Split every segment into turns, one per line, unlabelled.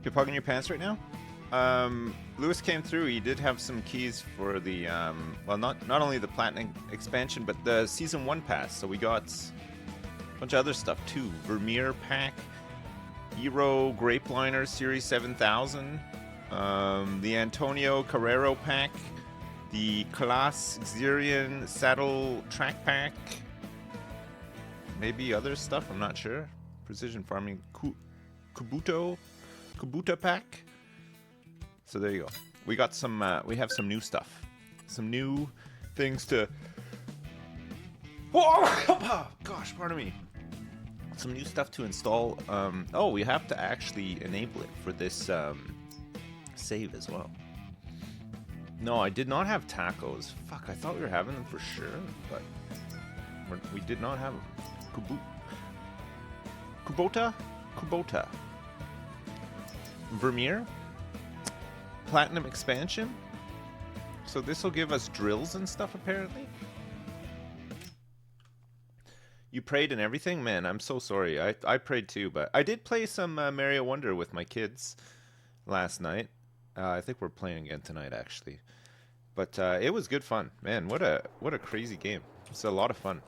You're pugging your pants right now? Lewis came through. He did have some keys for the well, not only the Platinum expansion, but the Season 1 pass. So we got a bunch of other stuff too. Vermeer pack, Euro Grape Liner Series 7000, the Antonio Carrero pack, the Class Xerion Saddle Track pack, maybe other stuff, I'm not sure. Precision Farming Kubuta pack. So there you go. We got some. We have some new stuff, some new things to. Oh, gosh, pardon me. Some new stuff to install. Oh, we have to actually enable it for this save as well. No, I did not have tacos. Fuck, I thought we were having them for sure, but we did not have them. Kubota. Vermeer. Platinum expansion. So this will give us drills and stuff apparently. You prayed and everything? Man, I'm so sorry. I prayed too, but I did play some Mario Wonder with my kids last night. I think we're playing again tonight actually. But it was good fun. Man, what a crazy game. It's a lot of fun.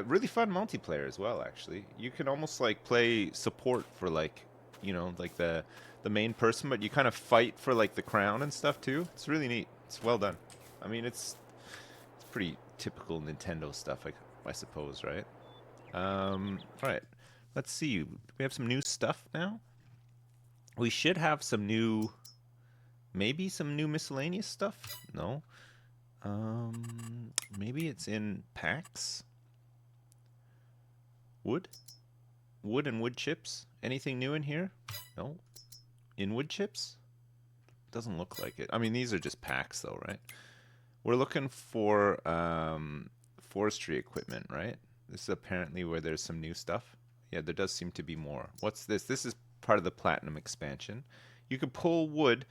Really fun multiplayer as well actually. You can almost like play support for like, you know, like the main person, but you kind of fight for like the crown and stuff too. It's really neat. It's well done. I mean, it's pretty typical Nintendo stuff, I suppose, right? All right. Let's see. We have some new stuff now. We should have some new, maybe some new miscellaneous stuff. No. Maybe it's in packs. Wood and wood chips. Anything new in here? No. In wood chips? Doesn't look like it. I mean, these are just packs though, right? We're looking for forestry equipment, right? This is apparently where there's some new stuff. Yeah, there does seem to be more. What's this? This is part of the Platinum expansion. You can pull wood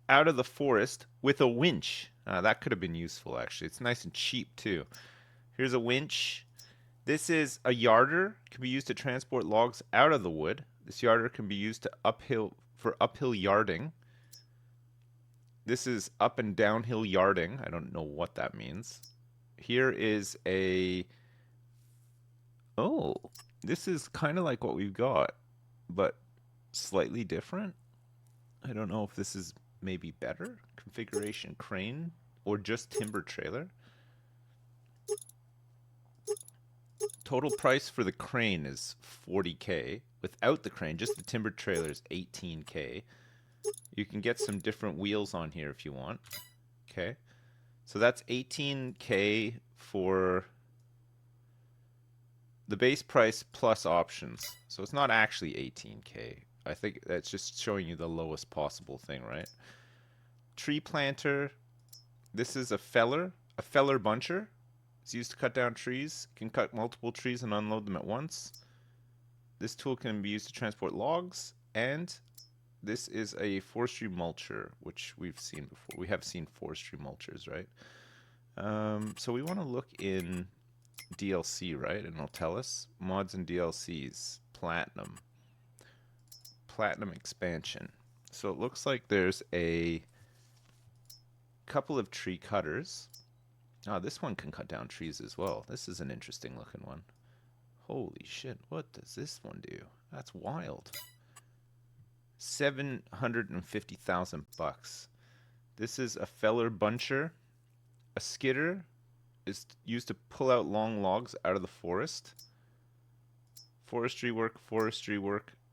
out of the forest with a winch. That could have been useful, actually. It's nice and cheap, too. Here's a winch. This is a yarder. It can be used to transport logs out of the wood. This yarder can be used for uphill yarding. This is up and downhill yarding. I don't know what that means. Here is a... Oh, this is kind of like what we've got, but slightly different. I don't know if this is maybe better. Configuration crane or just timber trailer. Total price for the crane is 40K. Without the crane, just the timber trailer is 18K. You can get some different wheels on here if you want. Okay. So that's 18K for the base price plus options. So it's not actually 18K. I think that's just showing you the lowest possible thing, right? Tree planter. This is a feller buncher. It's used to cut down trees. Can cut multiple trees and unload them at once. This tool can be used to transport logs, and this is a forestry mulcher, which we've seen before. We have seen forestry mulchers, right? So we want to look in DLC, right? And it'll tell us mods and DLCs. Platinum expansion. So it looks like there's a couple of tree cutters. Oh, this one can cut down trees as well. This is an interesting looking one. Holy shit, what does this one do? That's wild. 750,000 bucks. This is a feller buncher. A skidder is used to pull out long logs out of the forest. Forestry work,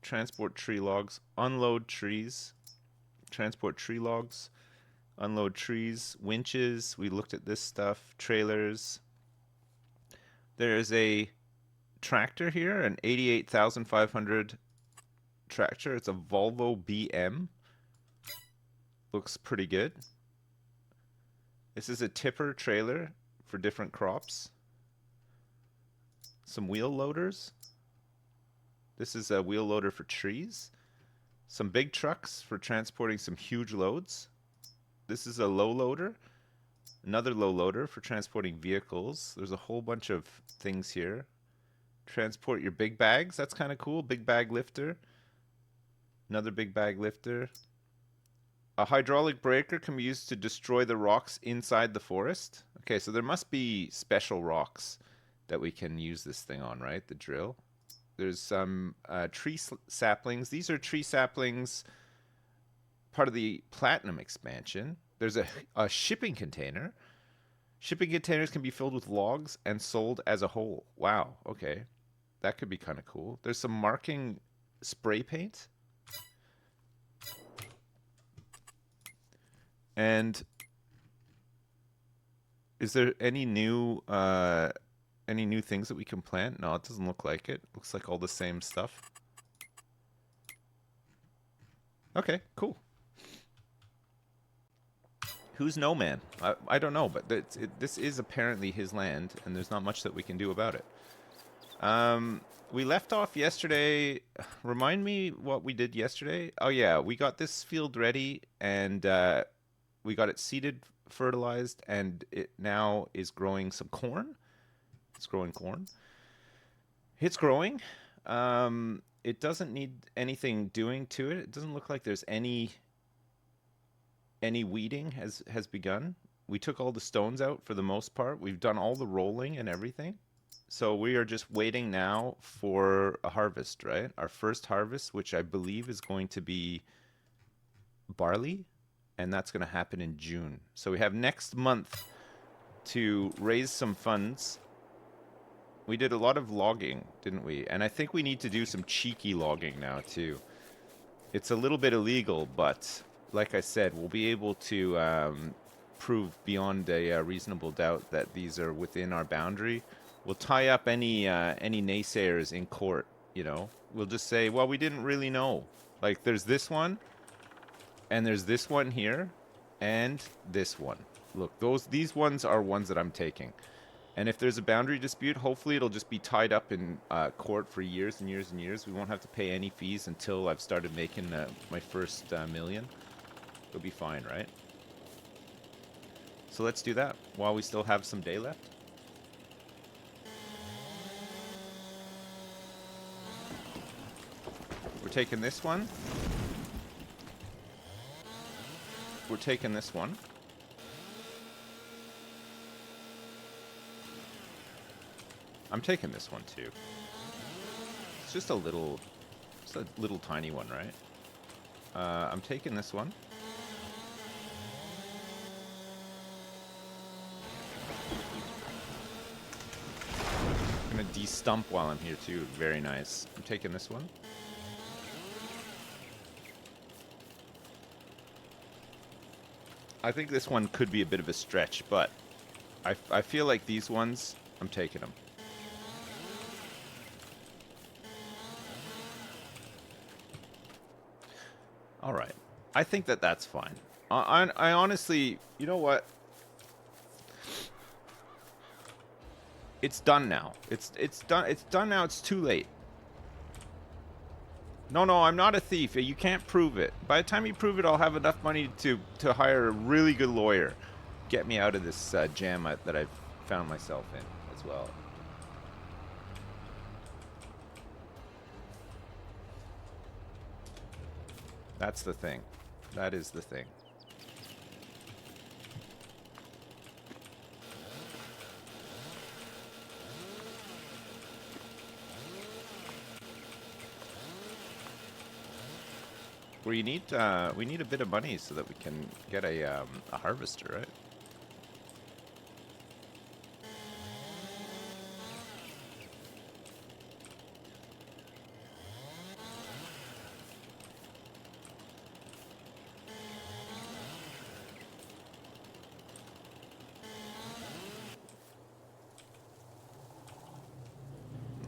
transport tree logs, unload trees, transport tree logs, unload trees, winches. We looked at this stuff, trailers. There's a tractor here, an 88,500 tractor. It's a Volvo BM. Looks pretty good. This is a tipper trailer for different crops. Some wheel loaders. This is a wheel loader for trees. Some big trucks for transporting some huge loads. This is a low loader. Another low loader for transporting vehicles. There's a whole bunch of things here. Transport your big bags. That's kind of cool. Big bag lifter. Another big bag lifter. A hydraulic breaker can be used to destroy the rocks inside the forest. Okay, so there must be special rocks that we can use this thing on, right? The drill. There's some tree saplings. These are tree saplings, part of the platinum expansion. There's a shipping container. Shipping containers can be filled with logs and sold as a whole. Wow, okay. That could be kind of cool. There's some marking spray paint. And is there any new things that we can plant? No, it doesn't look like it. Looks like all the same stuff. Okay, cool. Who's No Man? I don't know, but this is apparently his land, and there's not much that we can do about it. We left off yesterday. Remind me what we did yesterday. Oh yeah, we got this field ready, and we got it seeded, fertilized, and it now is growing some corn. It's growing corn. It's growing. It doesn't need anything doing to it. It doesn't look like there's any weeding has begun. We took all the stones out for the most part. We've done all the rolling and everything. So we are just waiting now for a harvest, right? Our first harvest, which I believe is going to be barley, and that's going to happen in June. So we have next month to raise some funds. We did a lot of logging, didn't we? And I think we need to do some cheeky logging now too. It's a little bit illegal, but like I said, we'll be able to prove beyond a reasonable doubt that these are within our boundary. We'll tie up any naysayers in court, you know. We'll just say, well, we didn't really know. Like, there's this one, and there's this one here, and this one. Look, these ones are ones that I'm taking. And if there's a boundary dispute, hopefully it'll just be tied up in court for years and years and years. We won't have to pay any fees until I've started making my first million. It'll be fine, right? So let's do that while we still have some day left. We're taking this one. We're taking this one. I'm taking this one too. It's just a little tiny one, right? I'm taking this one. I'm gonna de-stump while I'm here too. Very nice. I'm taking this one. I think this one could be a bit of a stretch, but I feel like these ones, I'm taking them. All right. I think that's fine. I honestly, you know what? It's done now. It's done. It's done now. It's too late. No, I'm not a thief. You can't prove it. By the time you prove it, I'll have enough money to hire a really good lawyer, get me out of this jam that I've found myself in as well. That's the thing. That is the thing. We need a bit of money so that we can get a harvester, right?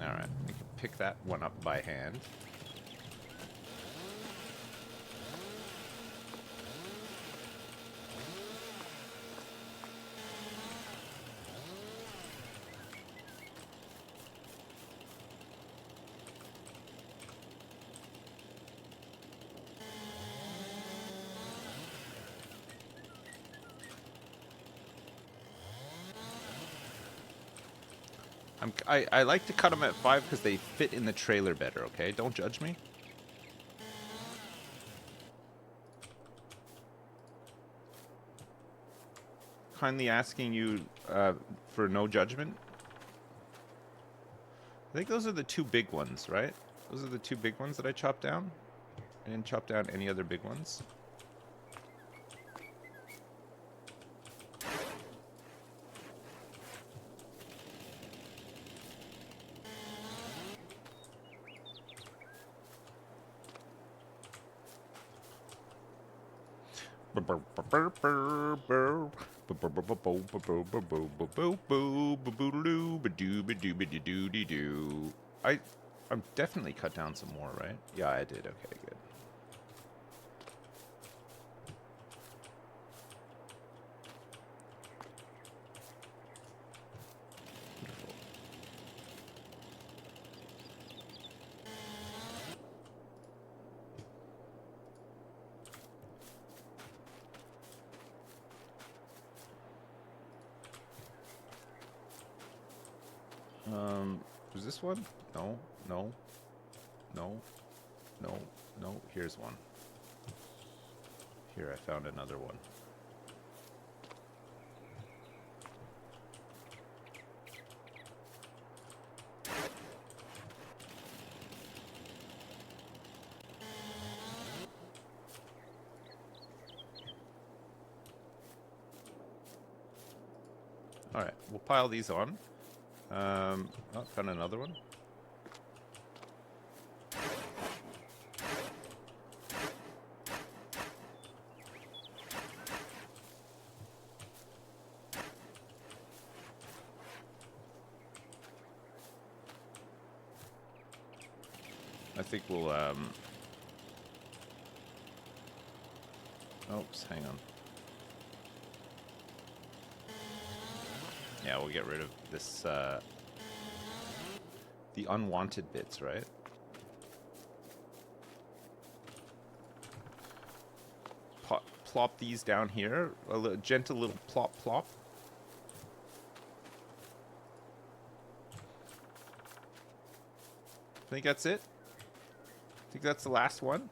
All right, we can pick that one up by hand. I like to cut them at 5 because they fit in the trailer better, okay? Don't judge me. kindly asking you for no judgment. I think those are the two big ones, right? Those are the two big ones that I chopped down. I didn't chop down any other big ones. I'm definitely cut down some more, right? Yeah, I did. Okay, good. Was this one? No, no, no, no, no. Here's one. Here, I found another one. Alright, we'll pile these on. Oh, found another one. I think we'll, oops, hang on. Yeah, we'll get rid of this, the unwanted bits, right? Plop these down here. A gentle little plop plop. I think that's it. I think that's the last one.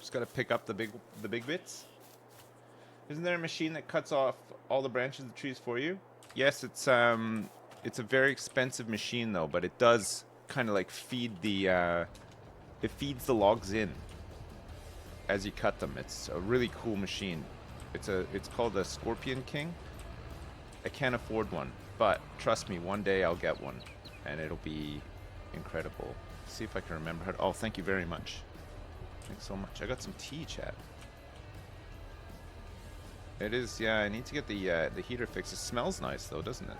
Just gotta pick up the big bits. Isn't there a machine that cuts off all the branches of the trees for you? Yes, it's a very expensive machine though, but it does kind of like feed the it feeds the logs in as you cut them. It's a really cool machine. It's called a Scorpion King. I can't afford one, but trust me, one day I'll get one and it'll be incredible. Let's see if I can remember how to, oh, thank you very much. Thanks so much. I got some tea, chat. It is, yeah, I need to get the heater fixed. It smells nice though, doesn't it?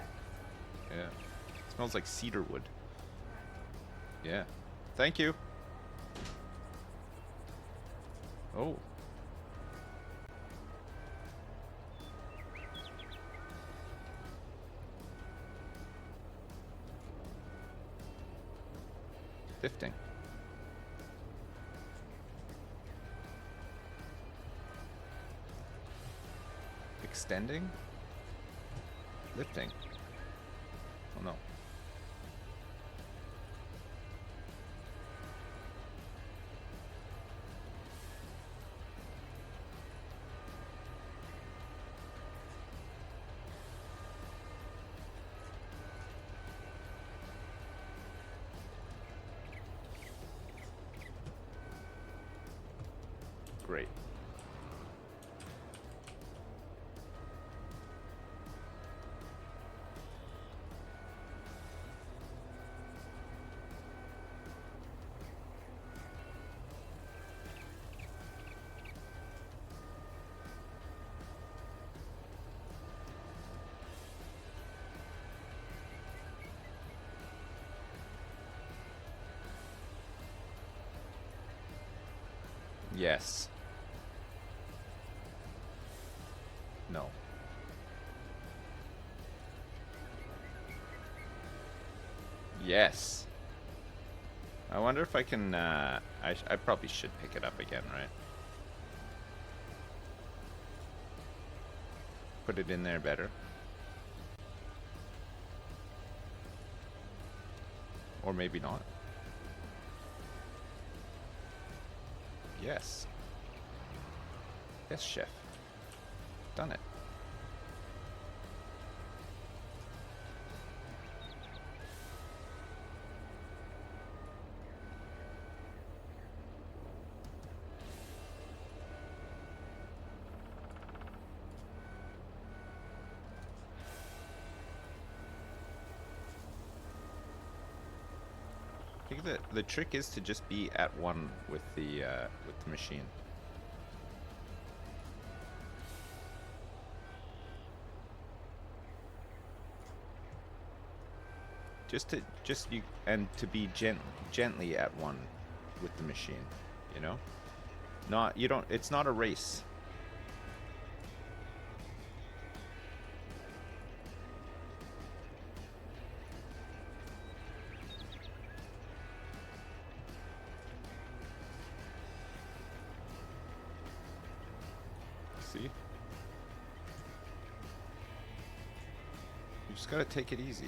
Yeah. It smells like cedar wood. Yeah. Thank you. Oh. Lifting. Extending? Lifting. Oh no. Great. Yes. No. Yes. I wonder if I can, I probably should pick it up again, right? Put it in there better. Or maybe not. Yes. Yes, chef. Done it. I think the trick is to just be at one with the machine. To be gently at one with the machine, you know? Not you don't it's not a race. See? You just gotta take it easy.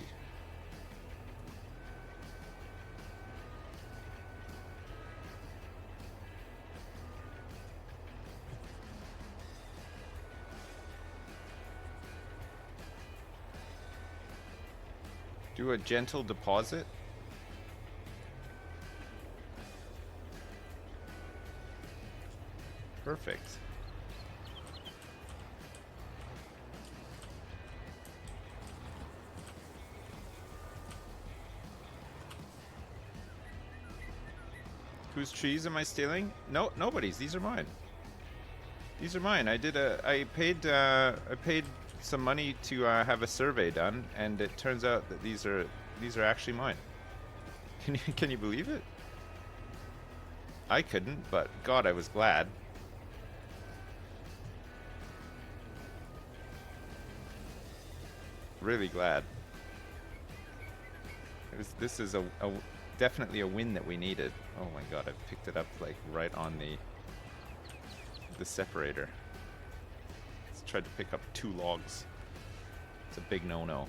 Do a gentle deposit. Perfect. Whose trees am I stealing? No, nobody's. These are mine. These are mine. I paid some money to have a survey done, and it turns out that these are actually mine. Can you believe it? I couldn't, but God, I was glad. Really glad. This is definitely a win that we needed. Oh my God, I picked it up like right on the separator. Let's try to pick up 2 logs. It's a big no-no.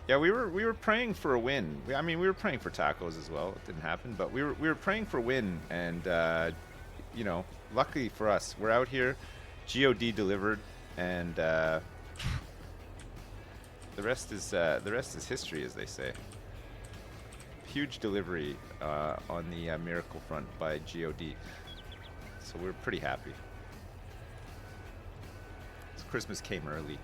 Yeah, we were praying for a win. I mean, we were praying for tacos as well. It didn't happen, but we were praying for a win, and you know, luckily for us, we're out here. God delivered, and the rest is history, as they say. Huge delivery on the miracle front by God. So we're pretty happy. So Christmas came early.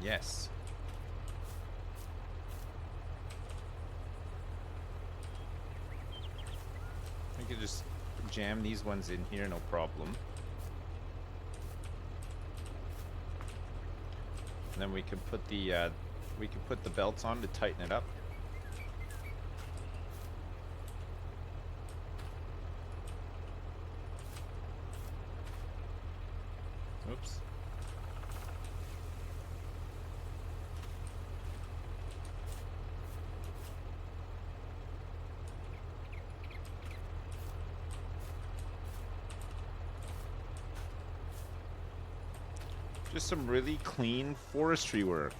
Yes. I could just jam these ones in here, no problem. And then we can put the belts on to tighten it up. Oops. Just some really clean forestry work.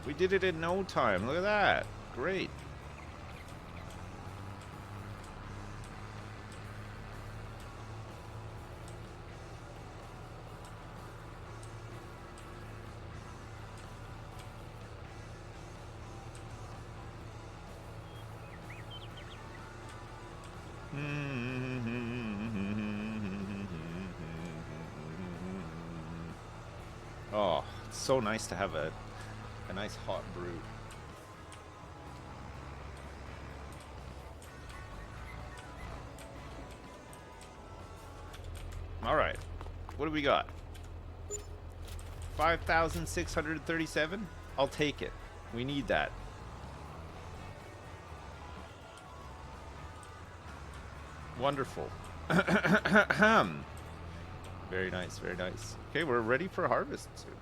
We did it in no time. Look at that. Great. Oh, it's so nice to have a nice hot brew. All right, what do we got? 5,637? I'll take it. We need that. Wonderful. Very nice, very nice. Okay, we're ready for harvest soon.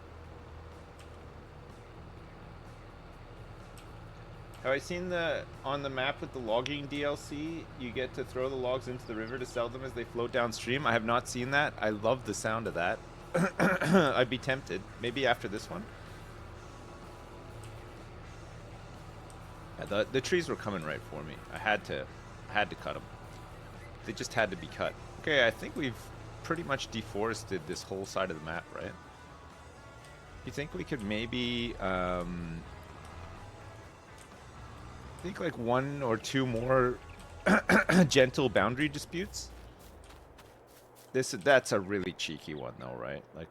Have I seen the on the map with the logging DLC? You get to throw the logs into the river to sell them as they float downstream. I have not seen that. I love the sound of that. I'd be tempted. Maybe after this one. Yeah, the trees were coming right for me. I had to cut them. They just had to be cut. Okay, I think we've pretty much deforested this whole side of the map, right? You think we could maybe I think like one or two more gentle boundary disputes? That's a really cheeky one though, right? Like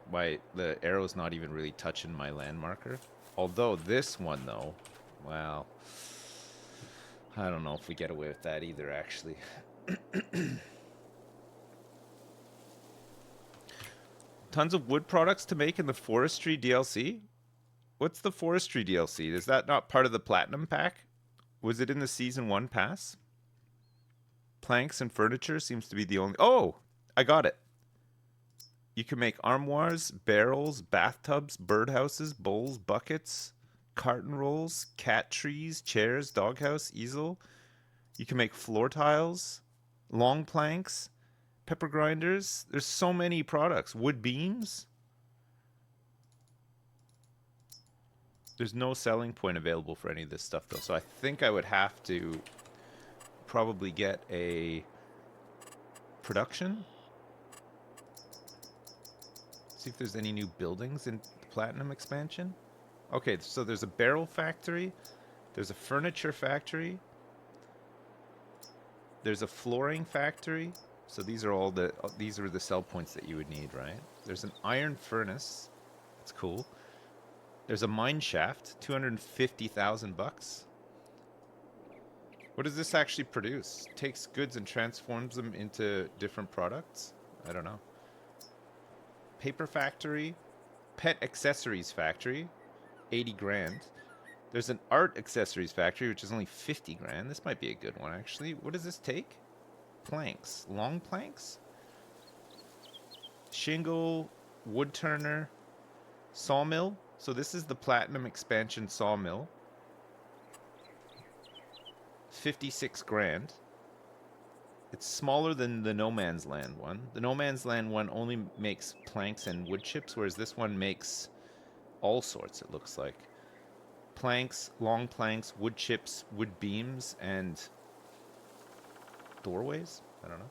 the arrow's not even really touching my land marker. Although this one though, well, I don't know if we get away with that either actually. Tons of wood products to make in the forestry DLC? What's the forestry DLC? Is that not part of the platinum pack? Was it in the season 1 pass? Planks and furniture seems to be the only... Oh! I got it. You can make armoires, barrels, bathtubs, birdhouses, bowls, buckets, carton rolls, cat trees, chairs, doghouse, easel. You can make floor tiles, long planks, pepper grinders. There's so many products. Wood beams. There's no selling point available for any of this stuff though, so I think I would have to probably get a production. See if there's any new buildings in the Platinum expansion. Okay, so there's a barrel factory, there's a furniture factory, there's a flooring factory. So these are the sell points that you would need, right? There's an iron furnace. That's cool. There's a mine shaft, 250,000 bucks. What does this actually produce? Takes goods and transforms them into different products? I don't know. Paper factory, pet accessories factory, 80 grand. There's an art accessories factory, which is only 50 grand. This might be a good one, actually. What does this take? Planks. Long planks? Shingle, wood turner, sawmill. So this is the Platinum expansion sawmill. 56 grand. It's smaller than the No Man's Land one. The No Man's Land one only makes planks and wood chips, whereas this one makes all sorts, it looks like. Planks, long planks, wood chips, wood beams, and doorways? I don't know.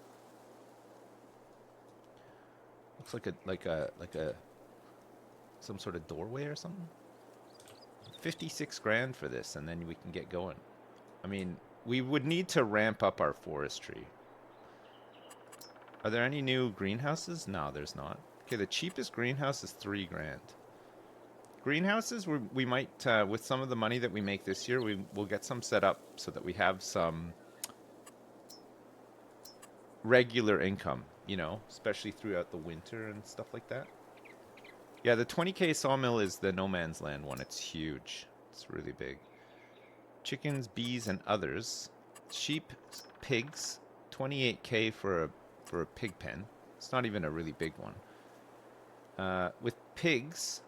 Looks like a some sort of doorway or something. 56 grand for this, and then we can get going. I mean, we would need to ramp up our forestry. Are there any new greenhouses? No, there's not. Okay, the cheapest greenhouse is 3 grand. Greenhouses, we might, with some of the money that we make this year, we'll get some set up so that we have some regular income, you know, especially throughout the winter and stuff like that. Yeah, the 20K sawmill is the No Man's Land one. It's huge. It's really big. Chickens, bees, and others. Sheep, pigs, 28K for a pig pen. It's not even a really big one. With pigs,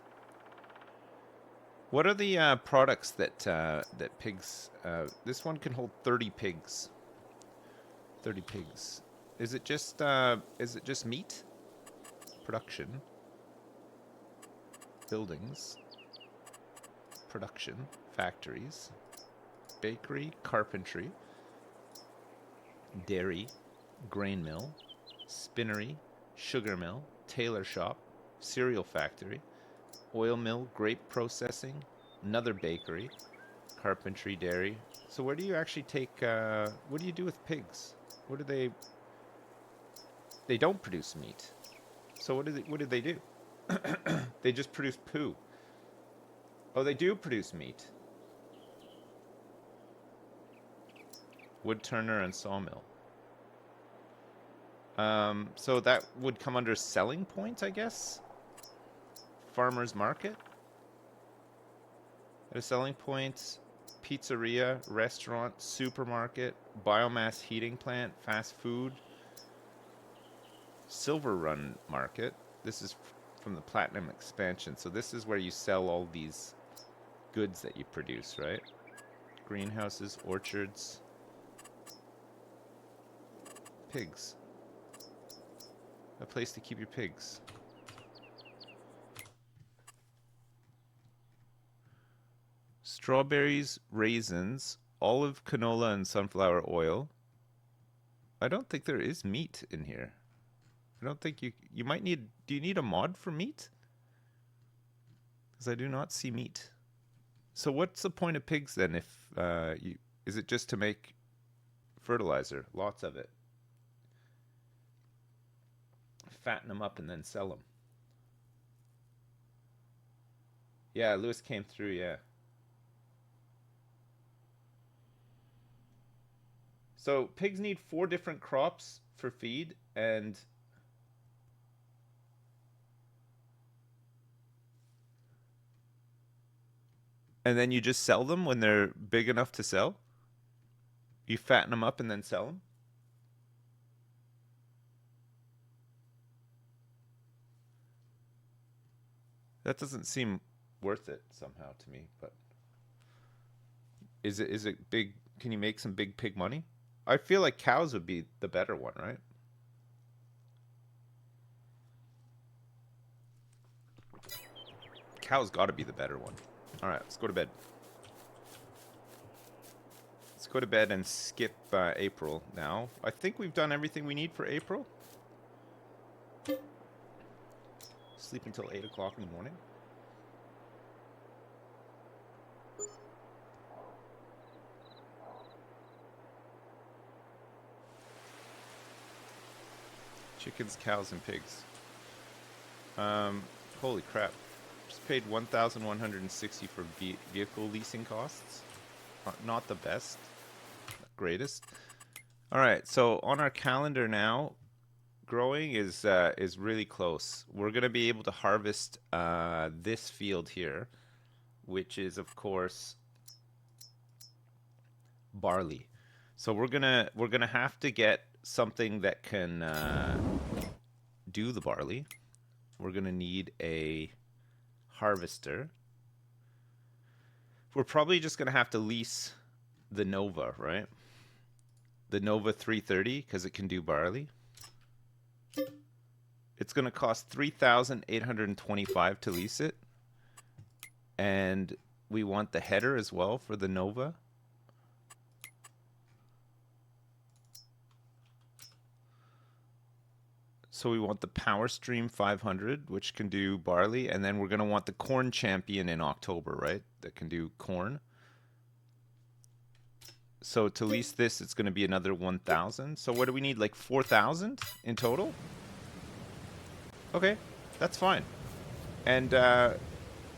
what are the products that that pigs? This one can hold 30 pigs. 30 pigs. Is it just meat? Production. Buildings. Production. Factories. Bakery, carpentry. Dairy. Grain mill. Spinnery. Sugar mill. Tailor shop. Cereal factory. Oil mill, grape processing, another bakery, carpentry, dairy. So where do you actually take, what do you do with pigs? What do they... They don't produce meat. So what did they do? They just produce poo. Oh, they do produce meat. Wood turner and sawmill. So that would come under selling point, I guess? Farmer's market? At a selling point, pizzeria, restaurant, supermarket, biomass heating plant, fast food, Silver Run market. This is from the Platinum expansion. So this is where you sell all these goods that you produce, right? Greenhouses, orchards, pigs. A place to keep your pigs. Strawberries, raisins, olive, canola, and sunflower oil. I don't think there is meat in here. I don't think you might need... Do you need a mod for meat? Because I do not see meat. So what's the point of pigs then if you... Is it just to make fertilizer? Lots of it. Fatten them up and then sell them. Yeah, Lewis came through, yeah. So pigs need 4 different crops for feed, and then you just sell them when they're big enough to sell? You fatten them up and then sell them? That doesn't seem worth it somehow to me, but is it big? Can you make some big pig money? I feel like cows would be the better one, right? Cows got to be the better one. All right, let's go to bed. Let's go to bed and skip April now. I think we've done everything we need for April. Sleep until 8 o'clock in the morning. Chickens, cows, and pigs. Holy crap. Just paid 1,160 for vehicle leasing costs. Not the best. Not greatest. Alright, so on our calendar now, growing is really close. We're going to be able to harvest this field here, which is, of course, barley. So we're gonna have to get something that can do the barley. We're gonna need a harvester. We're probably just gonna have to lease the Nova, right? The Nova 330 because it can do barley. It's gonna cost 3,825 to lease it, and we want the header as well for the Nova. So we want the Power Stream 500, which can do barley, and then we're going to want the Corn Champion in October, right? That can do corn. So to lease this, it's going to be another 1,000. So what do we need, like 4,000 in total? Okay, that's fine. And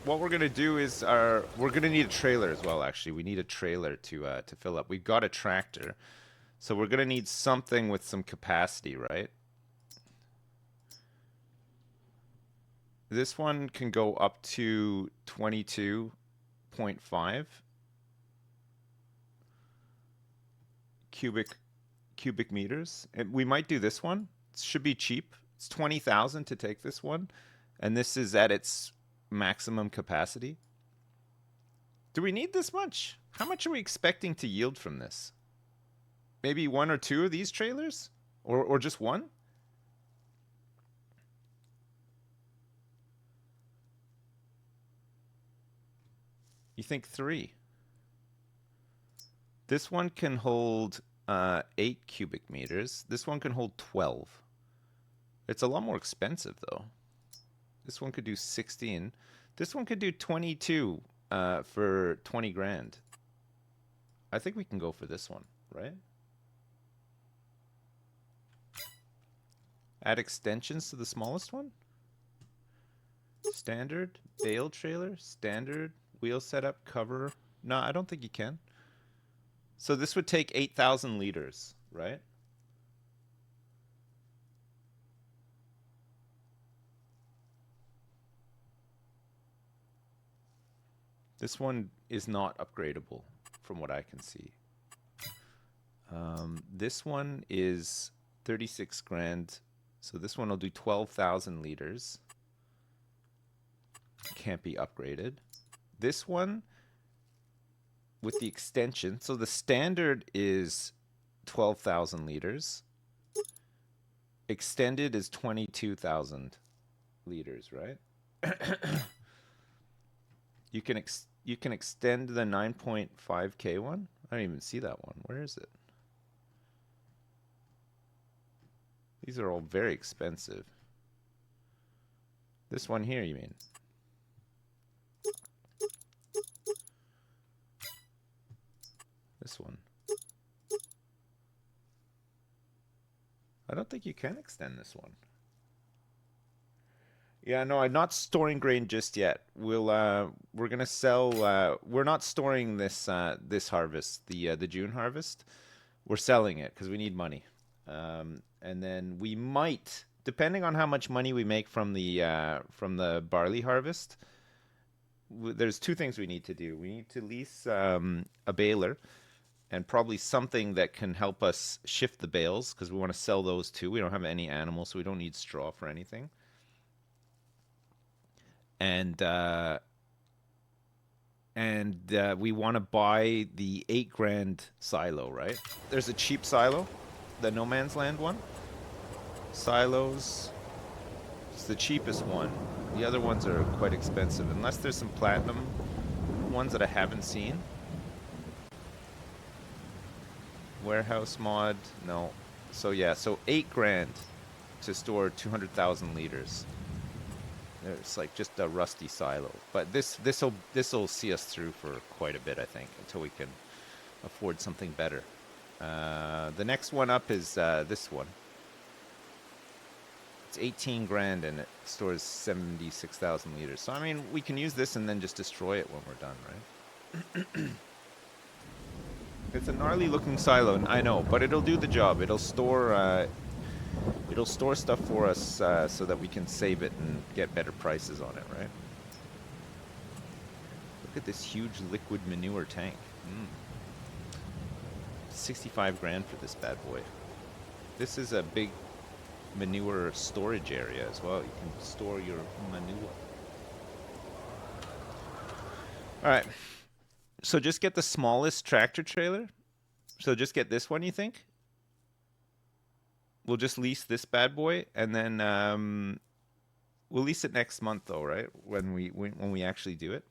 what we're going to do is we're going to need a trailer as well, actually. We need a trailer to fill up. We've got a tractor. So we're going to need something with some capacity, right? This one can go up to 22.5 cubic meters. And we might do this one. It should be cheap. It's 20,000 to take this one, and this is at its maximum capacity. Do we need this much? How much are we expecting to yield from this? Maybe 1 or 2 of these trailers? Or just one? You think 3? This one can hold 8 cubic meters. This one can hold 12. It's a lot more expensive, though. This one could do 16. This one could do 22 for 20 grand. I think we can go for this one, right? Add extensions to the smallest one? Standard, bale trailer, standard, wheel setup, cover. No, I don't think you can. So this would take 8,000 liters, right? This one is not upgradable from what I can see. This one is 36 grand. So this one will do 12,000 liters. Can't be upgraded. This one with the extension. So the standard is 12,000 liters. Extended is 22,000 liters, right? You can extend the 9.5K one. I don't even see that one. Where is it? These are all very expensive. This one here, you mean? This one. I don't think you can extend this one. Yeah, no, I'm not storing grain just yet. We're gonna sell. We're not storing this harvest, the June harvest. We're selling it because we need money. And then we might, depending on how much money we make from the barley harvest, there's two things we need to do. We need to lease a baler and probably something that can help us shift the bales because we want to sell those too. We don't have any animals, so we don't need straw for anything. And we want to buy the 8 grand silo, right? There's a cheap silo, the No Man's Land one. Silos, it's the cheapest one. The other ones are quite expensive, unless there's some platinum ones that I haven't seen. Warehouse mod, no. So yeah, so 8 grand to store 200,000 liters. It's like just a rusty silo, but this'll see us through for quite a bit, I think, until we can afford something better. The next one up is this one. It's 18 grand and it stores 76,000 liters. So I mean, we can use this and then just destroy it when we're done, right? It's a gnarly looking silo, I know, but it'll do the job. It'll store stuff for us so that we can save it and get better prices on it, right? Look at this huge liquid manure tank. 65 grand for this bad boy. This is a big manure storage area as well. You can store your manure. All right. So just get the smallest tractor trailer. So just get this one, you think? We'll just lease this bad boy, and then we'll lease it next month, though, right? When we actually do it.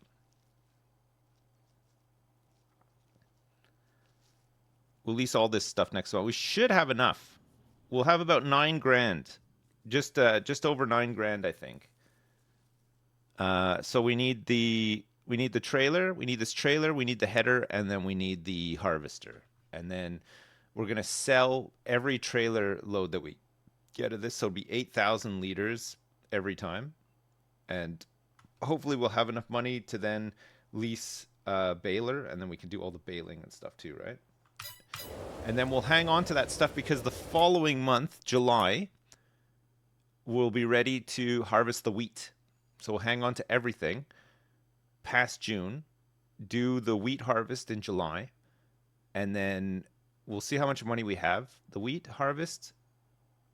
We'll lease all this stuff next month. We should have enough. We'll have about 9 grand, just over 9 grand, I think. So we need the trailer, we need this trailer, we need the header, and then we need the harvester. And then we're gonna sell every trailer load that we get of this. So it'll be 8,000 liters every time, and hopefully we'll have enough money to then lease a baler, and then we can do all the baling and stuff too, right? And then we'll hang on to that stuff because the following month, July, we'll be ready to harvest the wheat. So we'll hang on to everything past June, do the wheat harvest in July, and then we'll see how much money we have. The wheat harvest,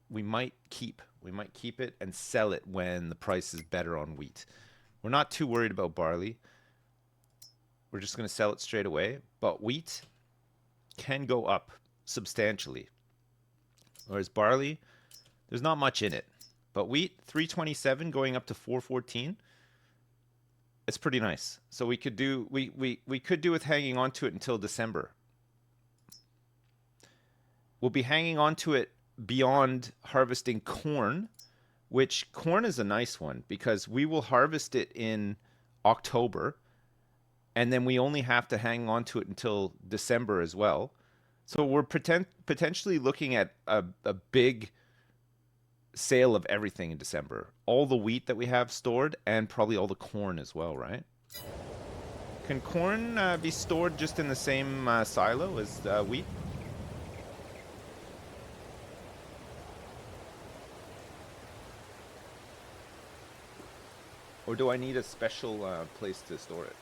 we might keep. We might keep it and sell it when the price is better on wheat. We're not too worried about barley. We're just going to sell it straight away. But wheat can go up substantially. Whereas barley, there's not much in it. But wheat, 327 going up to 414. It's pretty nice. So we could do we could do with hanging on to it until December. We'll be hanging on to it beyond harvesting corn, which corn is a nice one because we will harvest it in October, and then we only have to hang on to it until December as well. So we're potentially looking at a big sale of everything in December. All the wheat that we have stored and probably all the corn as well, right? Can corn be stored just in the same silo as wheat? Or do I need a special place to store it?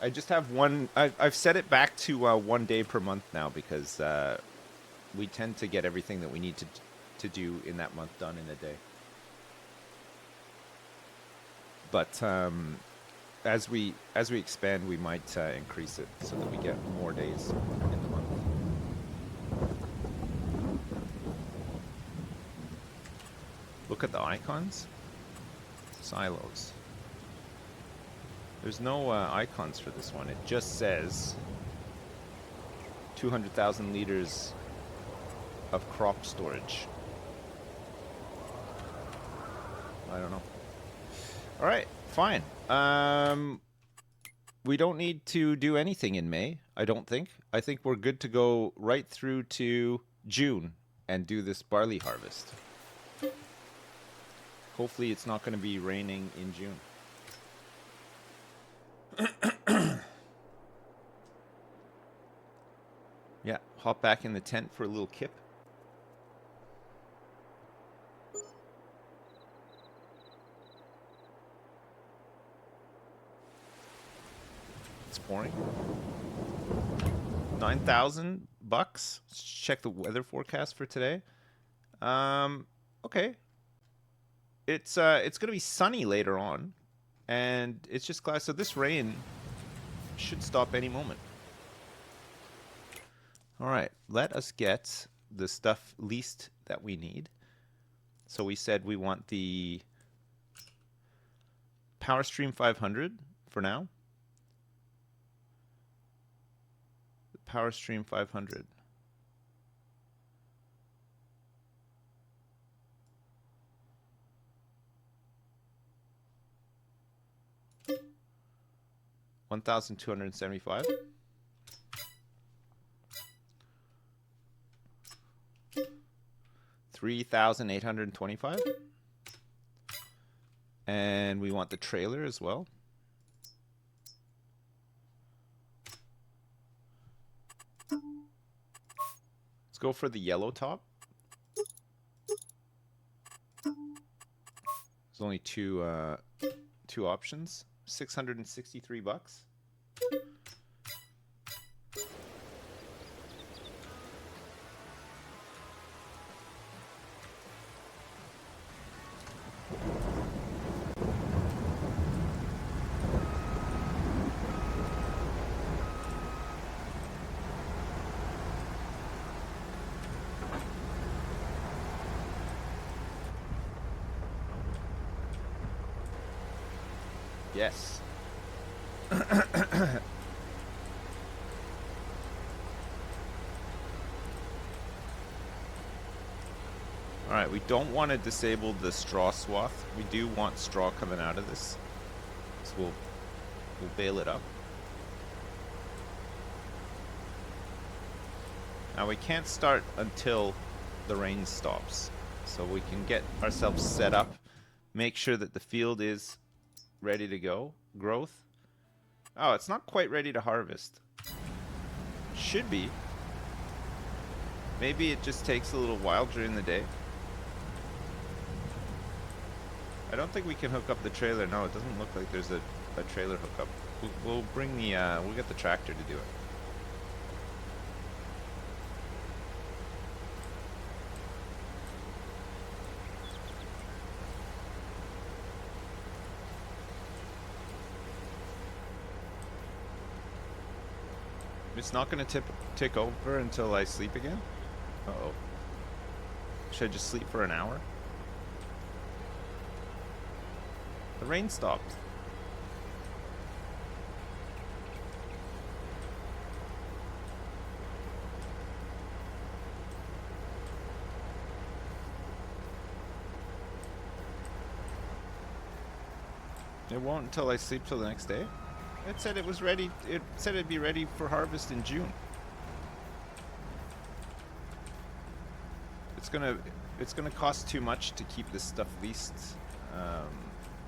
I just have one. I've set it back to 1 day per month now because we tend to get everything that we need to do in that month done in a day. But as we expand, we might increase it so that we get more days in the month. Look at the icons. Silos. There's no icons for this one. It just says 200,000 liters of crop storage. I don't know. All right, fine. We don't need to do anything in May, I don't think. I think we're good to go right through to June and do this barley harvest. Hopefully it's not going to be raining in June. Yeah, hop back in the tent for a little kip. It's pouring. 9,000 bucks. Let's check the weather forecast for today. Okay. It's gonna be sunny later on, and it's just cloudy. So this rain should stop any moment. All right, let us get the stuff least that we need. So we said we want the Power Stream 500 for now. The Power Stream 500. $1,275. $3,825. And we want the trailer as well. Let's go for the yellow top. There's only two options. 663 bucks. Yes. All right, we don't want to disable the straw swath. We do want straw coming out of this. So we'll bale it up. Now we can't start until the rain stops. So we can get ourselves set up, make sure that the field is ready to go. Growth. Oh, it's not quite ready to harvest. Should be. Maybe it just takes a little while during the day. I don't think we can hook up the trailer. No, it doesn't look like there's a trailer hookup. We'll bring the, we'll get the tractor to do it. It's not going to tick over until I sleep again? Uh-oh. Should I just sleep for an hour? The rain stopped. It won't until I sleep till the next day? It said it was ready. It said it'd be ready for harvest in June. it's gonna cost too much to keep this stuff leased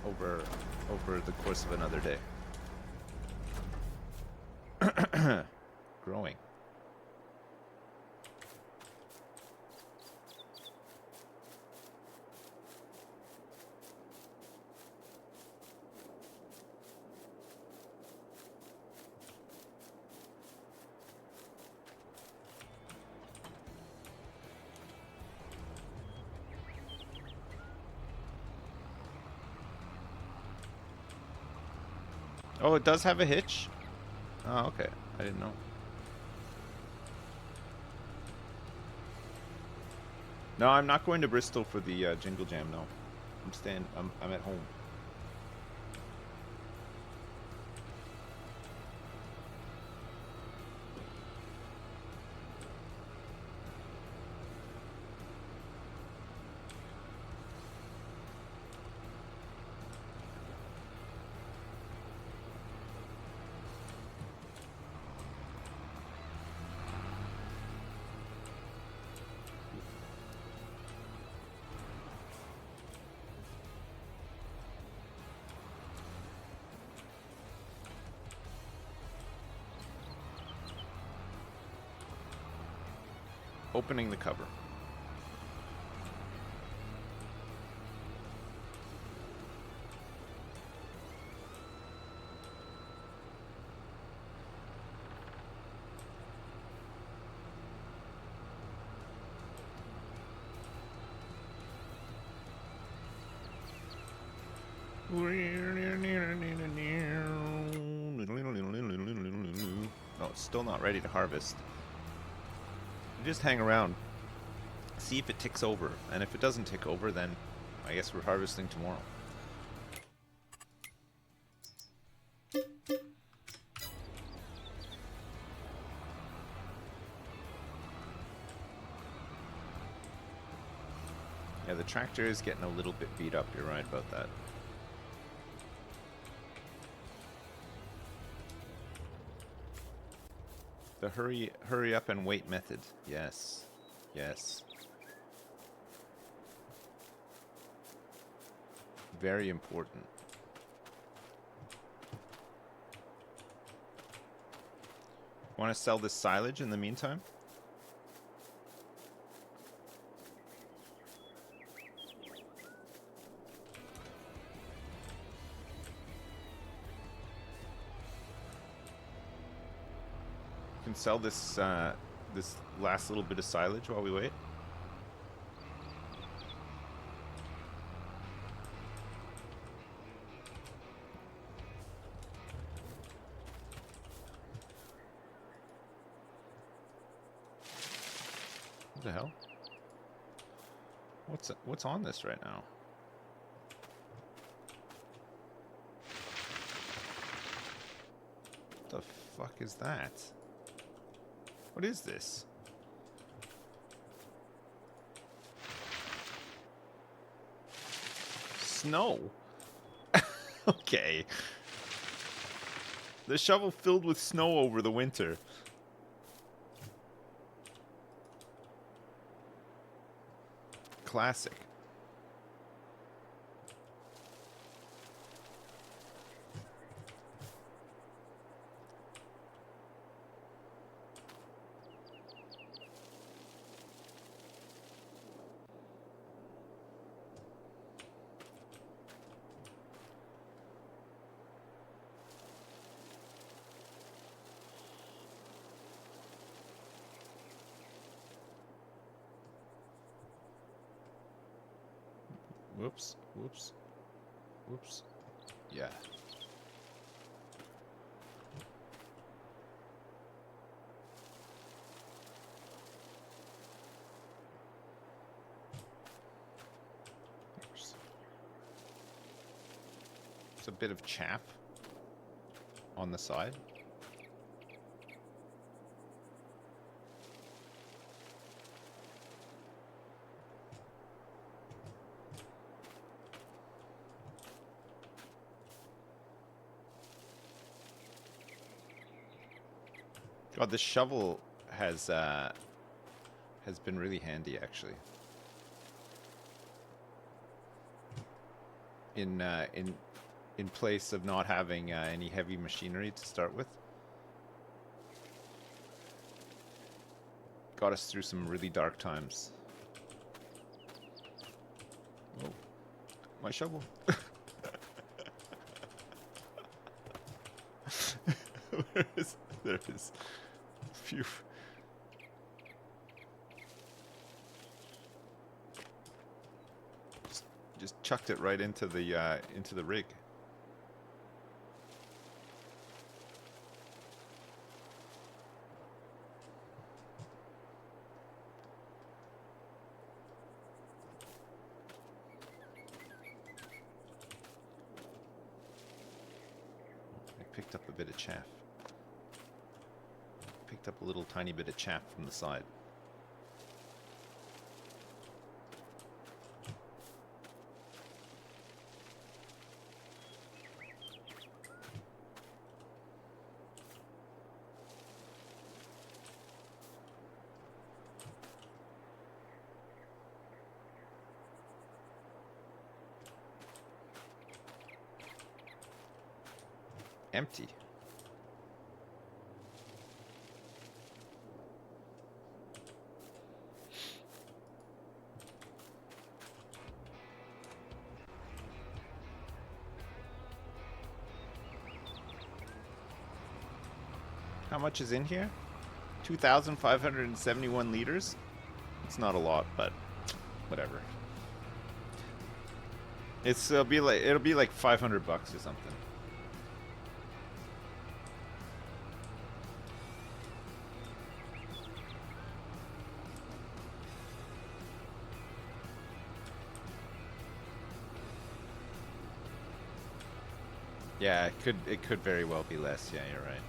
over the course of another day. Growing. Oh, it does have a hitch? Oh, okay. I didn't know. No, I'm not going to Bristol for the Jingle Jam, no. I'm at home. Opening the cover. Oh, it's still not ready to harvest. Just hang around. See if it ticks over. And if it doesn't tick over, then I guess we're harvesting tomorrow. Yeah, the tractor is getting a little bit beat up. You're right about that. The hurry up and wait method. Yes. Yes. Very important. Want to sell this silage in the meantime? Can sell this this last little bit of silage while we wait. What the hell? What's on this right now? What the fuck is that? What is this? Snow? Okay. The shovel filled with snow over the winter. Classic. Whoops, whoops, whoops. Yeah. There's a bit of chaff on the side. God, this shovel has been really handy, actually. in place of not having any heavy machinery to start with. Got us through some really dark times. Oh, my shovel. Where is there is phew. Just chucked it right into the rig. I picked up a bit of chaff. Picked up a little tiny bit of chaff from the side. Empty. How much is in here? 2,571 liters? It's not a lot, but whatever. It'll be like $500 or something. Yeah, it could very well be less. Yeah, you're right.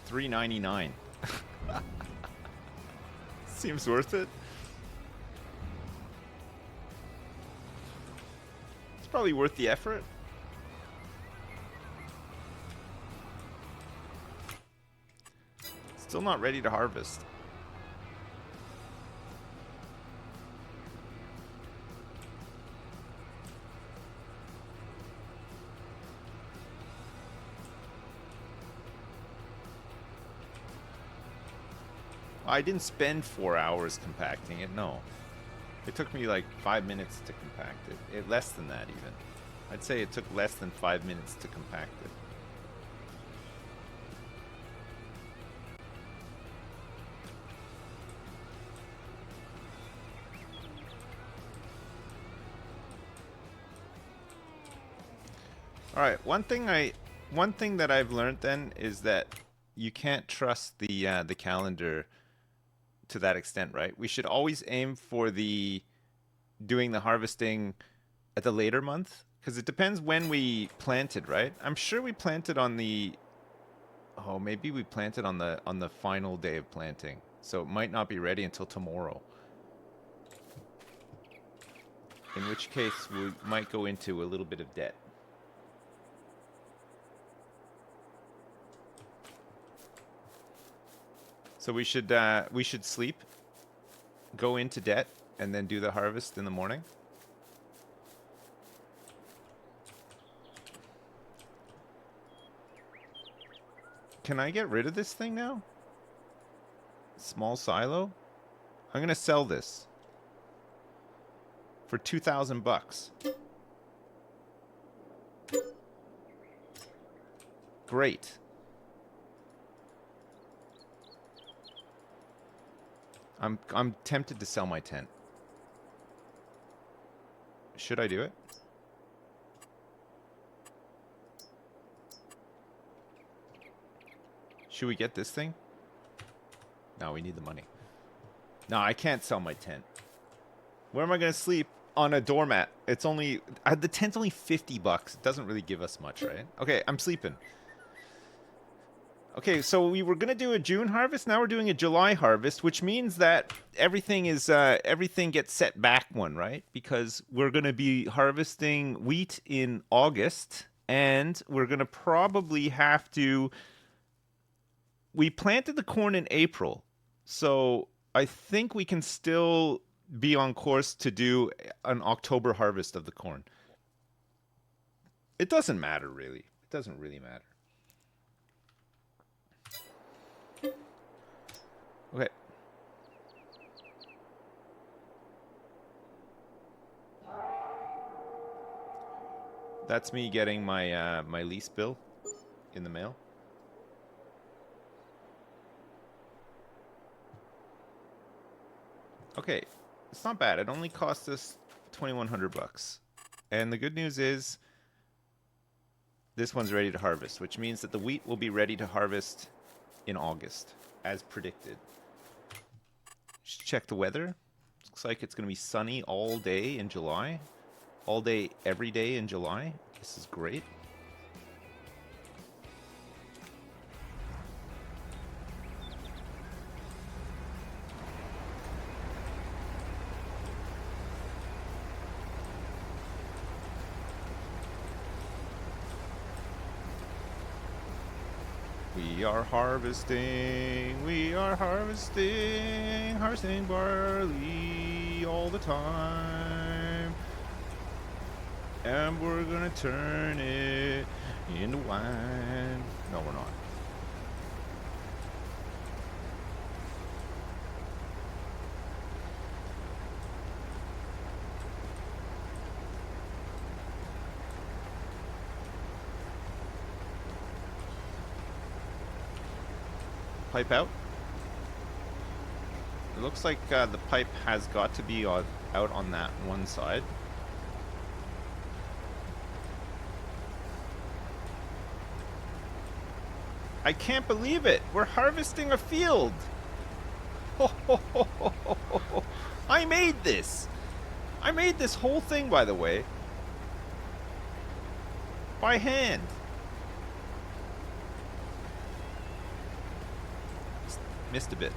$3.99. Seems worth it. It's probably worth the effort. Still not ready to harvest. I didn't spend 4 hours compacting it, no. It took me like 5 minutes to compact it. Less than that even. I'd say it took less than 5 minutes to compact it. All right, one thing that I've learned then is that you can't trust the calendar to that extent, right? We should always aim for doing the harvesting at the later month, because it depends when we planted, right? I'm sure we planted on maybe we planted on the final day of planting, so it might not be ready until tomorrow. In which case we might go into a little bit of debt. So we should sleep, go into debt, and then do the harvest in the morning. Can I get rid of this thing now? Small silo? I'm gonna sell this for $2,000. Great. I'm tempted to sell my tent. Should I do it? Should we get this thing? No, we need the money. No, I can't sell my tent. Where am I going to sleep? On a doormat. It's only... the tent's only $50. It doesn't really give us much, right? Okay, I'm sleeping. Okay, so we were gonna do a June harvest. Now we're doing a July harvest, which means that everything gets set back one, right? Because we're gonna be harvesting wheat in August, and we're gonna probably have to. We planted the corn in April, so I think we can still be on course to do an October harvest of the corn. It doesn't matter really. It doesn't really matter. Okay. That's me getting my lease bill in the mail. Okay, it's not bad. It only cost us 2,100 bucks. And the good news is this one's ready to harvest, which means that the wheat will be ready to harvest in August, as predicted. Just check the weather. Looks like it's going to be sunny all day in July. All day, every day in July. This is great. We are harvesting barley all the time. And we're gonna turn it into wine. No, we're not. Pipe out. It looks like the pipe has got to be out on that one side. I can't believe it! We're harvesting a field! I made this! I made this whole thing, by the way. By hand. Missed a bit.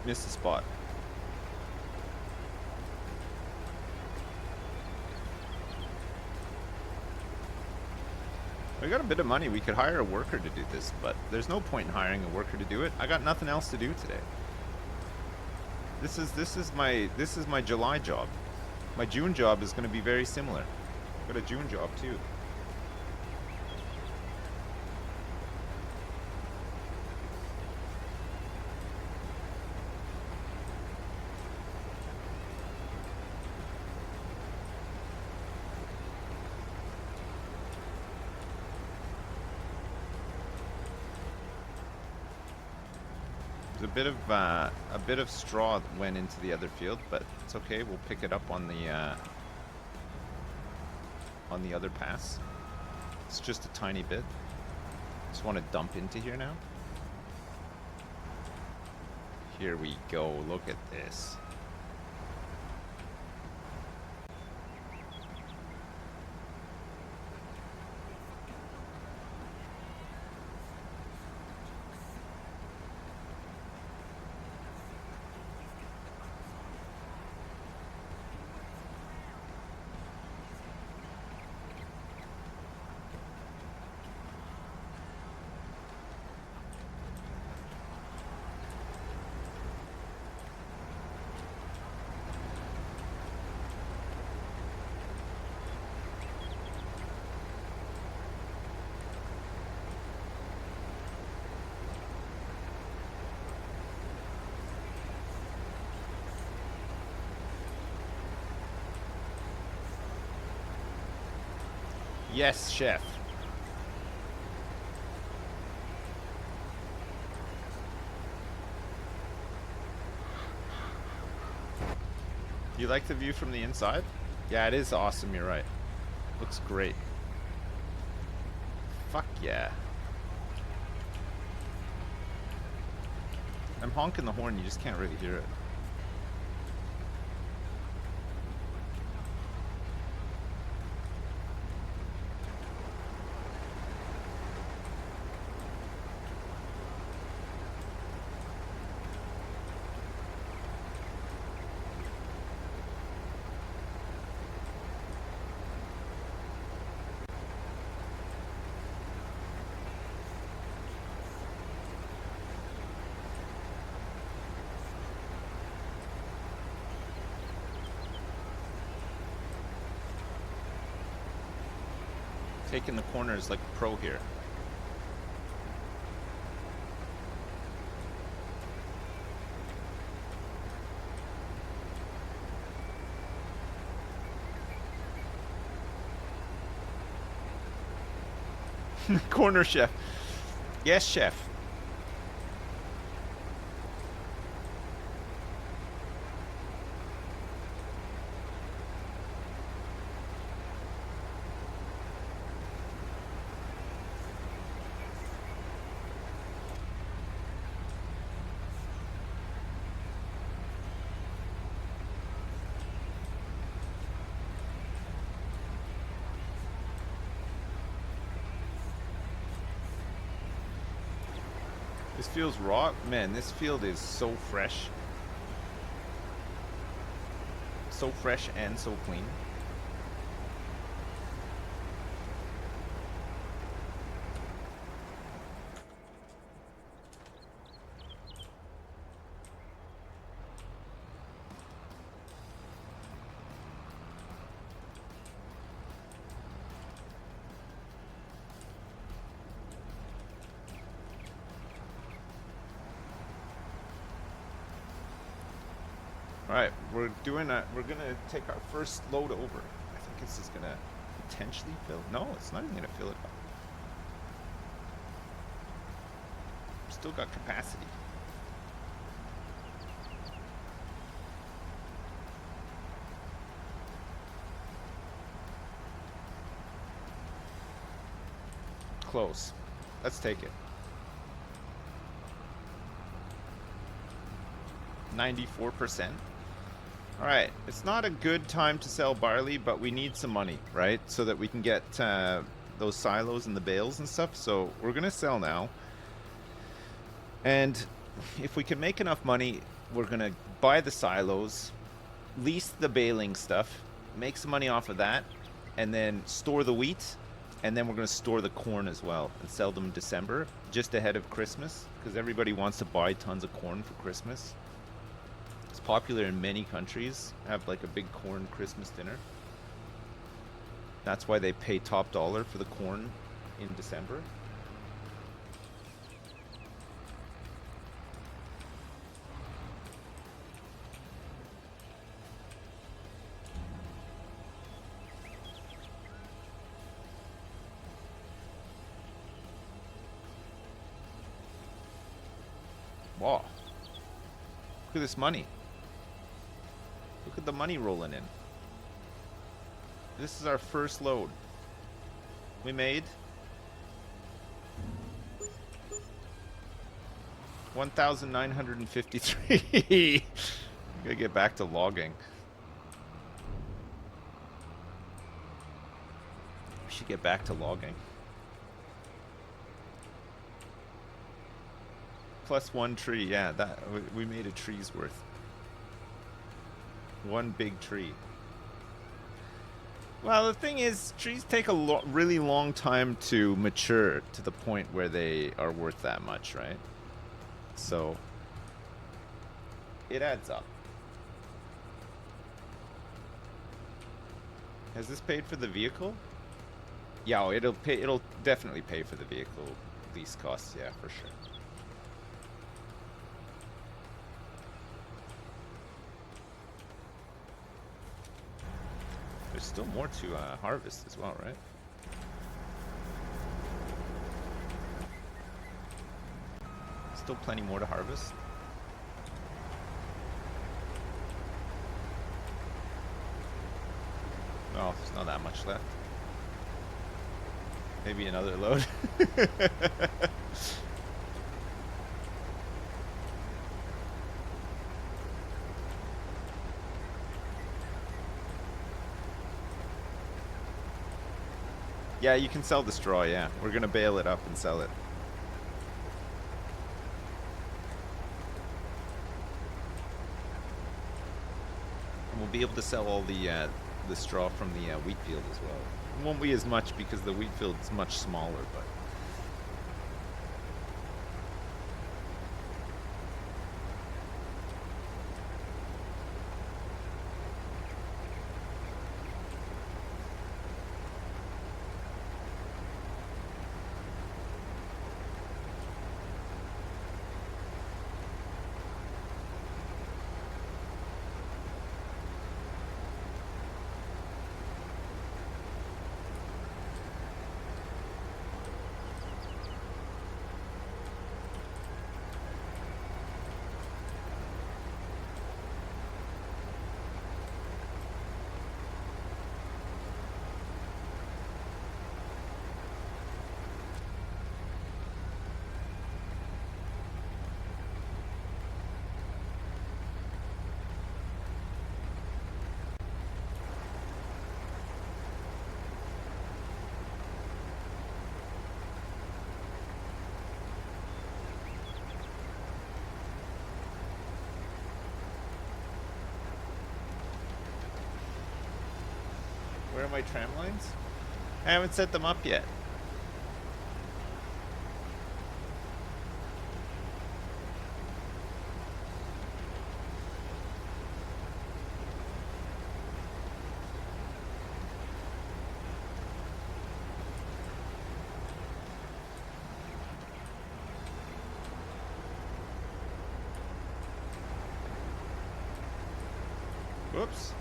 Missed the spot. We got a bit of money. We could hire a worker to do this, but there's no point in hiring a worker to do it. I got nothing else to do today. This is my July job. My June job is going to be very similar. I've got a June job too. There's a bit of straw that went into the other field, but it's okay. We'll pick it up on the other pass. It's just a tiny bit. Just want to dump into here now. Here we go. Look at this. Yes, chef. You like the view from the inside? Yeah, it is awesome, you're right. Looks great. Fuck yeah. I'm honking the horn, you just can't really hear it. Taking the corners like a pro here. Corner chef. Yes, chef. This feels raw. Man, this field is so fresh. So fresh and so clean. Alright, we're gonna take our first load over. I think this is gonna potentially fill. No, it's not even gonna fill it up. Still got capacity. Close. Let's take it. 94%. All right, it's not a good time to sell barley, but we need some money, right? So that we can get those silos and the bales and stuff. So we're gonna sell now. And if we can make enough money, we're gonna buy the silos, lease the baling stuff, make some money off of that, and then store the wheat. And then we're gonna store the corn as well and sell them in December, just ahead of Christmas, because everybody wants to buy tons of corn for Christmas. It's popular in many countries, have like a big corn Christmas dinner. That's why they pay top dollar for the corn in December. Wow. Look at this money. Look at the money rolling in. This is our first load. We made 1,953. Gotta get back to logging. We should get back to logging. Plus one tree, yeah, that we made a tree's worth. One big tree. Well, the thing is, trees take a really long time to mature to the point where they are worth that much, right? So it adds up. Has this paid for the vehicle? Yeah, oh, it'll definitely pay for the vehicle lease costs, yeah, for sure. There's still more to harvest as well, right? still plenty more to harvest. Oh, there's not that much left. Maybe another load. Yeah, you can sell the straw, yeah. We're gonna bale it up and sell it. And we'll be able to sell all the straw from the wheat field as well. It won't be as much because the wheat field is much smaller, but... Where are my tram lines? I haven't set them up yet. Whoops.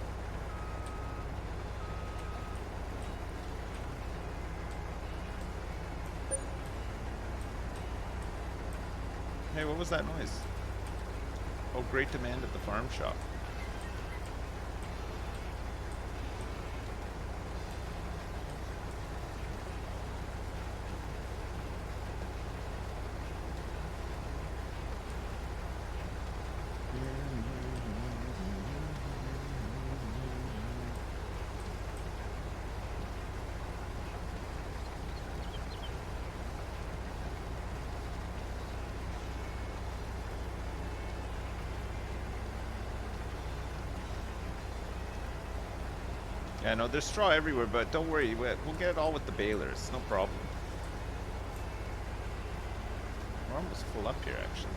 Hey, what was that noise? Oh, great demand at the farm shop. Yeah, no, there's straw everywhere, but don't worry, we'll get it all with the balers, no problem. We're almost full up here, actually.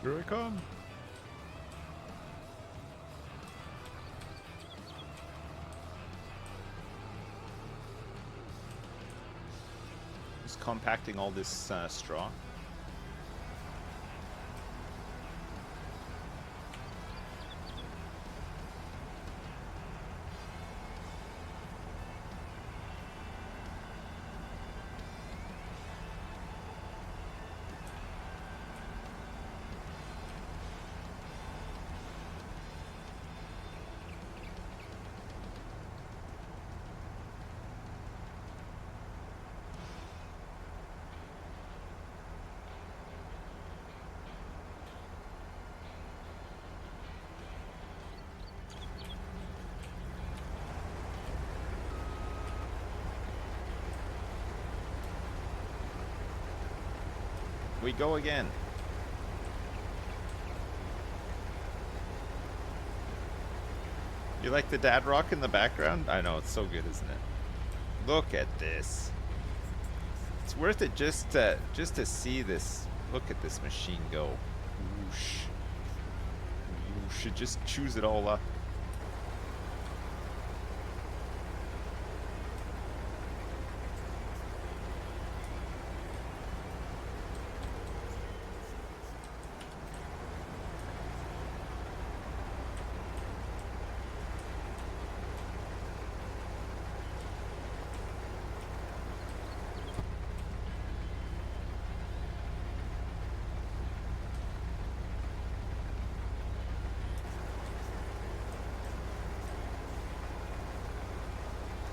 Here I come. Just compacting all this straw. We go again. You like the dad rock in the background? I know, it's so good, isn't it? Look at this. It's worth it just to see this. Look at this machine go. Whoosh. Whoosh. It just chews it all up.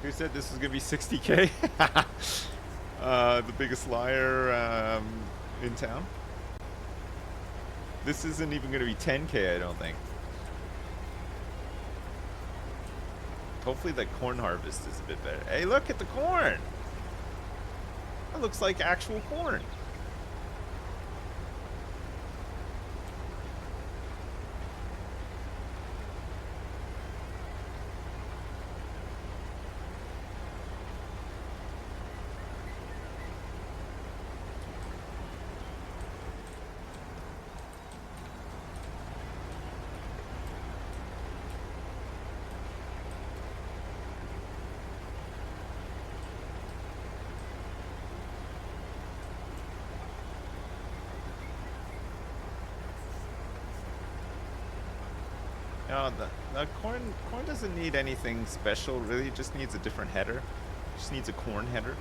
Who said this was gonna be 60K? The biggest liar in town. This isn't even gonna be 10K, I don't think. Hopefully the corn harvest is a bit better. Hey, look at the corn! That looks like actual corn. No, the corn doesn't need anything special, really. It just needs a different header. It just needs a corn header.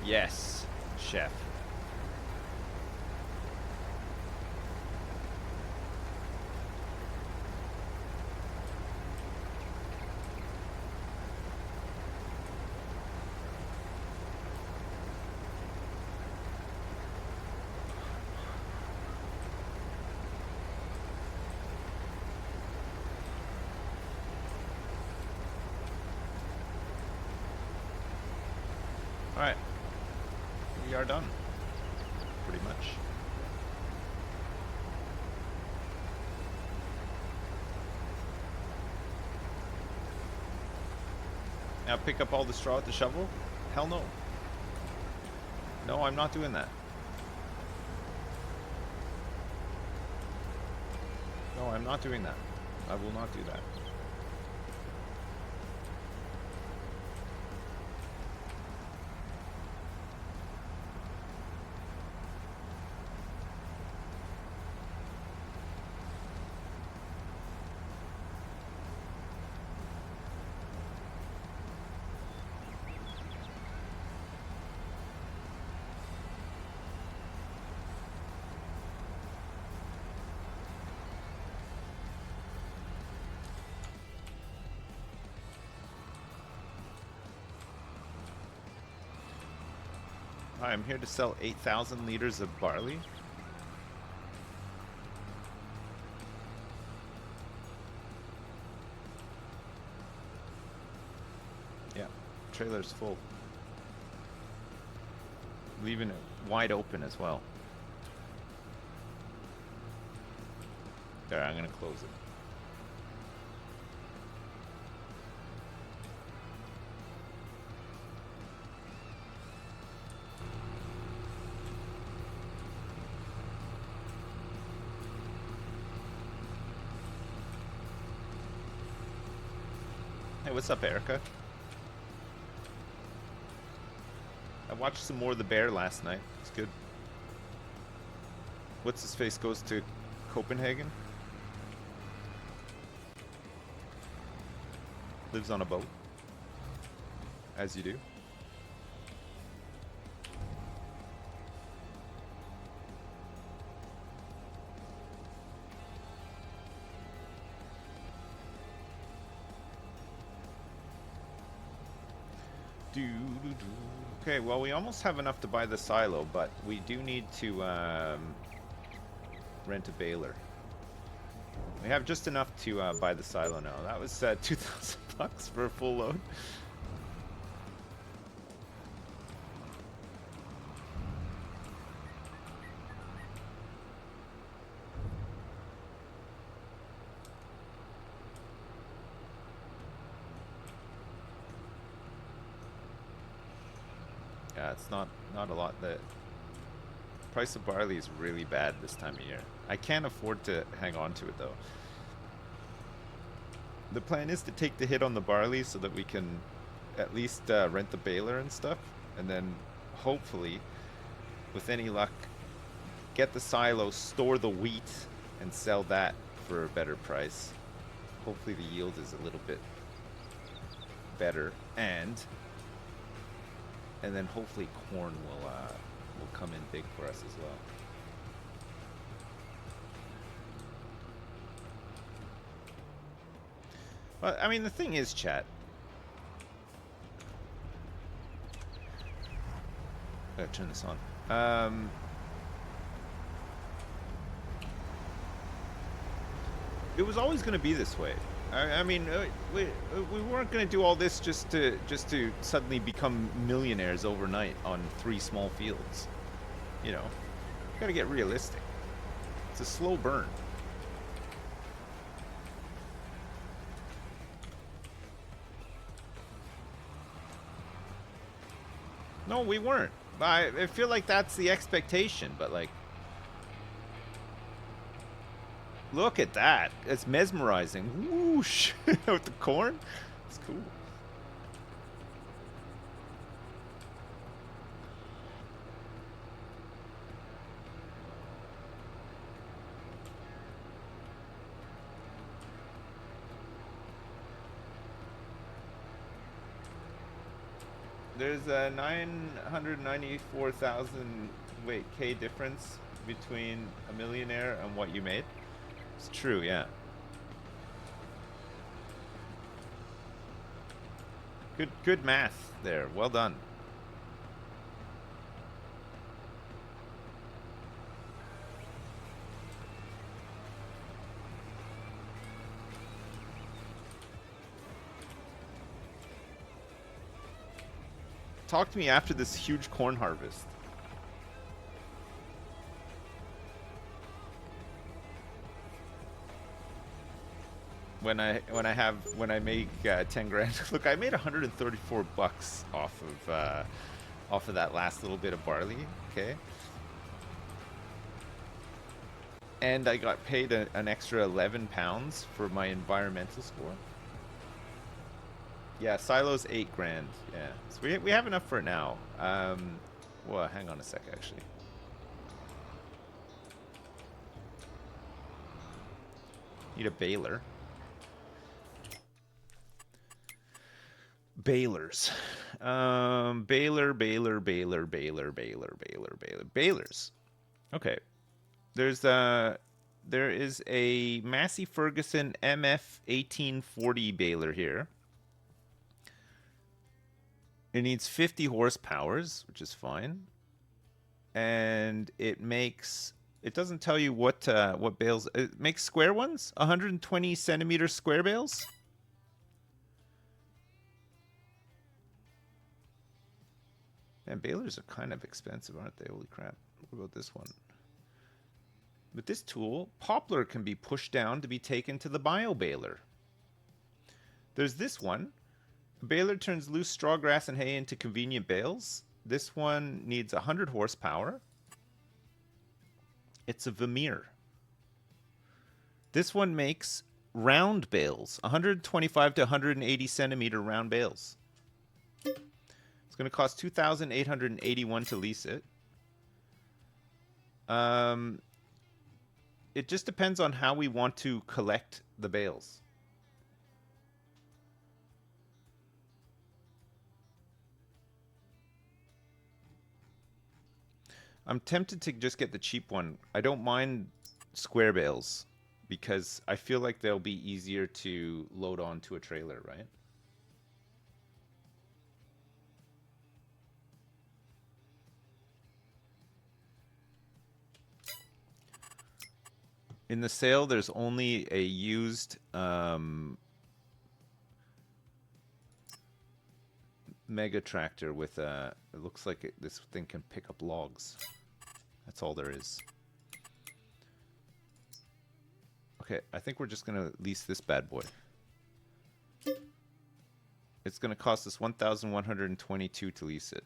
Yes, chef. All right. We are done, pretty much. Now pick up all the straw with the shovel? Hell no. No, I'm not doing that. No, I'm not doing that. I will not do that. Hi, I'm here to sell 8,000 liters of barley. Yeah, trailer's full. Leaving it wide open as well. There, I'm gonna close it. Hey, what's up, Erica? I watched some more of The Bear last night. It's good. What's his face goes to Copenhagen? Lives on a boat. As you do. Okay, well, we almost have enough to buy the silo, but we do need to rent a baler. We have just enough to buy the silo now. That was 2,000 bucks for a full load. Yeah, it's not a lot. The price of barley is really bad this time of year. I can't afford to hang on to it though. The plan is to take the hit on the barley so that we can at least rent the baler and stuff, and then hopefully, with any luck, get the silo, store the wheat, and sell that for a better price. Hopefully the yield is a little bit better, and then hopefully corn will come in big for us as well. Well, I mean, the thing is, chat. I gotta turn this on. It was always going to be this way. I mean, we weren't going to do all this just to suddenly become millionaires overnight on 3 small fields. You know, got to get realistic. It's a slow burn. No, we weren't. I feel like that's the expectation, but like, look at that. It's mesmerizing. Whoosh. With the corn. It's cool. There's a 994,000 K difference between a millionaire and what you made. It's true, yeah. Good math there. Well done. Talk to me after this huge corn harvest. When I make 10 grand. Look, I made 134 bucks off of that last little bit of barley. Okay. And I got paid an extra 11 pounds for my environmental score. Yeah, silo's 8 grand. Yeah, so we have enough for it now. Well, hang on a sec, actually. Need a baler. Balers. Balers. Okay. There is a Massey Ferguson MF 1840 baler here. It needs 50 horsepowers, which is fine. And it doesn't tell you what bales. It makes square ones, 120 centimeter square bales. And balers are kind of expensive, aren't they? Holy crap. What about this one? With this tool, poplar can be pushed down to be taken to the bio baler. There's this one. A baler turns loose straw, grass, and hay into convenient bales. This one needs 100 horsepower. It's a Vermeer. This one makes round bales, 125 to 180 centimeter round bales. It's going to cost $2,881 to lease it. It just depends on how we want to collect the bales. I'm tempted to just get the cheap one. I don't mind square bales because I feel like they'll be easier to load onto a trailer, right? In the sale, there's only a used mega tractor with a. It looks like this thing can pick up logs. That's all there is. Okay, I think we're just gonna lease this bad boy. It's gonna cost us 1,122 to lease it.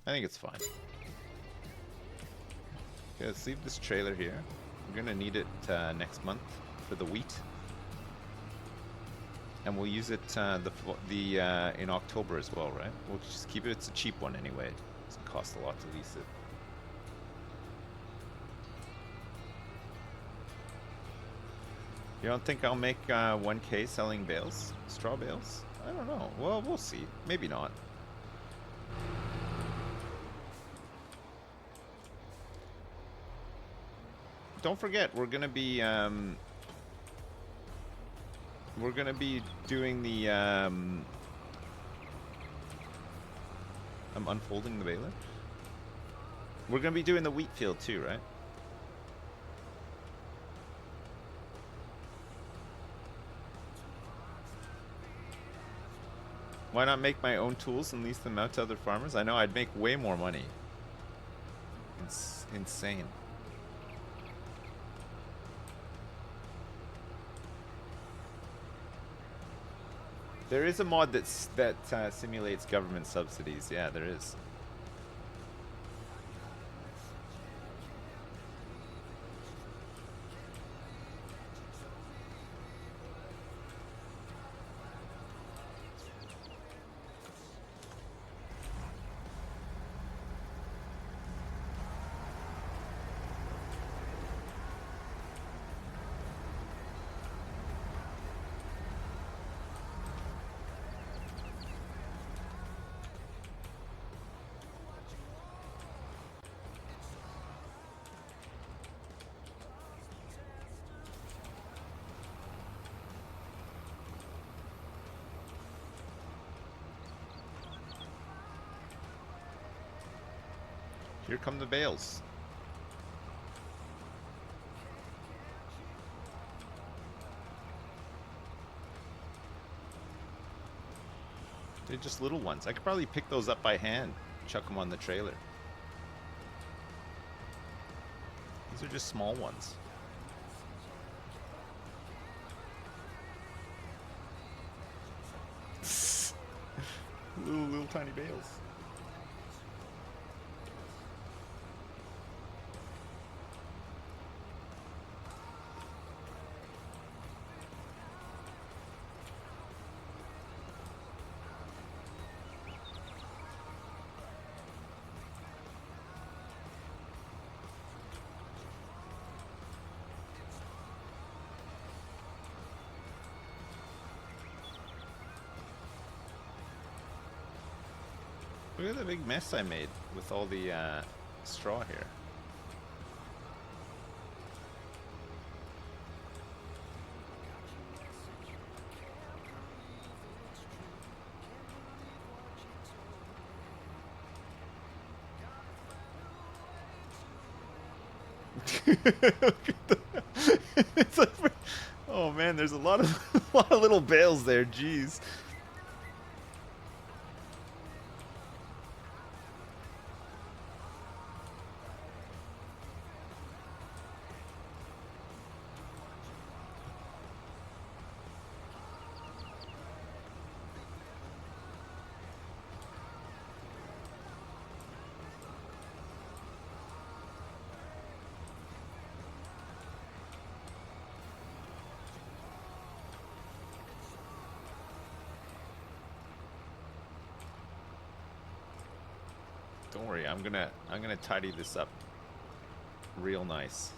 I think it's fine. Okay, let's leave this trailer here. We're gonna need it next month for the wheat, and we'll use it in October as well, right? We'll just keep it. It's a cheap one anyway. It doesn't cost a lot to lease it. You don't think I'll make 1K selling bales, straw bales? I don't know. Well, we'll see. Maybe not. Don't forget, we're gonna be doing the I'm unfolding the baler. We're gonna be doing the wheat field too, right? Why not make my own tools and lease them out to other farmers? I know I'd make way more money. It's insane. There is a mod that simulates government subsidies. Yeah, there is. Here come the bales. They're just little ones. I could probably pick those up by hand, chuck them on the trailer. These are just small ones. little tiny bales. Look at the big mess I made with all the straw here. It's like, oh man, there's a lot of a lot of little bales there. Jeez. Don't worry, I'm gonna tidy this up real nice.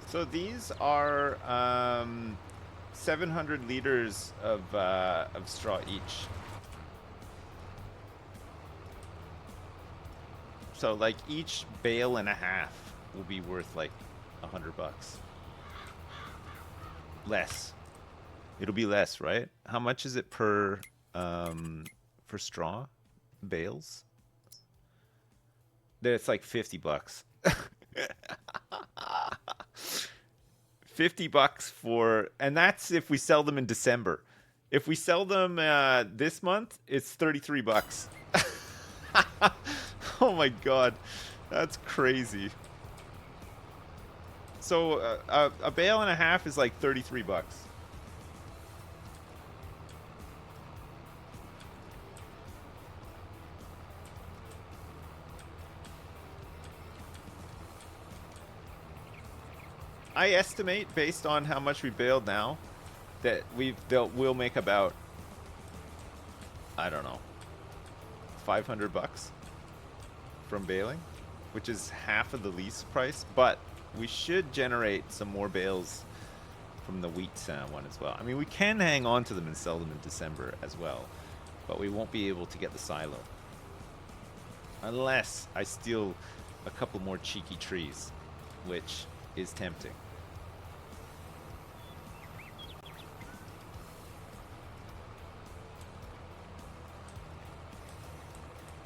So these are 700 liters of straw each. So like each bale and a half will be worth like $100. Less. It'll be less, right? How much is it per for straw bales? There it's like $50. $50 for, and that's if we sell them in December. If we sell them this month, it's $33. Oh my god, that's crazy. So a bale and a half is like $33. I estimate, based on how much we baled now, that we'll make about, I don't know, $500 from baling, which is half of the lease price. But we should generate some more bales from the wheat one as well. I mean, we can hang on to them and sell them in December as well, but we won't be able to get the silo unless I steal a couple more cheeky trees, which is tempting.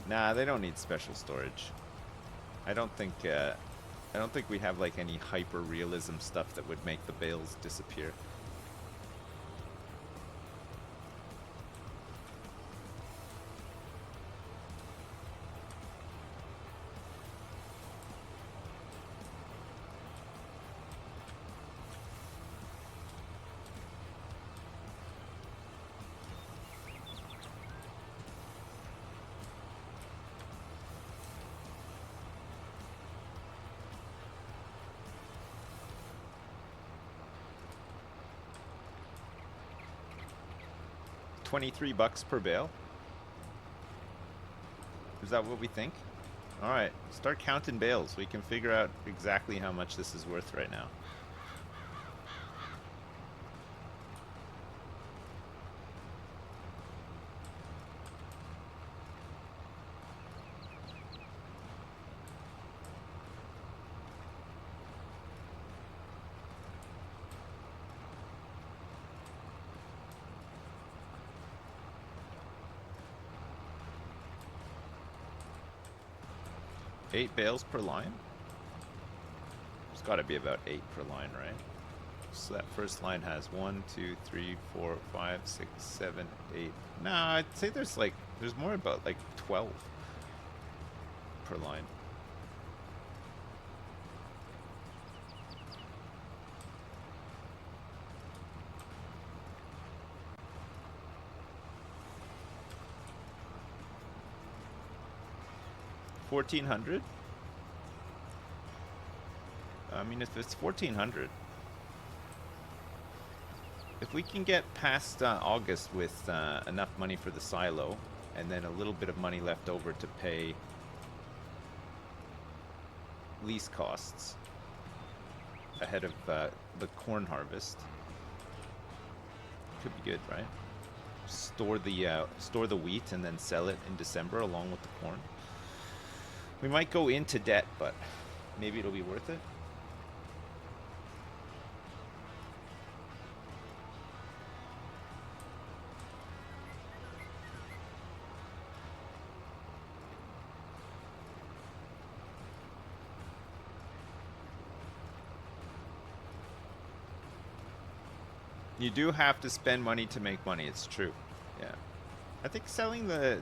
Nah, they don't need special storage. I don't think we have like any hyper realism stuff that would make the bales disappear. $23 per bale? Is that what we think? Alright, start counting bales. We can figure out exactly how much this is worth right now. Eight bales per line? It's got to be about 8 per line, right? So that first line has 1, 2, 3, 4, 5, 6, 7, 8. No, I'd say there's more about like 12 per line. $1,400? I mean, if it's 1,400, if we can get past August with enough money for the silo, and then a little bit of money left over to pay lease costs ahead of the corn harvest, could be good, right? Store the wheat and then sell it in December along with the corn. We might go into debt, but maybe it'll be worth it. You do have to spend money to make money. It's true. Yeah. I think selling the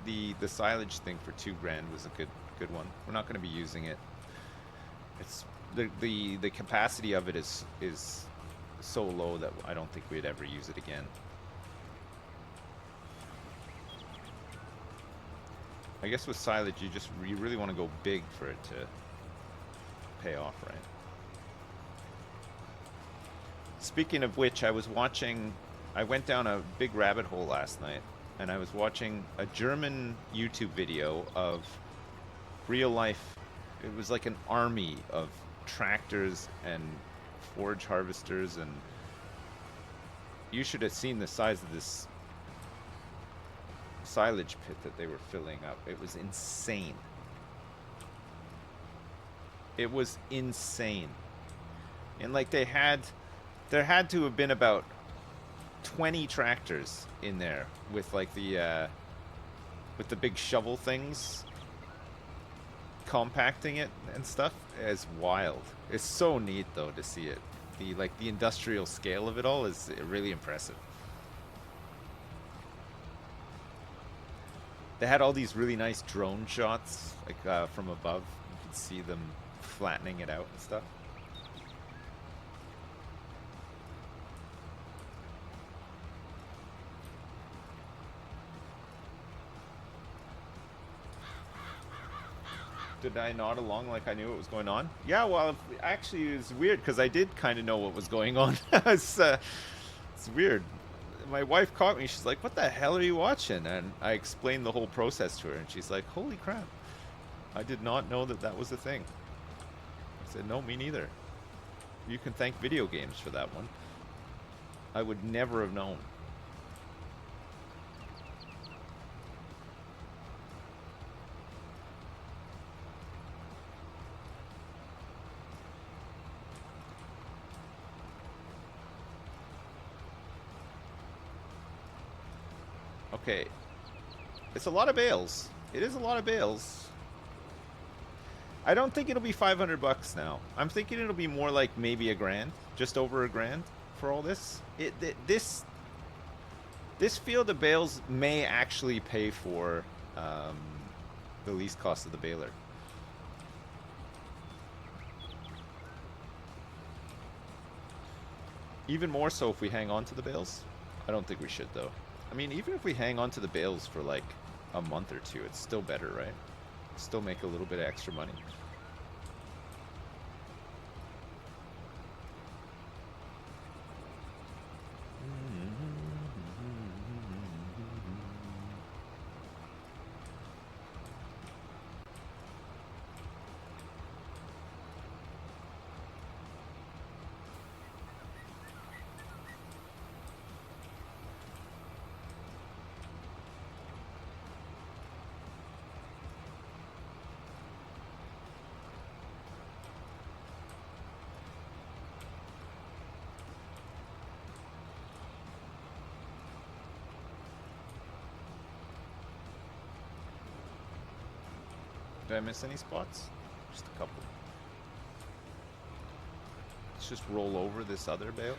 silage thing for $2,000 was a good one. We're not going to be using it. It's the capacity of it is so low that I don't think we'd ever use it again. I guess with silage, you really want to go big for it to pay off, right? Speaking of which, I went down a big rabbit hole last night, and I was watching a German YouTube video of real life. It was like an army of tractors and forage harvesters, and you should have seen the size of this silage pit that they were filling up. It was insane. It was insane. And like there had to have been about 20 tractors in there with like the big shovel things compacting it and stuff. It's wild. It's so neat though to see it. The industrial scale of it all is really impressive. They had all these really nice drone shots like from above. You could see them flattening it out and stuff. Did I nod along like I knew what was going on? Yeah, well, actually, it's weird because I did kind of know what was going on. it's weird. My wife caught me. She's like, "What the hell are you watching?" And I explained the whole process to her, and she's like, "Holy crap! I did not know that that was a thing." I said, "No, me neither. You can thank video games for that one. I would never have known." Okay. It's a lot of bales. It is a lot of bales. I don't think it'll be 500 bucks now. I'm thinking it'll be more like maybe $1,000, just over $1,000 for all this. This field of bales may actually pay for the lease cost of the baler. Even more so if we hang on to the bales. I don't think we should though. I mean, even if we hang on to the bales for like a month or two, it's still better, right? Still make a little bit of extra money. Did I miss any spots? Just a couple. Let's just roll over this other bale.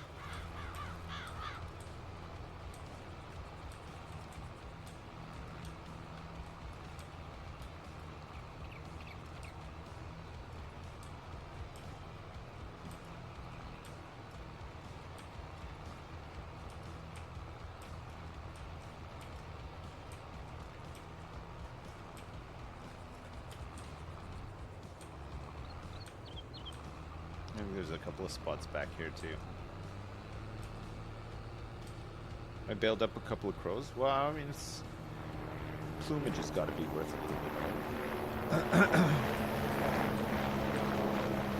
Maybe there's a couple of spots back here too. I bailed up a couple of crows. Well, I mean, it's plumage has got to be worth a little bit more.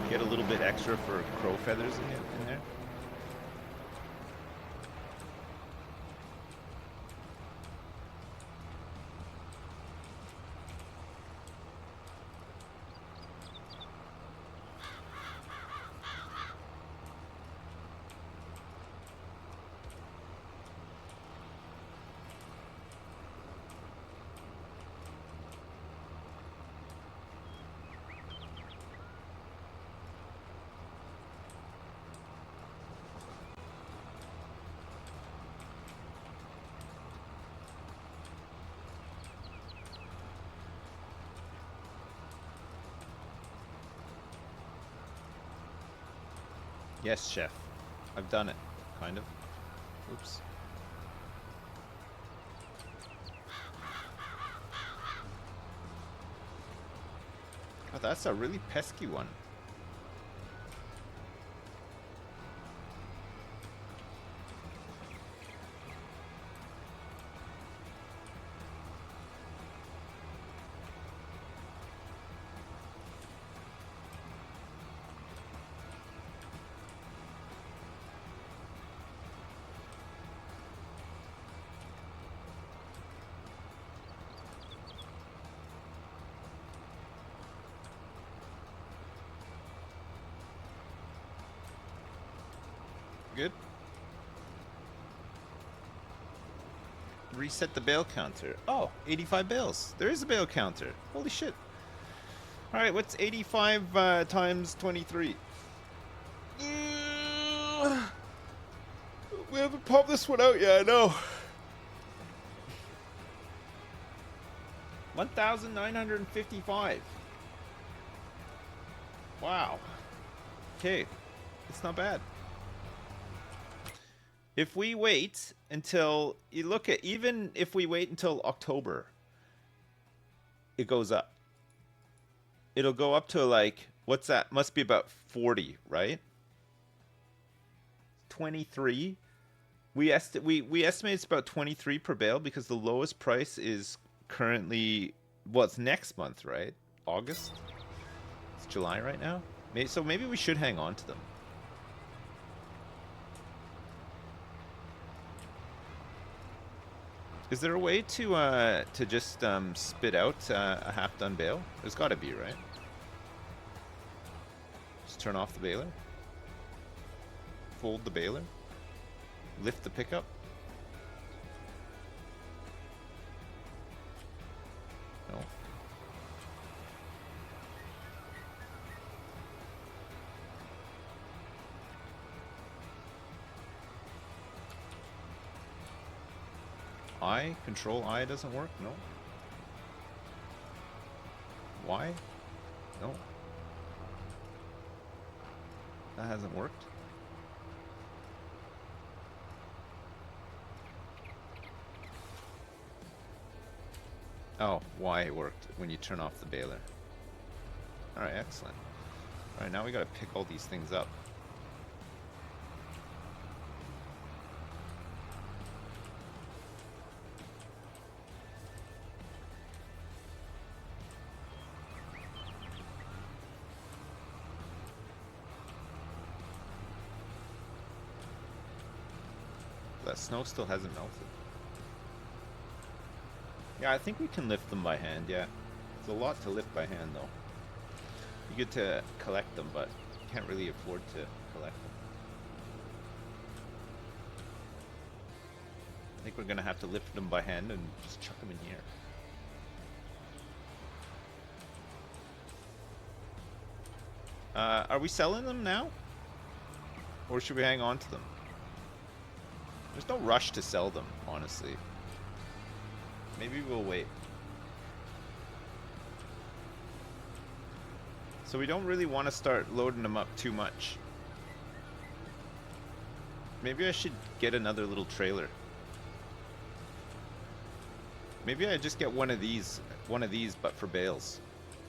Get a little bit extra for crow feathers in there. Yes, chef. I've done it. Kind of. Oops. Oh, that's a really pesky one. good? Reset the bale counter. Oh, 85 bales. There is a bale counter. Holy shit. Alright, what's 85 times 23? We haven't popped this one out yet, I know. 1,955. Wow. Okay, it's not bad. If we wait until, you look at, even if we wait until October, it goes up. It'll go up to like, what's that? Must be about 40, right? 23. We estimate it's about 23 per bale because the lowest price is currently, well, it's next month, right? August? It's July right now. So maybe we should hang on to them. Is there a way to just spit out a half-done bale? There's got to be, right? Just turn off the baler. Fold the baler. Lift the pickup. No. I? Control I doesn't work? No. Y? No. That hasn't worked. Oh, Y worked when you turn off the baler. Alright, excellent. Alright, now we gotta pick all these things up. That snow still hasn't melted. Yeah, I think we can lift them by hand, yeah. It's a lot to lift by hand, though. You get to collect them, but you can't really afford to collect them. I think we're going to have to lift them by hand and just chuck them in here. Are we selling them now? Or should we hang on to them? There's no rush to sell them, honestly. Maybe we'll wait. So we don't really want to start loading them up too much. Maybe I should get another little trailer. Maybe I just get one of these but for bales.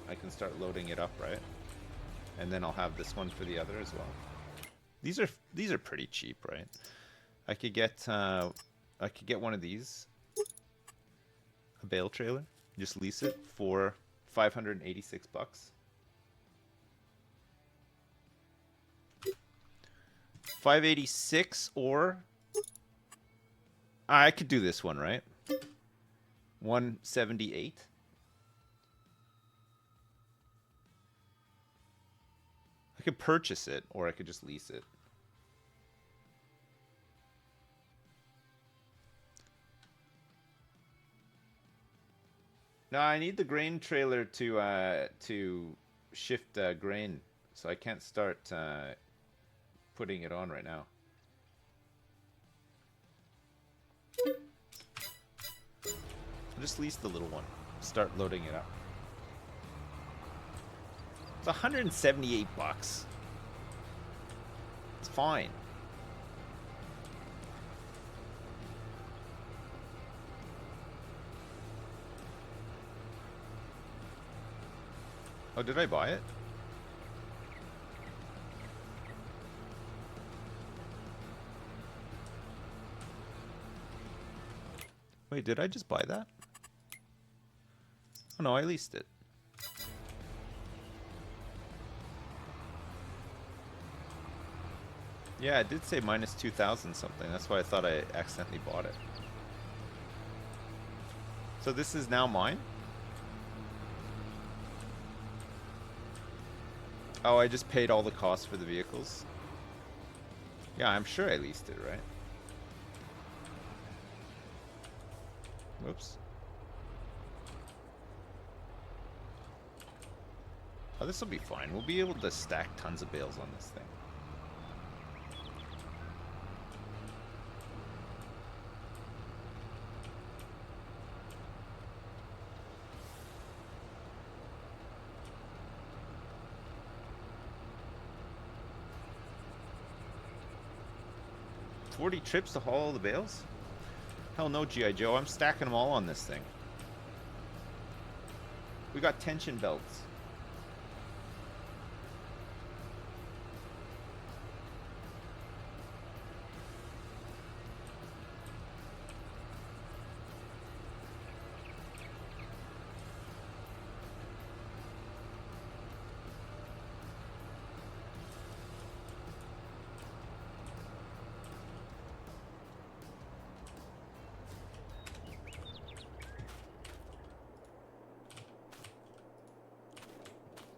I can start loading it up, right? And then I'll have this one for the other as well. These are pretty cheap, right? I could get one of these. A bale trailer, just lease it for 586 bucks. 586, or I could do this one, right? 178. I could purchase it, or I could just lease it. No, I need the grain trailer to shift grain, so I can't start putting it on right now. I'll just lease the little one. Start loading it up. It's 178 bucks. It's fine. Oh, did I buy it? Wait, did I just buy that? Oh no, I leased it. Yeah, it did say minus 2,000 something. That's why I thought I accidentally bought it. So this is now mine? Oh, I just paid all the costs for the vehicles. Yeah, I'm sure I leased it, right? Whoops. Oh, this will be fine. We'll be able to stack tons of bales on this thing. $40 trips to haul all the bales? Hell no, G.I. Joe. I'm stacking them all on this thing. We got tension belts.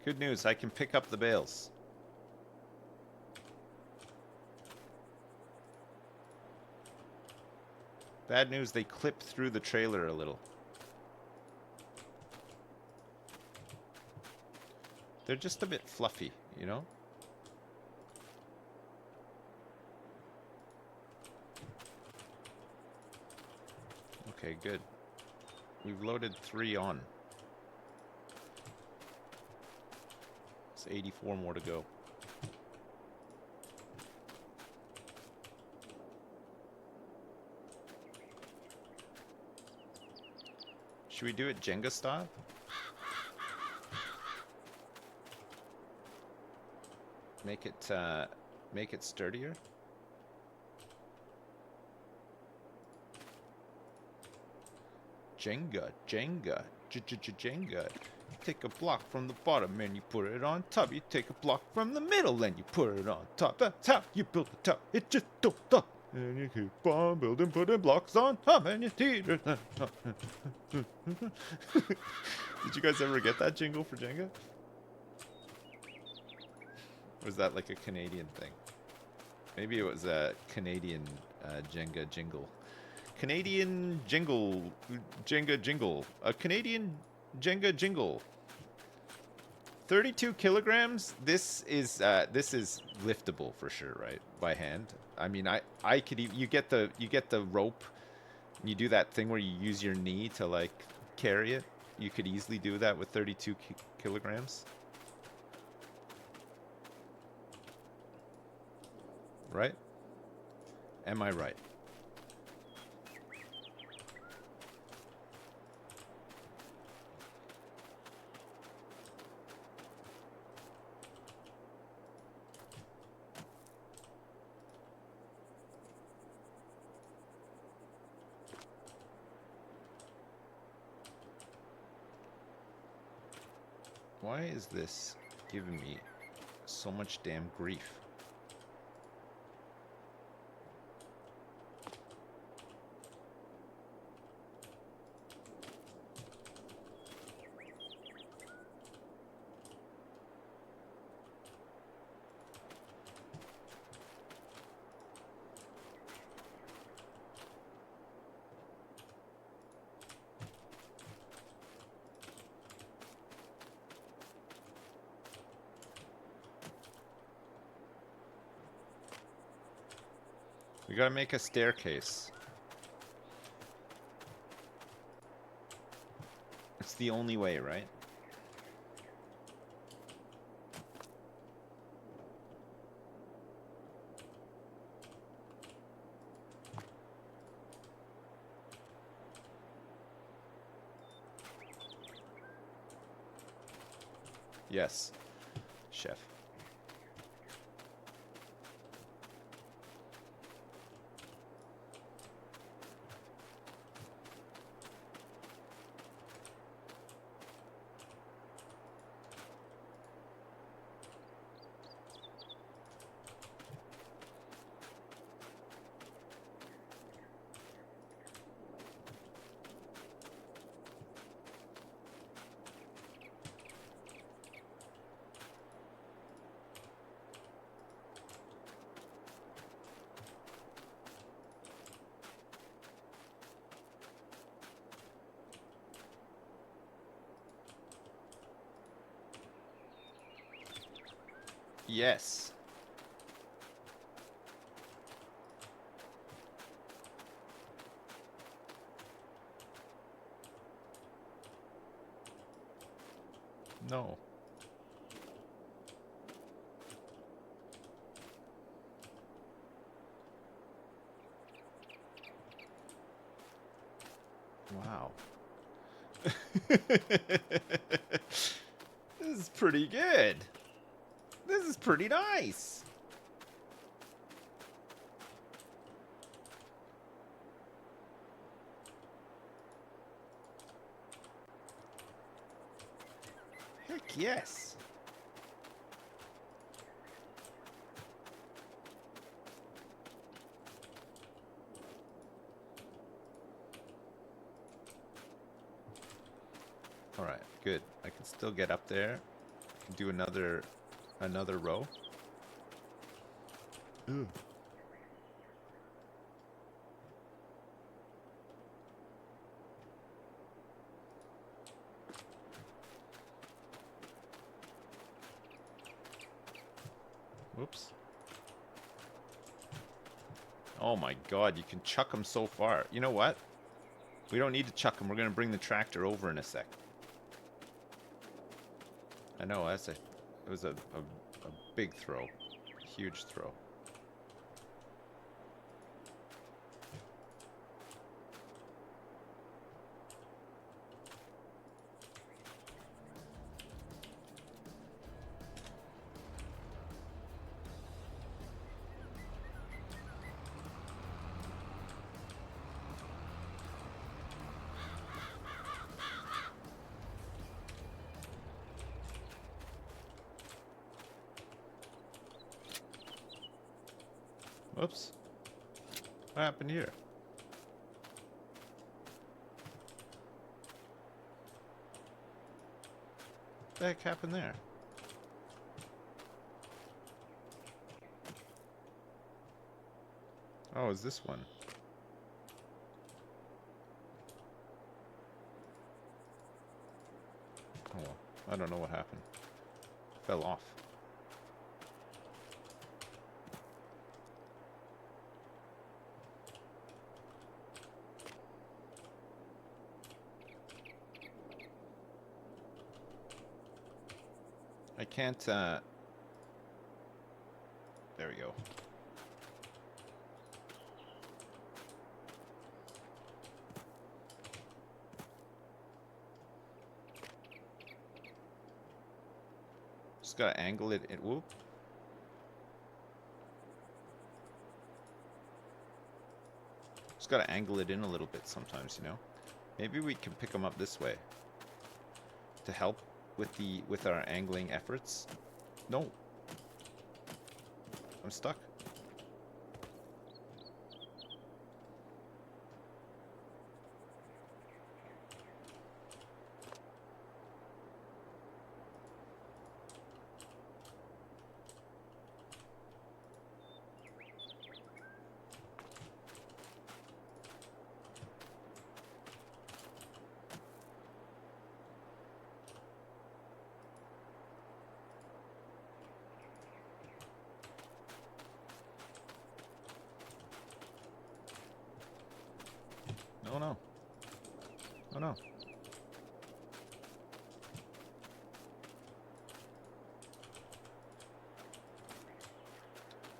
Good news, I can pick up the bales. Bad news, they clip through the trailer a little. They're just a bit fluffy, you know? Okay, good. We've loaded 3 on. It's 84 more to go. Should we do it Jenga style? Make it sturdier? Jenga, Jenga, Jenga. You take a block from the bottom and you put it on top. You take a block from the middle and you put it on top. That's how you build the top. It just don't stop. And you keep on building, putting blocks on top, and you teeter. Did you guys ever get that jingle for Jenga? Or was that like a Canadian thing? Maybe it was a Canadian Jenga jingle. Canadian jingle, Jenga jingle. A Canadian Jenga jingle. 32 kilograms. This is liftable for sure, right? By hand. I mean, I could you get the rope. And you do that thing where you use your knee to like carry it. You could easily do that with 32 kilograms. Right? Am I right? Why is this giving me so much damn grief? We gotta make a staircase. It's the only way, right? Yes, chef. Yes. No. Wow. This is pretty good. This is pretty nice. Heck yes. All right, good. I can still get up there. I can do another row. Ooh. Whoops. Oh my god, you can chuck them so far. You know what? We don't need to chuck them. We're going to bring the tractor over in a sec. I know, it was a big throw. Huge throw. Whoops. What happened here? What the heck happened there? Oh, is this one? Oh, well, I don't know what happened. Fell off. I can't, there we go. Just gotta angle it in. Whoop. Just gotta angle it in a little bit sometimes, you know? Maybe we can pick them up this way to help with our angling efforts. No. I'm stuck. Oh no. Oh no.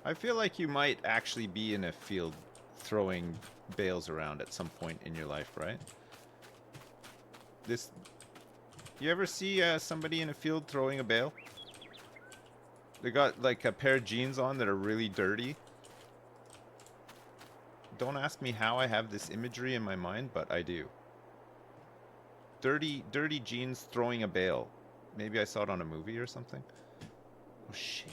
I feel like you might actually be in a field throwing bales around at some point in your life, right? You ever see somebody in a field throwing a bale? They got like a pair of jeans on that are really dirty. Don't ask me how I have this imagery in my mind, but I do. Dirty jeans throwing a bale. Maybe I saw it on a movie or something. Oh shit.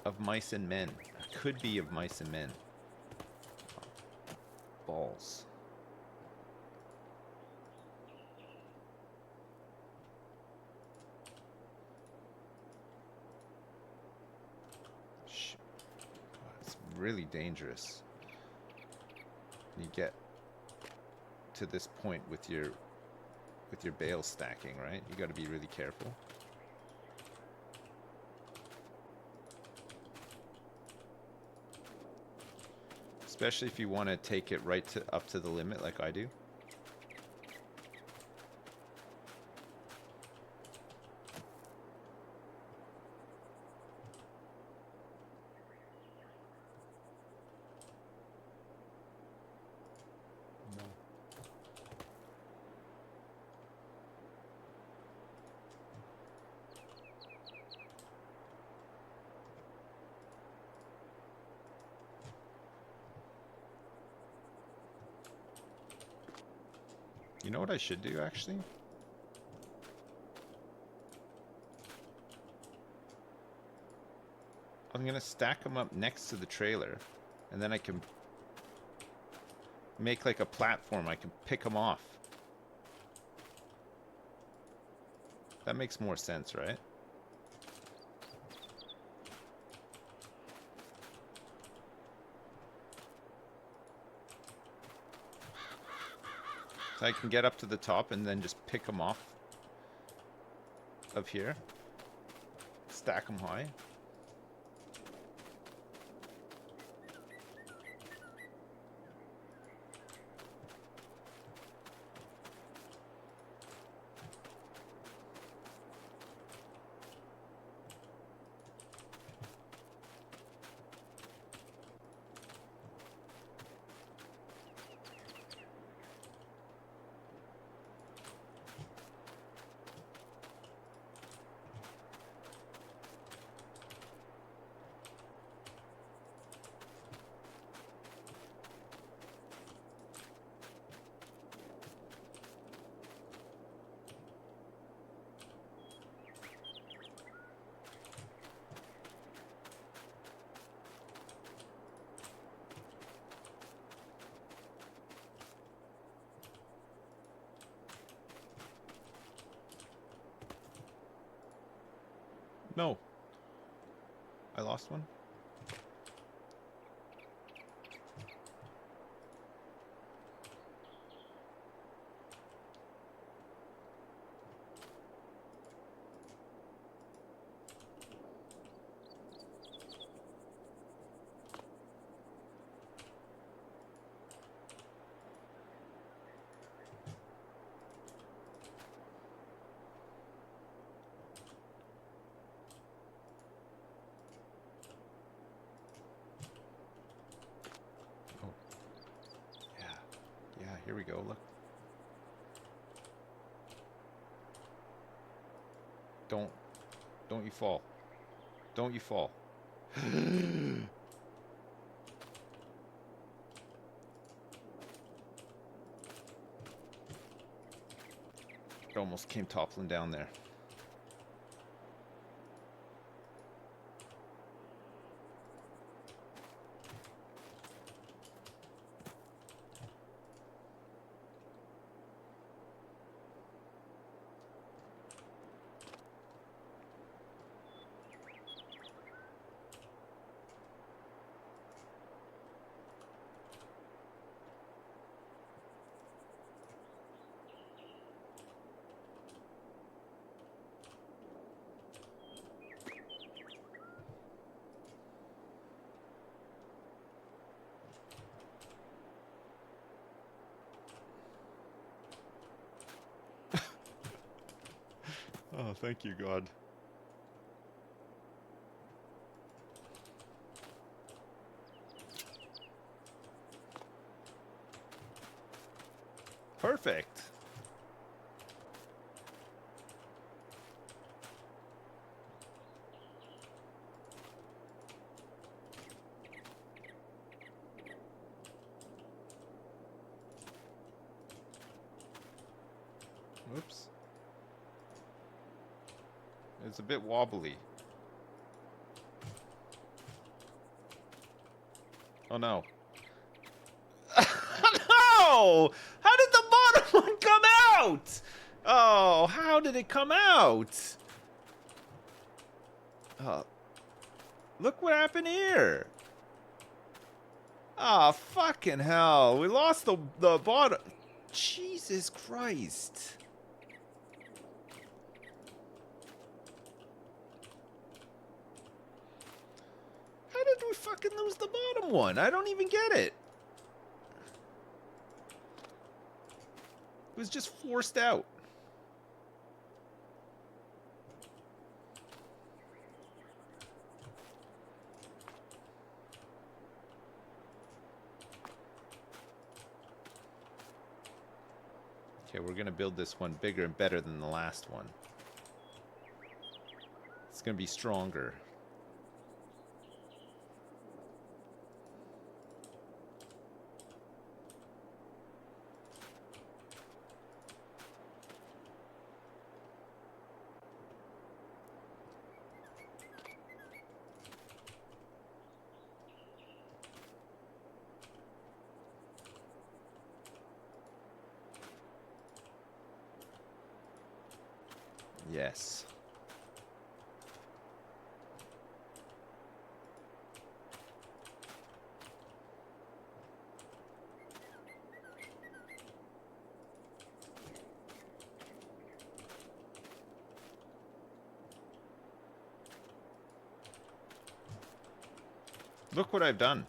Of Mice and Men. It could be of Mice and Men. Balls. God, it's really dangerous. You get to this point with your with your bale stacking, right? You got to be really careful. Especially if you want to take it right to up to the limit like I do. You know what I should do, actually? I'm going to stack them up next to the trailer, and then I can make like a platform. I can pick them off. That makes more sense, right? So I can get up to the top and then just pick them off of here. Stack them high. No. I lost one. Here we go, look. Don't you fall. Don't you fall. It almost came toppling down there. Oh, thank you, God. Perfect. Oops. It's a bit wobbly. Oh no. No! How did the bottom one come out? Oh, how did it come out? Look what happened here. Ah, oh, fucking hell. We lost the bottom. Jesus Christ. fucking lose the bottom one? I don't even get it. It was just forced out. Okay, we're gonna build this one bigger and better than the last one. It's gonna be stronger. Yes. Look what I've done.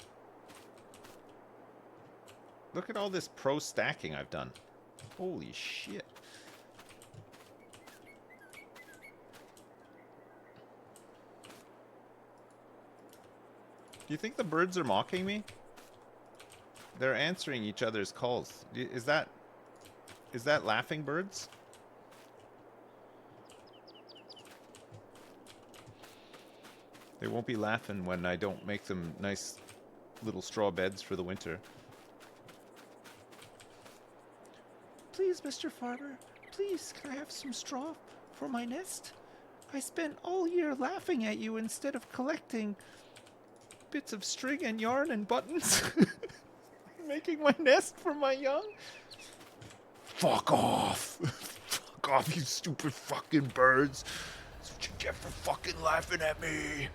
Look at all this pro stacking I've done. Holy shit. Do you think the birds are mocking me? They're answering each other's calls. Is that laughing birds? They won't be laughing when I don't make them nice little straw beds for the winter. Please, Mr. Farmer, please, can I have some straw for my nest? I spent all year laughing at you instead of collecting bits of string and yarn and buttons. Making my nest for my young. Fuck off. Fuck off, you stupid fucking birds. That's what you get for fucking laughing at me.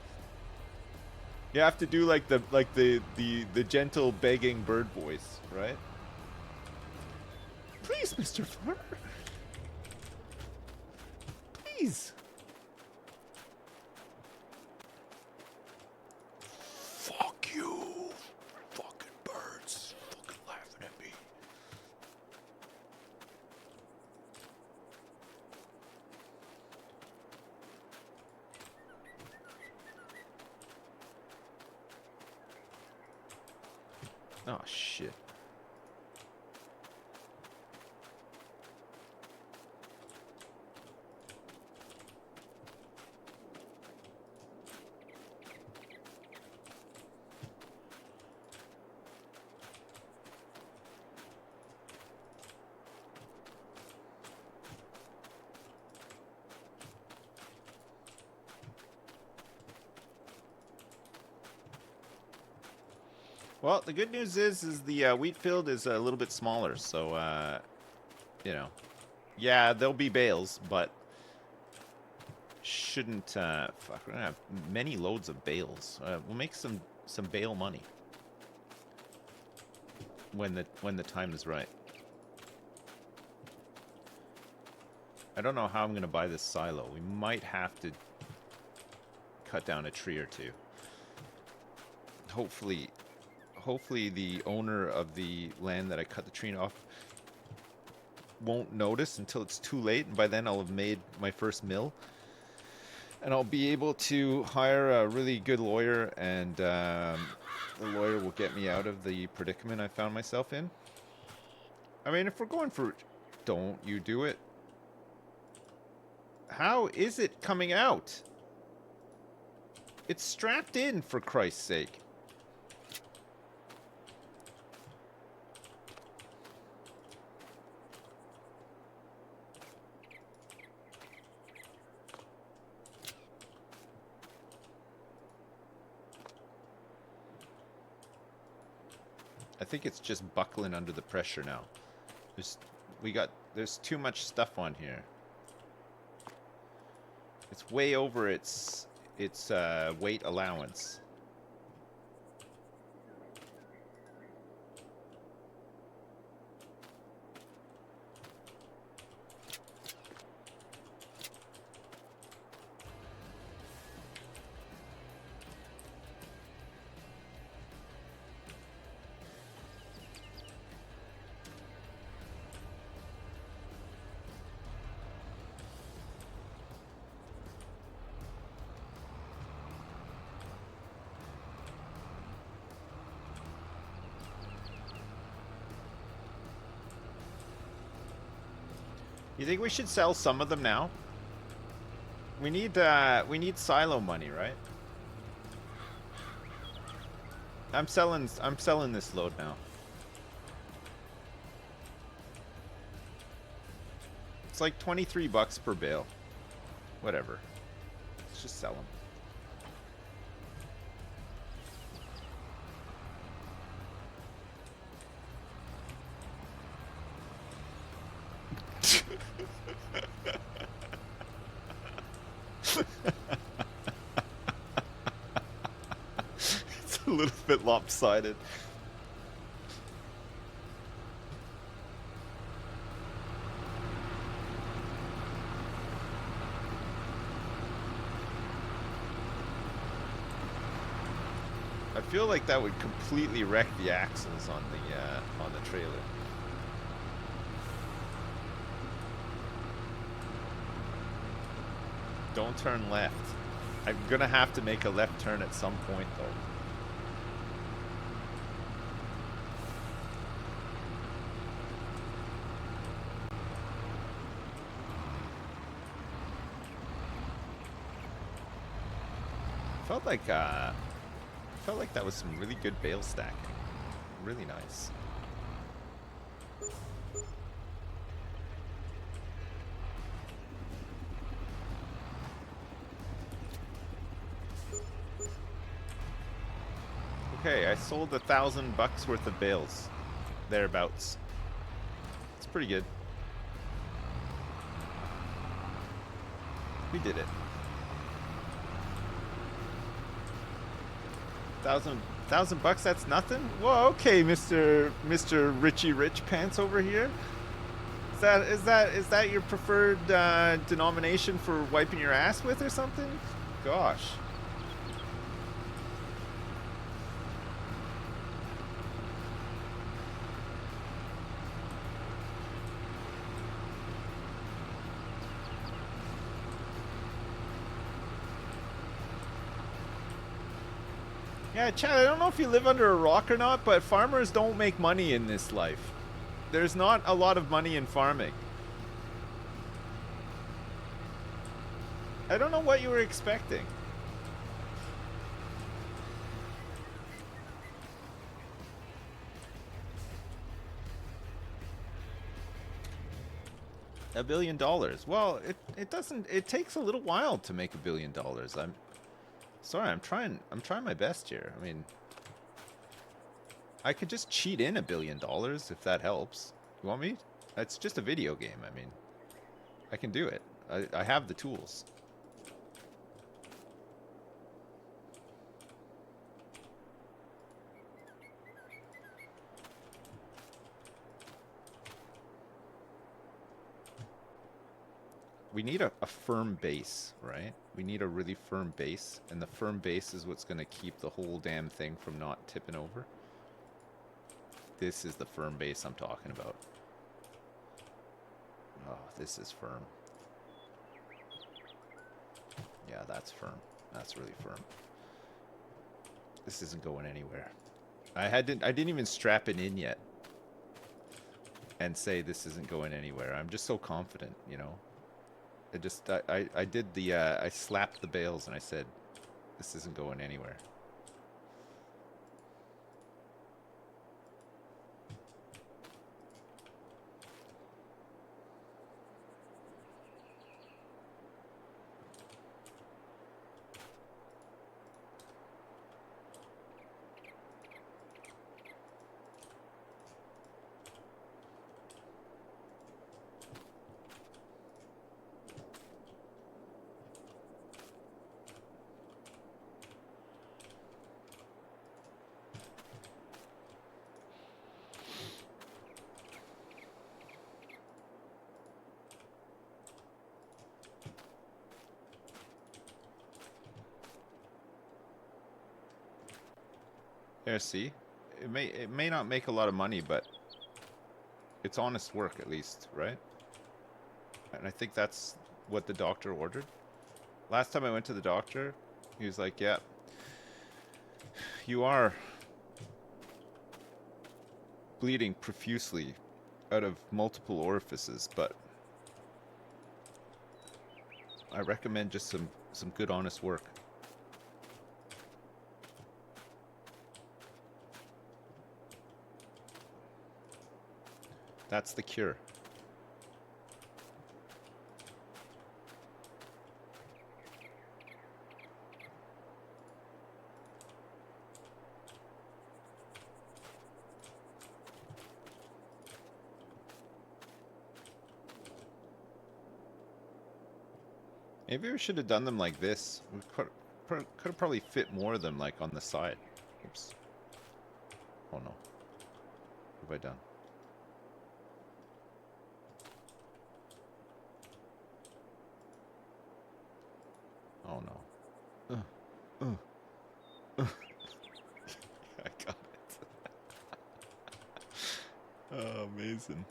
You have to do like the gentle begging bird voice, right? Please, Mr. Farmer. Please. Fuck you. Fucking birds. Fucking laughing at me. Oh, shit. Well, the good news is the wheat field is a little bit smaller, so, you know. Yeah, there'll be bales, but shouldn't, fuck, we're gonna have many loads of bales. We'll make some bale money when the time is right. I don't know how I'm gonna buy this silo. We might have to cut down a tree or two. Hopefully the owner of the land that I cut the tree off won't notice until it's too late, and by then I'll have made my first mill. And I'll be able to hire a really good lawyer, and the lawyer will get me out of the predicament I found myself in. I mean, if we're going for... Don't you do it. How is it coming out? It's strapped in, for Christ's sake. I think it's just buckling under the pressure now. There's too much stuff on here. It's way over its weight allowance. You think we should sell some of them now? We need silo money, right? I'm selling this load now. It's like 23 bucks per bale. Whatever. Let's just sell them. It's a little bit lopsided. I feel like that would completely wreck the axles on the trailer. Don't turn left. I'm gonna have to make a left turn at some point, though. Felt like that was some really good bale stacking. Really nice. Okay, I sold $1,000 worth of bales. Thereabouts. It's pretty good. We did it. Thousand bucks, that's nothing? Whoa, okay, Mr. Richie Rich Pants over here. Is that your preferred denomination for wiping your ass with or something? Gosh. Yeah, Chad, I don't know if you live under a rock or not, but farmers don't make money in this life. There's not a lot of money in farming. I don't know what you were expecting. $1 billion. Well, it takes a little while to make $1 billion. Sorry, I'm trying my best here. I mean, I could just cheat in $1 billion if that helps. You want me? It's just a video game. I mean, I can do it. I have the tools. We need a firm base, right? We need a really firm base, and the firm base is what's going to keep the whole damn thing from not tipping over. This is the firm base I'm talking about. Oh, this is firm. Yeah, that's firm. That's really firm. This isn't going anywhere. I didn't even strap it in yet and say this isn't going anywhere. I'm just so confident, you know. I slapped the bales and I said, this isn't going anywhere. There, see? It may not make a lot of money, but it's honest work at least, right? And I think that's what the doctor ordered. Last time I went to the doctor, he was like, yeah, you are bleeding profusely out of multiple orifices, but I recommend just some good, honest work. That's the cure. Maybe we should have done them like this. We could have probably fit more of them like on the side. Oops. Oh no. What have I done? Oh no. I got it. Oh, amazing.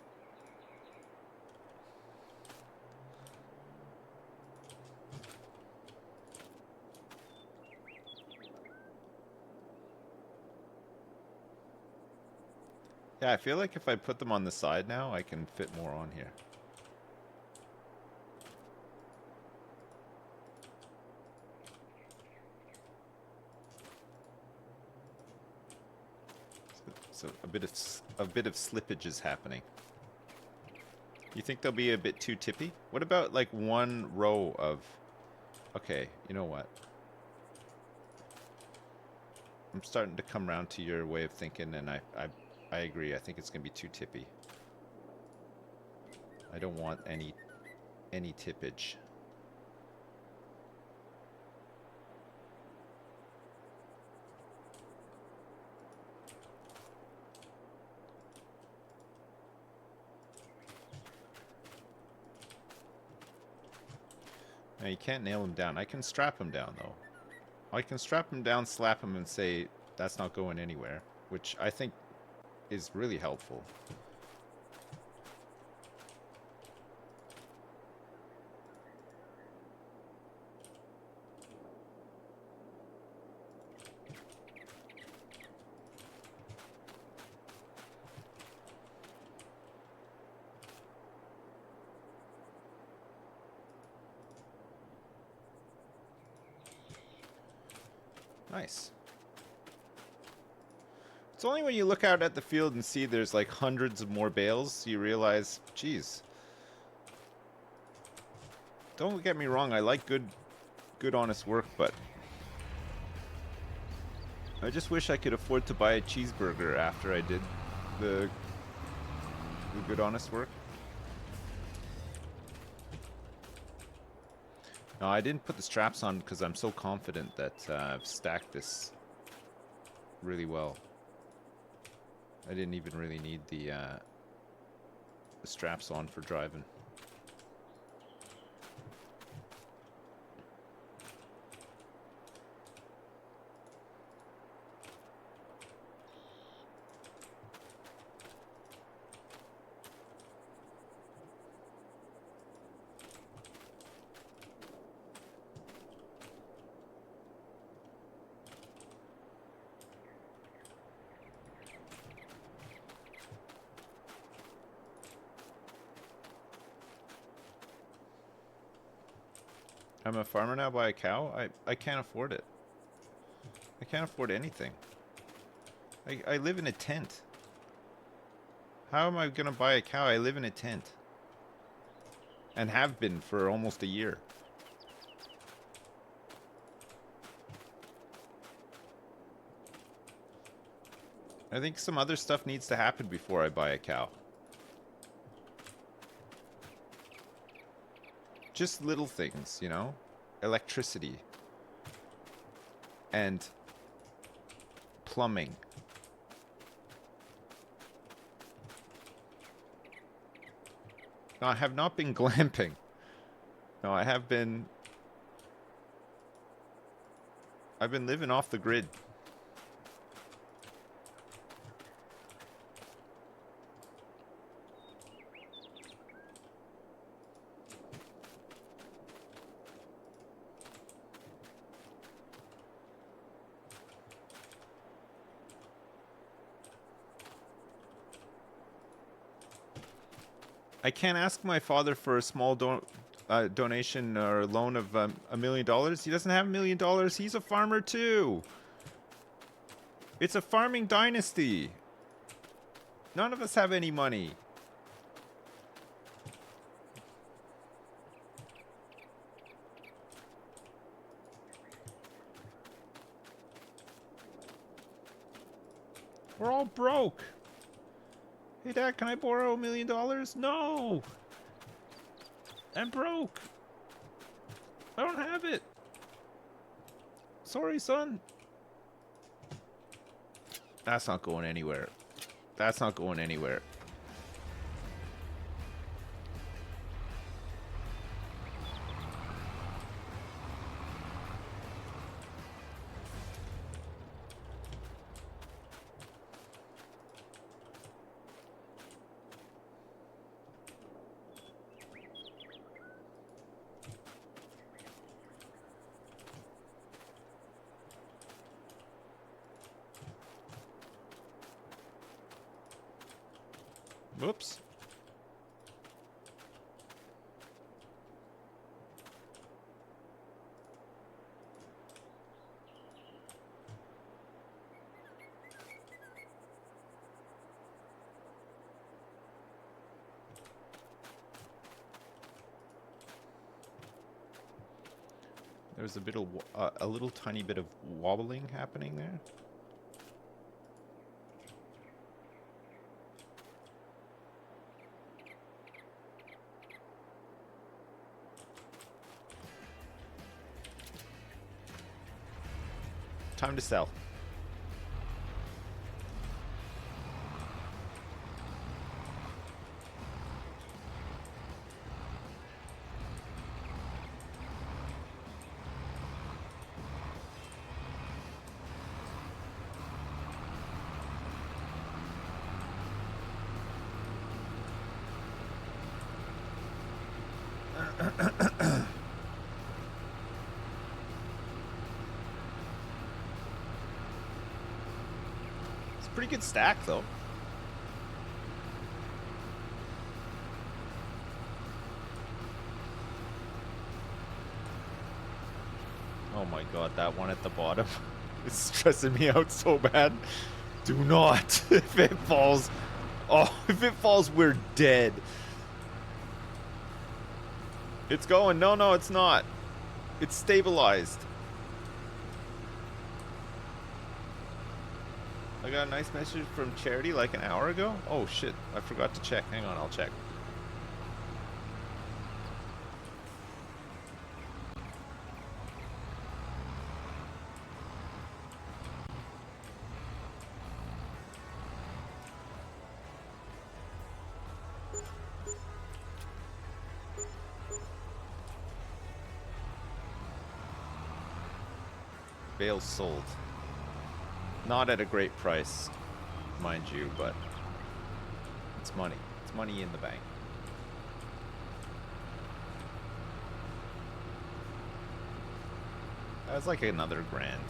Yeah, I feel like if I put them on the side now, I can fit more on here. So a bit of slippage is happening. You think they'll be a bit too tippy? What about like one row of... Okay, you know what? I'm starting to come around to your way of thinking, and I agree. I think it's gonna be too tippy. I don't want any tippage. Now you can't nail them down. I can strap them down though. I can strap them down, slap them, and say that's not going anywhere, which I think is really helpful. Nice. It's only when you look out at the field and see there's like hundreds of more bales, you realize, geez. Don't get me wrong, I like good honest work, but I just wish I could afford to buy a cheeseburger after I did the good honest work. No, I didn't put the straps on because I'm so confident that I've stacked this really well. I didn't even really need the straps on for driving. I'm a farmer now, buy a cow? I can't afford it. I can't afford anything. I live in a tent. How am I gonna buy a cow? I live in a tent. And have been for almost a year. I think some other stuff needs to happen before I buy a cow. Just little things, you know? Electricity. And plumbing. No, I have not been glamping. No, I have been... I've been living off the grid. I can't ask my father for a small donation or loan of $1 million. He doesn't have $1 million. He's a farmer too. It's a farming dynasty. None of us have any money. We're all broke. Hey, Dad, can I borrow $1 million? No! I'm broke. I don't have it. Sorry, son. That's not going anywhere. That's not going anywhere. Whoops. There's a bit of a little tiny bit of wobbling happening there. Time to sell. It's a pretty good stack, though. Oh my god, that one at the bottom is stressing me out so bad. Do not. If it falls... Oh, if it falls, we're dead. It's going. No, no, it's not. It's stabilized. I got a nice message from Charity like an hour ago. Oh shit, I forgot to check. Hang on, I'll check. Bales sold. Not at a great price, mind you, but it's money. It's money in the bank. That's like another grand.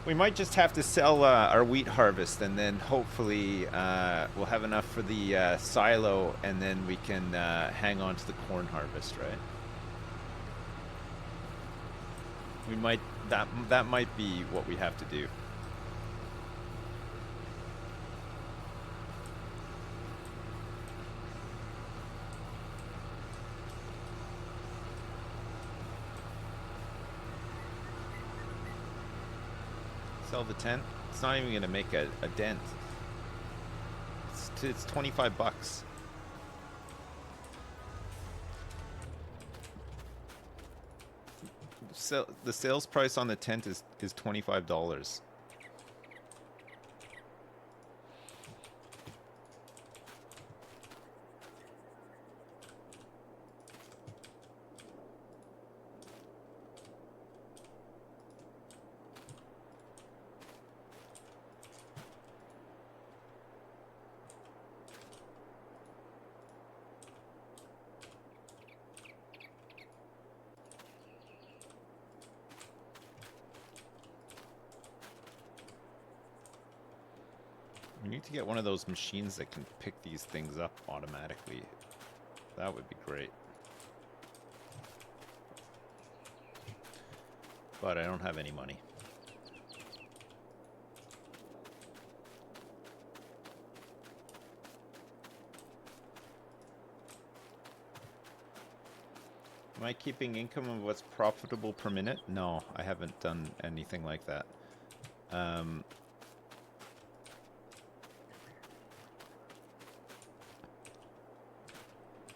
We might just have to sell our wheat harvest, and then hopefully we'll have enough for the silo, and then we can hang on to the corn harvest, right? We might that might be what we have to do. Sell the tent. It's not even gonna make a dent. It's 25 bucks. So the sales price on the tent is $25. We need to get one of those machines that can pick these things up automatically. That would be great. But I don't have any money. Am I keeping income of what's profitable per minute? No, I haven't done anything like that.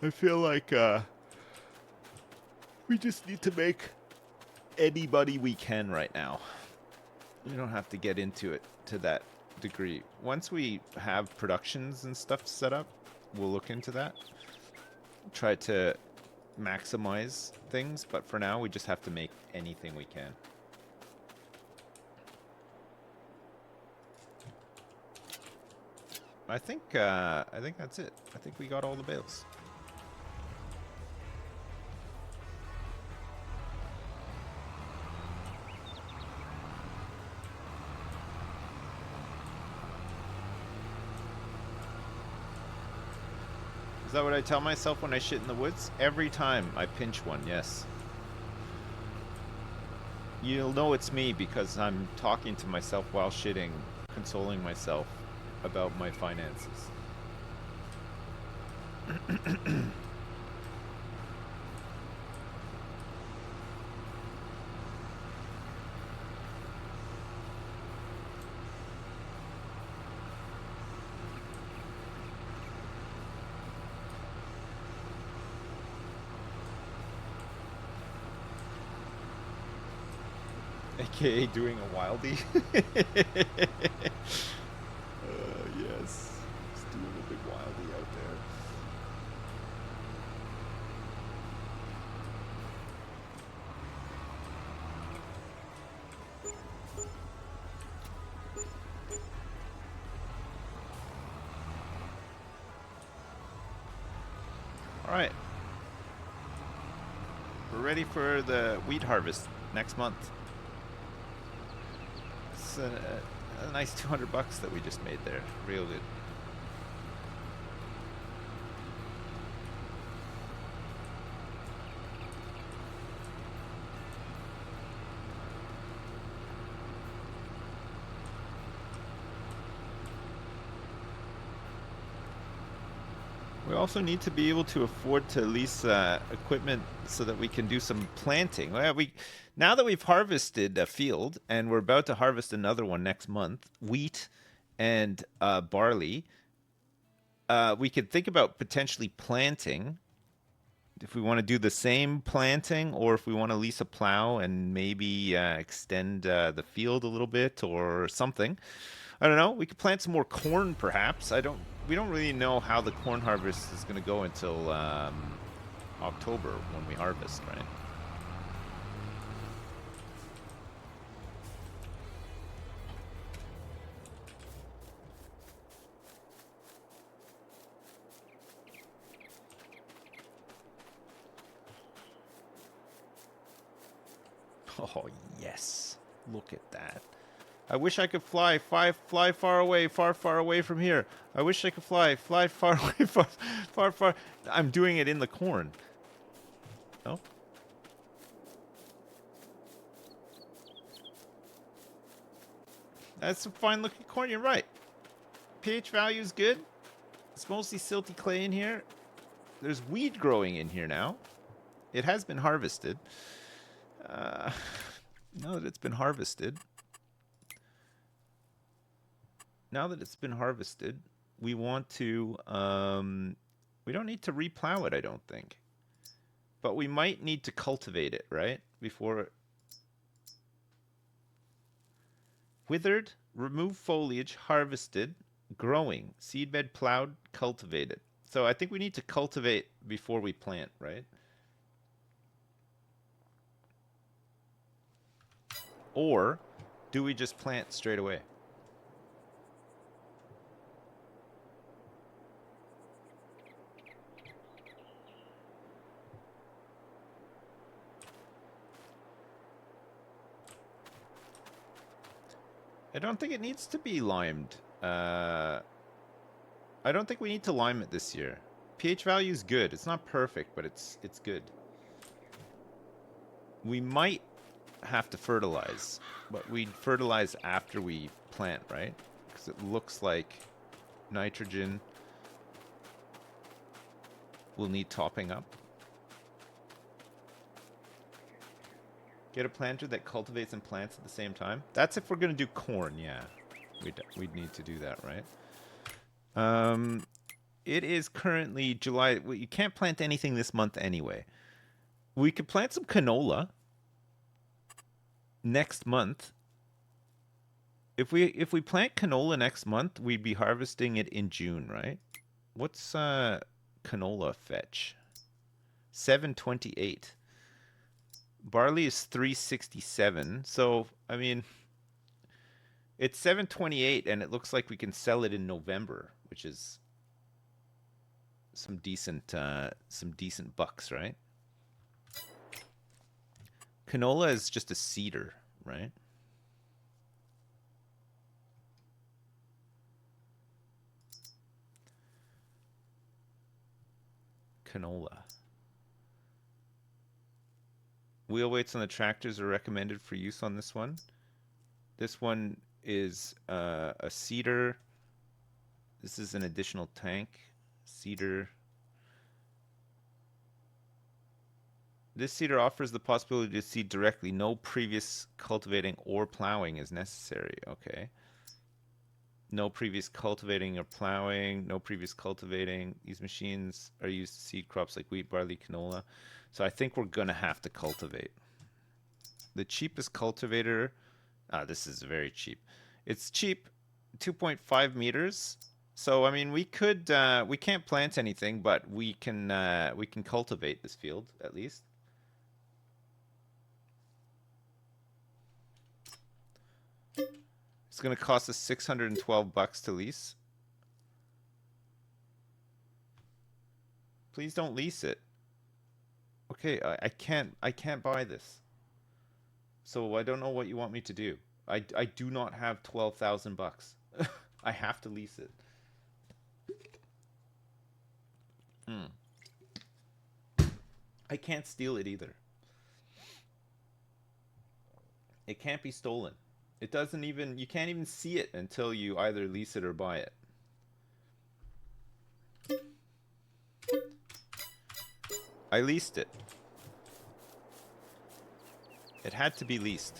I feel like we just need to make anybody we can right now. We don't have to get into it to that degree. Once we have productions and stuff set up, we'll look into that. Try to maximize things, but for now we just have to make anything we can. I think that's it. I think we got all the bales. Is that what I tell myself when I shit in the woods? Every time I pinch one, yes. You'll know it's me because I'm talking to myself while shitting, consoling myself about my finances. AKA doing a wildie. Yes. Just doing a big wildie out there. All right. We're ready for the wheat harvest next month. It's a nice 200 bucks that we just made there. Real good. We also need to be able to afford to lease equipment so that we can do some planting. Well, now that we've harvested a field and we're about to harvest another one next month, wheat and barley, we could think about potentially planting if we want to do the same planting or if we want to lease a plow and maybe extend the field a little bit or something. I don't know. We could plant some more corn, perhaps. We don't really know how the corn harvest is going to go until October when we harvest, right? Oh yes, look at that. I wish I could fly far away, far away from here. I wish I could fly far away, far. I'm doing it in the corn. No? That's a fine looking corn, you're right. pH value is good. It's mostly silty clay in here. There's weed growing in here now. It has been harvested. Now that it's been harvested, we want to, we don't need to replow it, I don't think. But we might need to cultivate it, right? Before. Withered, remove foliage, harvested, growing, seedbed plowed, cultivated. So I think we need to cultivate before we plant, right? Or do we just plant straight away? I don't think it needs to be limed. I don't think we need to lime it this year. pH value is good. It's not perfect, but it's good. We might have to fertilize, but we'd fertilize after we plant, right? Because it looks like nitrogen will need topping up. Get a planter that cultivates and plants at the same time. That's if we're going to do corn, yeah. We'd need to do that, right? It is currently July. Well, you can't plant anything this month anyway. We could plant some canola next month. If we plant canola next month, we'd be harvesting it in June, right? What's canola fetch? 728. Barley is 367. So, I mean, it's 728 and it looks like we can sell it in November, which is some decent bucks, right? Canola is just a seeder, right? Canola. Wheel weights on the tractors are recommended for use on this one. This one is a seeder. This is an additional tank. Seeder. This seeder offers the possibility to seed directly. No previous cultivating or plowing is necessary. Okay. No previous cultivating or plowing. No previous cultivating. These machines are used to seed crops like wheat, barley, canola. So I think we're going to have to cultivate. The cheapest cultivator... this is very cheap. It's cheap, 2.5 meters. So, I mean, we could... we can't plant anything, but we can cultivate this field, at least. It's going to cost us 612 bucks to lease. Please don't lease it. Okay, I can't buy this. So I don't know what you want me to do. I do not have 12,000 bucks. I have to lease it. I can't steal it either. It can't be stolen. It doesn't even, you can't even see it until you either lease it or buy it. I leased it. It had to be leased.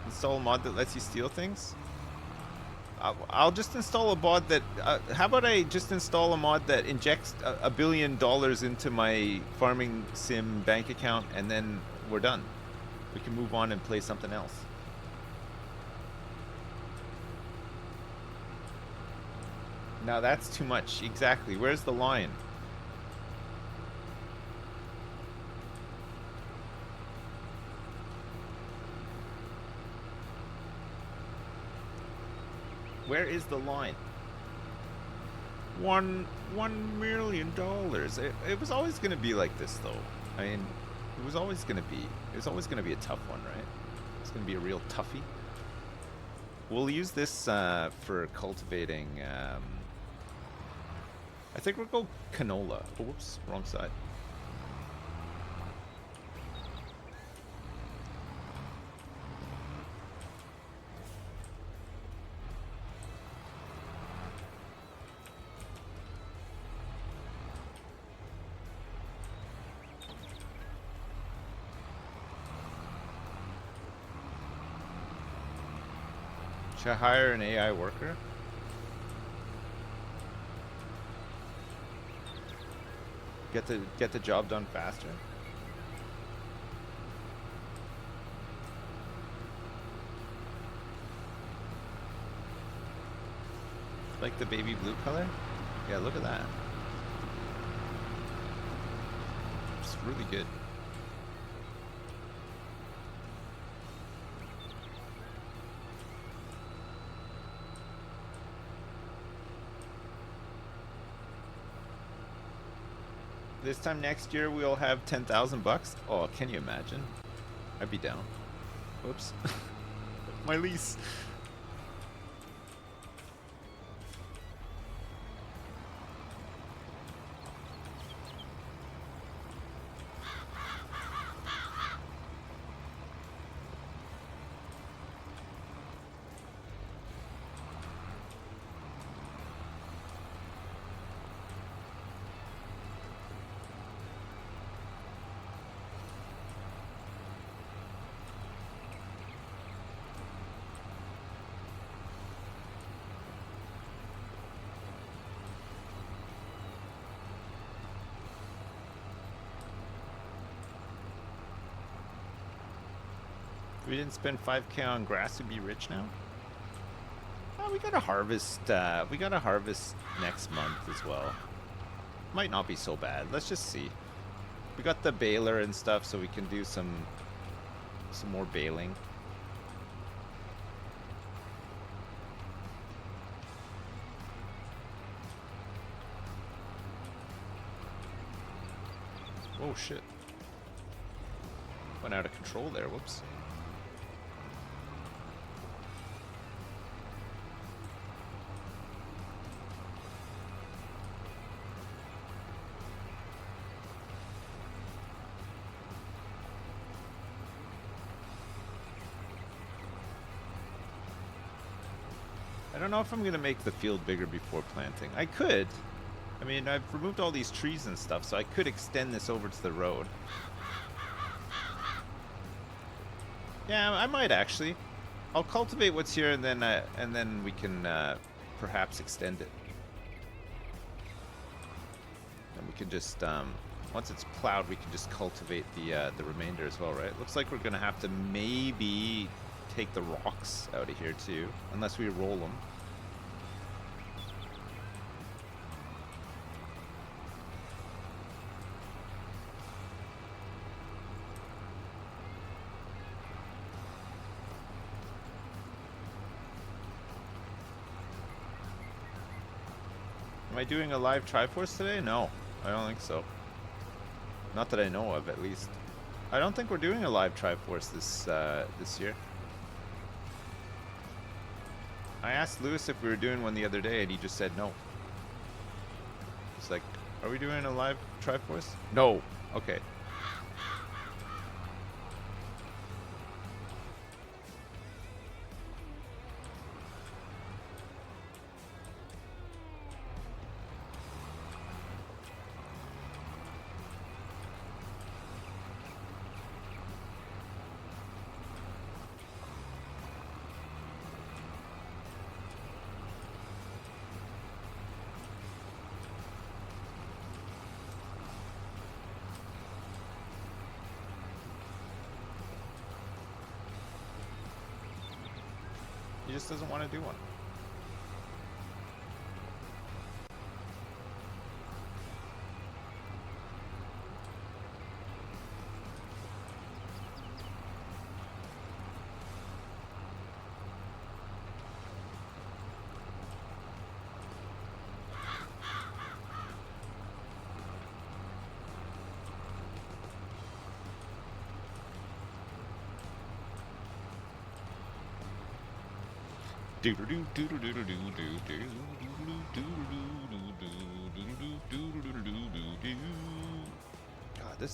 Install a mod that lets you steal things? I'll just install a mod that... how about I just install a mod that injects $1 billion into my farming sim bank account, and then we're done. We can move on and play something else. Now that's too much. Exactly. Where's the line? Where is the line? $1 million. It was always going to be like this, though. I mean, it was always going to be a tough one, right? It's going to be a real toughie. We'll use this for cultivating. I think we'll go canola. Oh, whoops, wrong side. Should I hire an AI worker? Get the job done faster? Like the baby blue color? Yeah, look at that. It's really good. This time next year we'll have 10,000 bucks. Oh, can you imagine? I'd be down. Whoops. My lease. If we didn't spend 5K on grass, we'd be rich now. Oh, we gotta harvest. We gotta harvest next month as well. Might not be so bad. Let's just see. We got the baler and stuff, so we can do some more baling. Oh shit! Went out of control there. Whoops. I don't know if I'm going to make the field bigger before planting. I could. I mean, I've removed all these trees and stuff, so I could extend this over to the road. Yeah, I might actually. I'll cultivate what's here, and then we can perhaps extend it. And we can just once it's plowed, we can just cultivate the remainder as well, right? Looks like we're gonna have to maybe take the rocks out of here too, unless we roll them. Am I doing a live Triforce today? No, I don't think so. Not that I know of, at least. I don't think we're doing a live Triforce this year. I asked Lewis if we were doing one the other day, and he just said no. It's like, are we doing a live Triforce? No. Okay. He just doesn't want to do one.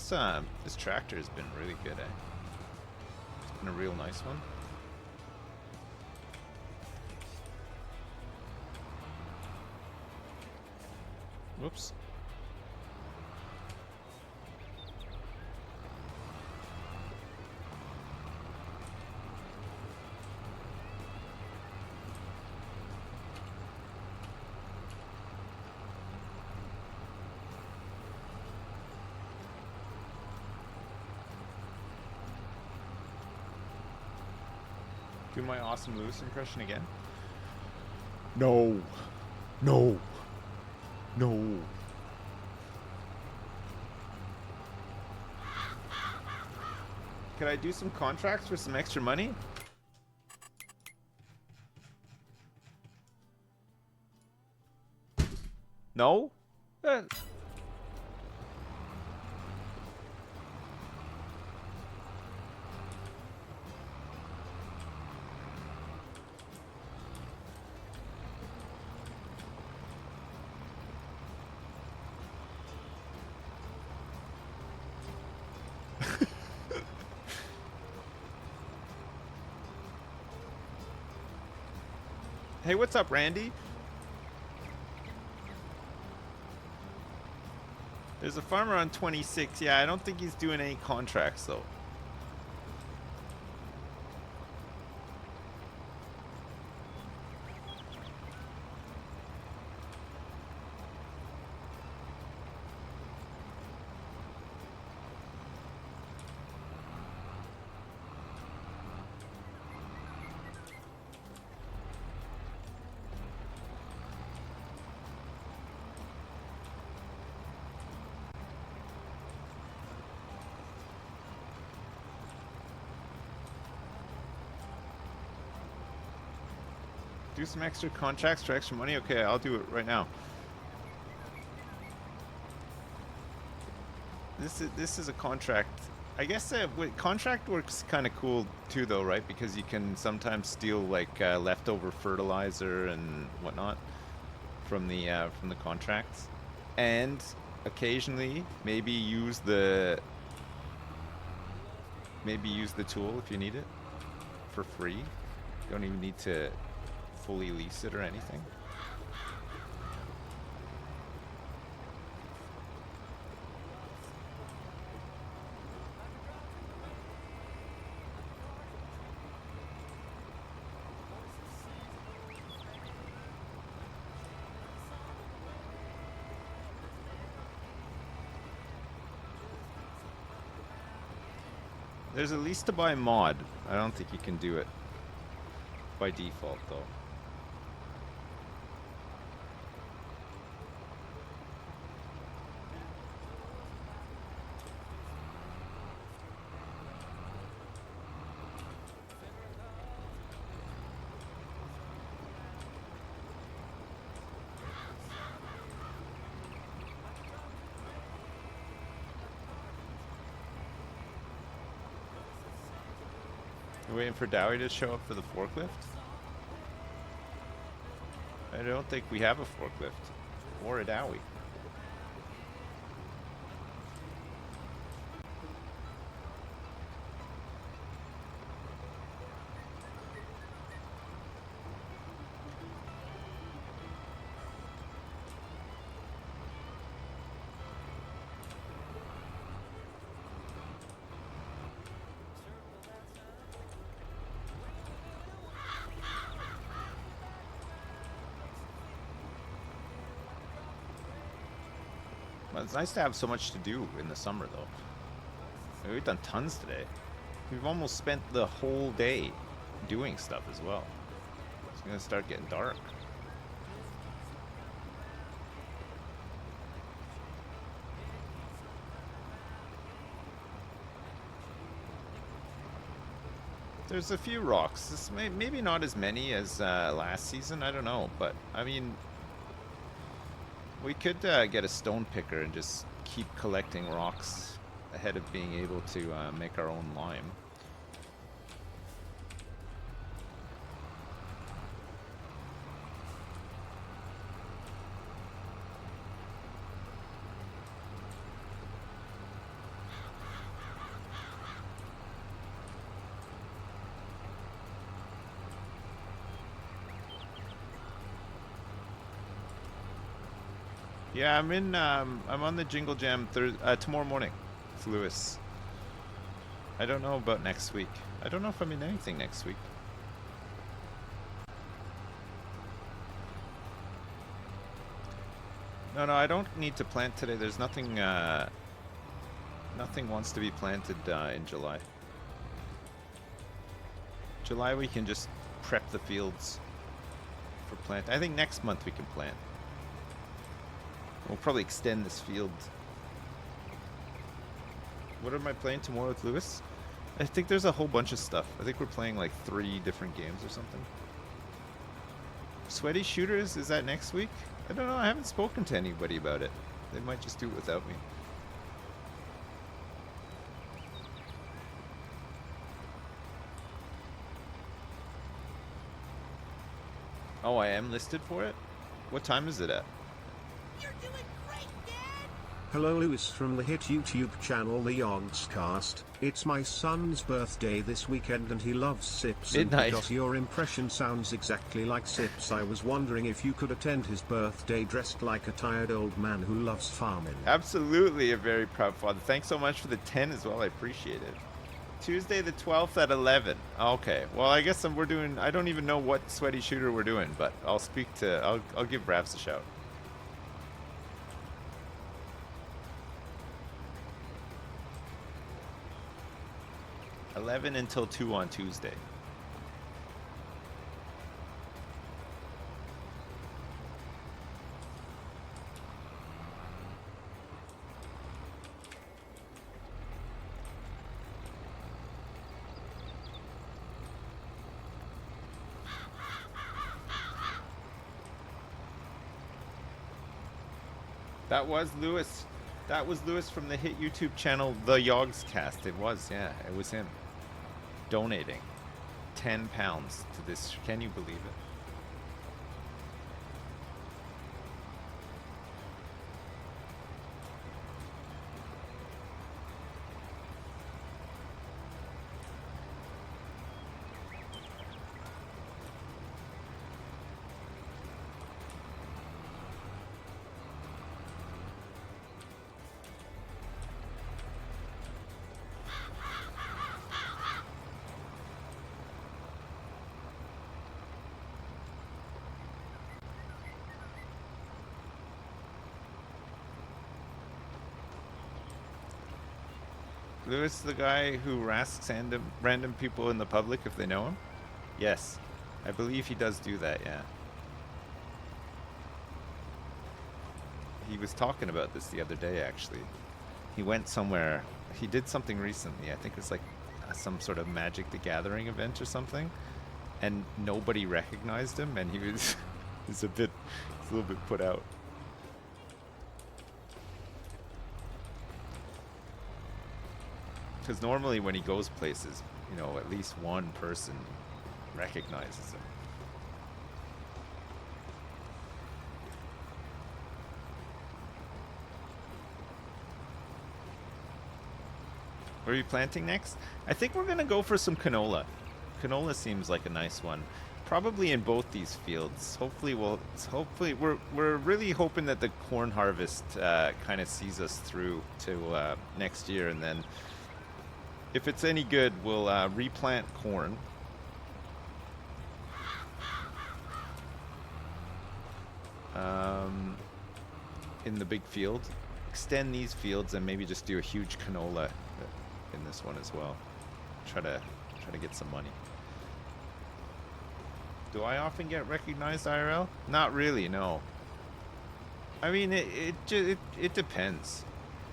God, this tractor has been really good, eh? It's been a real nice one. Whoops. Do my awesome Lewis impression again? No. No. No. Could I do some contracts for some extra money? No? Hey, what's up, Randy? There's a farmer on 26. Yeah, I don't think he's doing any contracts, though. Do some extra contracts for extra money? Okay, I'll do it right now. This is a contract. I guess contract work's kind of cool too, though, right? Because you can sometimes steal like leftover fertilizer and whatnot from the contracts, and occasionally maybe use the tool if you need it for free. You don't even need to fully lease it or anything. There's a lease to buy mod. I don't think you can do it by default, though. You're waiting for Dowie to show up for the forklift? I don't think we have a forklift. Or a Dowie. Well, it's nice to have so much to do in the summer, though. I mean, we've done tons today. We've almost spent the whole day doing stuff as well. It's gonna start getting dark. There's a few rocks. This maybe not as many as last season. I don't know, but I mean, we could get a stone picker and just keep collecting rocks ahead of being able to make our own lime. Yeah, I'm on the Jingle Jam tomorrow morning with Lewis. I don't know about next week. I don't know if I'm in anything next week. No, I don't need to plant today. There's nothing, nothing wants to be planted in July. July we can just prep the fields for plant. I think next month we can plant. We'll probably extend this field. What am I playing tomorrow with Lewis? I think there's a whole bunch of stuff. I think we're playing like 3 different games or something. Sweaty Shooters, is that next week? I don't know, I haven't spoken to anybody about it. They might just do it without me. Oh, I am listed for it? What time is it at?
You're doing great, Dad! Hello Lewis from the hit YouTube channel The Yogscast. It's my son's birthday this weekend and he loves Sips, and
Midnight.
because your impression sounds exactly like Sips, I was wondering if you could attend his birthday dressed like a tired old man who loves farming.
Absolutely a very proud father. Thanks so much for the 10 as well. I appreciate it. Tuesday the 12th at 11. Okay. Well, I guess we're doing, I don't even know what sweaty shooter we're doing, but I'll speak to, I'll give Raps a shout. 11 until 2 on Tuesday. That was Lewis. That was Lewis from the hit YouTube channel The Yogscast. It was, yeah, it was him donating £10 to this. Can you believe it? Lewis, the guy who asks random people in the public if they know him? Yes, I believe he does do that, yeah. He was talking about this the other day, actually. He went somewhere, he did something recently, I think it was like some sort of Magic the Gathering event or something, and nobody recognized him, and he was, he's a little bit put out. Because normally when he goes places, you know, at least one person recognizes him. What are you planting next? I think we're gonna go for some canola. Canola seems like a nice one. Probably in both these fields. Hopefully we're really hoping that the corn harvest kind of sees us through to next year, and then if it's any good, we'll replant corn. In the big field. Extend these fields and maybe just do a huge canola in this one as well. Try to get some money. Do I often get recognized IRL? Not really, no. I mean, it depends.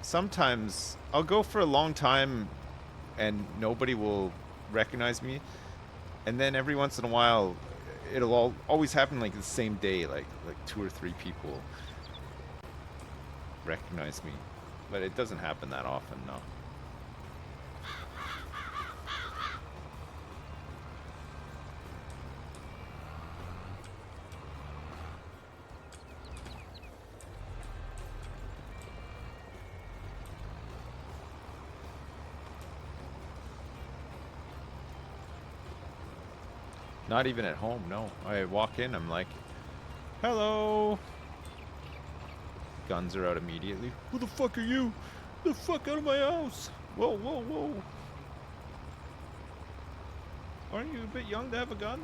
Sometimes I'll go for a long time and nobody will recognize me, and then every once in a while it'll always happen like the same day, like 2 or 3 people recognize me, but it doesn't happen that often, no. Not even at home, no. I walk in, I'm like, hello. Guns are out immediately. Who the fuck are you? Get the fuck out of my house. Whoa, whoa, whoa. Aren't you a bit young to have a gun?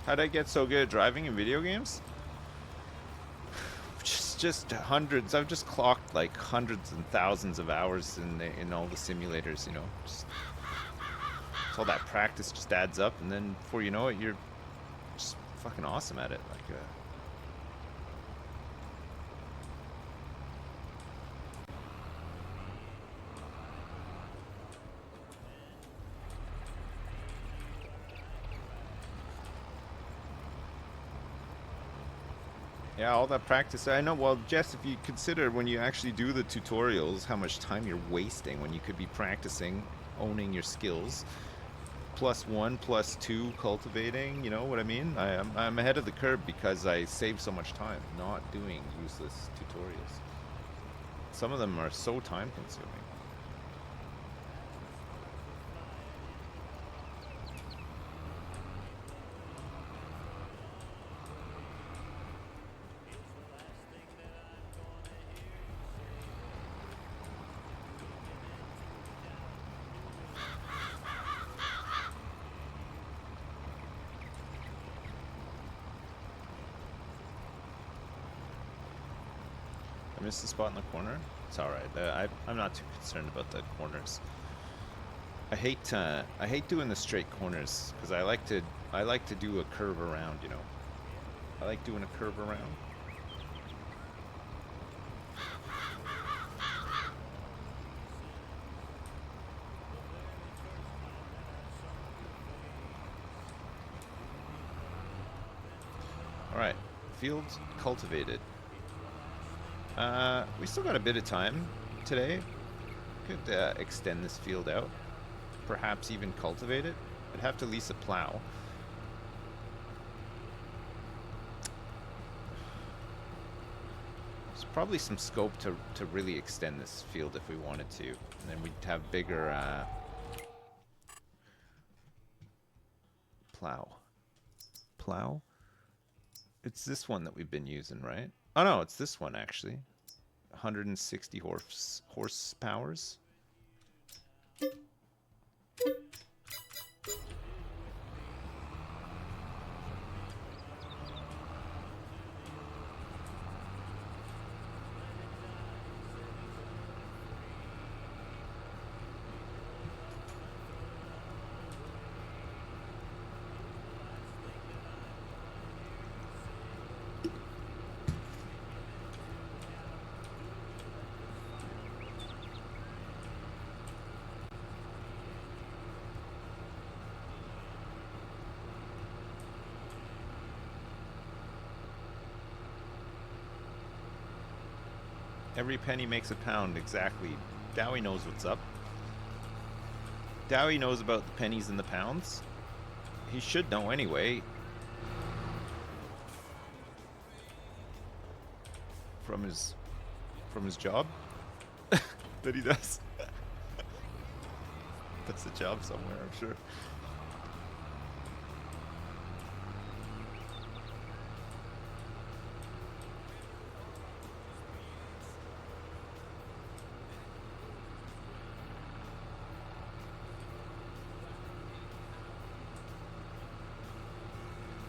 How'd I get so good at driving in video games? Just hundreds. I've just clocked like hundreds and thousands of hours in all the simulators, you know. Just all that practice just adds up, and then before you know it, you're just fucking awesome at it. Like, yeah, all that practice. I know. Well, Jess, if you consider when you actually do the tutorials, how much time you're wasting when you could be practicing, owning your skills. +1, +2 cultivating, you know what I mean? I'm ahead of the curve because I save so much time not doing useless tutorials. Some of them are so time consuming. I missed the spot in the corner. It's all right. I'm not too concerned about the corners. I hate doing the straight corners because I like to do a curve around. You know, I like doing a curve around. All right, fields cultivated. We still got a bit of time today. Could extend this field out. Perhaps even cultivate it. I'd have to lease a plow. There's probably some scope to really extend this field if we wanted to. And then we'd have bigger plow. Plow? It's this one that we've been using, right? Oh no, it's this one actually. 160 horsepowers. Every penny makes a pound, exactly. Dowie knows what's up. Dowie knows about the pennies and the pounds. He should know anyway. From his job that he does. That's a job somewhere, I'm sure.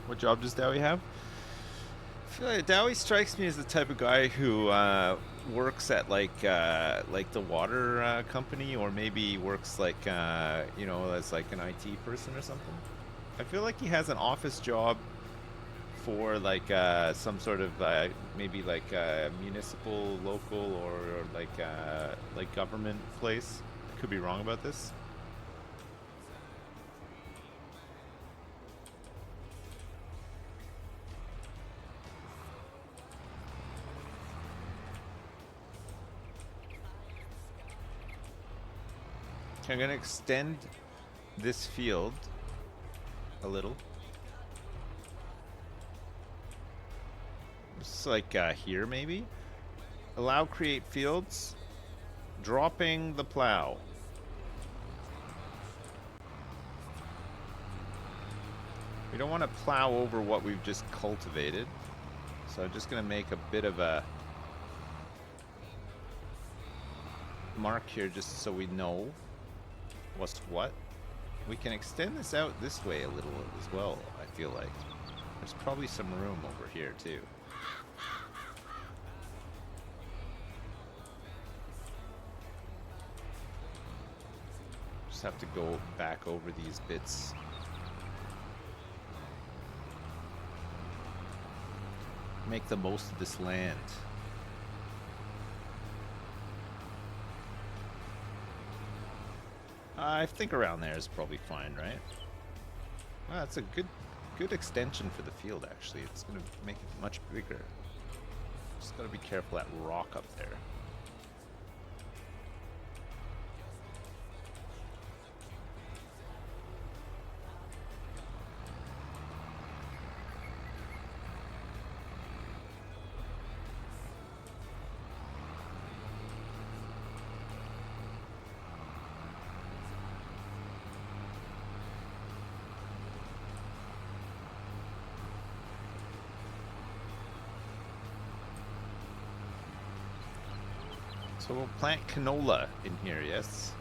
What job does Dowie have? I feel like Dowie strikes me as the type of guy who works at like the water company, or maybe works like you know, as like an IT person or something. I feel like he has an office job for like some sort of maybe like municipal, local, or like government place. I could be wrong about this. I'm gonna extend this field a little. Just like here maybe. Allow create fields. Dropping the plow. We don't want to plow over what we've just cultivated. So I'm just gonna make a bit of a mark here just so we know what's what. We can extend this out this way a little as well, I feel like. There's probably some room over here too. Just have to go back over these bits. make the most of this land. I think around there is probably fine, right? Well, that's a good extension for the field, actually. It's going to make it much bigger. Just got to be careful that rock up there. So we'll plant canola in here, yes?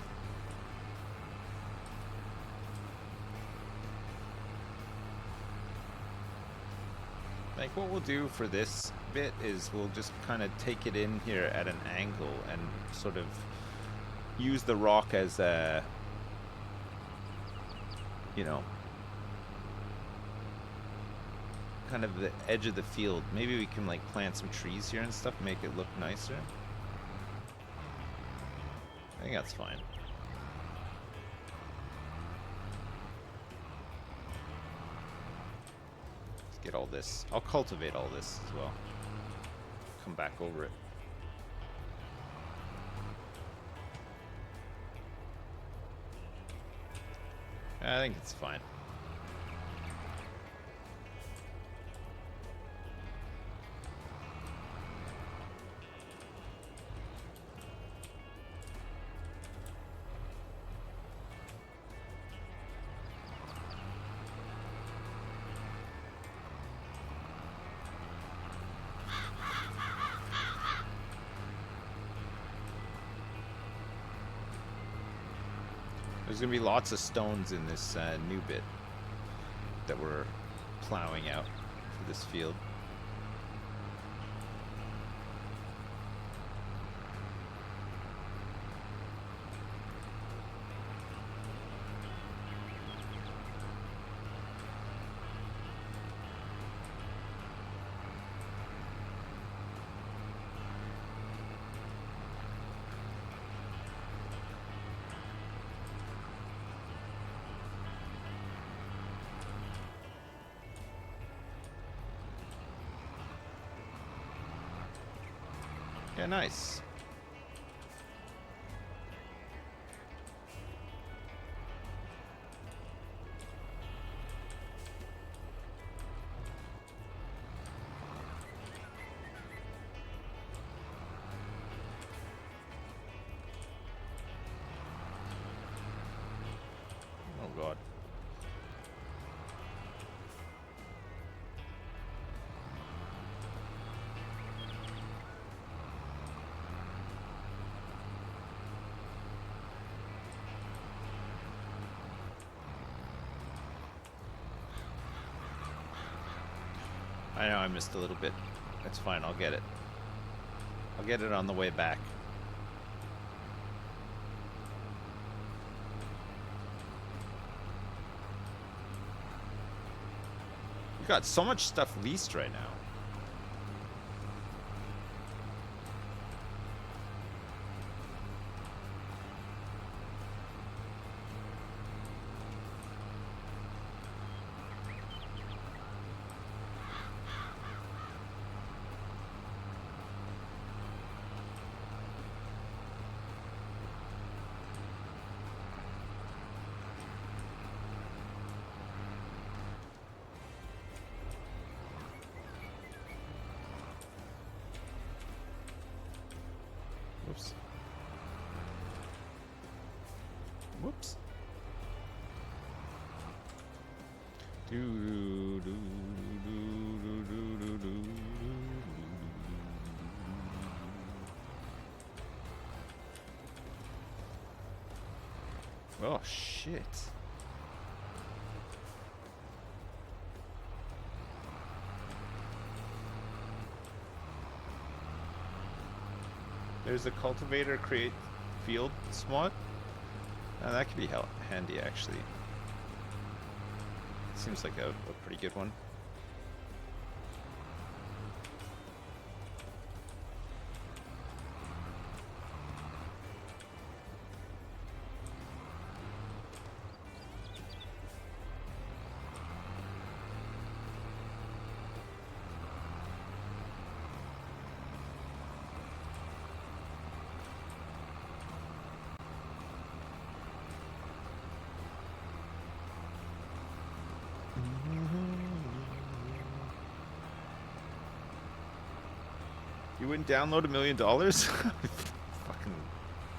Like what we'll do for this bit is we'll just kind of take it in here at an angle and sort of use the rock as a, you know, kind of the edge of the field. Maybe we can like plant some trees here and stuff, make it look nicer. I think that's fine. Let's get all this. I'll cultivate all this as well. Come back over it. I think it's fine. There's gonna be lots of stones in this new bit that we're plowing out for this field. Yeah, nice. Oh God. I know I missed a little bit. That's fine, I'll get it. I'll get it on the way back. We've got so much stuff leased right now. Whoops. Whoops. Do do do do do do do. Oh shit. There's a cultivator create field mod. That could be handy actually. Seems like a pretty good one. You wouldn't download $1 million? Fucking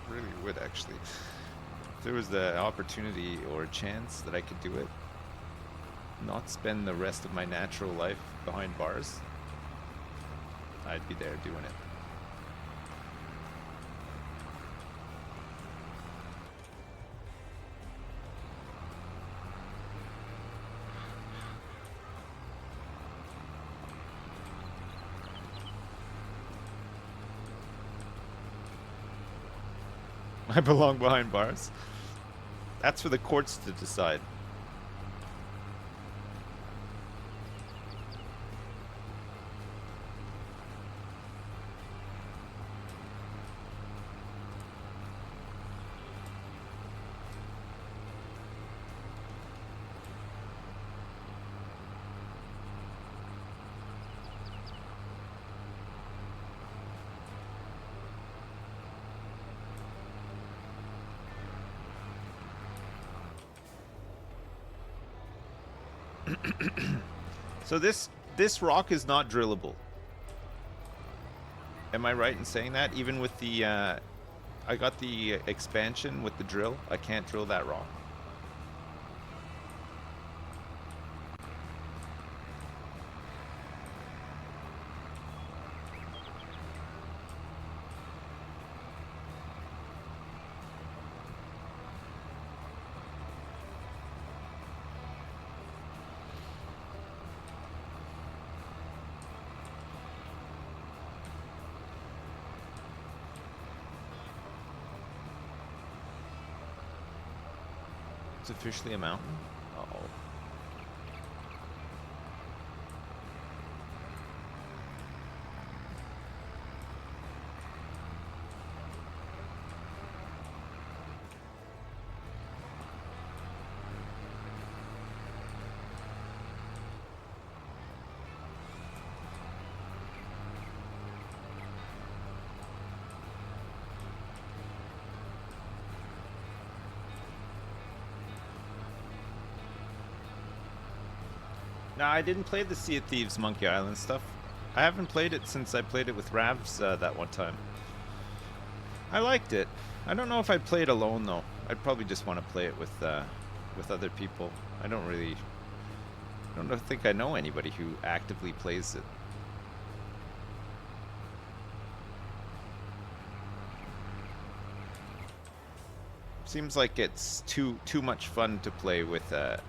really would, actually. If there was the opportunity or chance that I could do it, not spend the rest of my natural life behind bars, I'd be there doing it. I belong behind bars. That's for the courts to decide. So this rock is not drillable. Am I right in saying that? Even with the I got the expansion with the drill, I can't drill that rock. It's officially a mountain. Uh-oh. No, I didn't play the Sea of Thieves Monkey Island stuff. I haven't played it since I played it with Ravs that one time. I liked it. I don't know if I'd play it alone though. I'd probably just want to play it with other people. I don't think I know anybody who actively plays it. Seems like it's too much fun to play with a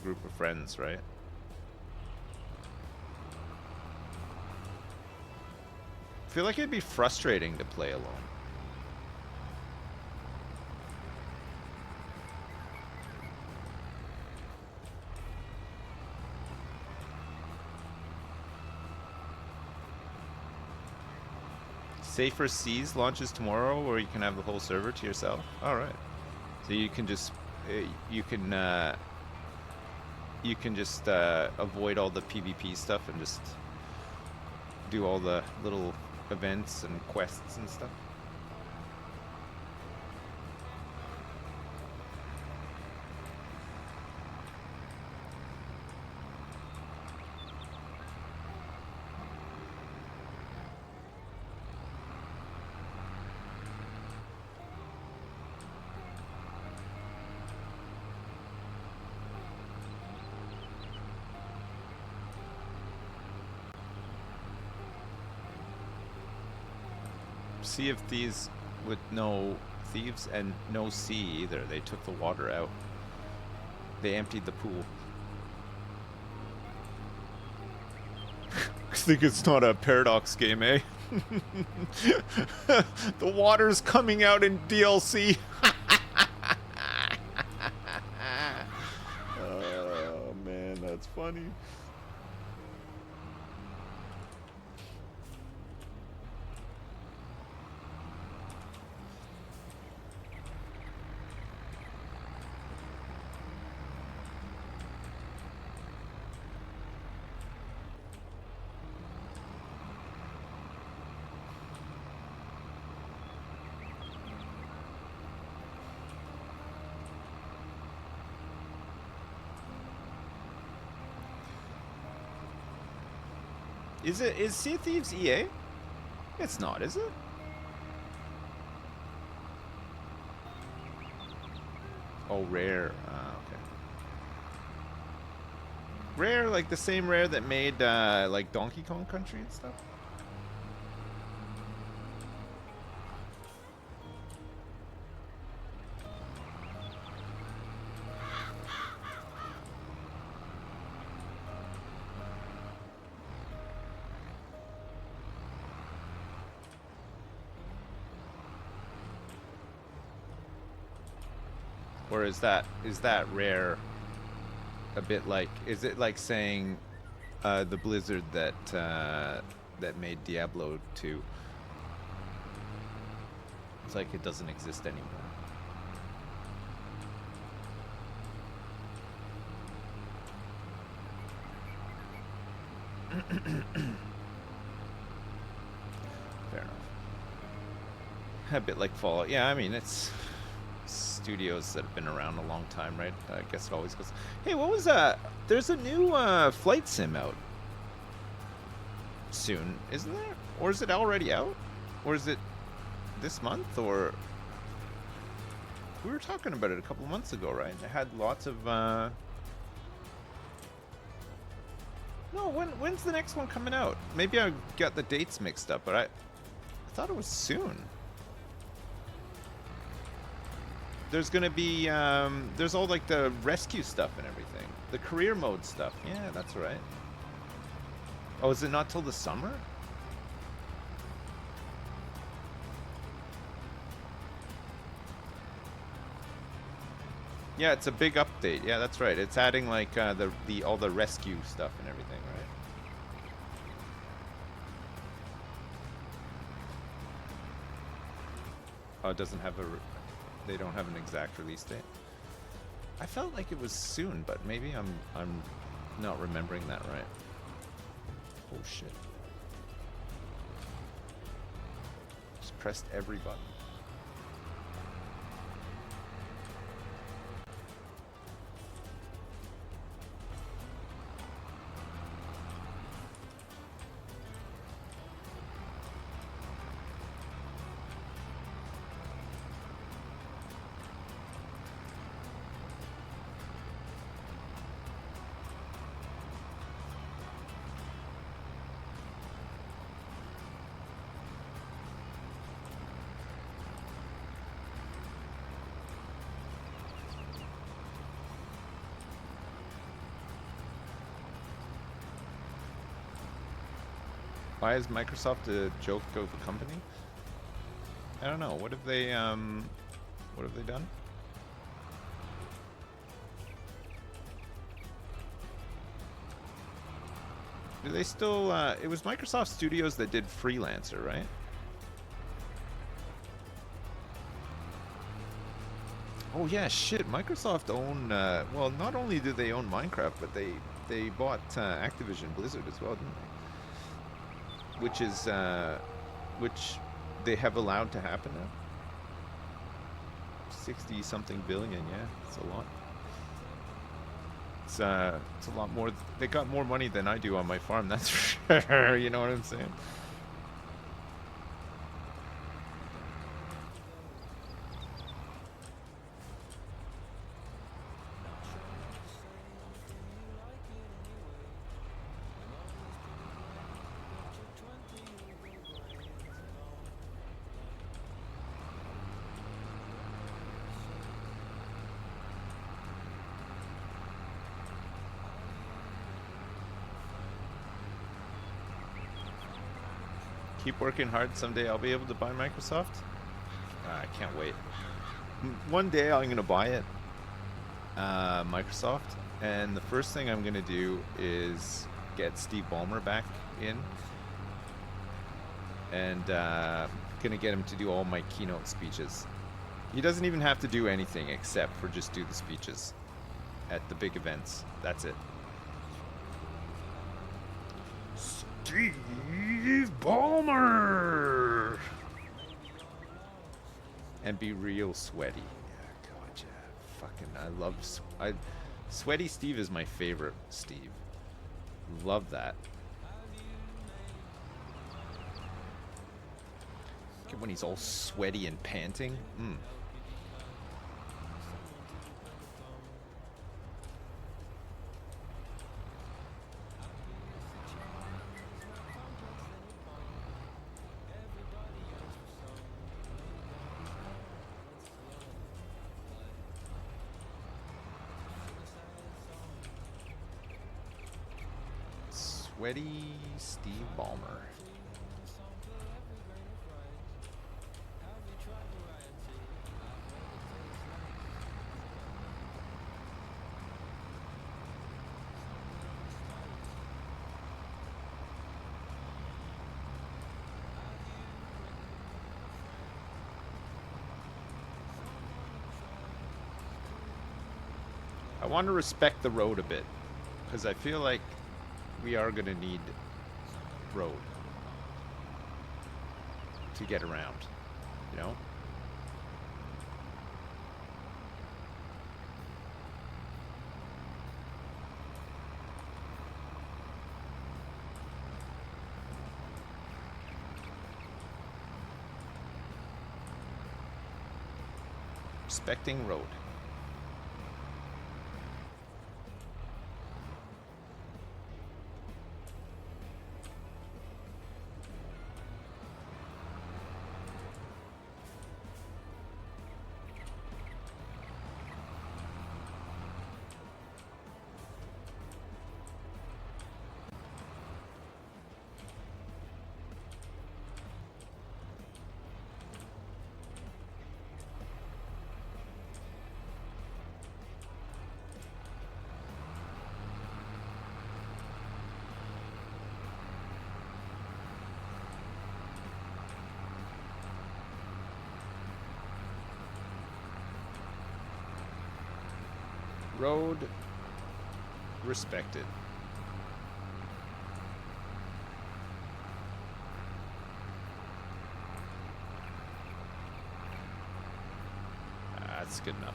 group of friends, right? I feel like it'd be frustrating to play alone. Safer Seas launches tomorrow, where you can have the whole server to yourself. All right, so you can just you can avoid all the PvP stuff and just do all the little events and quests and stuff. Sea of Thieves with no thieves and no sea either. They took the water out. They emptied the pool. I think it's not a Paradox game, eh? The water's coming out in DLC. Oh man, that's funny. Is Sea of Thieves EA? It's not, is it? Oh, rare. Okay. Rare, like the same rare that made like Donkey Kong Country and stuff. Or is that rare a bit like, is it like saying the Blizzard that that made Diablo 2? It's like it doesn't exist anymore. Fair enough. A bit like Fallout. Yeah, I mean, it's studios that have been around a long time, right? I guess it always goes. Hey, what was that? There's a new flight sim out soon, isn't there? Or is it already out? Or is it this month? Or we were talking about it a couple months ago, right? It had lots of. No, when's the next one coming out? Maybe I got the dates mixed up, but I thought it was soon. There's gonna be there's all like the rescue stuff and everything, the career mode stuff. Yeah, that's right. Oh, is it not till the summer? Yeah, it's a big update. Yeah, that's right. It's adding like the all the rescue stuff and everything, right? Oh, it doesn't have a. They don't have an exact release date. I felt like it was soon, but maybe I'm not remembering that right. Oh shit! Just pressed every button. Why is Microsoft a joke of a company? I don't know. What have they done? Do they still it was Microsoft Studios that did Freelancer, right? Oh yeah, shit. Microsoft own well, not only do they own Minecraft, but they bought Activision Blizzard as well, didn't they? Which is which they have allowed to happen now. 60 something billion, yeah, it's a lot. It's a lot more. They got more money than I do on my farm, that's for sure. You know what I'm saying? Keep working hard. Someday I'll be able to buy Microsoft. I can't wait. One day I'm gonna buy it, Microsoft, and the first thing I'm gonna do is get Steve Ballmer back in, and gonna get him to do all my keynote speeches. He doesn't even have to do anything except for just do the speeches at the big events. That's it. Steve Ballmer! And be real sweaty. Yeah, God, yeah. Fucking, I love... Sweaty Steve is my favorite Steve. Love that. When he's all sweaty and panting. Mm. Sweaty Steve Ballmer. I want to respect the road a bit, because I feel like we are going to need road to get around, you know? Respecting road. Road respected. That's good enough.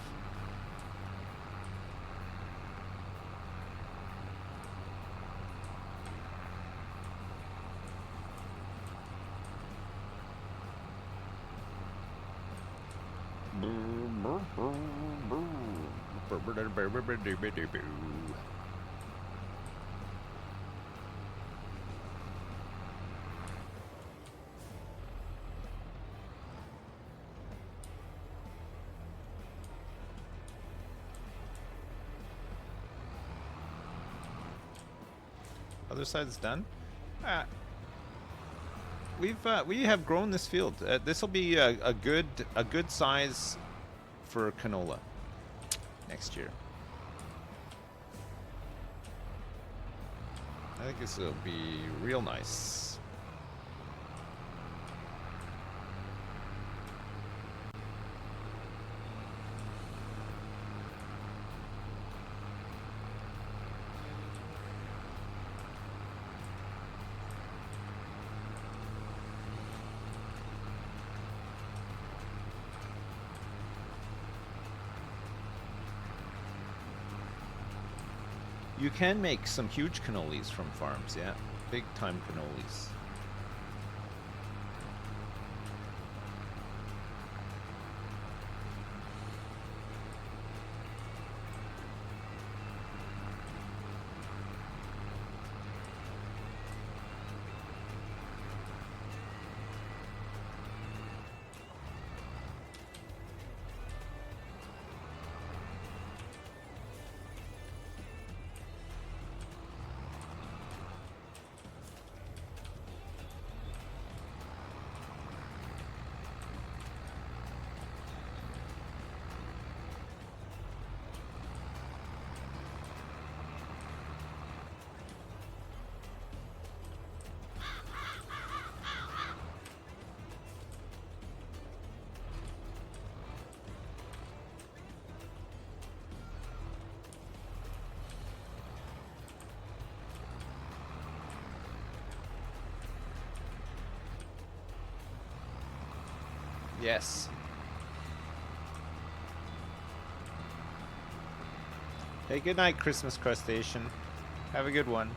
Other side's done. We have grown this field. This will be a good size for canola next year. I think this will be real nice. You can make some huge cannolis from farms, yeah. Big time cannolis. Yes. Hey, good night, Christmas crustacean. Have a good one.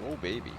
Oh, baby.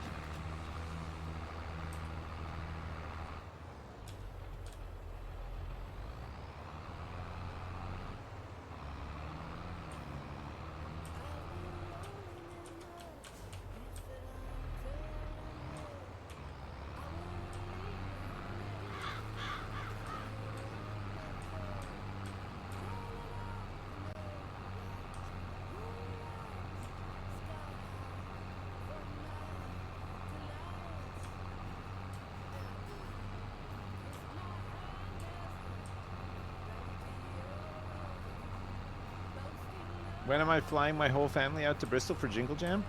When am I flying my whole family out to Bristol for Jingle Jam?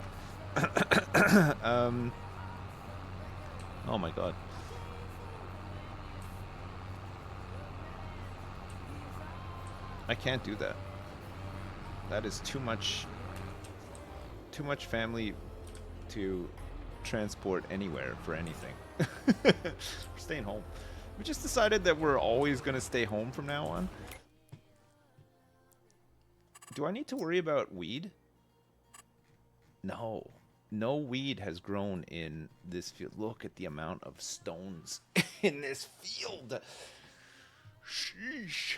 um, oh my god. I can't do that. That is too much family to transport anywhere for anything. We're staying home. We just decided that we're always going to stay home from now on. Do I need to worry about weed? No. No weed has grown in this field. Look at the amount of stones in this field. Sheesh.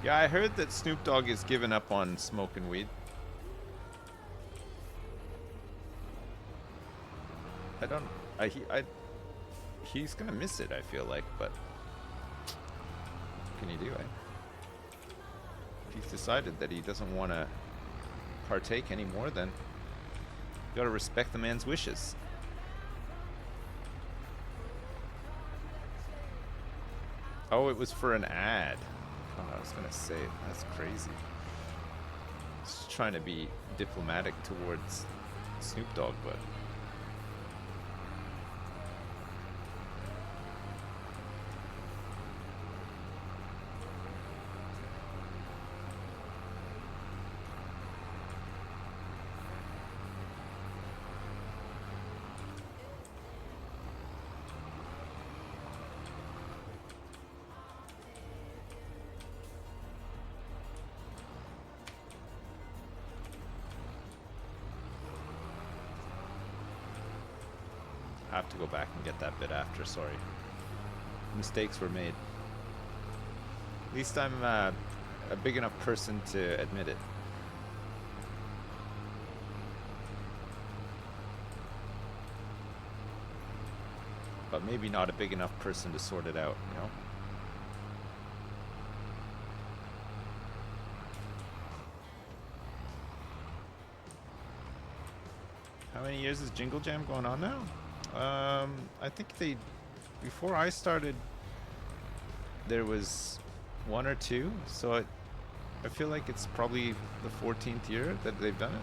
Yeah, I heard that Snoop Dogg has given up on smoking weed. I don't. He's gonna miss it. I feel like, but what can you do? If he's decided that he doesn't want to partake anymore, then you gotta respect the man's wishes. Oh, it was for an ad. Oh, I was gonna say, that's crazy. Just trying to be diplomatic towards Snoop Dogg, but I have to go back and get that bit after, sorry. Mistakes were made. At least I'm a big enough person to admit it. But maybe not a big enough person to sort it out, you know? How many years is Jingle Jam going on now? I think before I started, there was 1 or 2, so I feel like it's probably the 14th year that they've done it.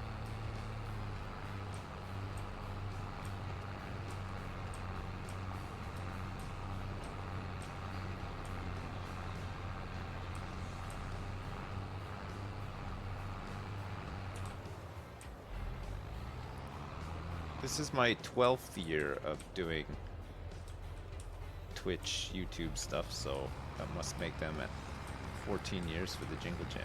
This is my 12th year of doing Twitch, YouTube stuff, so that must make them at 14 years for the Jingle Jam.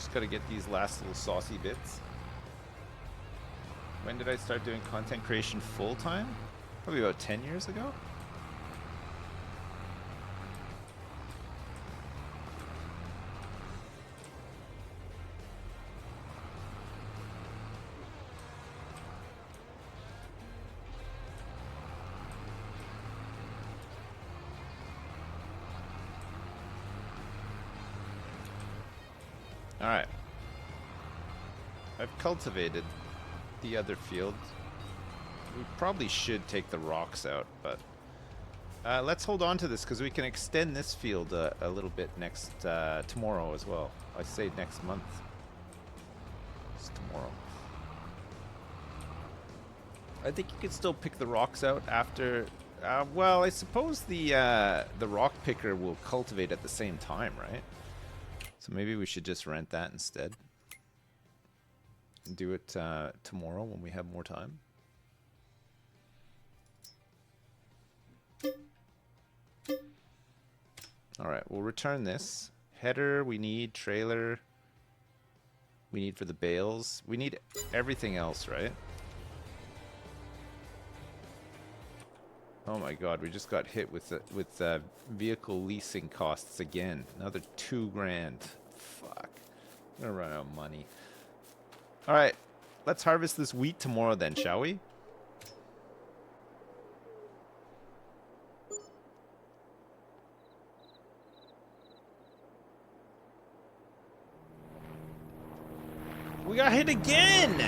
Just gotta get these last little saucy bits. When did I start doing content creation full time? Probably about 10 years ago. Alright. I've cultivated the other field. We probably should take the rocks out, but let's hold on to this because we can extend this field a little bit next tomorrow as well. I say next month. It's tomorrow. I think you could still pick the rocks out after. Well, I suppose the rock picker will cultivate at the same time, right? So maybe we should just rent that instead. And do it tomorrow when we have more time. Alright, we'll return this. Header, we need trailer. We need for the bales. We need everything else, right? Oh my god, we just got hit with vehicle leasing costs again. Another 2 grand. Fuck. I'm gonna run out of money. Alright, let's harvest this wheat tomorrow then, shall we? We got hit again!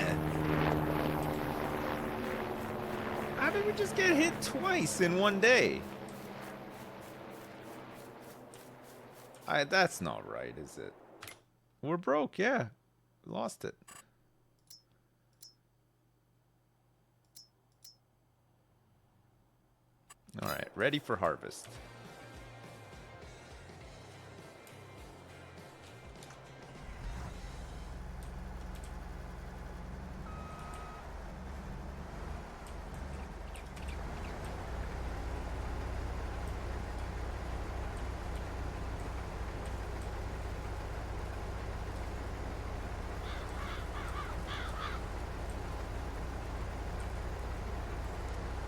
How did we just get hit twice in one day? That's not right, is it? We're broke, yeah. We lost it. Alright, ready for harvest.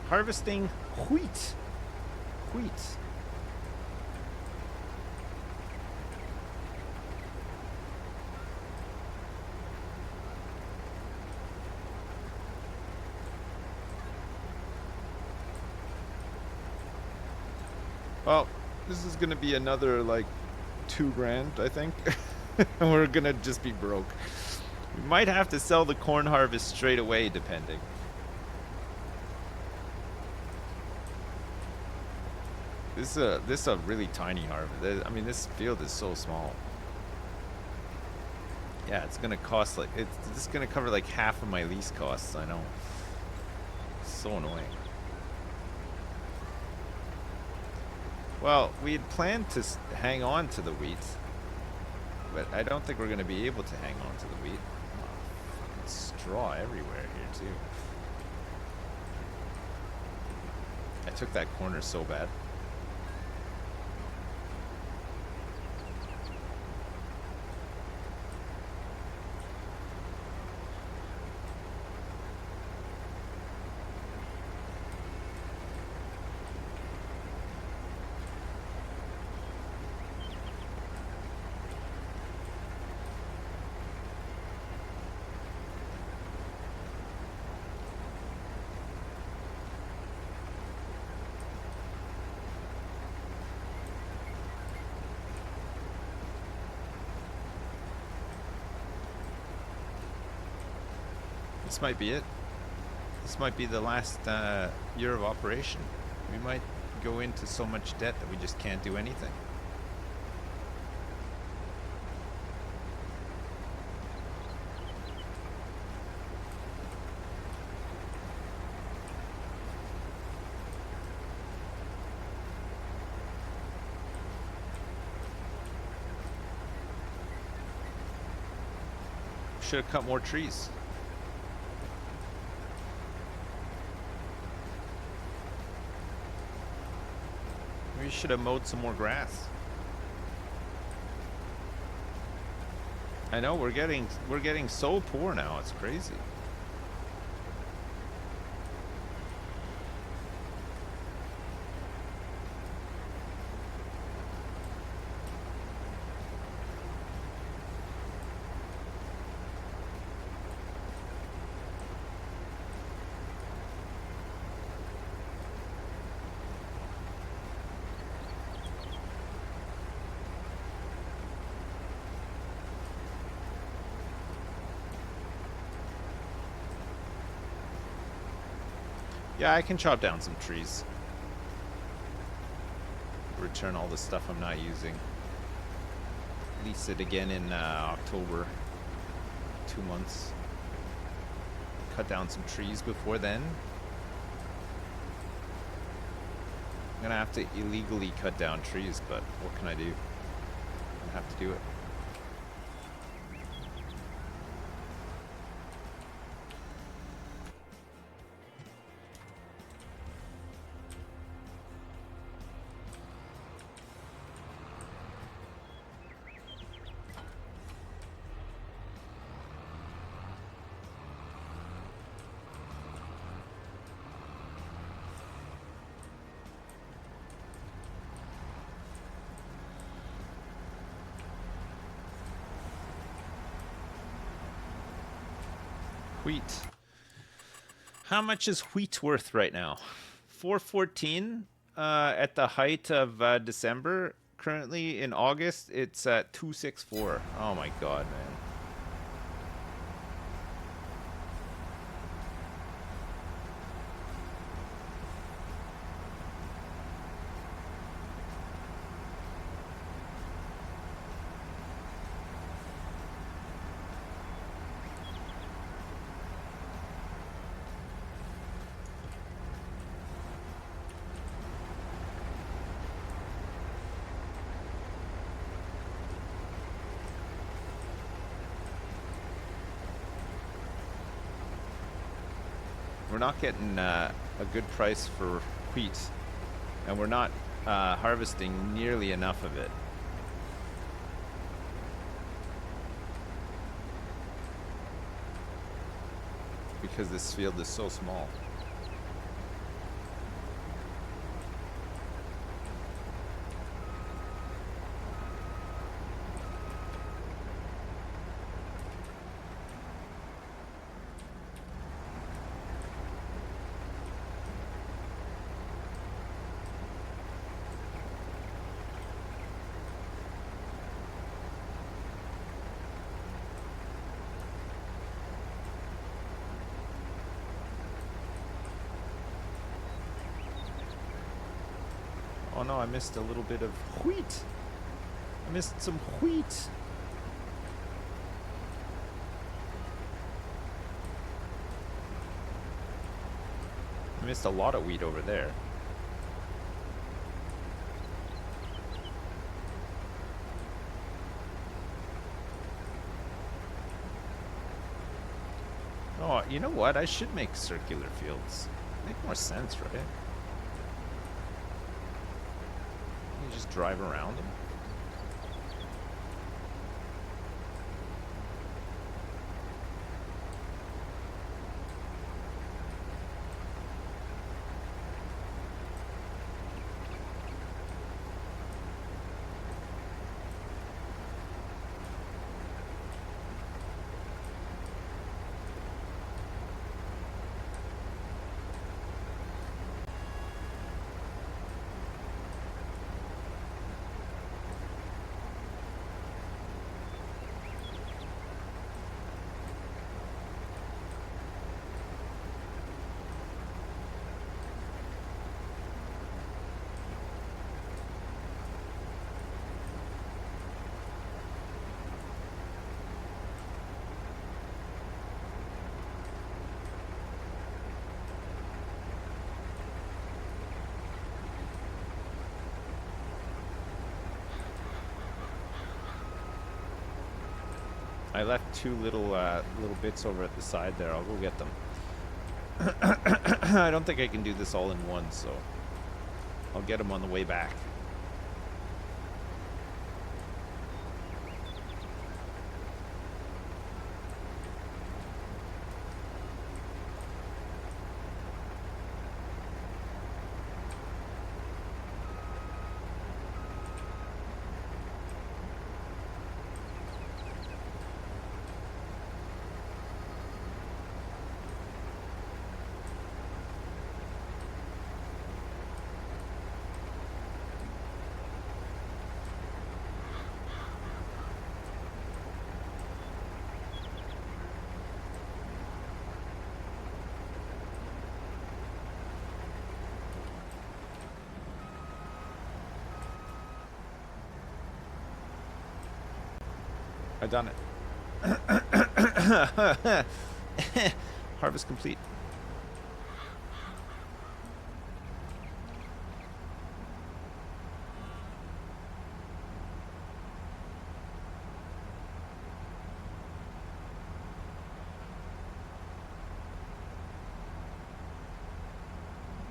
Harvesting wheat. Wheat. Well, this is gonna be another like 2 grand, I think. And we're gonna just be broke. We might have to sell the corn harvest straight away, depending. This is a really tiny harvest. I mean, this field is so small. Yeah, it's gonna cost like this is gonna cover like half of my lease costs. I know. It's so annoying. Well, we had planned to hang on to the wheat, but I don't think we're gonna be able to hang on to the wheat. Oh, fucking straw everywhere here too. I took that corner so bad. This might be it. This might be the last year of operation. We might go into so much debt that we just can't do anything. Should have cut more trees. We should have mowed some more grass. I know we're getting so poor now. It's crazy. Yeah, I can chop down some trees. Return all the stuff I'm not using. Lease it again in October. 2 months. Cut down some trees before then. I'm gonna have to illegally cut down trees, but what can I do? I have to do it. Wheat. How much is wheat worth right now? 414 at the height of December. Currently in August, it's at 264. Oh my god, man. We're not getting a good price for wheat, and we're not harvesting nearly enough of it. Because this field is so small. Oh no, I missed a little bit of wheat. I missed some wheat. I missed a lot of wheat over there. Oh, you know what? I should make circular fields. Make more sense, right? You just drive around them. I left two little bits over at the side there. I'll go get them. I don't think I can do this all in one, so I'll get them on the way back. I done it. Harvest complete.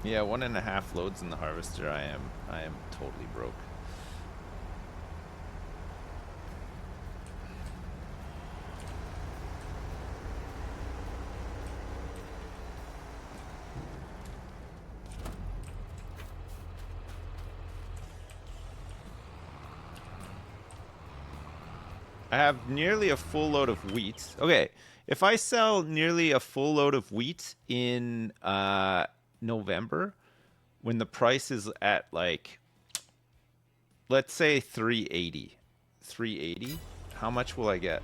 Yeah, 1.5 loads in the harvester. I am totally broke. I have nearly a full load of wheat. Okay, if I sell nearly a full load of wheat in November, when the price is at like, let's say 380, 380, how much will I get?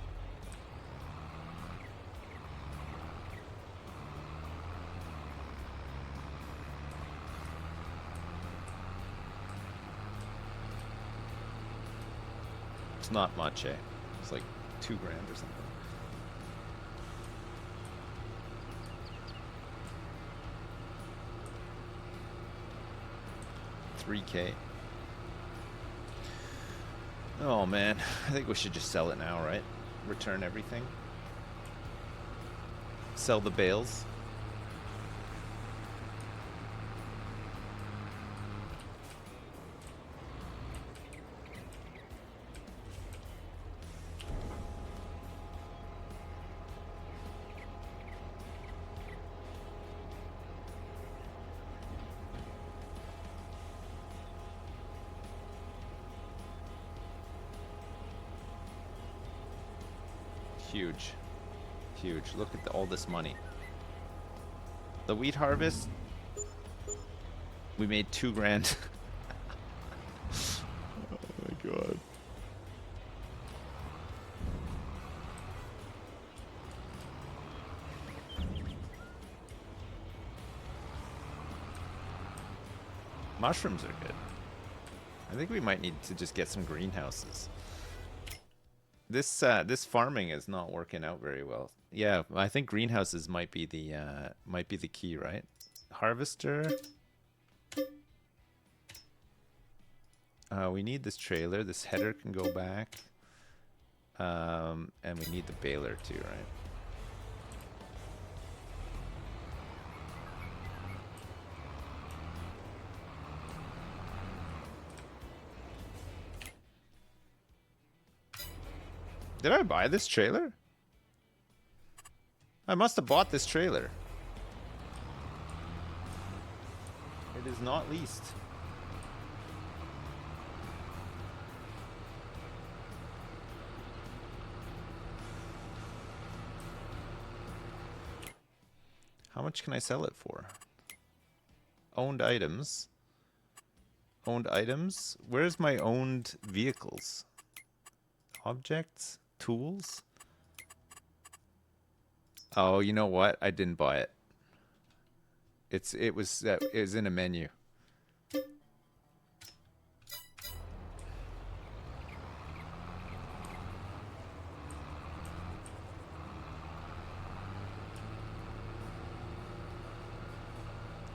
It's not much, eh? It's like 2 grand or something. 3K. Oh man, I think we should just sell it now, right? Return everything. Sell the bales. Huge. Huge. Look at all this money. The wheat harvest, we made 2 grand. Oh my god. Mushrooms are good. I think we might need to just get some greenhouses. This farming is not working out very well. Yeah, I think greenhouses might be the key, right? Harvester. We need this trailer. This header can go back. And we need the baler too, right? Did I buy this trailer? I must have bought this trailer. It is not leased. How much can I sell it for? Owned items. Owned items? Where's my owned vehicles? Objects? Tools? Oh, you know what? I didn't buy it. It was in a menu.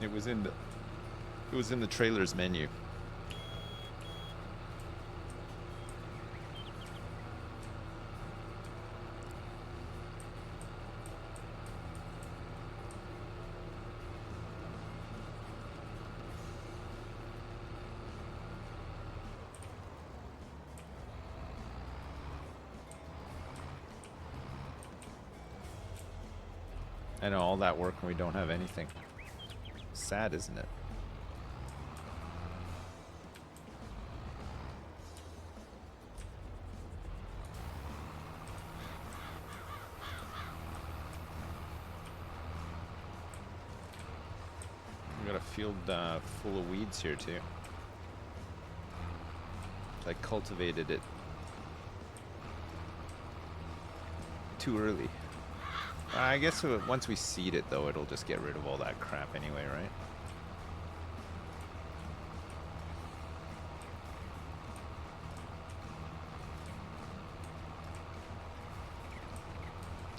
It was in the trailer's menu. I know, all that work and we don't have anything. Sad, isn't it? We got a field full of weeds here too. I cultivated it too early. I guess once we seed it though, it'll just get rid of all that crap anyway, right?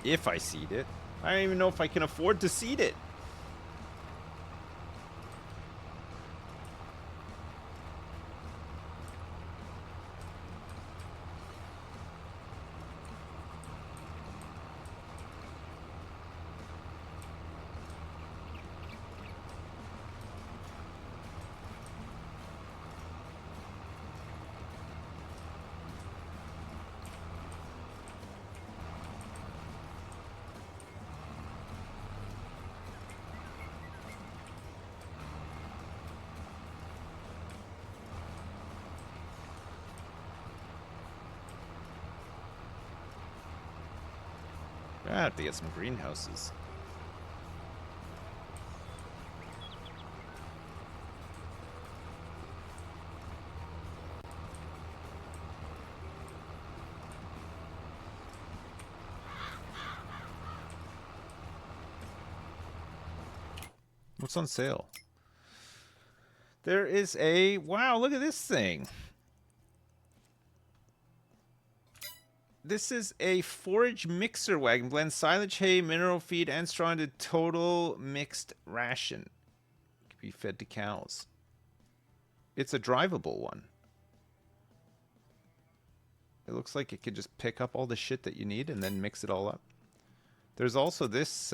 If I seed it. I don't even know if I can afford to seed it. I have to get some greenhouses. What's on sale? There is a... Wow, look at this thing. This is a forage mixer wagon. Blends silage, hay, mineral feed, and straw into total mixed ration. Can be fed to cows. It's a drivable one. It looks like it could just pick up all the shit that you need and then mix it all up. There's also this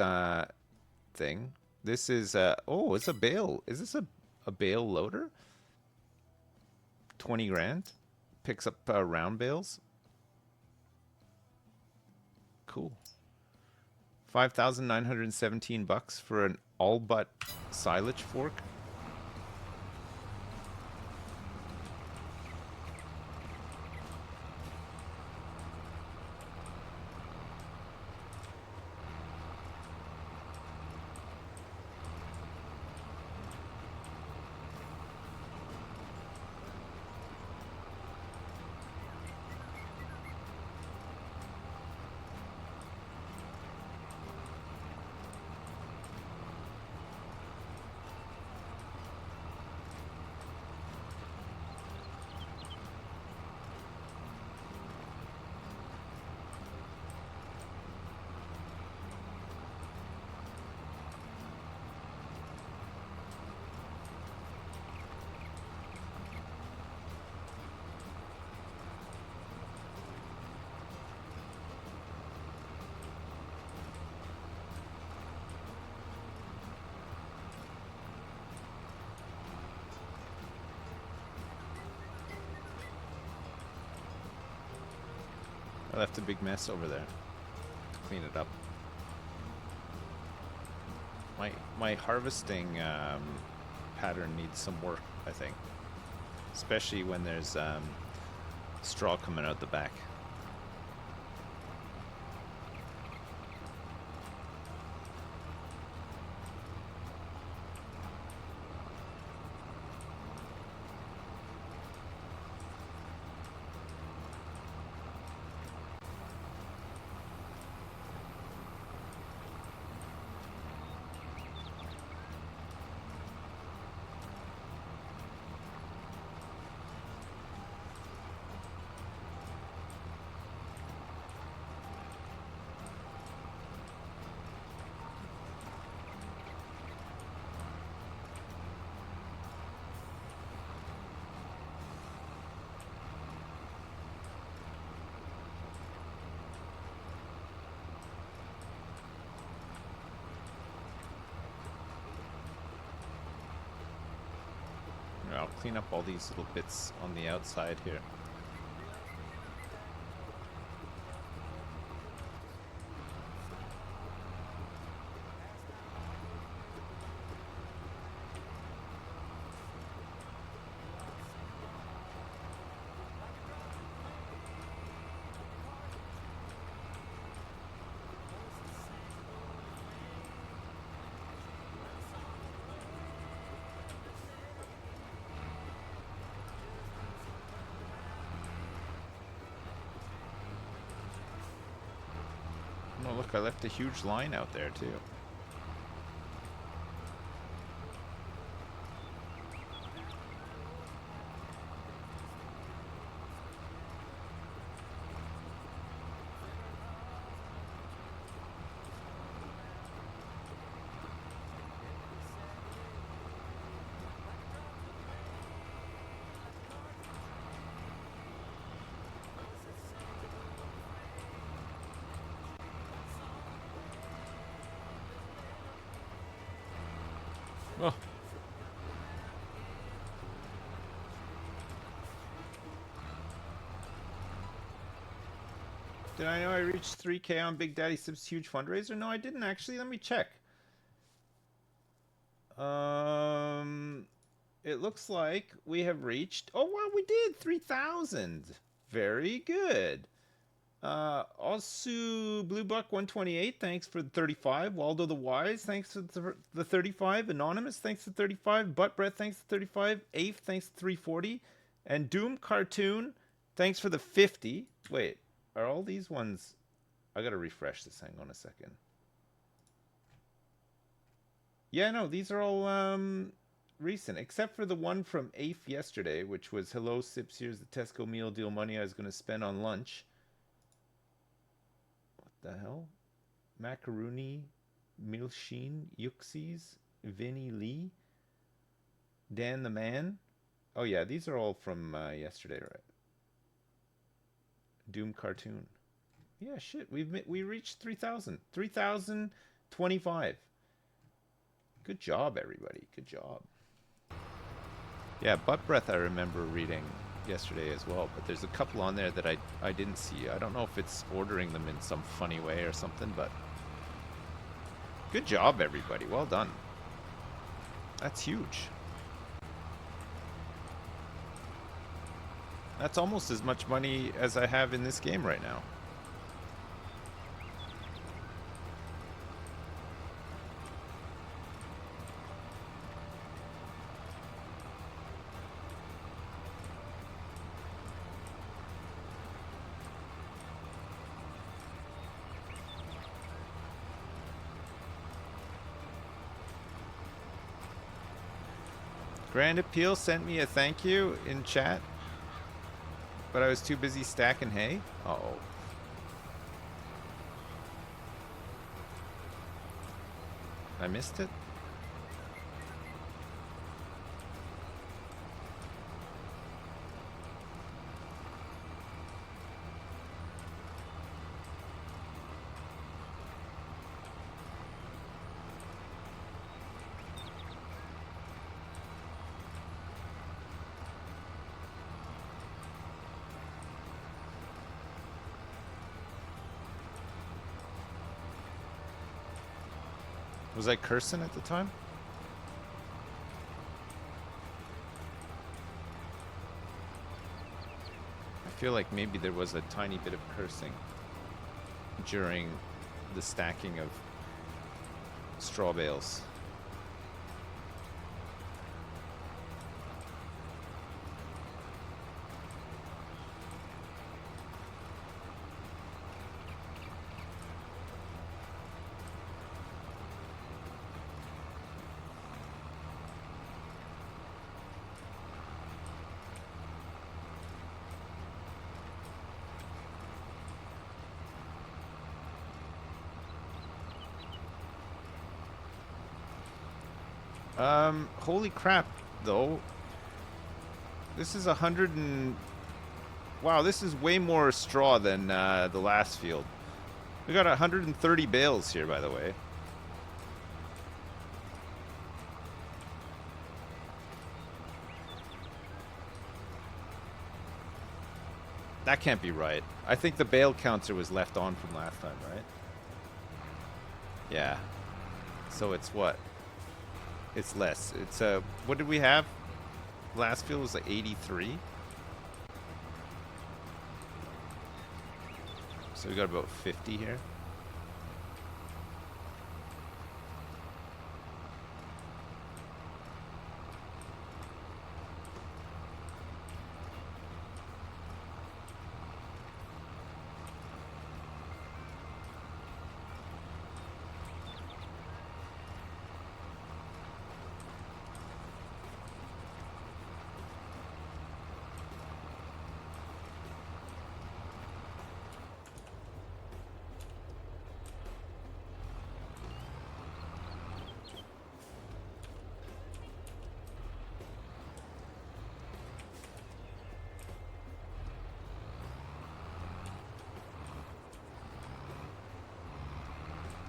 thing. This is... oh, it's a bale. Is this a bale loader? 20 grand. Picks up round bales. Cool. 5,917 bucks for an all but silage fork. I left a big mess over there. Clean it up. My harvesting pattern needs some work, I think. Especially when there's straw coming out the back. I'll clean up all these little bits on the outside here. Oh, look, I left a huge line out there, too. Oh. Did I know I reached 3K on Big Daddy Sip's huge fundraiser? No, I didn't actually. Let me check. Um, it looks like we have reached. Oh wow, we did 3,000. Very good. Osu Blue Buck 128, thanks for the 35. Waldo the Wise, thanks for the 35. Anonymous, thanks for 35. Butt Breath, thanks for 35. Afe, thanks for 340. And Doom Cartoon, thanks for the 50. Wait, are all these ones? I gotta refresh this. Hang on a second. Yeah, no, these are all recent, except for the one from Afe yesterday, which was hello Sips. Here's the Tesco meal deal money I was gonna spend on lunch. What the hell? Macaroni, Milsheen, Yuxies, Vinny Lee, Dan the Man. Oh yeah, these are all from yesterday, right? Doom Cartoon. Yeah, shit. We reached 3,000. 3,025. Good job, everybody. Good job. Yeah, Butt Breath I remember reading yesterday as well, but there's a couple on there that I didn't see. I don't know if it's ordering them in some funny way or something, but good job, everybody. Well done. That's huge. That's almost as much money as I have in this game right now. Grand Appeal sent me a thank you in chat, but I was too busy stacking hay. Uh-oh. I missed it? Was I cursing at the time? I feel like maybe there was a tiny bit of cursing during the stacking of straw bales. Holy crap, though. This is 100 and... Wow, this is way more straw than the last field. We got 130 bales here, by the way. That can't be right. I think the bale counter was left on from last time, right? Yeah. So it's what? It's less. It's what did we have? Last field was like 83. So we got about 50 here.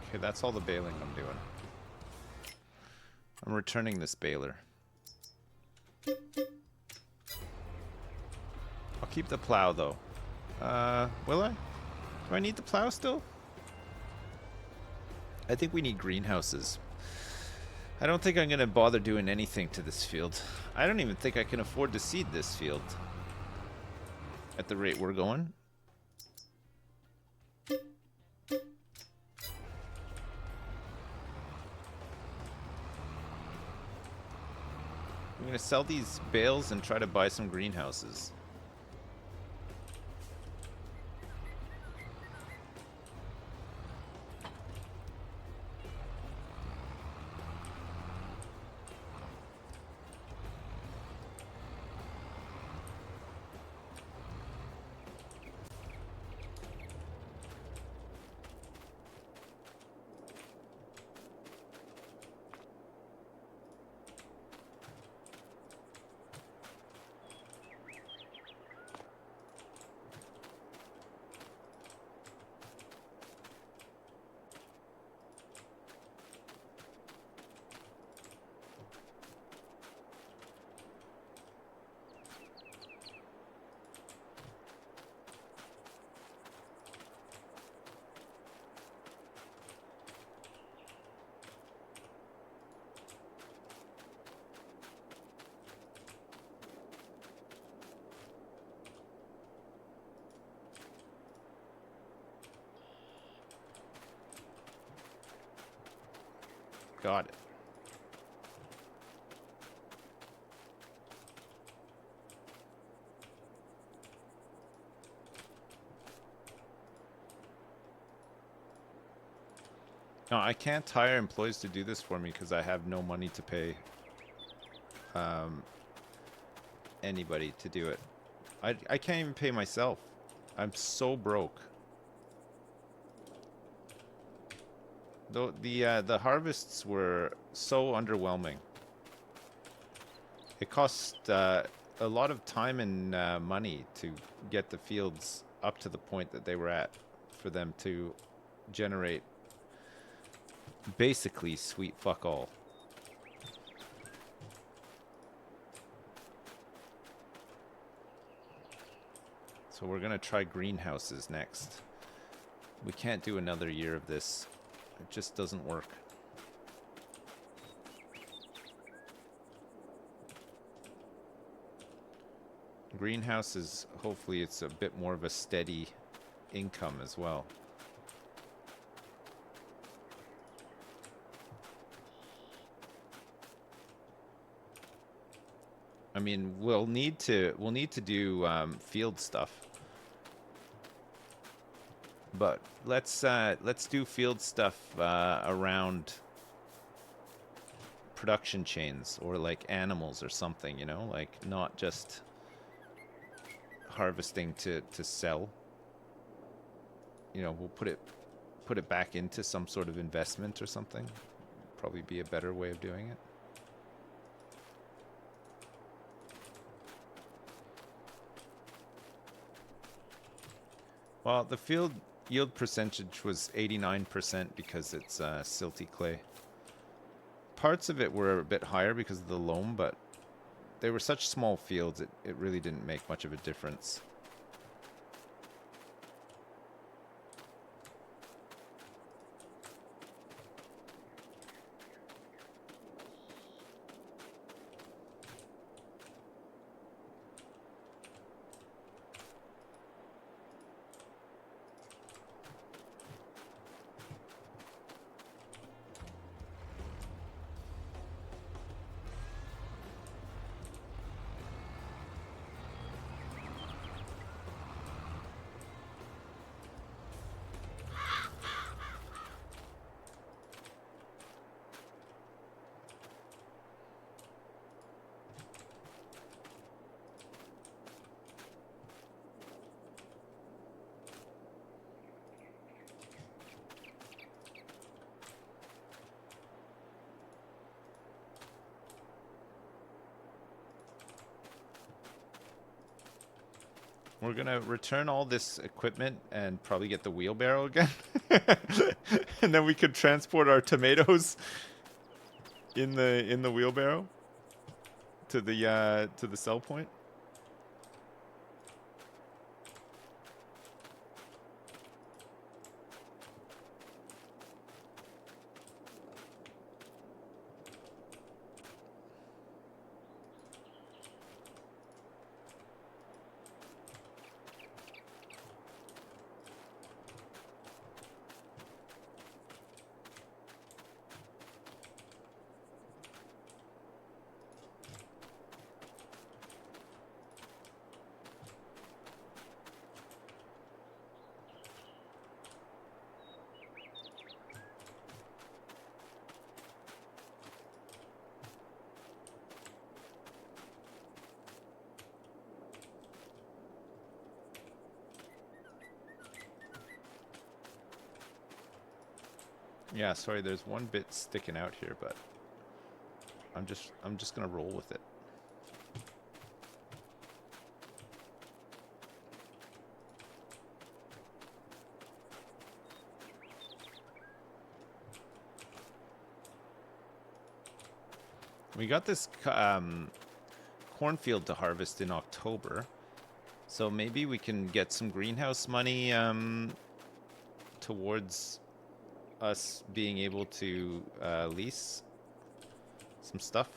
Okay, that's all the baling I'm doing. I'm returning this baler. I'll keep the plow though. Will I? Do I need the plow still? I think we need greenhouses. I don't think I'm going to bother doing anything to this field. I don't even think I can afford to seed this field. At the rate we're going. I'm going to sell these bales and try to buy some greenhouses. Got it. No, I can't hire employees to do this for me because I have no money to pay anybody to do it. I can't even pay myself. I'm so broke. Though the harvests were so underwhelming. It cost a lot of time and money to get the fields up to the point that they were at for them to generate basically sweet fuck all. So we're gonna try greenhouses next. We can't do another year of this. It just doesn't work. Greenhouses, hopefully it's a bit more of a steady income as well. I mean, we'll need to do field stuff. But let's do field stuff around production chains or like animals or something, you know, like not just harvesting to sell. You know, we'll put it back into some sort of investment or something. Probably be a better way of doing it. Well, the field yield percentage was 89% because it's silty clay. Parts of it were a bit higher because of the loam, but they were such small fields, it really didn't make much of a difference. We're gonna return all this equipment and probably get the wheelbarrow again. And then we could transport our tomatoes in the wheelbarrow to the sell point. Yeah, sorry, there's one bit sticking out here, but I'm just gonna roll with it. We got this cornfield to harvest in October, so maybe we can get some greenhouse money towards us being able to lease some stuff.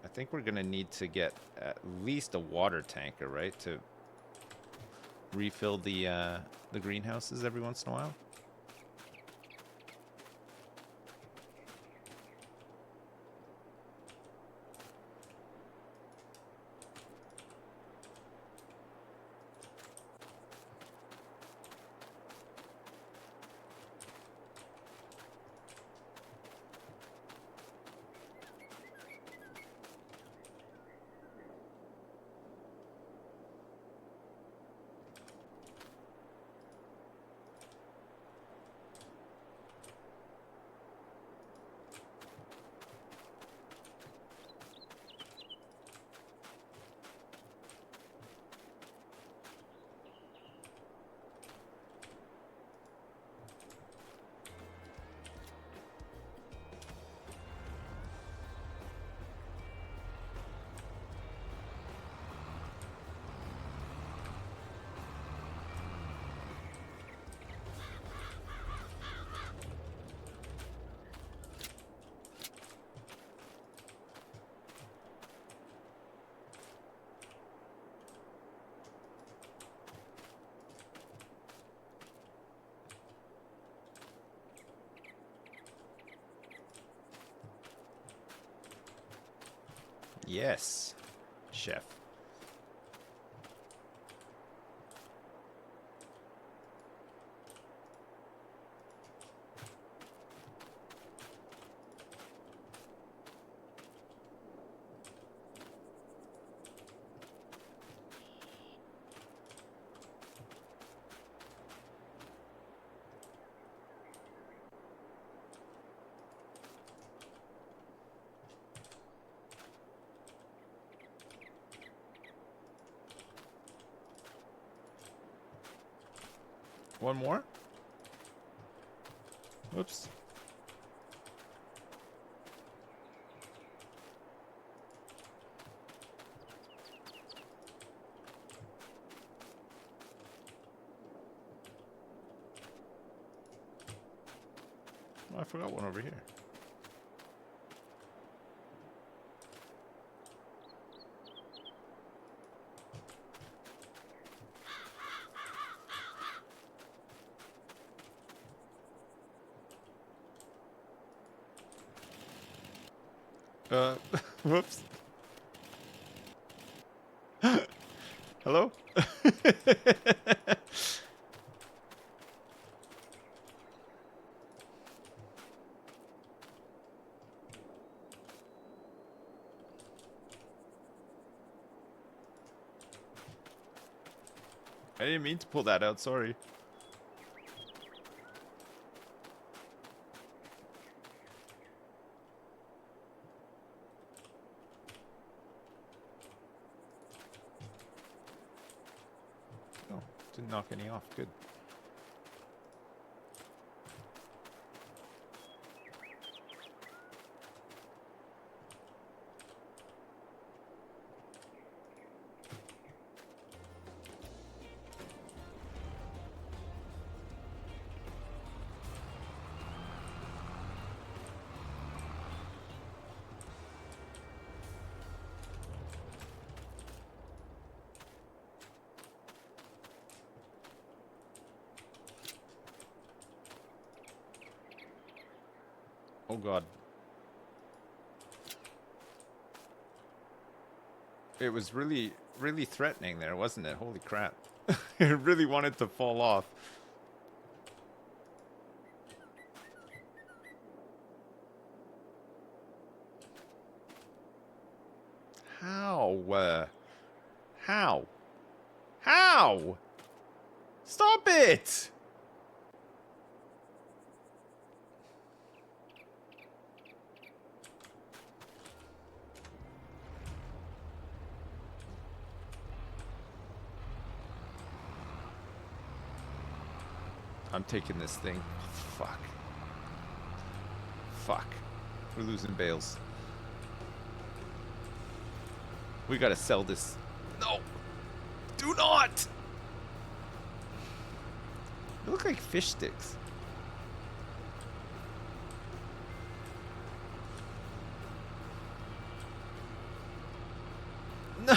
I think we're gonna need to get at least a water tanker, right, to refill the greenhouses every once in a while. Yes, chef. One more? Whoops. Oh, I forgot one over here. Whoops. Hello? I didn't mean to pull that out, sorry. Oh, didn't knock any off, good. Oh god. It was really, really threatening there, wasn't it? Holy crap. It really wanted to fall off. How? How? How? Stop it! I'm taking this thing. Fuck. Fuck. We're losing bales. We gotta sell this. No! Do not! They look like fish sticks. No!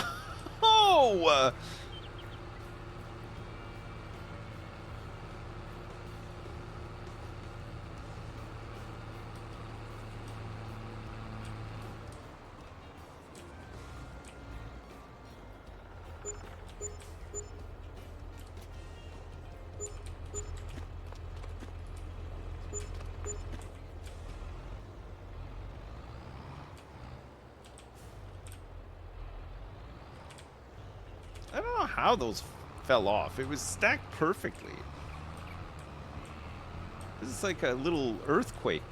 I don't know how those fell off. It was stacked perfectly. This is like a little earthquake.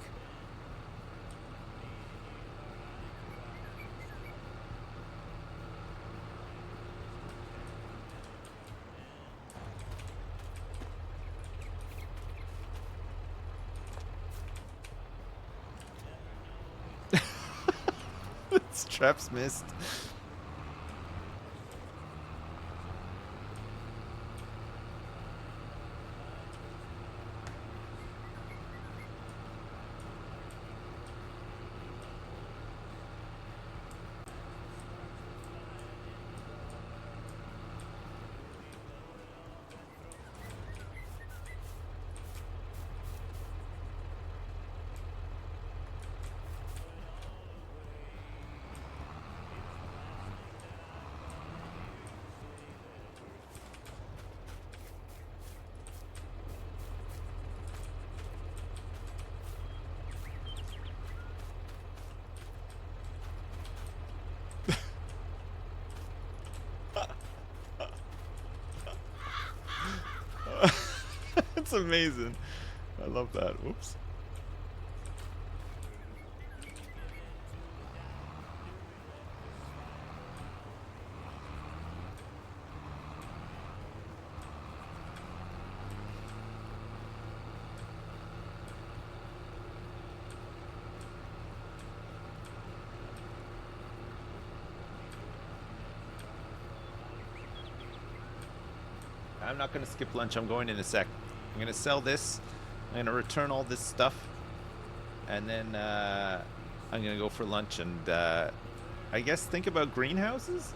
This trap's missed. It's amazing. I love that. Oops. I'm not gonna skip lunch. I'm going in a sec. I'm gonna sell this. I'm gonna return all this stuff, and then I'm gonna go for lunch and I guess think about greenhouses.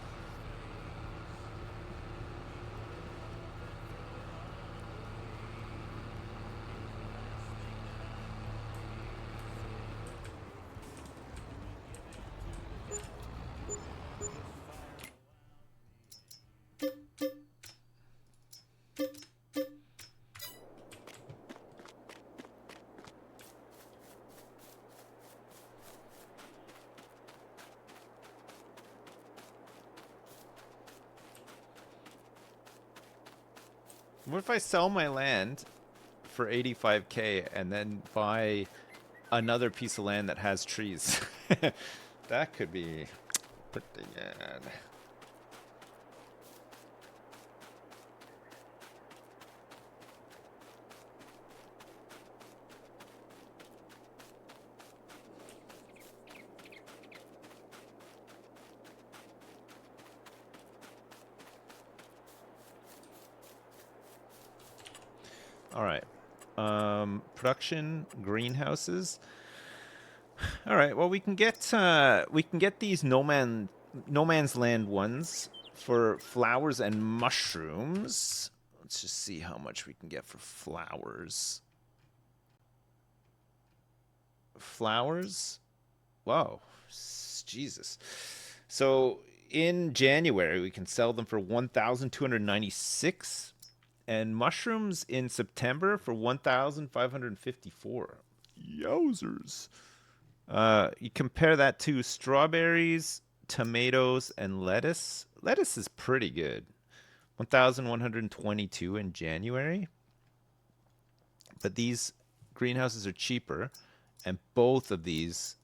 What if I sell my land for 85K and then buy another piece of land that has trees? That could be pretty good. All right. Production greenhouses. All right. Well, we can get these no man's land ones for flowers and mushrooms. Let's just see how much we can get for flowers. flowers. Wow, Jesus. So in January we can sell them for 1,296, and mushrooms in September for 1,554. Yowzers. You compare that to strawberries, tomatoes, and lettuce. Lettuce is pretty good. 1,122 in January. But these greenhouses are cheaper, and both of these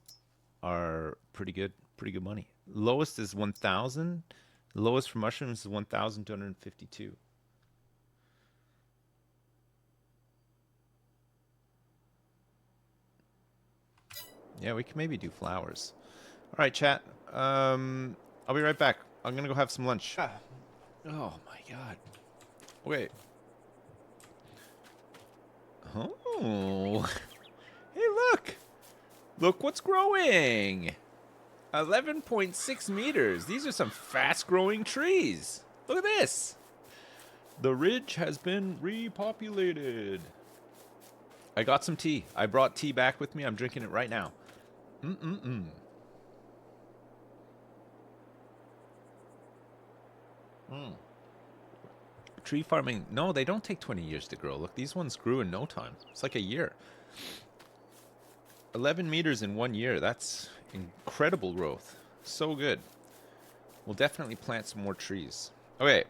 are pretty good money. Lowest is 1,000. Lowest for mushrooms is 1,252. Yeah, we can maybe do flowers. All right, chat. I'll be right back. I'm gonna go have some lunch. Ah. Oh my god. Wait. Oh. Hey, look. Look what's growing. 11.6 meters. These are some fast-growing trees. Look at this. The ridge has been repopulated. I got some tea. I brought tea back with me. I'm drinking it right now. Mm-mm-mm. Mm. Tree farming. No, they don't take 20 years to grow. Look, these ones grew in no time. It's like a year. 11 meters in 1 year. That's incredible growth. So good. We'll definitely plant some more trees. Okay.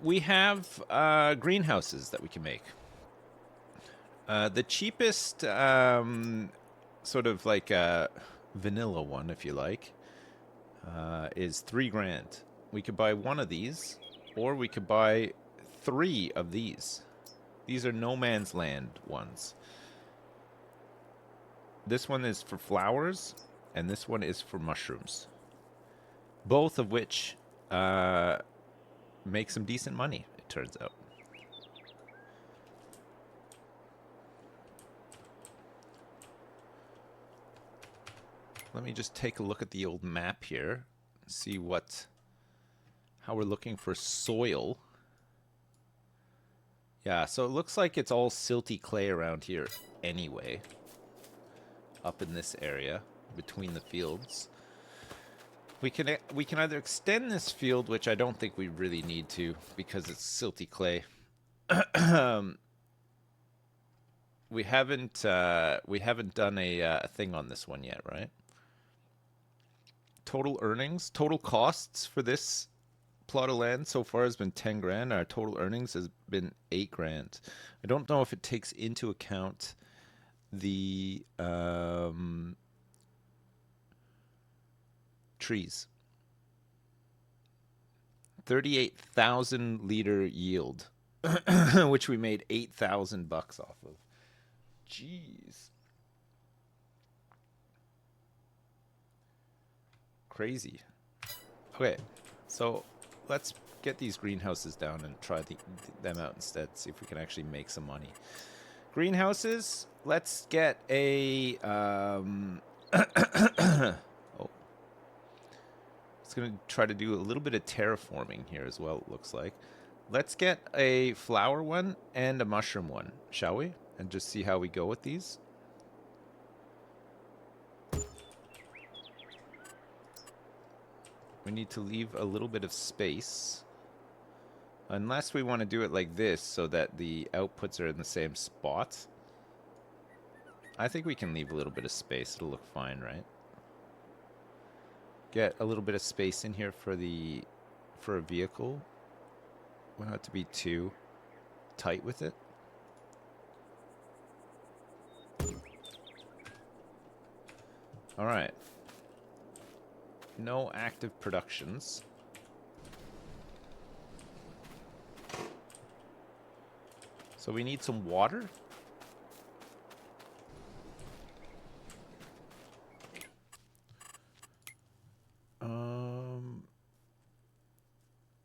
We have greenhouses that we can make. The cheapest, sort of like a vanilla one, if you like, is $3,000. We could buy one of these, or we could buy 3 of these. These are no man's land ones. This one is for flowers, and this one is for mushrooms. Both of which make some decent money, it turns out. Let me just take a look at the old map here, see how we're looking for soil. Yeah, so it looks like it's all silty clay around here anyway. Up in this area, between the fields. We can either extend this field, which I don't think we really need to, because it's silty clay. we haven't done a thing on this one yet, right? Total earnings, total costs for this plot of land so far has been 10 grand. Our total earnings has been 8 grand. I don't know if it takes into account the trees. 38,000 liter yield, which we made $8,000 off of. Jeez. Crazy. Okay, so let's get these greenhouses down and try them out instead. See if we can actually make some money. Greenhouses. Let's get a. Oh, it's gonna try to do a little bit of terraforming here as well. It looks like. Let's get a flower one and a mushroom one, shall we? And just see how we go with these. We need to leave a little bit of space. Unless we want to do it like this so that the outputs are in the same spot. I think we can leave a little bit of space. It'll look fine, right? Get a little bit of space in here for a vehicle. We don't have to be too tight with it. All right. No active productions. So we need some water.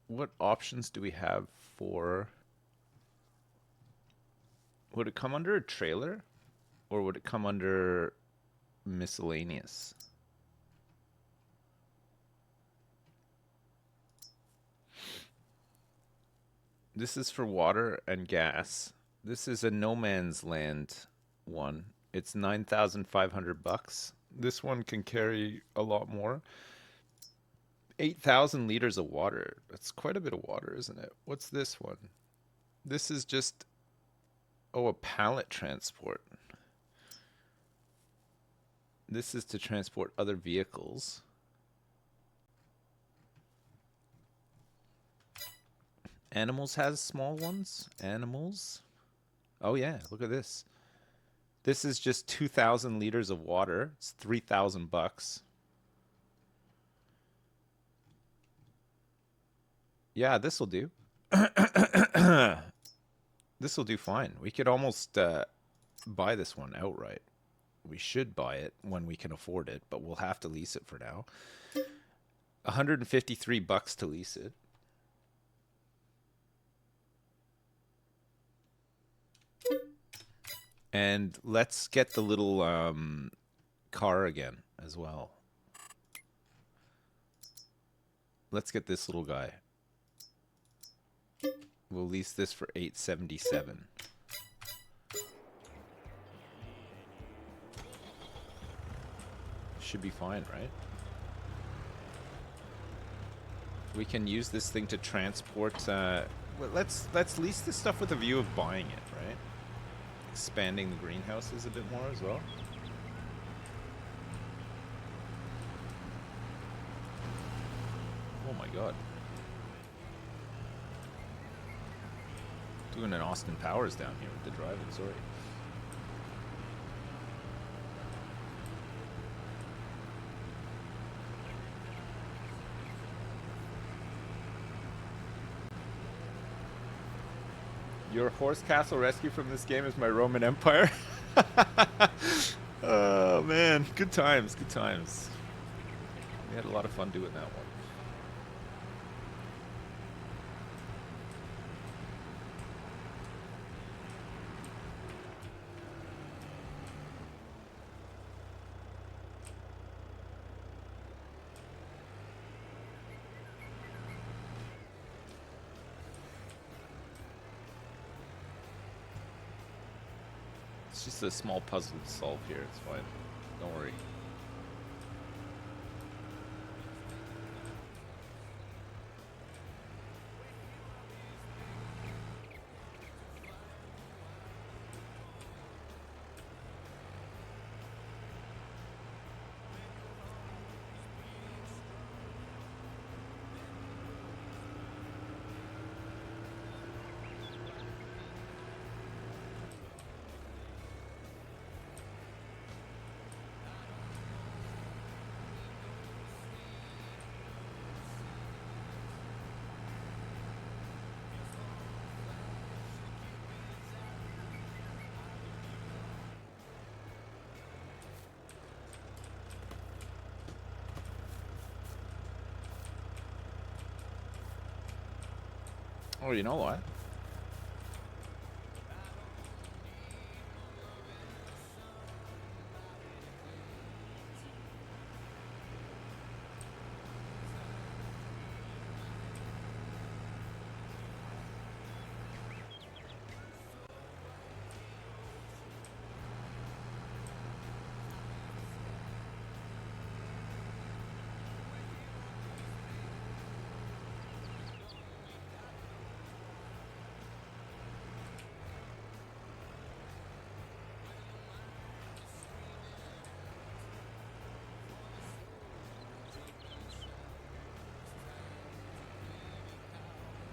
What options do we have for... Would it come under a trailer? Or would it come under miscellaneous? This is for water and gas. This is a no man's land one. It's 9,500 bucks. This one can carry a lot more. 8,000 liters of water. That's quite a bit of water, isn't it? What's this one? This is just, oh, a pallet transport. This is to transport other vehicles. Animals has small ones. Animals. Oh yeah, look at this. This is just 2,000 liters of water. It's 3,000 bucks. Yeah, this will do. This will do fine. We could almost buy this one outright. We should buy it when we can afford it, but we'll have to lease it for now. 153 bucks to lease it. And let's get the little car again as well. Let's get this little guy. We'll lease this for 877. Should be fine, right? We can use this thing to transport. Well, let's lease this stuff with a view of buying it, right? Expanding the greenhouses a bit more as well. Oh my god. Doing an Austin Powers down here with the driving, sorry. Your horse castle rescue from this game is my Roman Empire. Oh man, good times, good times. We had a lot of fun doing that one. It's just a small puzzle to solve here. It's fine. Don't worry. Oh, you know what?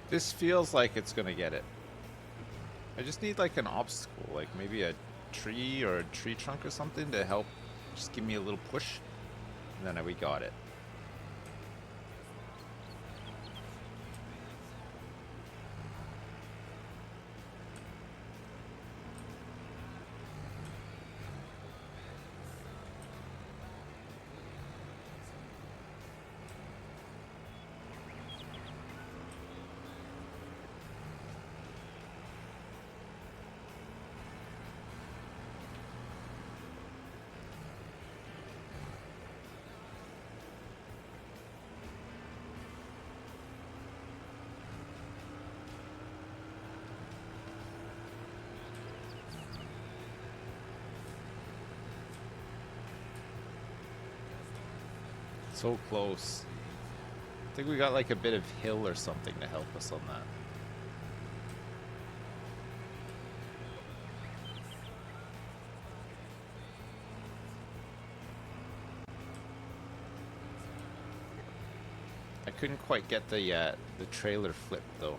This feels like it's gonna get it. I just need like an obstacle, like maybe a tree or a tree trunk or something to help just give me a little push. And then we got it. So close. I think we got like a bit of hill or something to help us on that. I couldn't quite get the trailer flip though.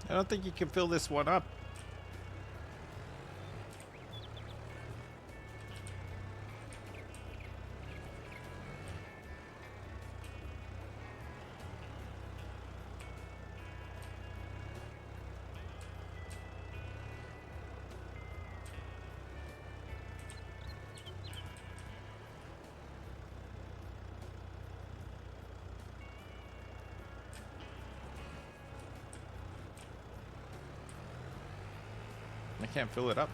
I don't think you can fill this one up. I can't fill it up.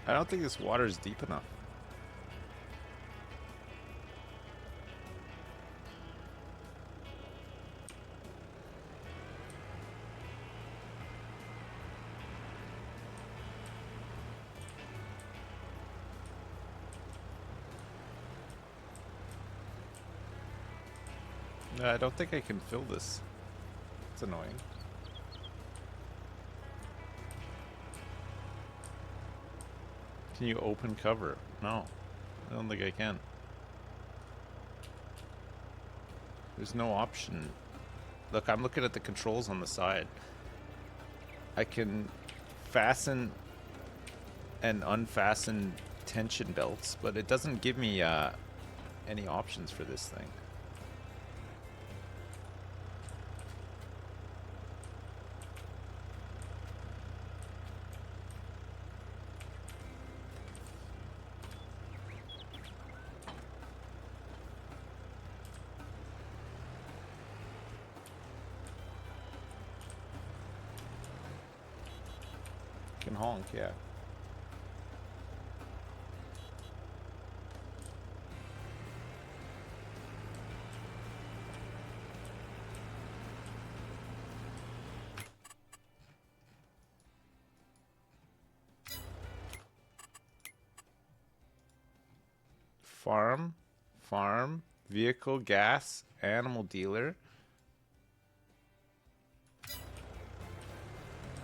I don't think this water is deep enough. No, I don't think I can fill this. It's annoying. Can you open cover? No, I don't think I can. There's no option. Look, I'm looking at the controls on the side. I can fasten and unfasten tension belts, but it doesn't give me any options for this thing. Can honk, yeah. Farm, vehicle, gas, animal dealer.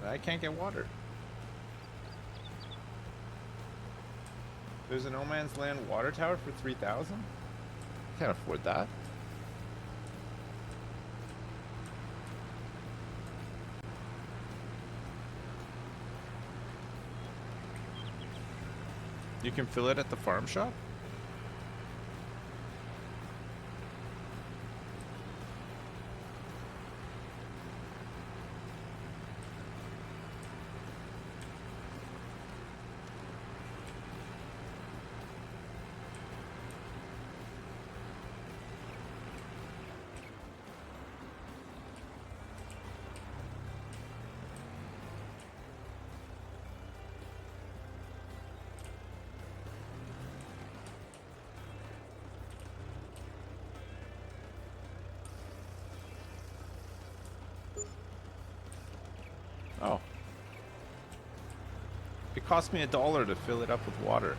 I can't get water. There's a no man's land water tower for 3,000? Can't afford that. You can fill it at the farm shop? It cost me $1 to fill it up with water.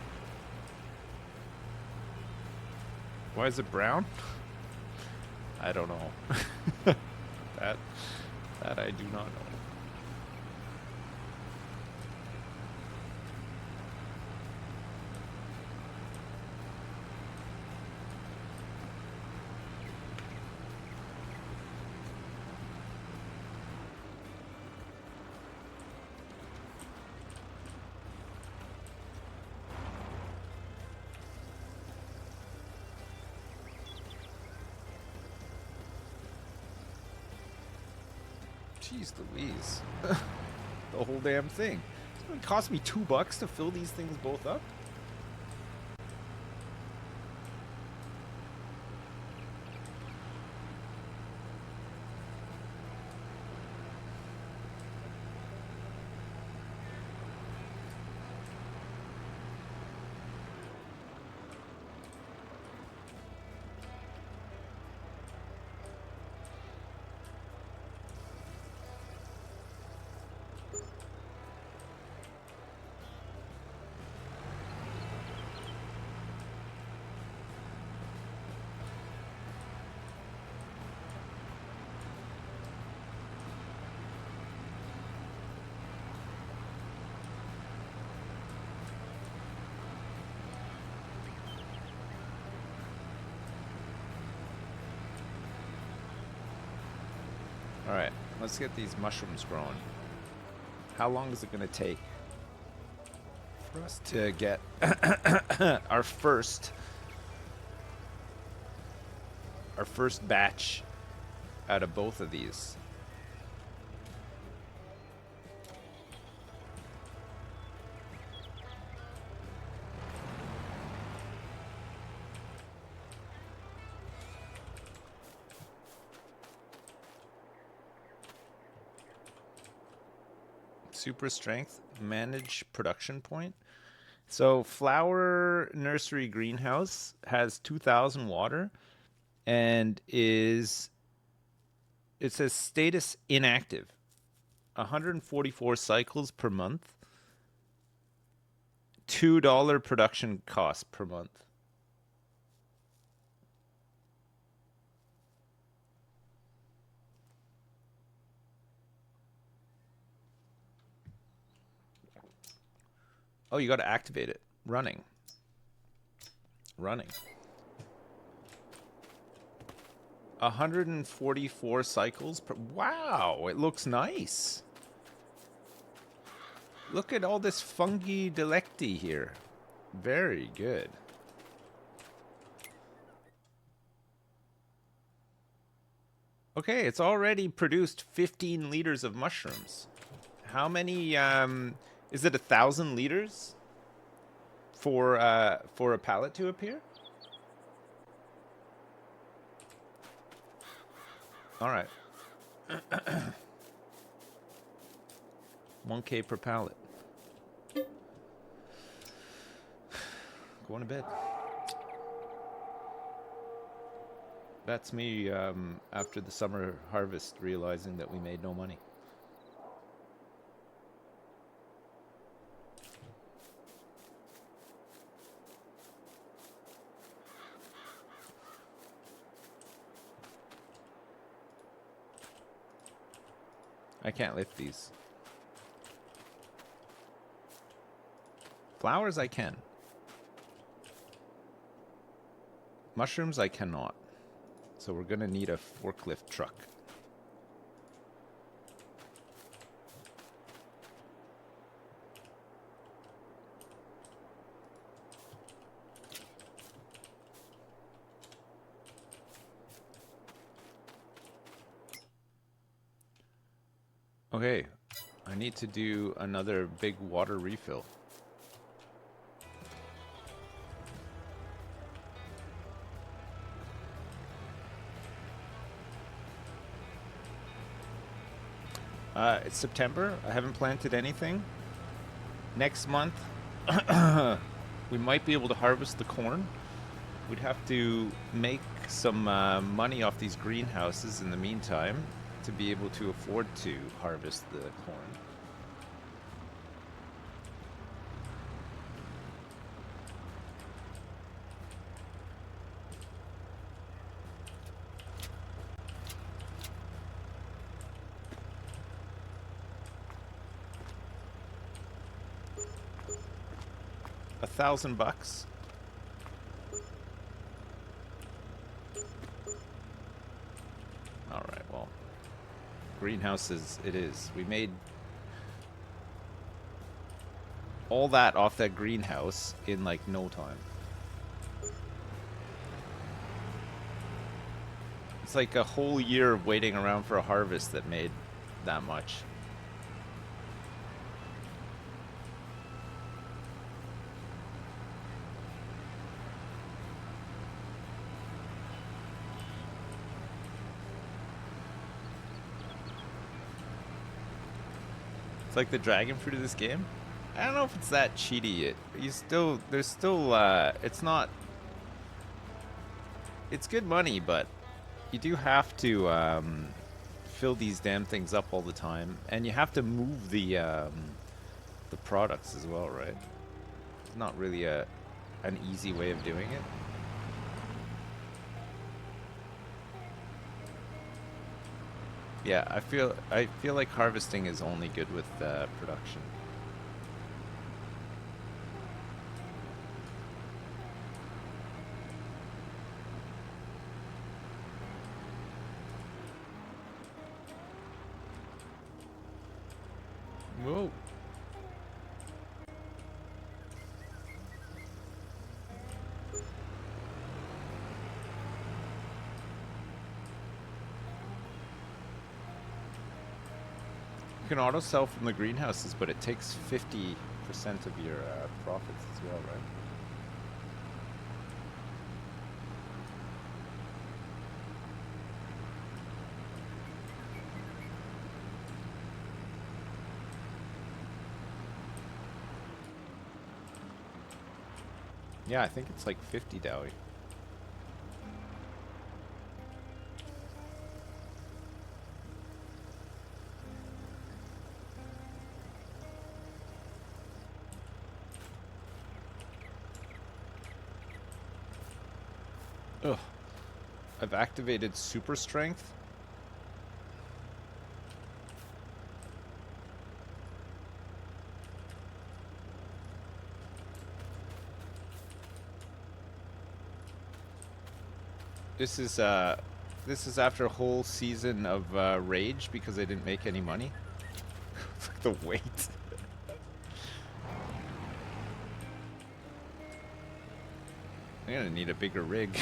Why is it brown? I don't know. that I do not know. Jeez Louise. The whole damn thing. It's gonna cost me $2 to fill these things both up? Alright, let's get these mushrooms growing. How long is it going to take for us to get our first batch out of both of these? Super strength, manage production point. So flower nursery greenhouse has 2,000 water and it says status inactive. 144 cycles per month. $2 production cost per month. Oh, you got to activate it. Running. 144 cycles per... Wow, it looks nice. Look at all this fungi delecti here. Very good. Okay, it's already produced 15 liters of mushrooms. How many, is it 1,000 liters for a pallet to appear? All right. 1K per pallet. Going to bed. That's me after the summer harvest realizing that we made no money. I can't lift these. Flowers I can. Mushrooms I cannot. So we're gonna need a forklift truck. Okay, I need to do another big water refill. It's September. I haven't planted anything. Next month, we might be able to harvest the corn. We'd have to make some money off these greenhouses in the meantime to be able to afford to harvest the corn. $1,000. All right, well, greenhouses it is. We made all that off that greenhouse in like no time. It's like a whole year of waiting around for a harvest that made that much. It's like the dragon fruit of this game. I don't know if it's that cheaty yet. There's still, it's not, it's good money, but you do have to fill these damn things up all the time, and you have to move the products as well, right? It's not really an easy way of doing it. Yeah, I feel like harvesting is only good with production. Whoa. You can auto sell from the greenhouses, but it takes 50% of your profits as well, right? Yeah, I think it's like 50 Dowie. Ugh. I've activated super strength. This is after a whole season of rage because I didn't make any money. Look at the weight. I'm gonna need a bigger rig.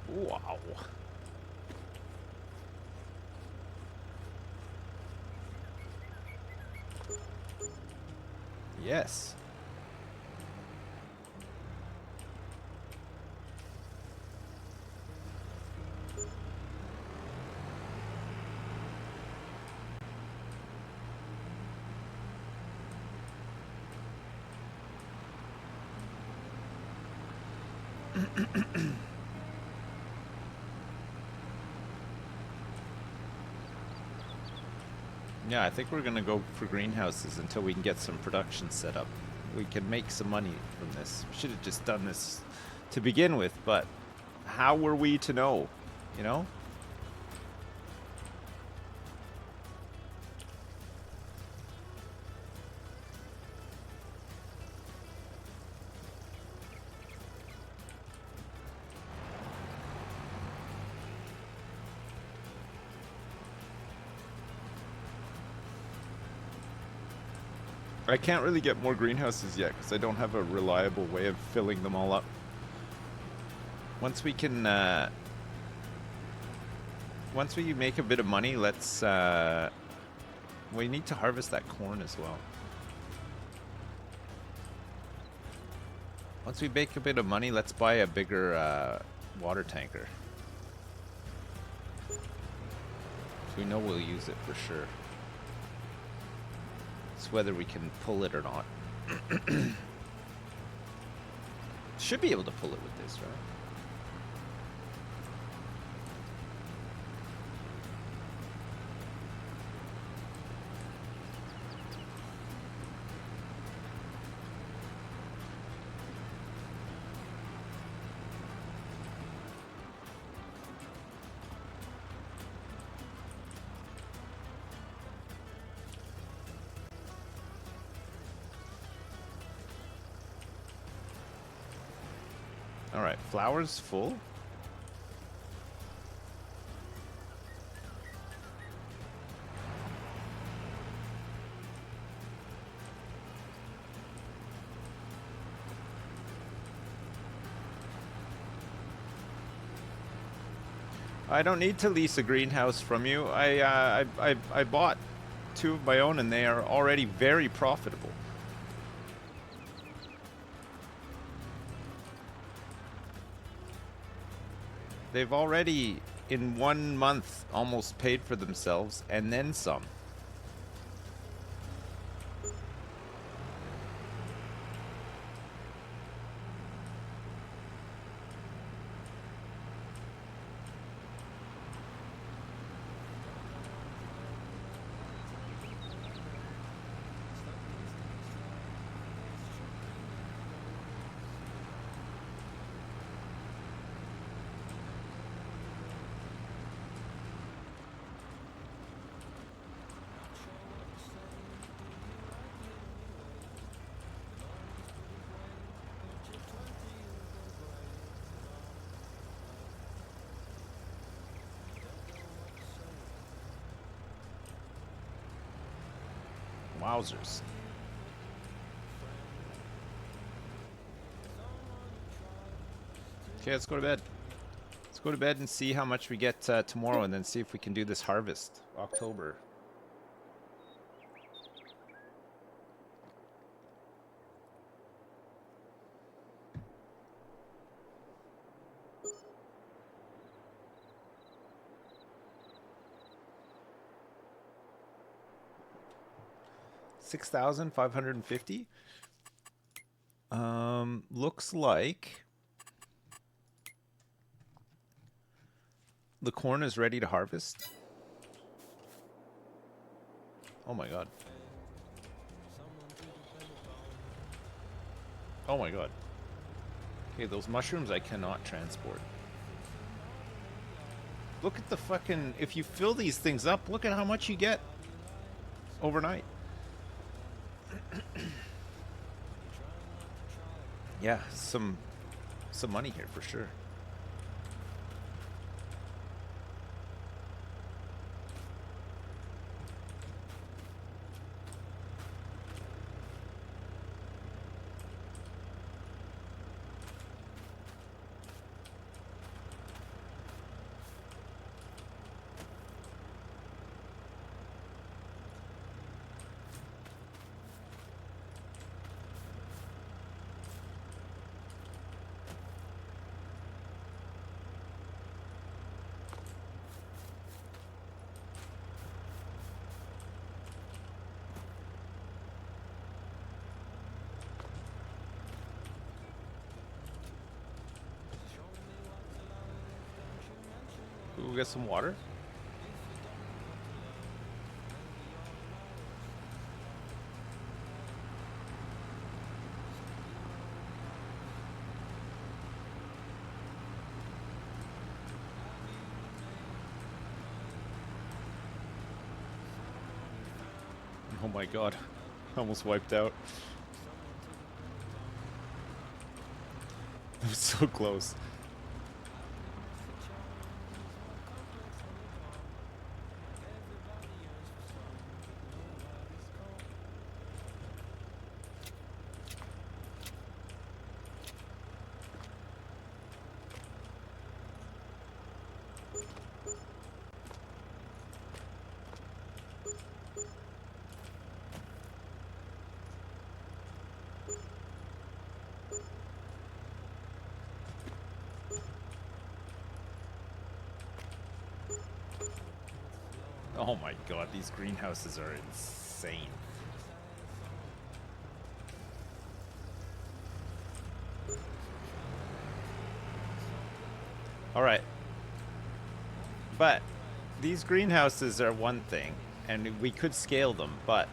Wow. Yes. Yeah, I think we're gonna go for greenhouses until we can get some production set up. We can make some money from this. We should have just done this to begin with, but how were we to know? You know? I can't really get more greenhouses yet because I don't have a reliable way of filling them all up. Once we can once we make a bit of money, let's we need to harvest that corn as well. Once we make a bit of money, let's buy a bigger water tanker. So we know we'll use it for sure. It's whether we can pull it or not. Should be able to pull it with this, right? All right, flowers full. I don't need to lease a greenhouse from you. I bought 2 of my own and they are already very profitable. They've already, in 1 month, almost paid for themselves, and then some. Wowzers. Okay, let's go to bed. Let's go to bed and see how much we get tomorrow, and then see if we can do this harvest. October. $6,550. Looks like the corn is ready to harvest. Oh my god. Oh my god. Okay, those mushrooms I cannot transport. Look at the fucking... If you fill these things up, look at how much you get overnight. Yeah, some money here for sure. We'll get some water. Oh my god. Almost wiped out. That was so close. Oh my god, these greenhouses are insane. Alright. But these greenhouses are one thing, and we could scale them, but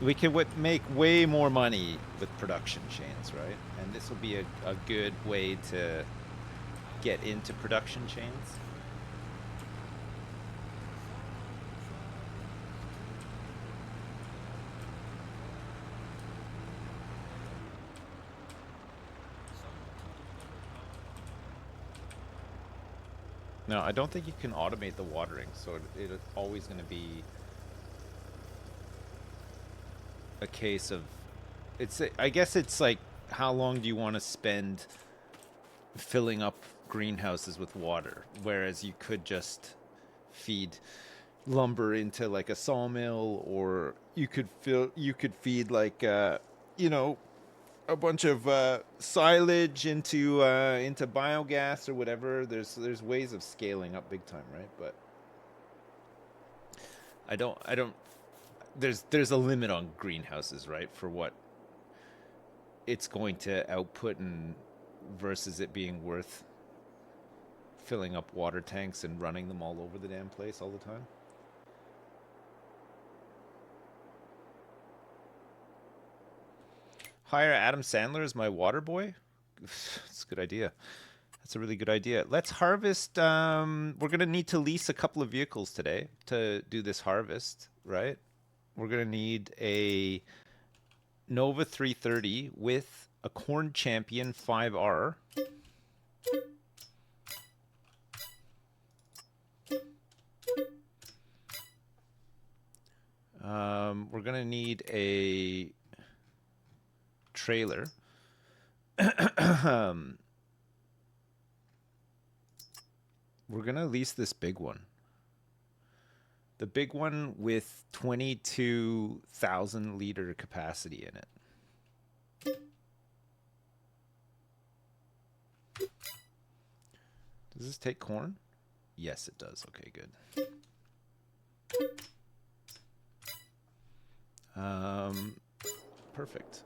we could make way more money with production chains, right? And this will be a good way to get into production chains. No, I don't think you can automate the watering, so it's always going to be a case of I guess it's like, how long do you want to spend filling up greenhouses with water, whereas you could just feed lumber into like a sawmill, or you could feed like you know, a bunch of silage into biogas or whatever. There's ways of scaling up big time, right? But I don't there's a limit on greenhouses, right? For what it's going to output, and versus it being worth filling up water tanks and running them all over the damn place all the time. Hire Adam Sandler as my water boy? It's a good idea. That's a really good idea. Let's harvest. We're going to need to lease a couple of vehicles today to do this harvest, right? We're going to need a Nova 330 with a Corn Champion 5R. We're going to need a trailer. We're going to lease this big one. The big one with 22,000 liter capacity in it. Does this take corn? Yes, it does. Okay, good. Perfect.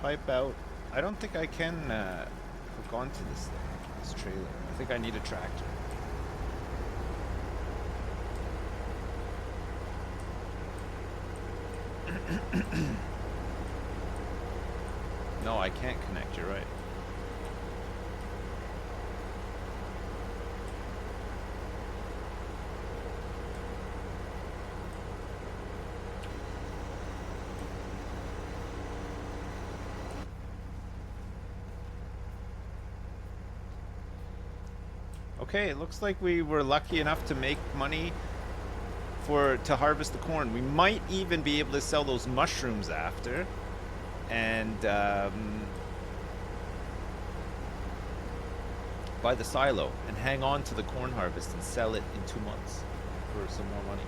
Pipe out. I don't think I can hook onto this thing, this trailer. I think I need a tractor. No, I can't connect. You're right. Okay, it looks like we were lucky enough to make money to harvest the corn. We might even be able to sell those mushrooms after, and buy the silo and hang on to the corn harvest and sell it in 2 months for some more money.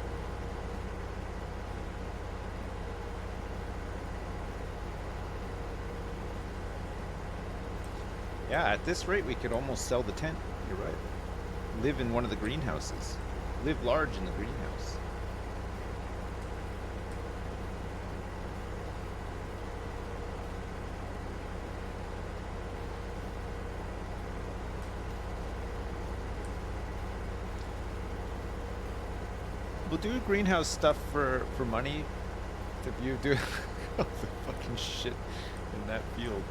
Yeah, at this rate we could almost sell the tent. You're right. Live in one of the greenhouses. Live large in the greenhouse. We'll do greenhouse stuff for money. If you do all the fucking shit in that field.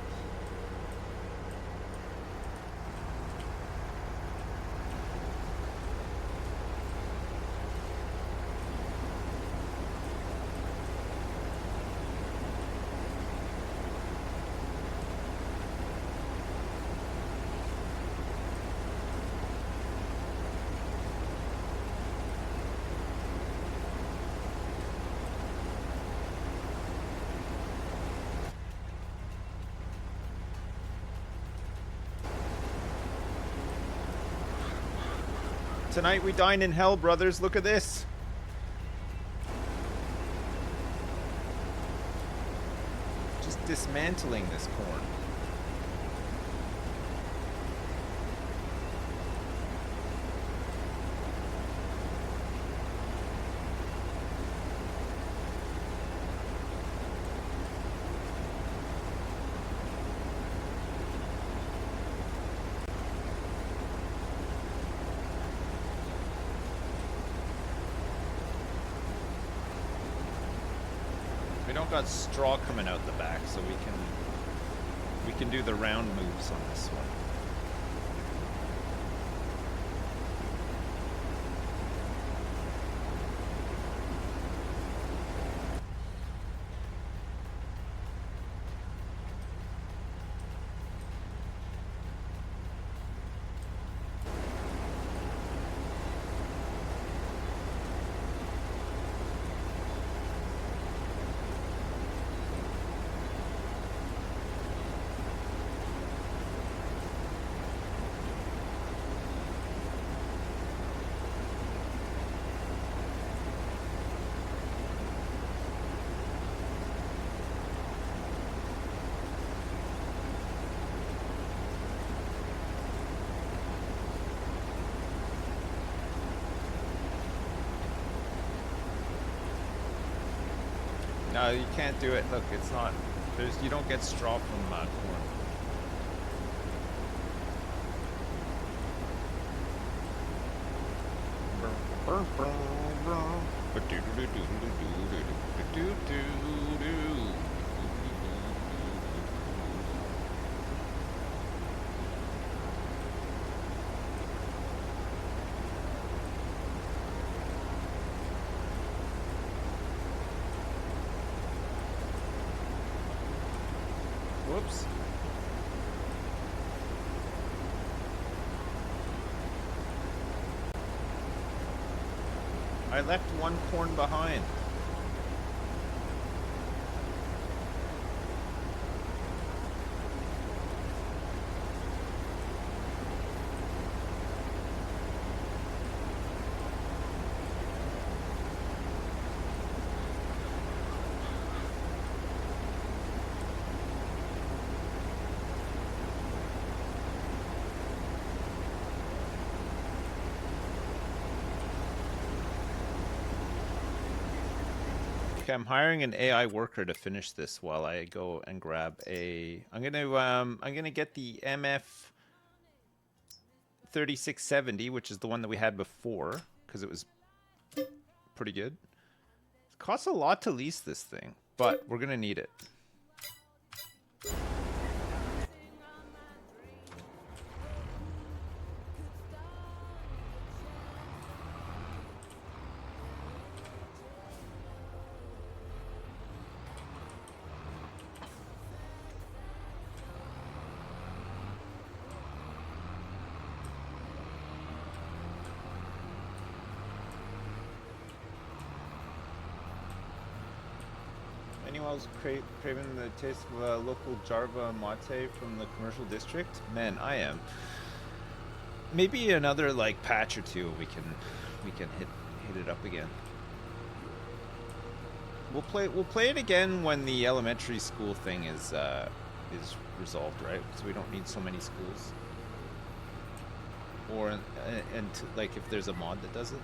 Tonight we dine in hell, brothers. Look at this. Just dismantling this corn. We don't got straw coming out the back, so we can do the round moves on this one. No, you can't do it. Look, it's not. You don't get straw from corn. Whoops. I left one corn behind. Okay, I'm hiring an AI worker to finish this while I go and grab a. I'm gonna get the MF 3670, which is the one that we had before, because it was pretty good. It costs a lot to lease this thing, but we're gonna need it. Anyone's craving the taste of a local Jarva mate from the commercial district? Man, I am. Maybe another like patch or two we can hit it up again. We'll play it again when the elementary school thing is resolved, right? So we don't need so many schools. Or and like if there's a mod that does it.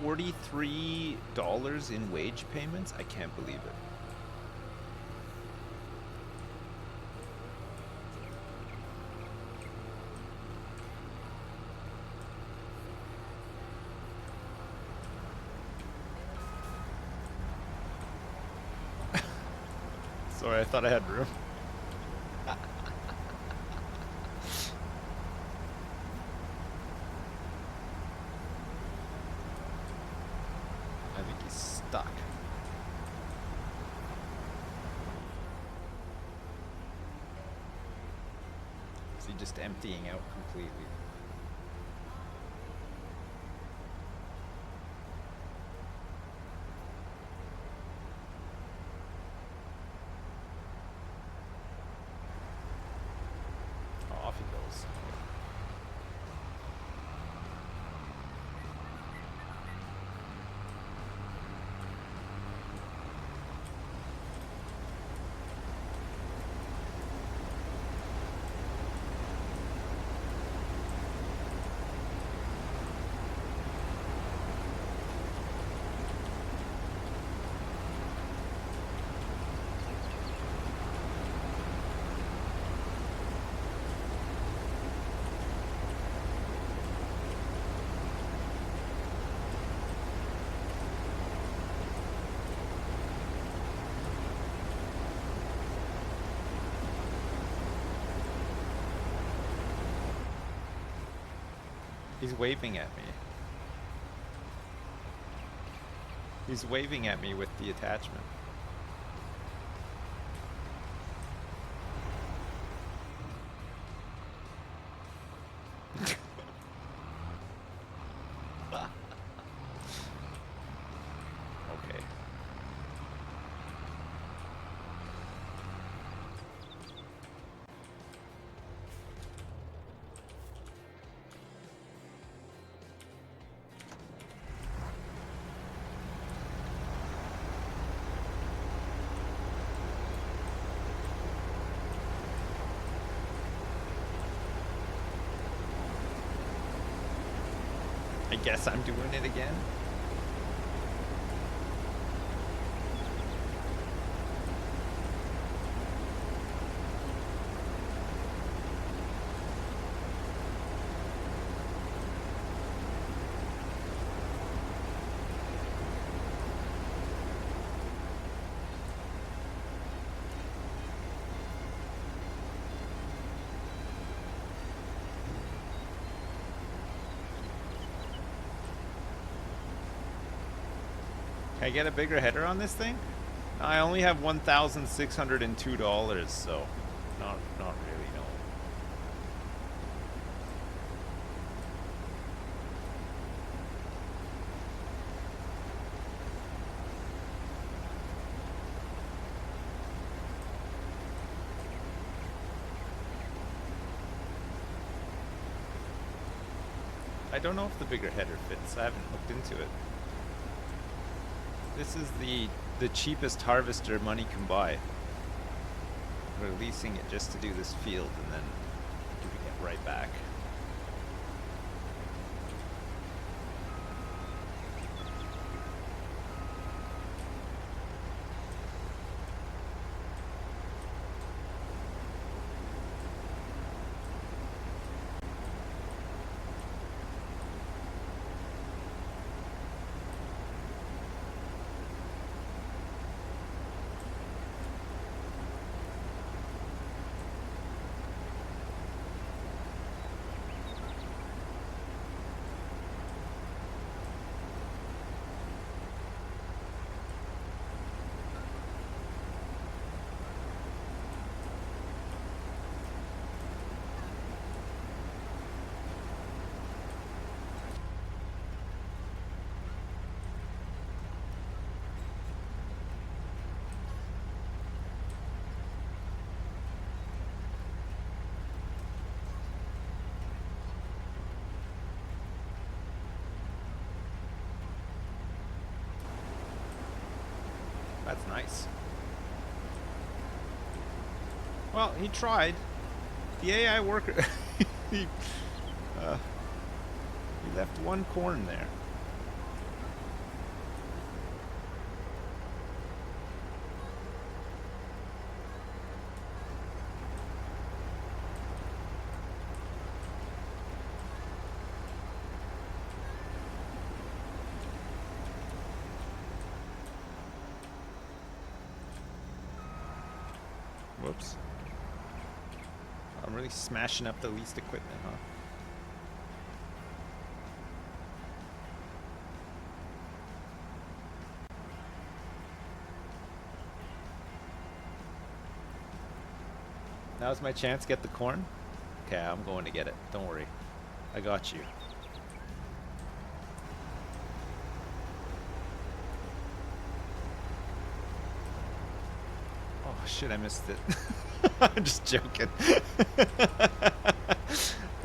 $43 in wage payments? I can't believe it. Sorry, I thought I had room. I think he's stuck. Is he just emptying out completely? He's waving at me. He's waving at me with the attachment. Okay. I guess I'm doing it again. Can I get a bigger header on this thing? I only have $1,602, so not really, no. I don't know if the bigger header fits. I haven't looked into it. This is the cheapest harvester money can buy. We're leasing it just to do this field and then giving it right back. That's nice. Well, he tried. The AI worker, he left one corn there. Whoops. I'm really smashing up the least equipment, huh? Now's my chance. Get the corn. Okay, I'm going to get it. Don't worry. I got you. Oh shit, I missed it. I'm just joking.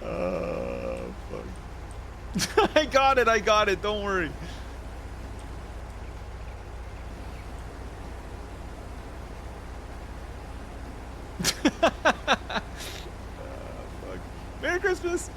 Oh, fuck. I got it, don't worry. Fuck. Merry Christmas!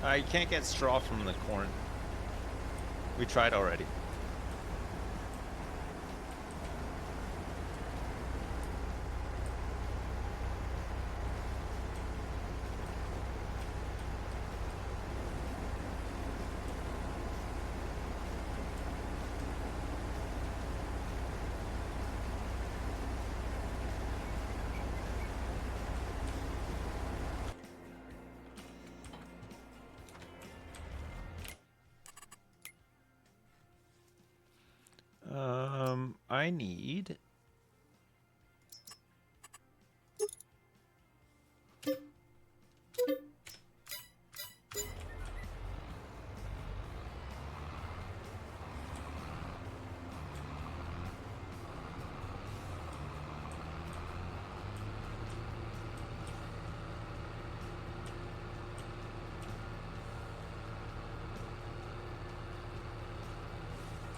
I can't get straw from the corn. We tried already. I need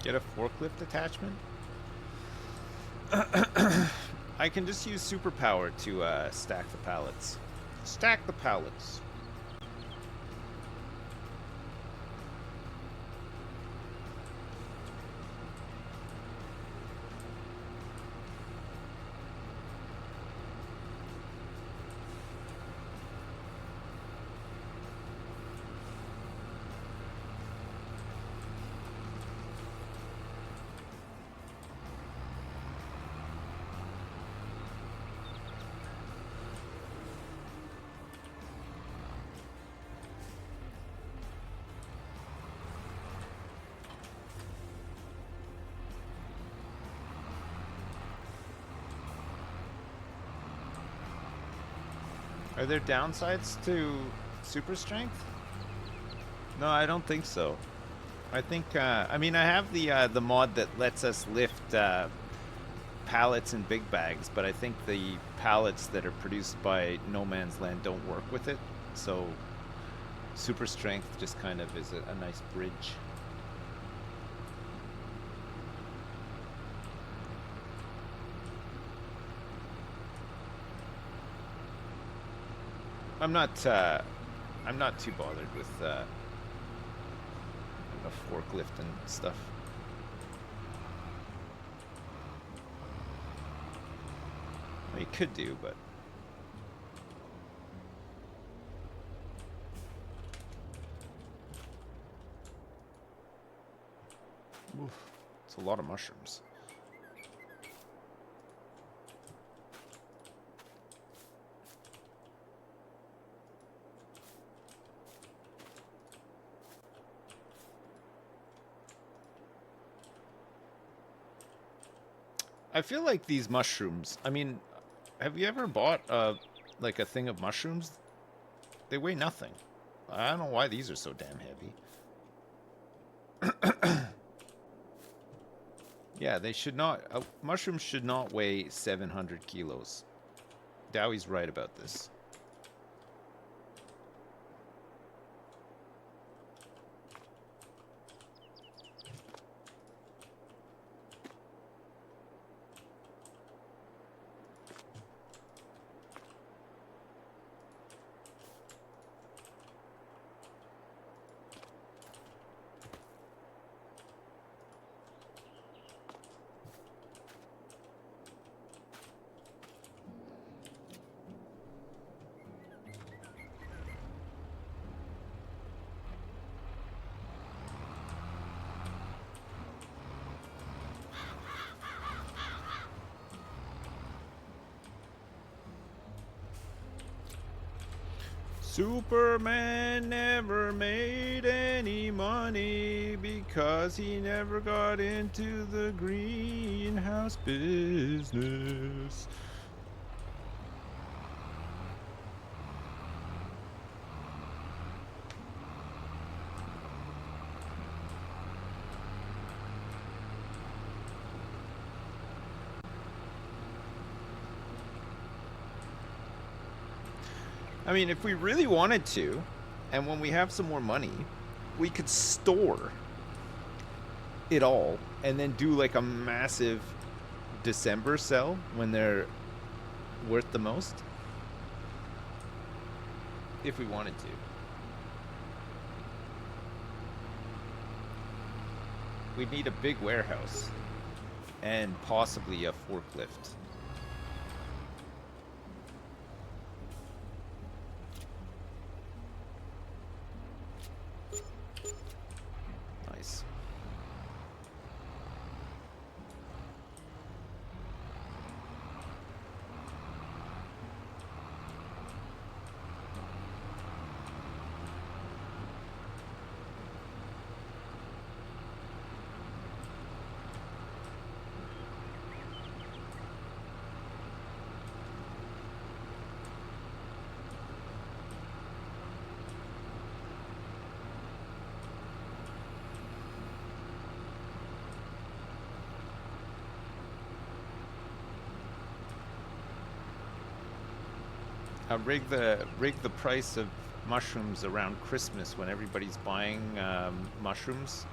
get a forklift attachment. I can just use superpower to stack the pallets. Stack the pallets. Are there downsides to super strength? No, I don't think so. I think I mean I have the mod that lets us lift pallets and big bags, but I think the pallets that are produced by No Man's Land don't work with it. So super strength just kind of is a nice bridge. I'm not too bothered with a forklift and stuff. Well, you could do, but oof, it's a lot of mushrooms. I feel like these mushrooms, I mean, have you ever bought like a thing of mushrooms? They weigh nothing. I don't know why these are so damn heavy. Yeah, they should not. Mushrooms should not weigh 700 kilos. Dowie's right about this. Superman never made any money because he never got into the greenhouse business. I mean, if we really wanted to, and when we have some more money, we could store it all and then do like a massive December sell when they're worth the most. If we wanted to. We need a big warehouse and possibly a forklift. Nice. Rig the price of mushrooms around Christmas when everybody's buying mushrooms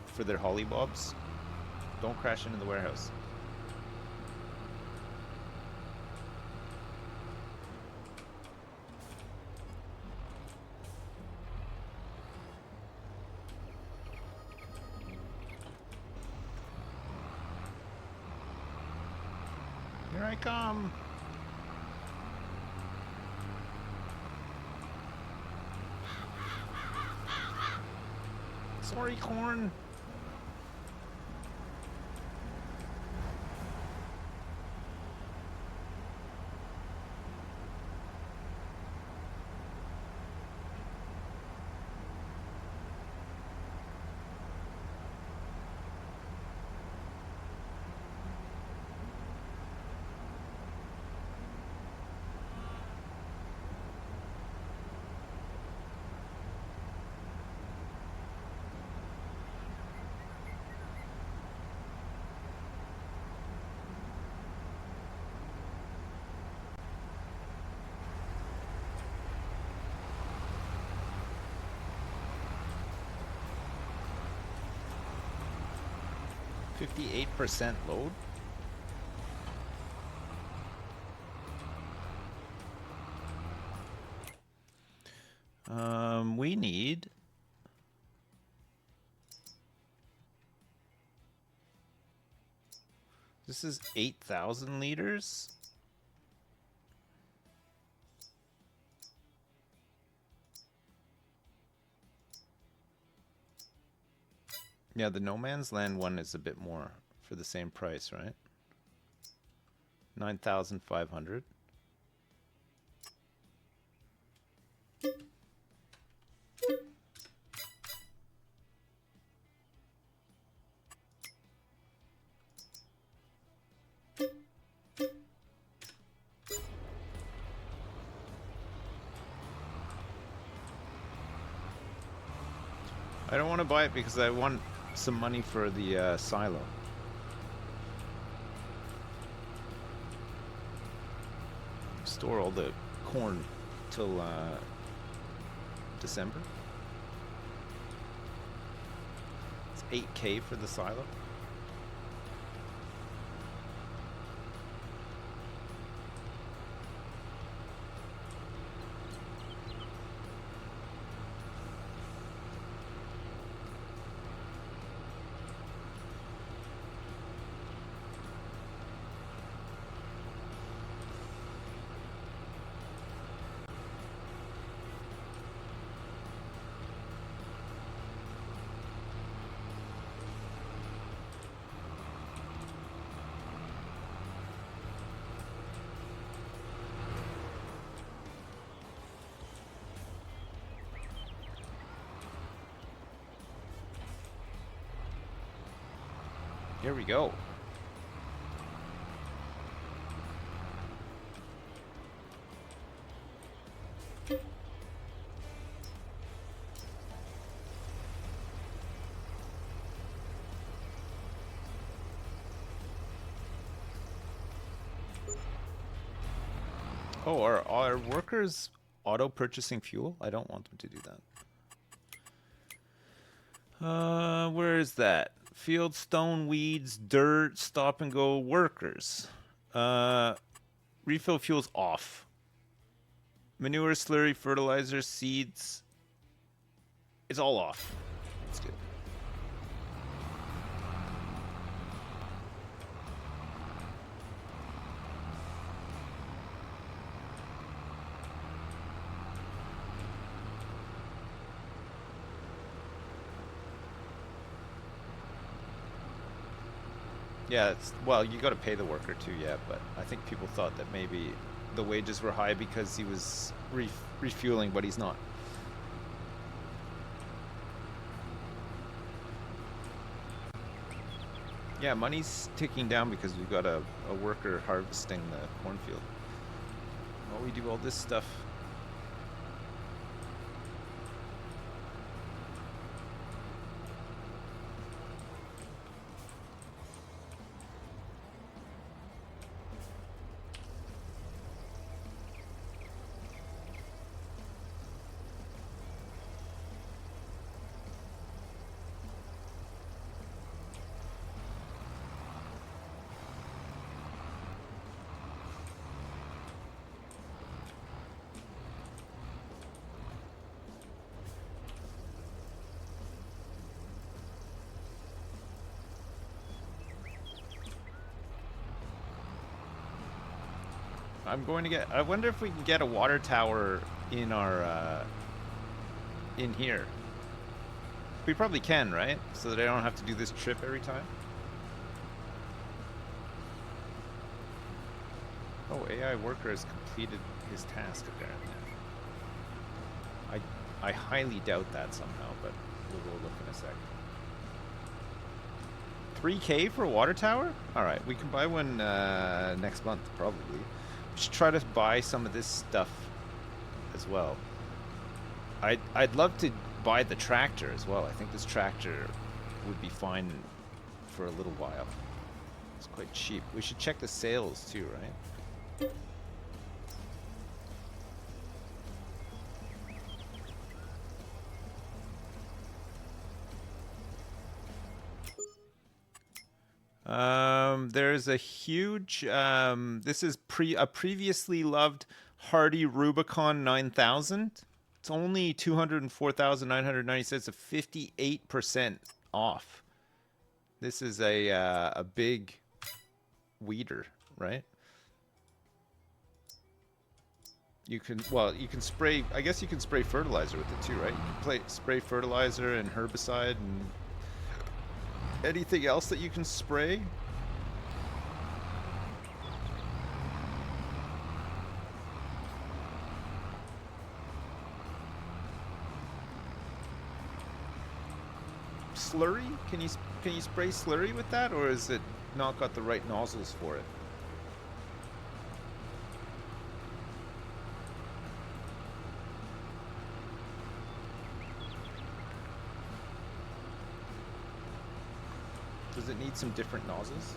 for their hollybobs. Don't crash into the warehouse. Here I come. Sorry, corn. %8 load. We need this is 8,000 liters. Yeah, the No Man's Land one is a bit more for the same price, right? 9,500. I don't want to buy it because I want some money for the silo. Store all the corn till December. It's 8K for the silo. Here we go. Oh, are workers auto purchasing fuel? I don't want them to do that. Where is that? Field, stone, weeds, dirt, stop and go, workers. Refill fuel's off. Manure, slurry, fertilizer, seeds. It's all off. That's good. Yeah, it's well, you got to pay the worker too, yeah, but I think people thought that maybe the wages were high because he was refueling, but he's not. Yeah, money's ticking down because we've got a worker harvesting the cornfield. While we do all this stuff. I'm going to get. I wonder if we can get a water tower in our in here. We probably can, right? So that I don't have to do this trip every time. Oh, AI worker has completed his task apparently. I highly doubt that somehow, but we'll go look in a sec. 3K for a water tower? All right, we can buy one next month probably. We should try to buy some of this stuff as well. I'd love to buy the tractor as well. I think this tractor would be fine for a little while. It's quite cheap. We should check the sales too, right? There's a huge, this is a previously loved Hardy Rubicon 9000. It's only 204,996, a 58% off. This is a big weeder, right? You can, well, you can spray, I guess you can spray fertilizer with it too, right? You can spray fertilizer and herbicide and anything else that you can spray. Slurry? Can you spray slurry with that, or is it not got the right nozzles for it? Does it need some different nozzles?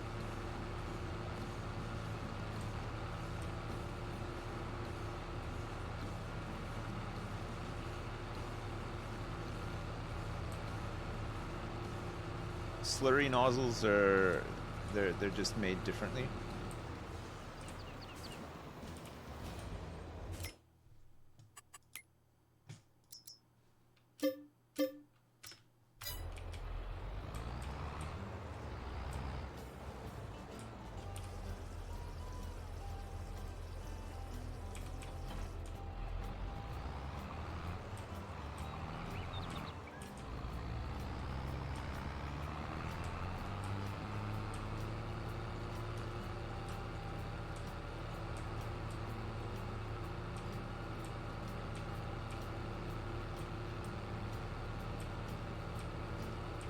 Slurry nozzles are they're just made differently.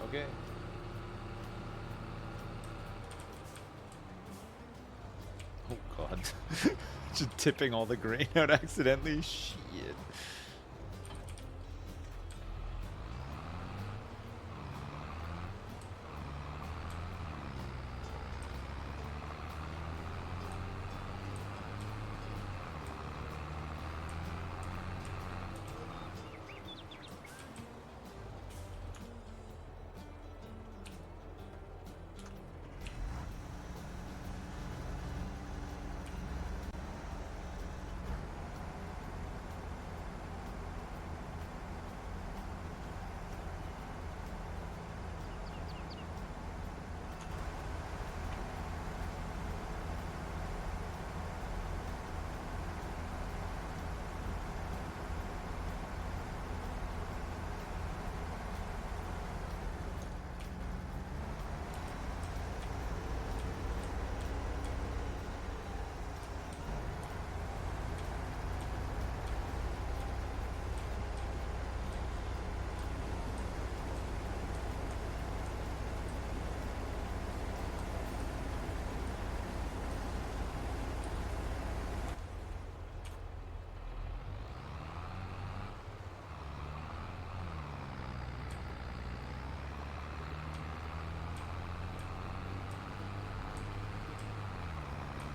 Okay. Oh god. Just tipping all the grain out accidentally. Shit.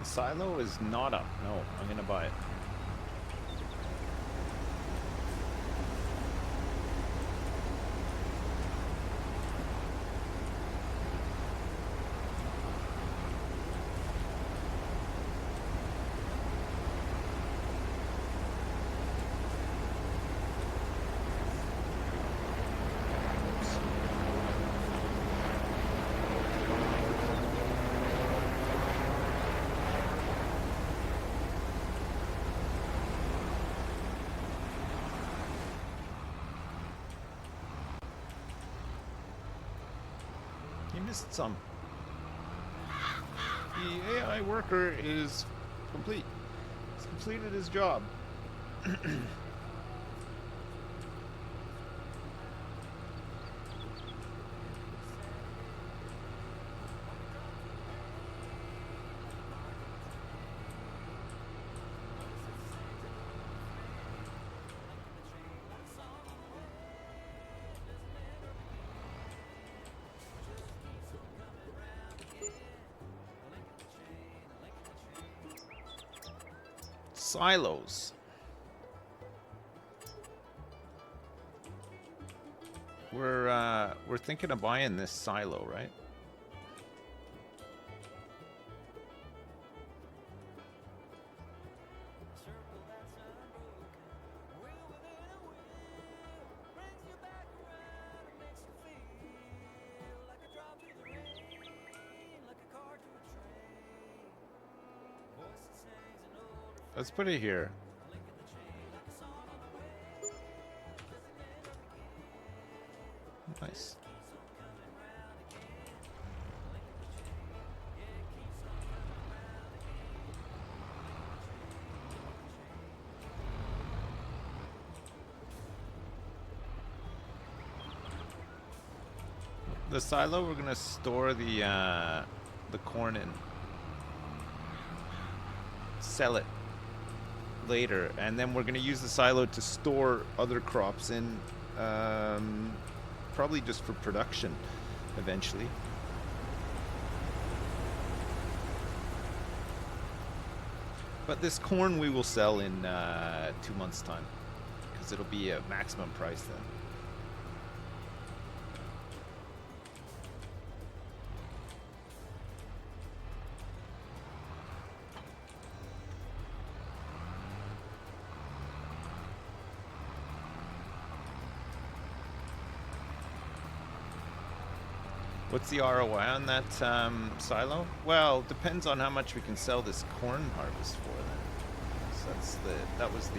The silo is not up. No, I'm gonna buy it. You missed some. The AI worker is complete. He's completed his job. Silos. We're thinking of buying this silo, right? Let's put it here. Nice. The silo we're gonna store the corn in. Sell it later, and then we're gonna use the silo to store other crops in, probably just for production eventually. But this corn we will sell in 2 months' time, because it'll be a maximum price then. What's the ROI on that silo? Well, depends on how much we can sell this corn harvest for. Then, so that was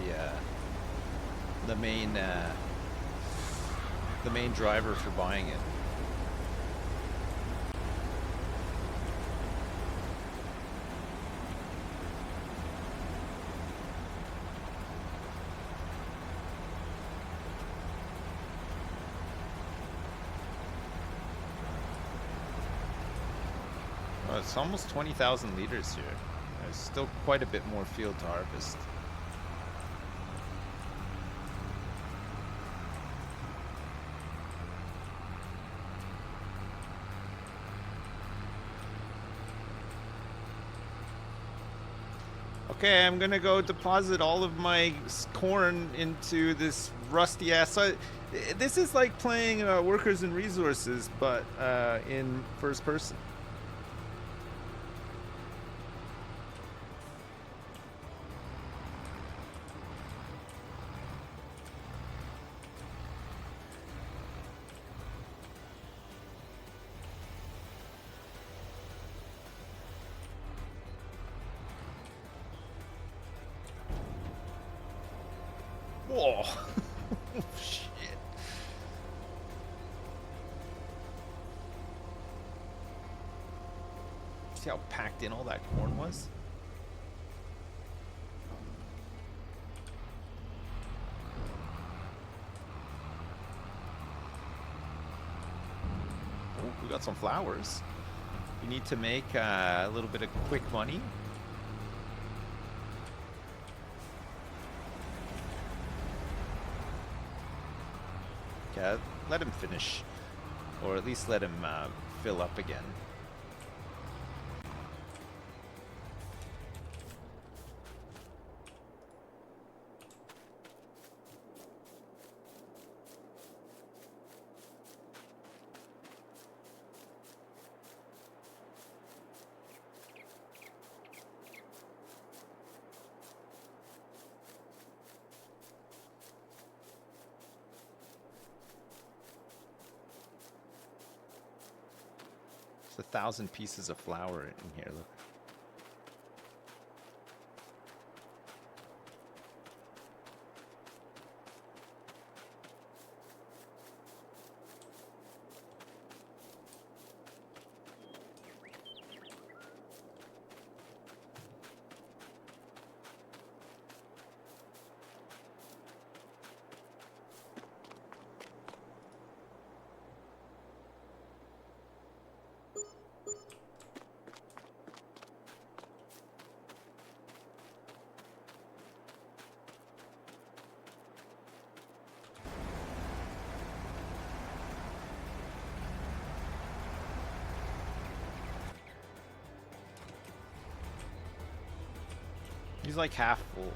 the main driver for buying it. It's almost 20,000 liters here. There's still quite a bit more field to harvest. Okay, I'm gonna go deposit all of my corn into this rusty ass. This is like playing Workers and Resources, but in first person. Whoa. Shit. See how packed in all that corn was? Oh, we got some flowers. We need to make a little bit of quick money. Yeah, let him finish, or at least let him fill up again. It's 1,000 pieces of flour in here. Look. He's like half full.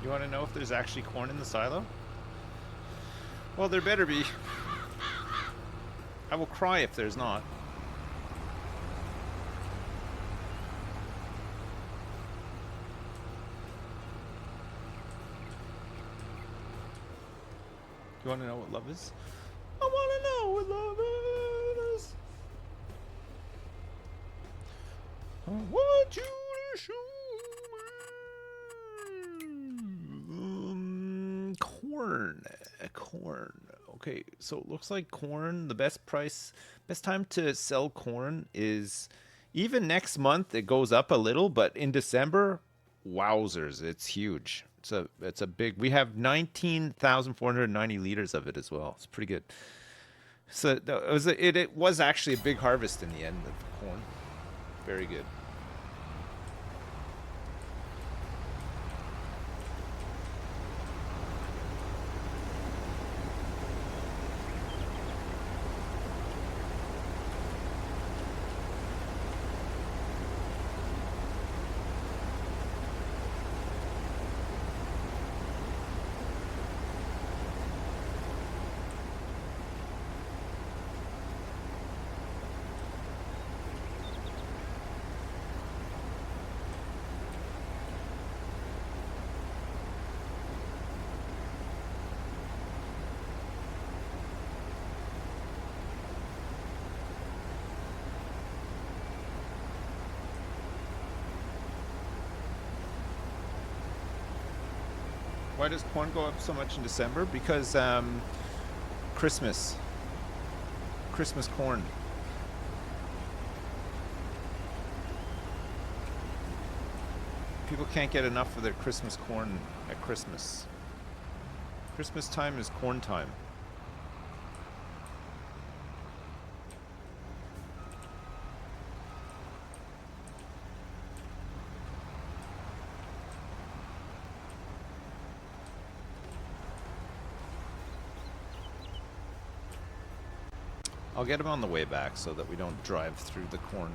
You want to know if there's actually corn in the silo? Well, there better be. I will cry if there's not. You want to know what love is? I want to know what love is. I want you to show me. Corn. Okay, so it looks like corn, the best time to sell corn is even next month. It goes up a little, but in December, wowzers, it's huge. It's a big. We have 19,490 liters of it as well. It's pretty good. So it was actually a big harvest in the end of corn. Very good. Why does corn go up so much in December? Because Christmas. Christmas corn. People can't get enough of their Christmas corn at Christmas. Christmas time is corn time. I'll get him on the way back so that we don't drive through the corn.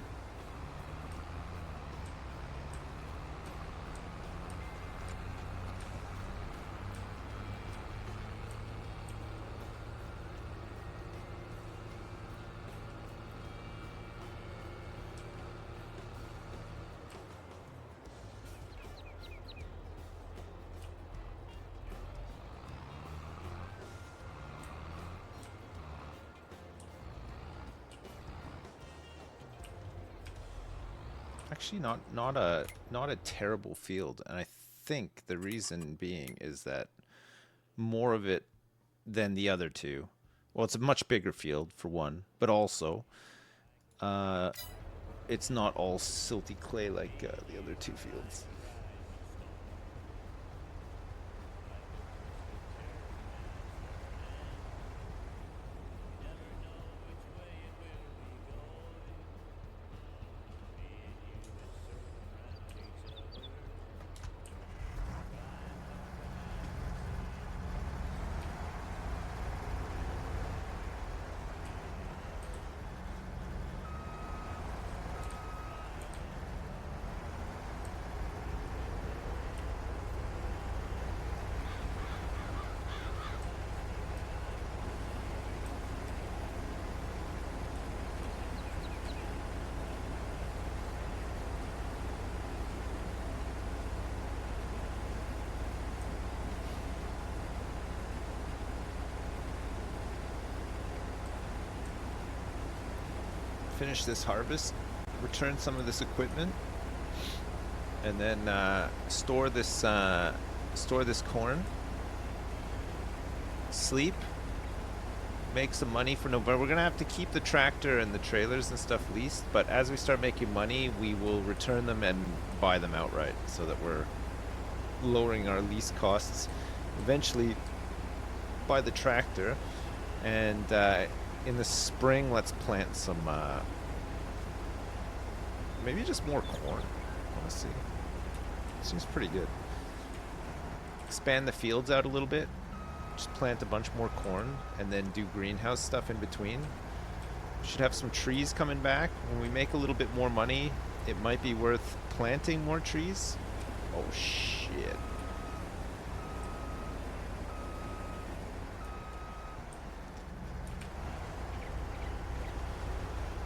Actually, not a terrible field, and I think the reason being is that more of it than the other two. Well, it's a much bigger field for one, but also it's not all silty clay like the other two fields. finish this harvest, return some of this equipment, and then store this corn, sleep, make some money for November. We're gonna have to keep the tractor and the trailers and stuff leased, but as we start making money, we will return them and buy them outright so that we're lowering our lease costs. Eventually buy the tractor, and in the spring let's plant some maybe just more corn, honestly. Seems pretty good. Expand the fields out a little bit, just plant a bunch more corn, and then do greenhouse stuff in between. Should have some trees coming back. When we make a little bit more money, it might be worth planting more trees. Oh shit.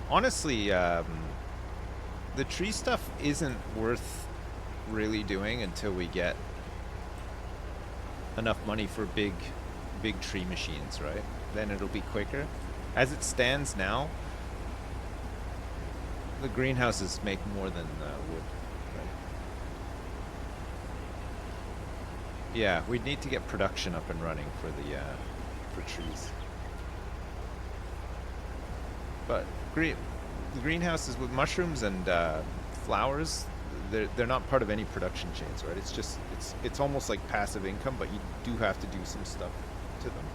Honestly, the tree stuff isn't worth really doing until we get enough money for big tree machines, right? Then it'll be quicker. As it stands now, the greenhouses make more than wood, right? Yeah, we'd need to get production up and running for the for trees. But the greenhouses with mushrooms and flowers, they're not part of any production chains, right? It's just it's almost like passive income, but you do have to do some stuff to them.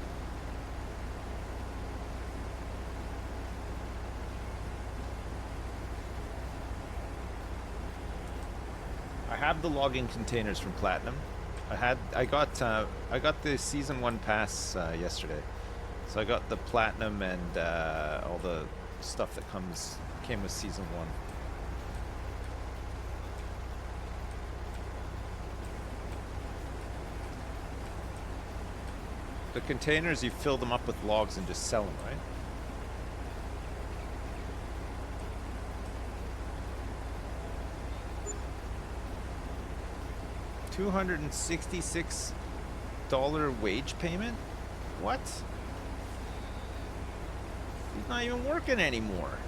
I have the logging containers from Platinum. I got the season 1 pass yesterday, so I got the Platinum and all the stuff that came with season 1. The containers, you fill them up with logs and just sell them, right? $266 wage payment? What? He's not even working anymore.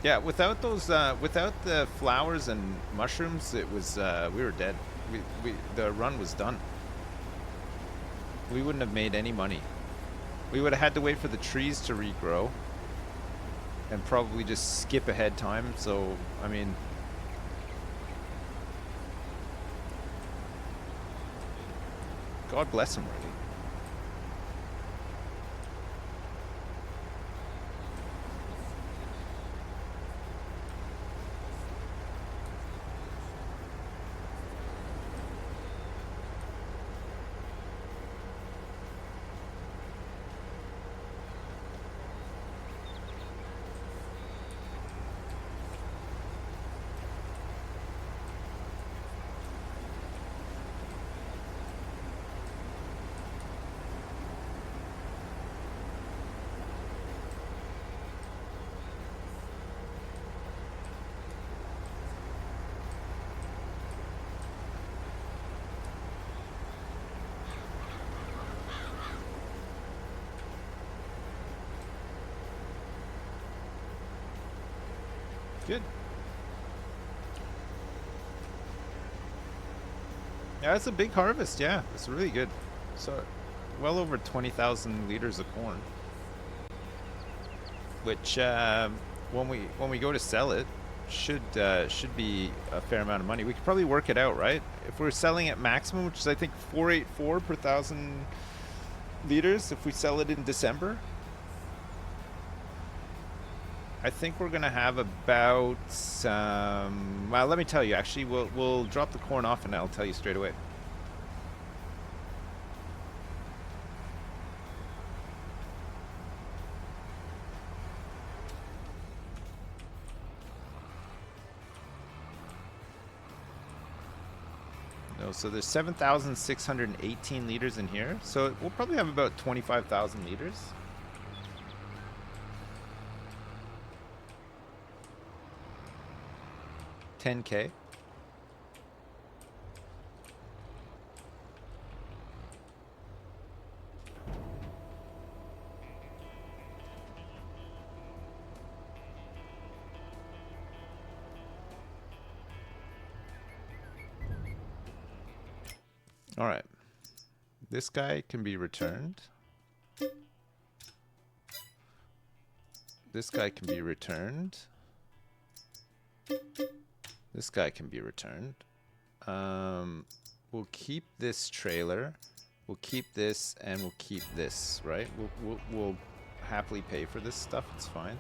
Yeah, without those, without the flowers and mushrooms, it was, we were dead. The run was done. We wouldn't have made any money. We would have had to wait for the trees to regrow and probably just skip ahead time. So, I mean, God bless him, really. Good. Yeah, it's a big harvest. Yeah, it's really good. So, well over 20,000 liters of corn, which when we go to sell it, should be a fair amount of money. We could probably work it out, right? If we're selling at maximum, which is I think 484 per 1,000 liters, if we sell it in December, I think we're gonna have about well, let me tell you, actually we'll drop the corn off and I'll tell you straight away. No, so there's 7,618 liters in here, so we'll probably have about 25,000 liters. 10K. All right. This guy can be returned. This guy can be returned. This guy can be returned. We'll keep this trailer. We'll keep this, and we'll keep this, right? We'll happily pay for this stuff. It's fine.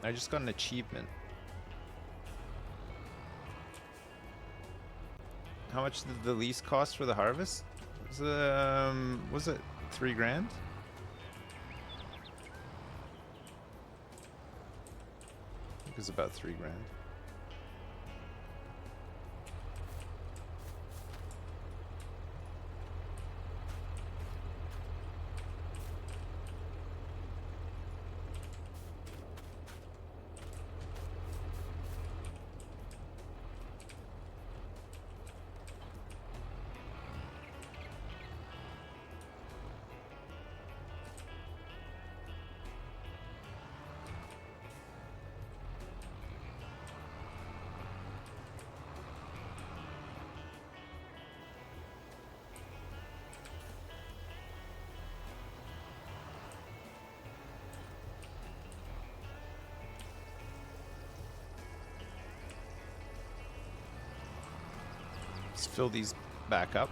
I just got an achievement. How much did the lease cost for the harvest? Was it 3 grand? I think it was about 3 grand. Let's fill these back up.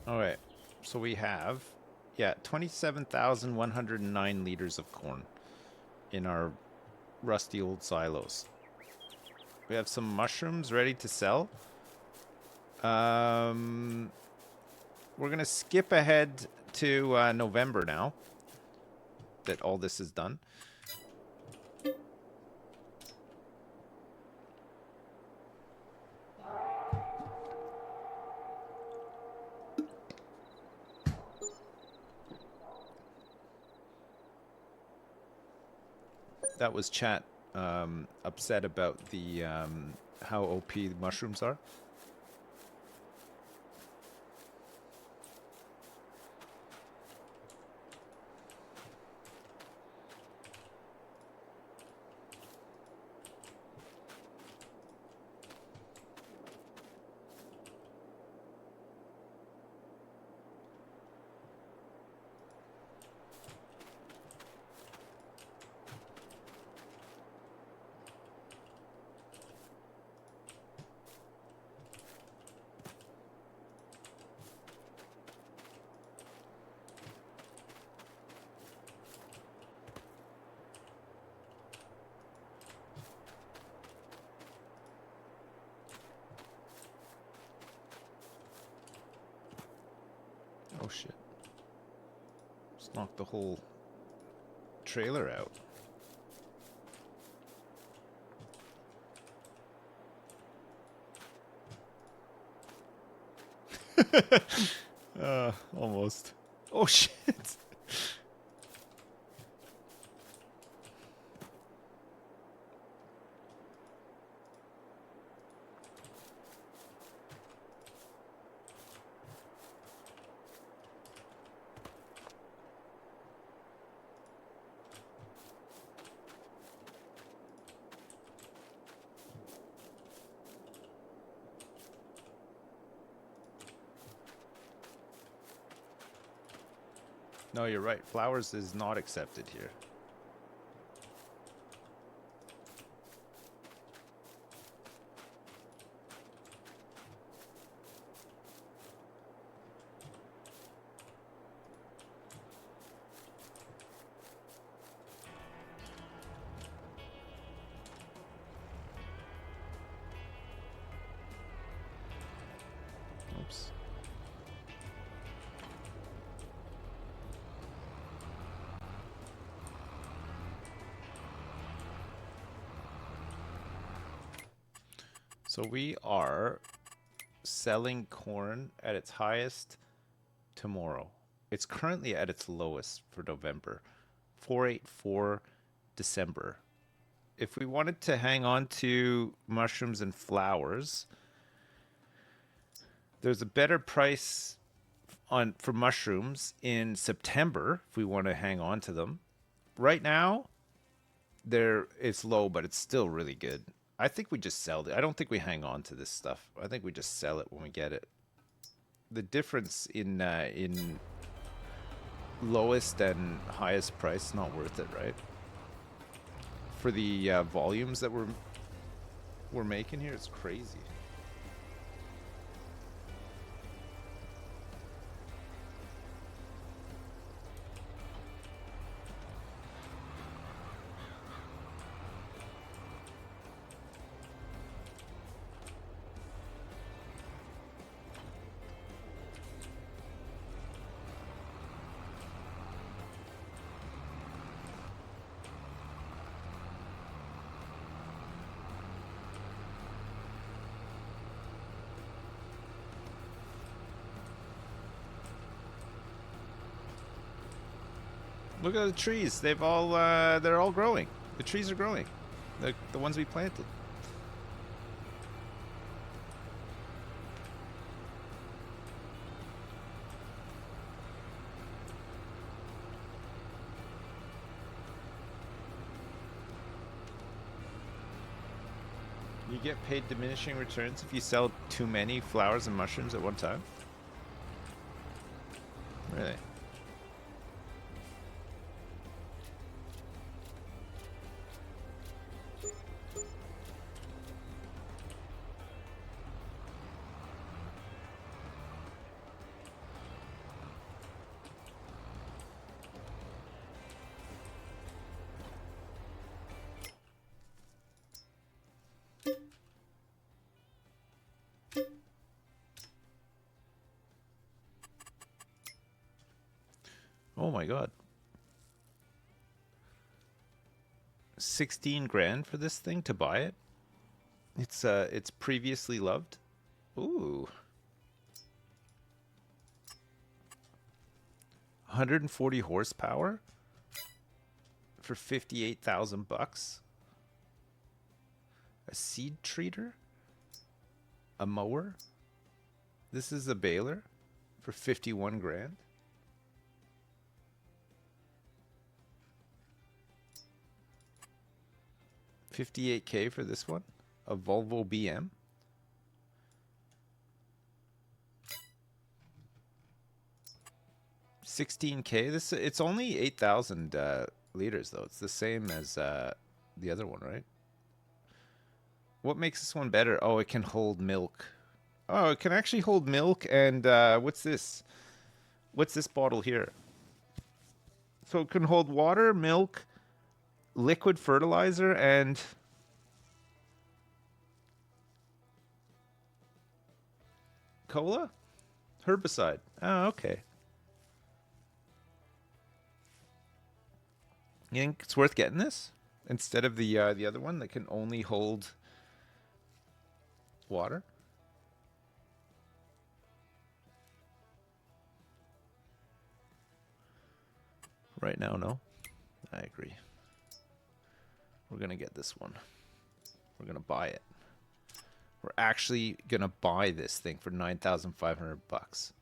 All right, so we have, 27,109 liters of corn in our rusty old silos. We have some mushrooms ready to sell. We're gonna skip ahead to November now that all this is done. That was chat upset about the how OP the mushrooms are. Oh shit. Just knocked the whole trailer out. Almost. Oh shit. No, you're right. Flowers is not accepted here. Oops. So we are selling corn at its highest tomorrow. It's currently at its lowest for November. 484 December. If we wanted to hang on to mushrooms and flowers, there's a better price on for mushrooms in September if we want to hang on to them. Right now, it's low, but it's still really good. I think we just sell it. I don't think we hang on to this stuff. I think we just sell it when we get it. The difference in lowest and highest price is not worth it, right? For the volumes that we're making here, it's crazy. Look at the trees. They're all growing. The trees are growing. The ones we planted. You get paid diminishing returns if you sell too many flowers and mushrooms at one time? Really? Oh my god. 16 grand for this thing to buy it? It's previously loved. Ooh. 140 horsepower for 58,000 bucks. A seed treater? A mower? This is a baler for 51 grand. 58K for this one. A Volvo BM. $16K. It's only 8,000 liters though. It's the same as the other one, right? What makes this one better? Oh, it can hold milk. Oh, it can actually hold milk. And what's this? What's this bottle here? So it can hold water, milk, liquid fertilizer, and cola? Herbicide. Oh, okay. You think it's worth getting this instead of the other one that can only hold water? Right now, no. I agree. We're gonna get this one. We're gonna buy it. We're actually gonna buy this thing for 9,500 bucks.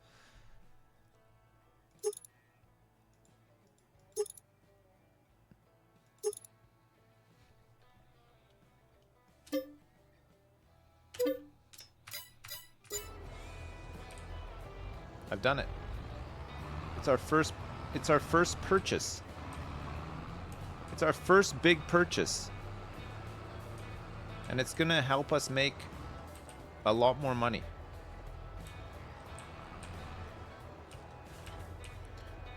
I've done it. It's our first purchase. It's our first big purchase. And it's gonna help us make a lot more money.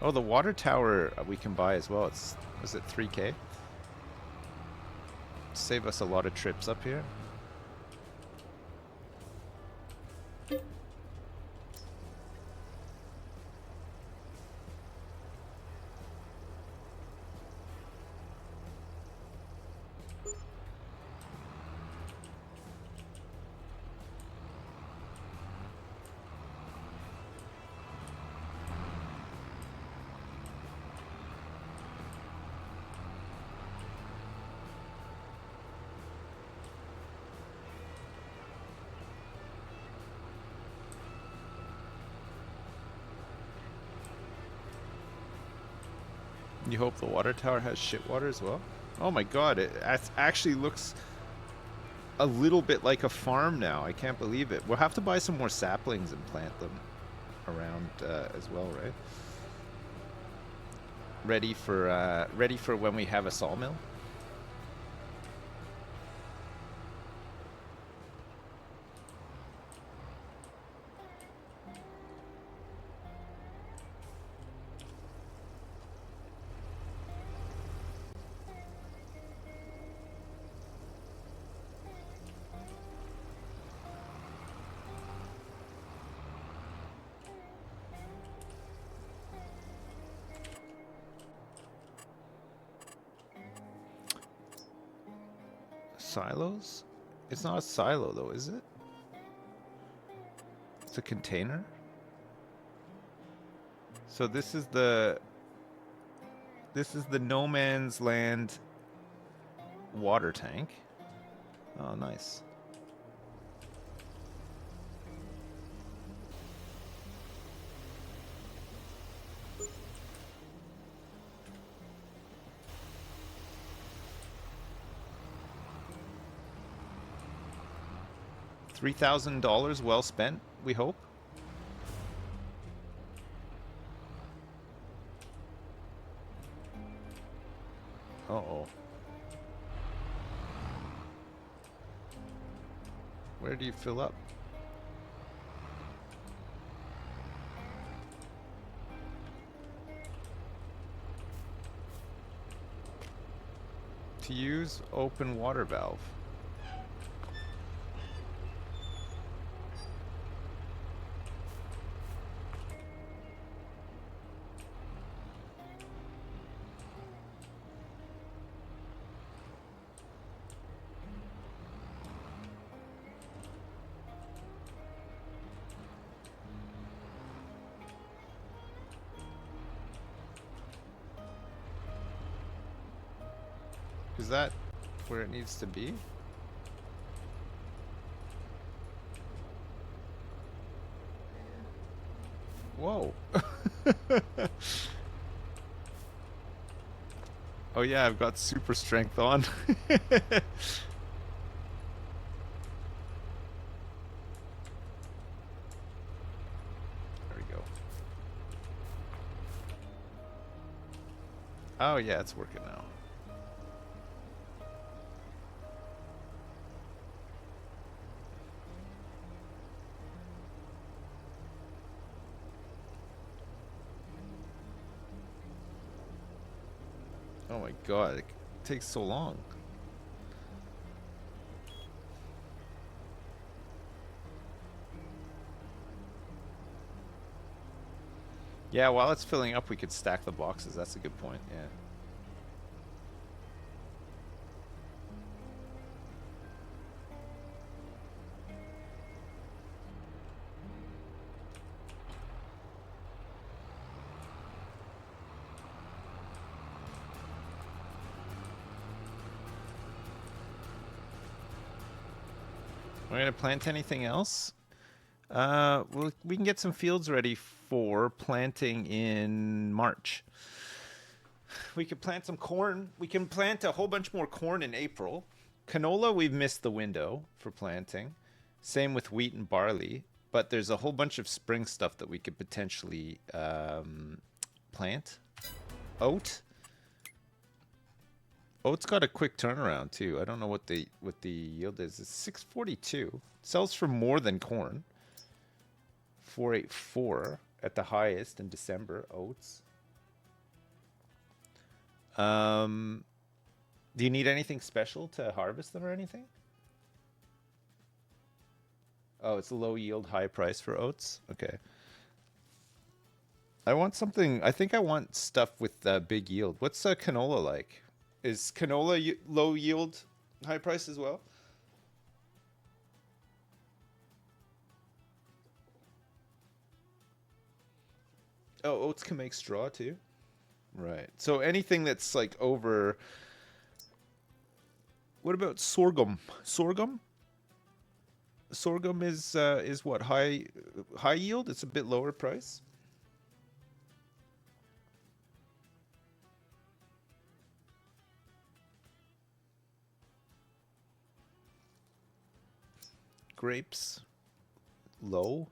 Oh, the water tower we can buy as well. Was it 3K? Save us a lot of trips up here. You hope the water tower has shit water as well? Oh my god, it actually looks a little bit like a farm now. I can't believe it. We'll have to buy some more saplings and plant them around as well, right? Ready for when we have a sawmill. Silos? It's not a silo though, is it? It's a container. So this is the no man's land water tank. Oh, nice. $3,000 well spent, we hope. Uh-oh. Where do you fill up? To use open water valve. Is that where it needs to be? Whoa. Oh yeah, I've got super strength on. There we go. Oh yeah, it's working now. Oh my god, it takes so long. Yeah, while it's filling up, we could stack the boxes. That's a good point, yeah. We're gonna plant anything else? Well, we can get some fields ready for planting in March. We could plant some corn. We can plant a whole bunch more corn in April. Canola, we've missed the window for planting. Same with wheat and barley. But there's a whole bunch of spring stuff that we could potentially plant. Oat. Oat's got a quick turnaround too. I don't know what the yield is. It's 642. Sells for more than corn. 484 at the highest in December. Oats. Do you need anything special to harvest them or anything? Oh, it's a low yield, high price for oats. Okay. I want something. I think I want stuff with big yield. What's canola like? Is canola low yield, high price as well? Oh, oats can make straw too. Right. So anything that's like over. What about sorghum? Sorghum? Sorghum is what high yield. It's a bit lower price. grapes low.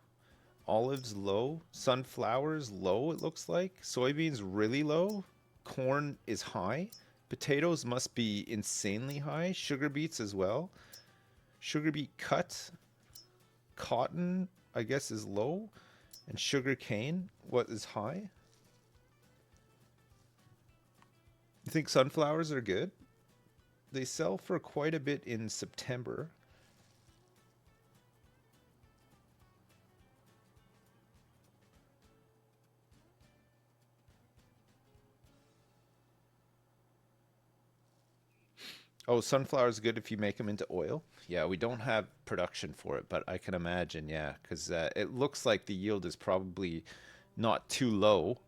Olives low. Sunflowers low, it looks like. Soybeans really low. Corn is high. Potatoes must be insanely high. Sugar beets as well. Sugar beet cut. Cotton, I guess, is low. And sugar cane, what is high? You think sunflowers are good? They sell for quite a bit in September. Oh, sunflower is good if you make them into oil. Yeah, we don't have production for it, but I can imagine, yeah, because it looks like the yield is probably not too low.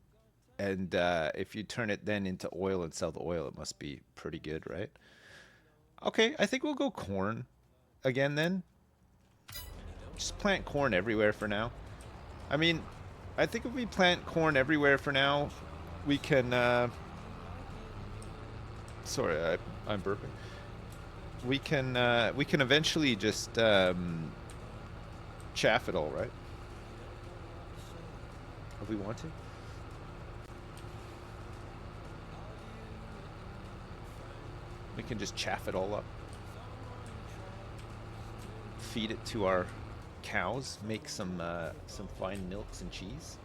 And if you turn it then into oil and sell the oil, it must be pretty good, right? Okay, I think we'll go corn again then. Just plant corn everywhere for now. I mean, I think if we plant corn everywhere for now, we can... sorry, I'm burping. We can eventually just chaff it all, right? If we want to. We can just chaff it all up. Feed it to our cows. Make some fine milks and cheese.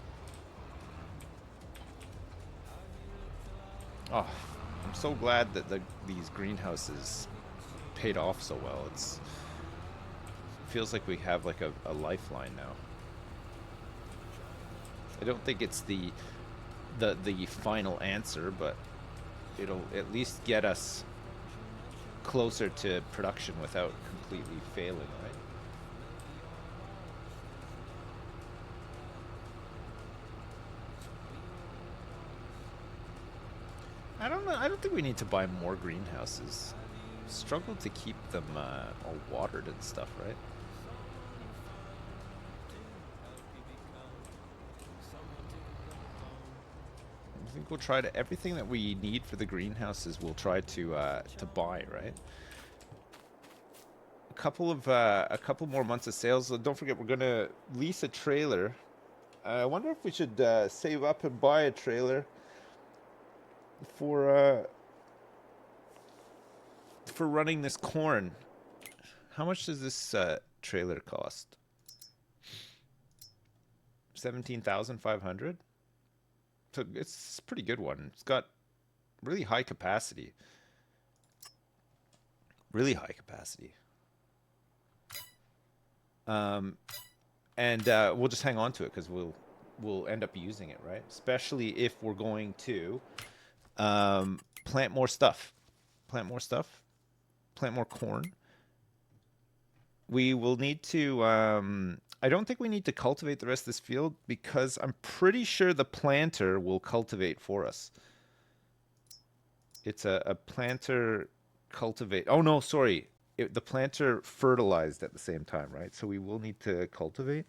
Oh, I'm so glad that these greenhouses paid off so well. It feels like we have like a lifeline now. I don't think it's the final answer, but it'll at least get us closer to production without completely failing, right? I don't know. I don't think we need to buy more greenhouses. Struggle to keep them all watered and stuff, right? I think we'll try to everything that we need for the greenhouses. We'll try to buy, right? A couple more months of sales. So don't forget, we're gonna lease a trailer. I wonder if we should save up and buy a trailer for running this corn. How much does this trailer cost? 17,500. So it's a pretty good one. It's got really high capacity. Really high capacity. And we'll just hang on to it because we'll end up using it, right? Especially if we're going to plant more stuff. Plant more stuff. Plant more corn. We will need to... I don't think we need to cultivate the rest of this field because I'm pretty sure the planter will cultivate for us. It's a planter cultivate. Oh, no, sorry. The planter fertilized at the same time, right? So we will need to cultivate.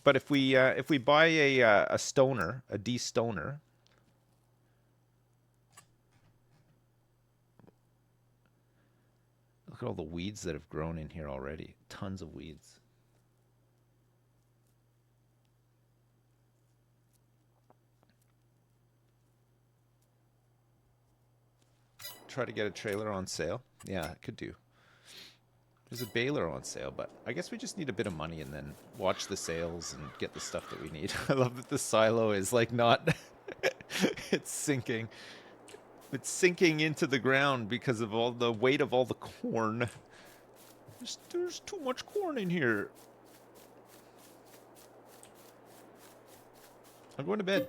But if we buy a stoner, a de-stoner, look at all the weeds that have grown in here already. Tons of weeds. Try to get a trailer on sale. Yeah, I could do. There's a baler on sale, but I guess we just need a bit of money and then watch the sales and get the stuff that we need. I love that the silo is like not... it's sinking. It's sinking into the ground because of all the weight of all the corn. There's too much corn in here. I'm going to bed.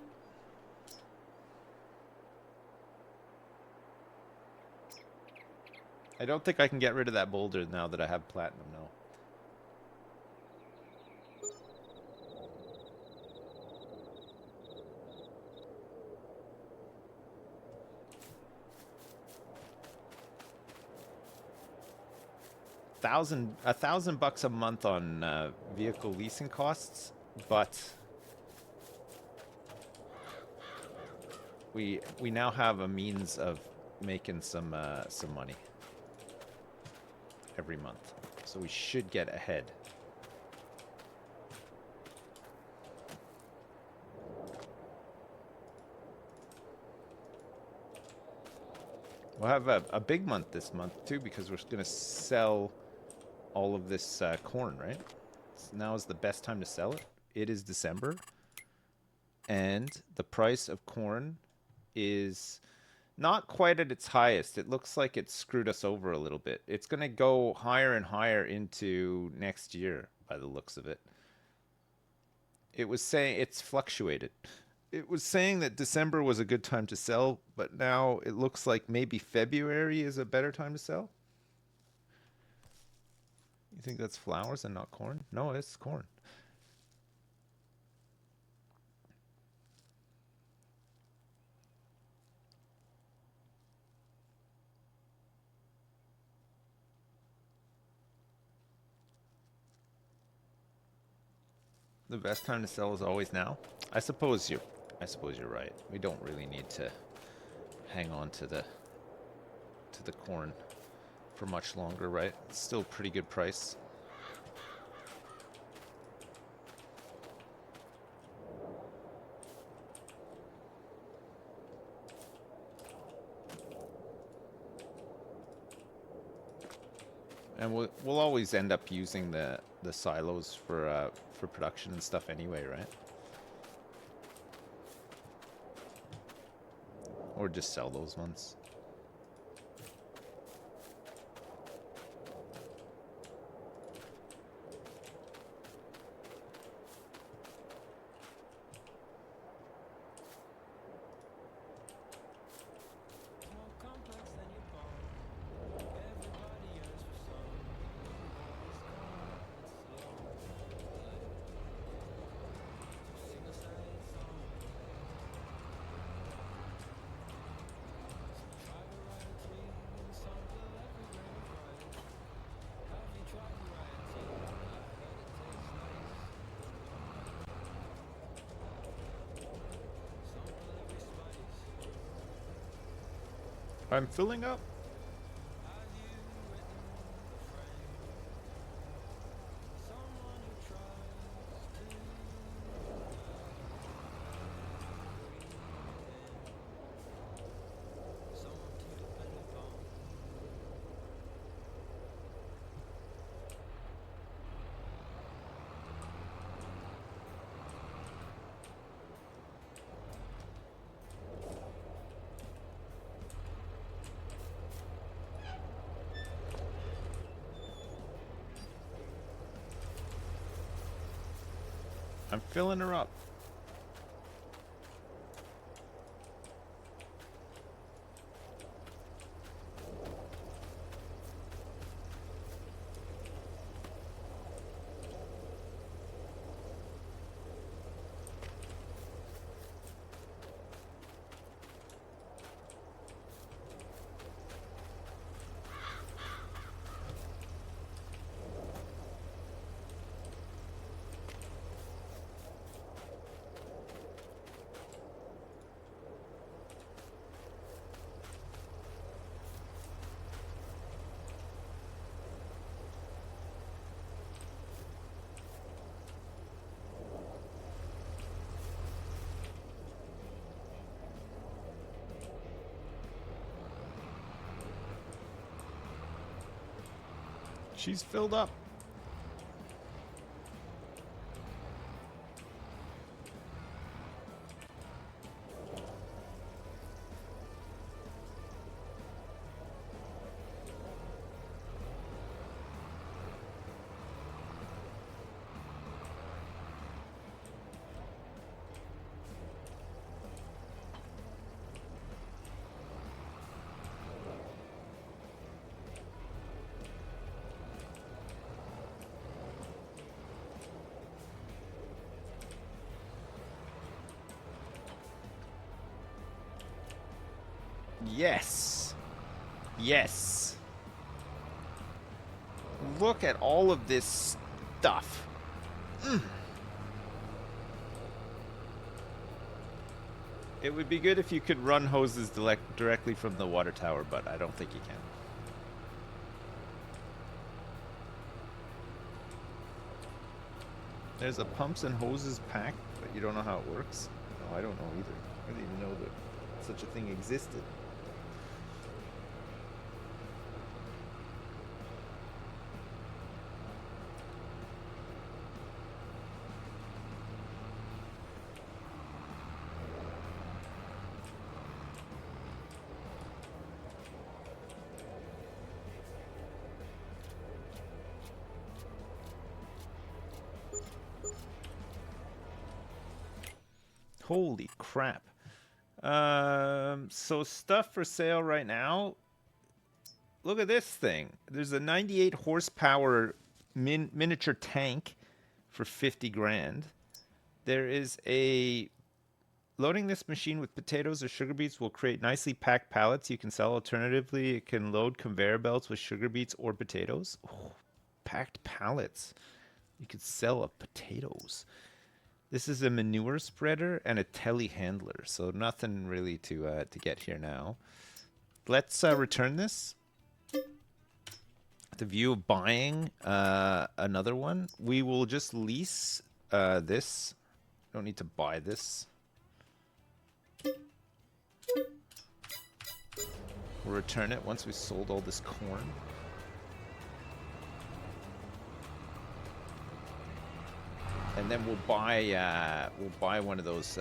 I don't think I can get rid of that boulder now that I have platinum, no. $1,000 a month on vehicle leasing costs, but we now have a means of making some money every month. So we should get ahead. We'll have a big month this month too, because we're going to sell all of this corn, right? So now is the best time to sell it. It is December, and the price of corn is not quite at its highest. It looks like it screwed us over a little bit. It's going to go higher and higher into next year by the looks of it. It was saying it's fluctuated. It was saying that December was a good time to sell, but now it looks like maybe February is a better time to sell. You think that's flowers and not corn? No, it's corn. The best time to sell is always now. I suppose you're right. We don't really need to hang on to the corn for much longer, right? It's still a pretty good price. And we'll always end up using the silos for production and stuff anyway, right? Or just sell those ones. I'm filling up. I'm filling her up. She's filled up. Yes. Yes. Look at all of this stuff. It would be good if you could run hoses directly from the water tower, but I don't think you can. There's a pumps and hoses pack, but you don't know how it works. No, I don't know either. I didn't even know that such a thing existed. Holy crap. So stuff for sale right now. Look at this thing. There's a 98 horsepower miniature tank for 50 grand. There is a loading this machine with potatoes or sugar beets will create nicely packed pallets you can sell. Alternatively, it can load conveyor belts with sugar beets or potatoes. Oh, packed pallets. You could sell of potatoes. This is a manure spreader and a telehandler, so nothing really to get here now. Let's return this. The view of buying another one. We will just lease this. Don't need to buy this. We'll return it once we sold all this corn. And then we'll buy one of those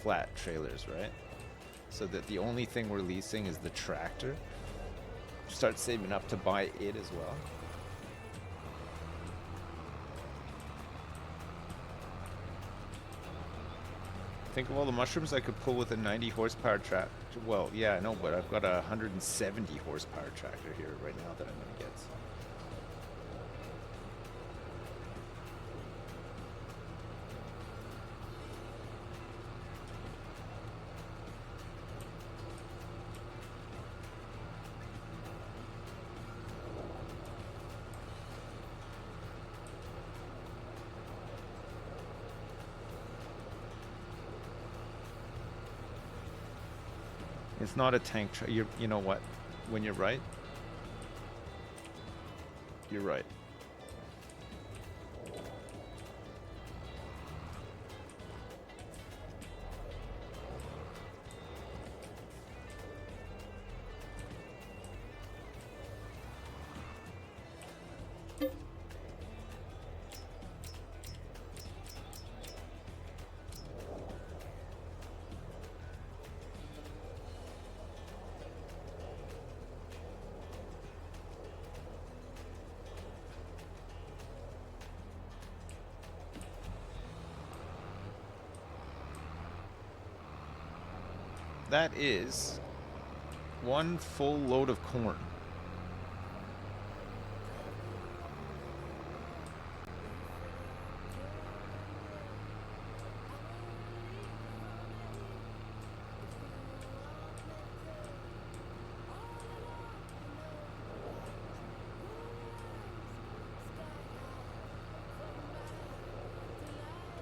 flat trailers, right? So that the only thing we're leasing is the tractor. Start saving up to buy it as well. Think of all the mushrooms I could pull with a 90 horsepower tractor. Well, yeah, I know, but I've got a 170 horsepower tractor here right now that I'm gonna get. It's not a tank. You know what? When you're right, you're right. That is one full load of corn.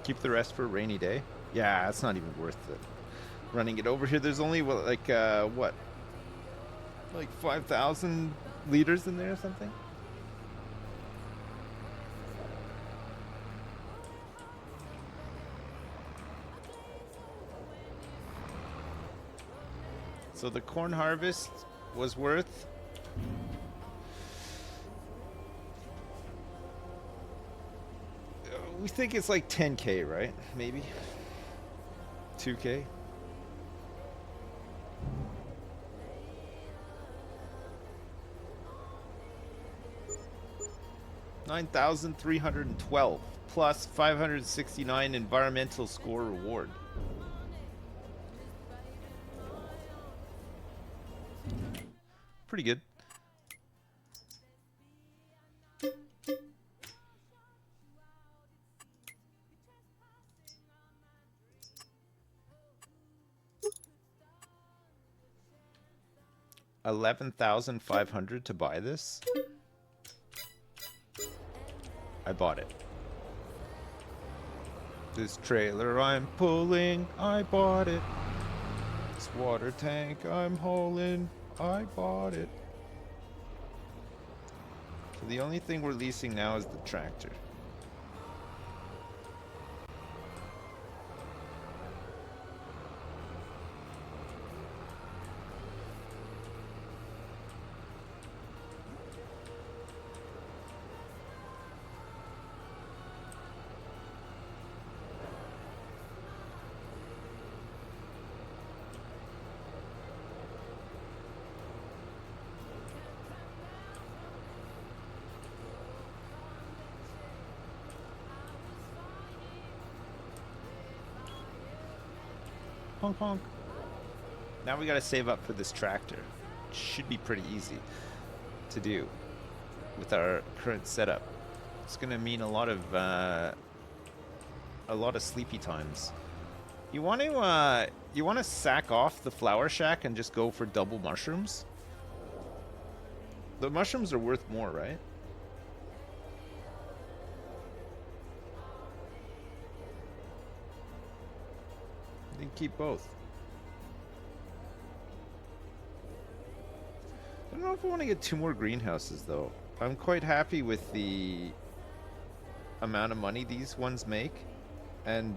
Keep the rest for a rainy day. Yeah, it's not even worth it. Running it over here. There's only like 5,000 liters in there or something. So the corn harvest was worth we think it's like 10K, right? Maybe 2K. 9,312 plus 569 environmental score reward. Pretty good. $11,500 to buy this. I bought it. This trailer I'm pulling, I bought it. This water tank I'm hauling, I bought it. So the only thing we're leasing now is the tractor. Honk honk. Now we gotta save up for this tractor. Should be pretty easy to do with our current setup. It's gonna mean a lot of sleepy times. You want to sack off the flower shack and just go for double mushrooms? The mushrooms are worth more, right? You can keep both. I don't know if I want to get 2 more greenhouses though. I'm quite happy with the amount of money these ones make, and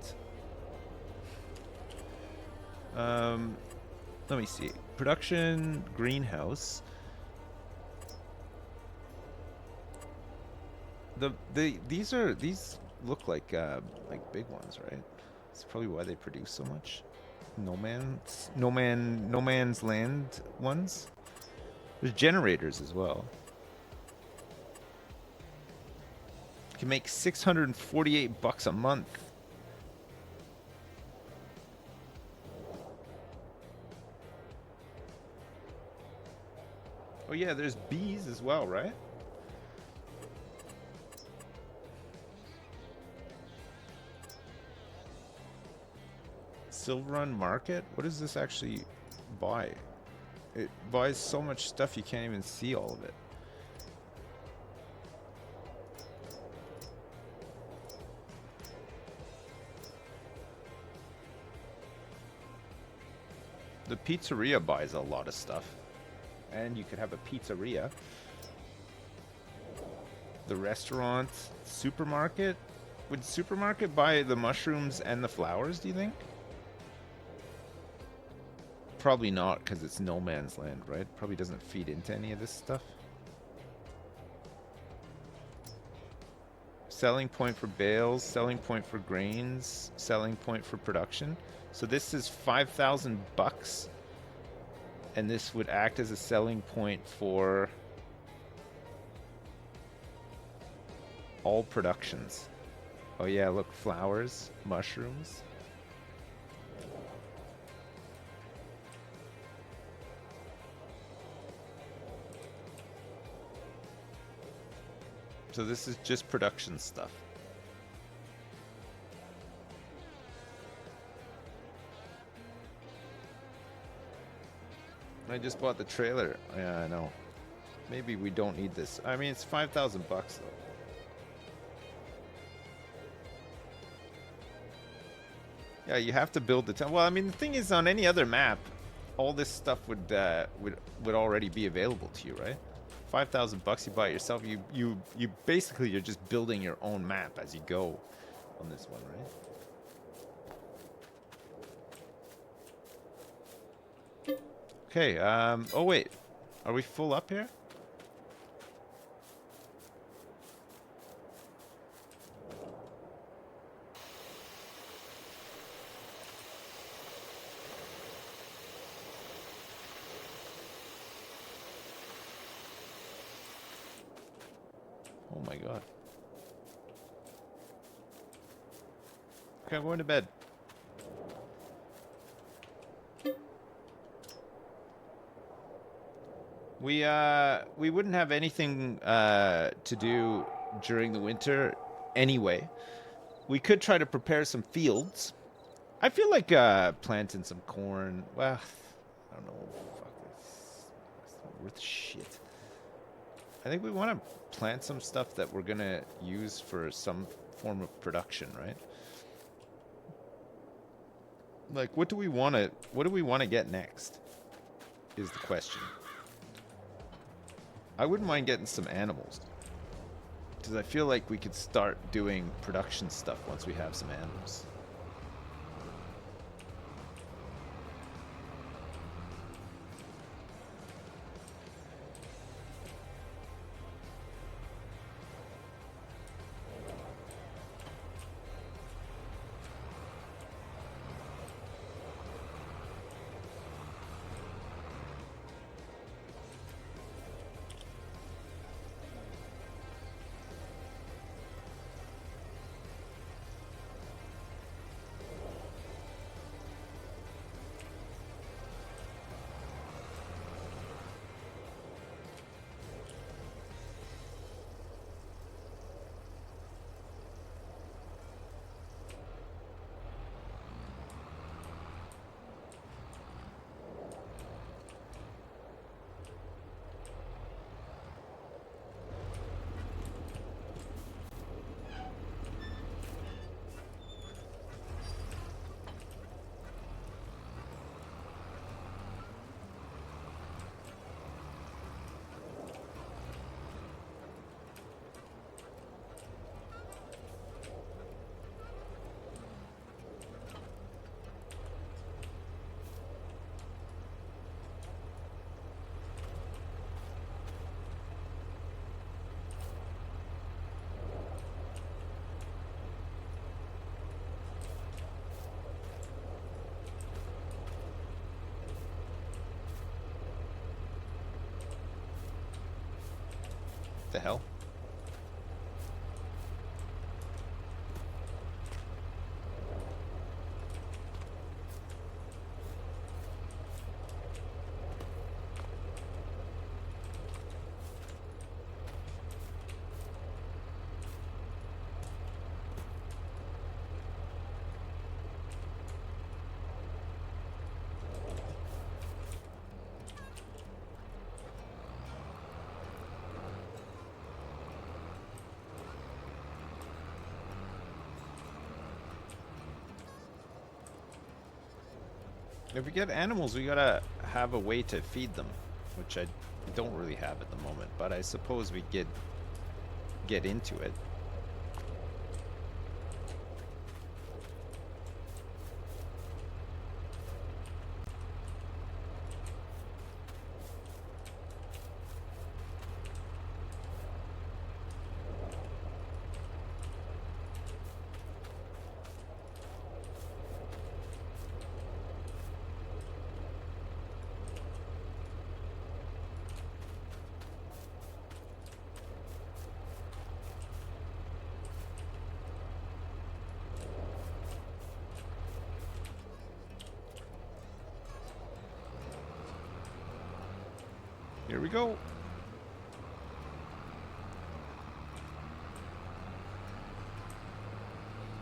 let me see. Production greenhouse. These look like big ones, right? That's probably why they produce so much. No man's land ones. There's generators as well. You can make $648 a month. Oh yeah, there's bees as well, right? Silverrun Market? What does this actually buy? It buys so much stuff you can't even see all of it. The pizzeria buys a lot of stuff. And you could have a pizzeria. The restaurant, supermarket. Would supermarket buy the mushrooms and the flowers, do you think? Probably not, because it's no man's land, right? Probably doesn't feed into any of this stuff. Selling point for bales, selling point for grains, selling point for production. So this is $5,000, and this would act as a selling point for all productions. Oh yeah, look, flowers, mushrooms. So this is just production stuff. I just bought the trailer. Yeah, I know. Maybe we don't need this. I mean, it's $5,000 though. Yeah, you have to build the town. Well, I mean, the thing is, on any other map, all this stuff would already be available to you, right? $5,000 you buy it yourself. You basically, you're just building your own map as you go on this one, right? Okay. Oh wait, are we full up here? Oh my god. Okay, I'm going to bed. We wouldn't have anything to do during the winter anyway. We could try to prepare some fields. I feel like planting some corn. Well, I don't know. Fuck this. It's not worth shit. I think we want to plant some stuff that we're gonna use for some form of production, right? Like, what do we want to get next? Is the question. I wouldn't mind getting some animals, because I feel like we could start doing production stuff once we have some animals. the hell? If we get animals, we gotta have a way to feed them, which I don't really have at the moment, but I suppose we get into it. Here we go.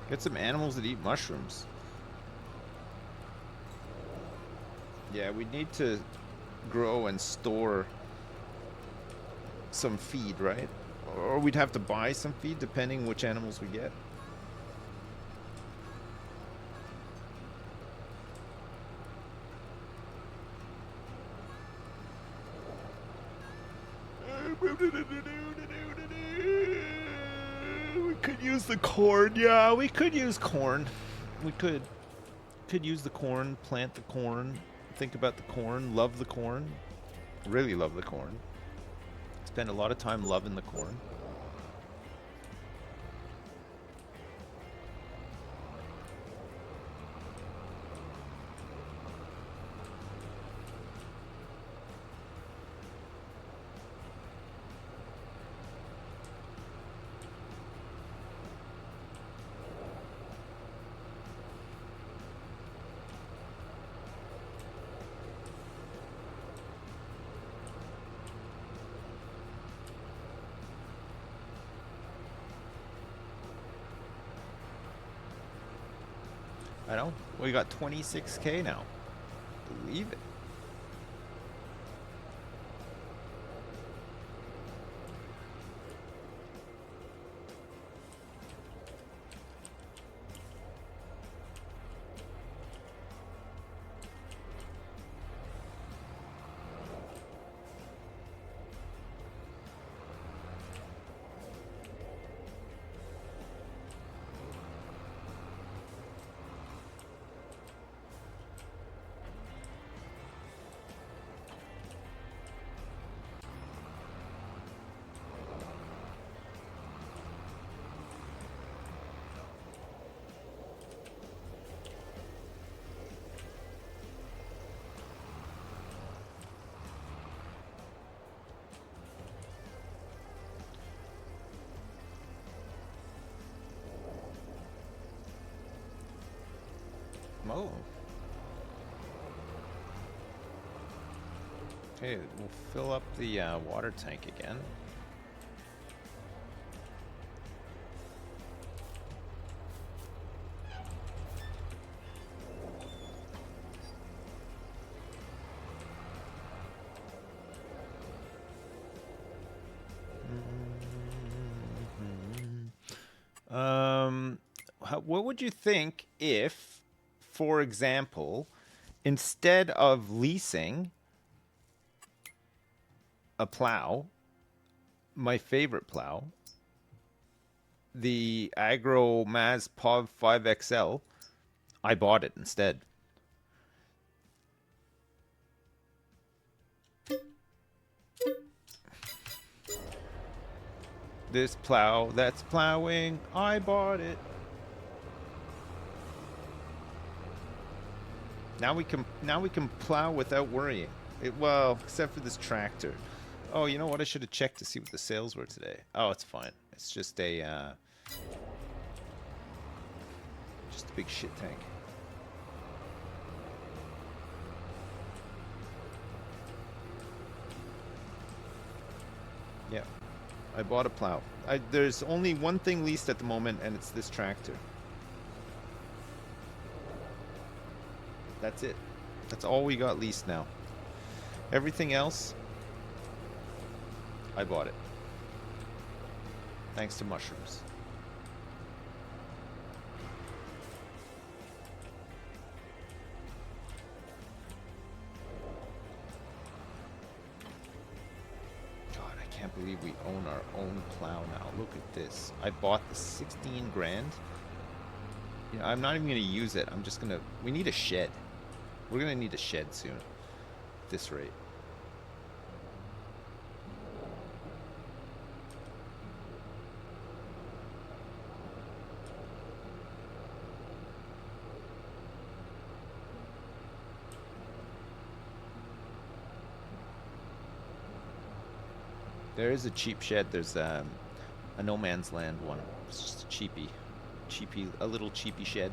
Get some animals that eat mushrooms. Yeah, we need to grow and store some feed, right? Or we'd have to buy some feed depending which animals we get. We could use the corn. Yeah, we could use corn. We could use the corn, plant the corn, think about the corn, love the corn. Really love the corn. Spend a lot of time loving the corn. I know. We got 26K now. Believe it. Oh. Okay, we'll fill up the water tank again. What would you think if, for example, instead of leasing a plow, my favorite plow, the Agro Maz POV 5XL, I bought it instead? This plow that's plowing, I bought it. Now we can plow without worrying. Well, except for this tractor. Oh, you know what? I should have checked to see what the sales were today. Oh, it's fine. It's just a big shit tank. Yeah, I bought a plow. There's only one thing leased at the moment, and it's this tractor. That's it. That's all we got leased now. Everything else, I bought it. Thanks to mushrooms. God, I can't believe we own our own plow now. Look at this. I bought the 16 grand. You know, I'm not even going to use it. I'm just going to... We need a shed. We're going to need a shed soon. At this rate. There is a cheap shed. There's a no man's land one. It's just a cheapy, a little cheapy shed.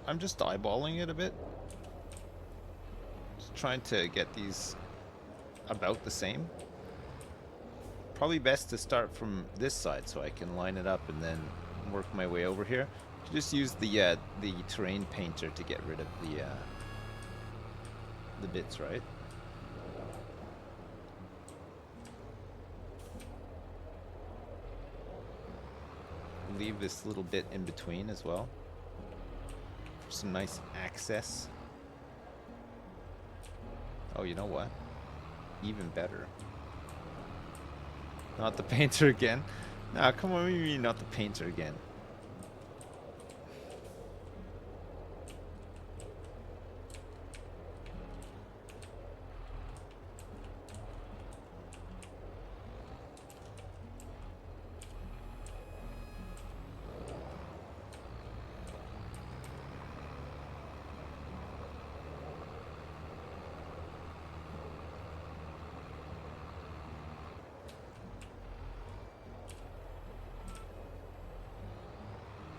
I'm just eyeballing it a bit. Just trying to get these about the same. Probably best to start from this side so I can line it up and then work my way over here. Just use the terrain painter to get rid of the bits, right? Leave this little bit in between as well. For some nice access. Oh, you know what? Even better. Not the painter again. Nah, come on, what do you mean not the painter again?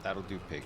That'll do, pig.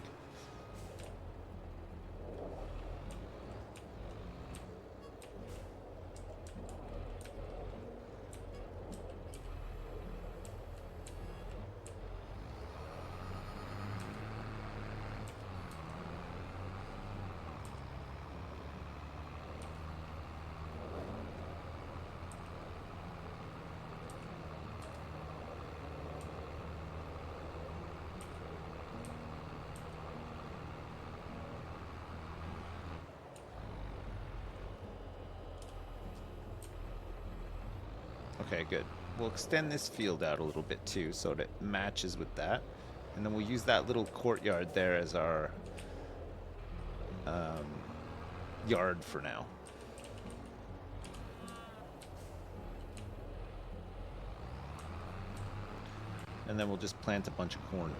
Okay, good. We'll extend this field out a little bit too so that it matches with that. And then we'll use that little courtyard there as our yard for now. And then we'll just plant a bunch of corn.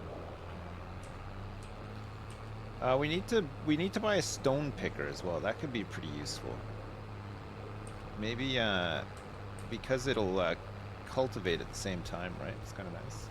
We need to buy a stone picker as well. That could be pretty useful. Maybe because it'll cultivate at the same time, right? It's kind of nice.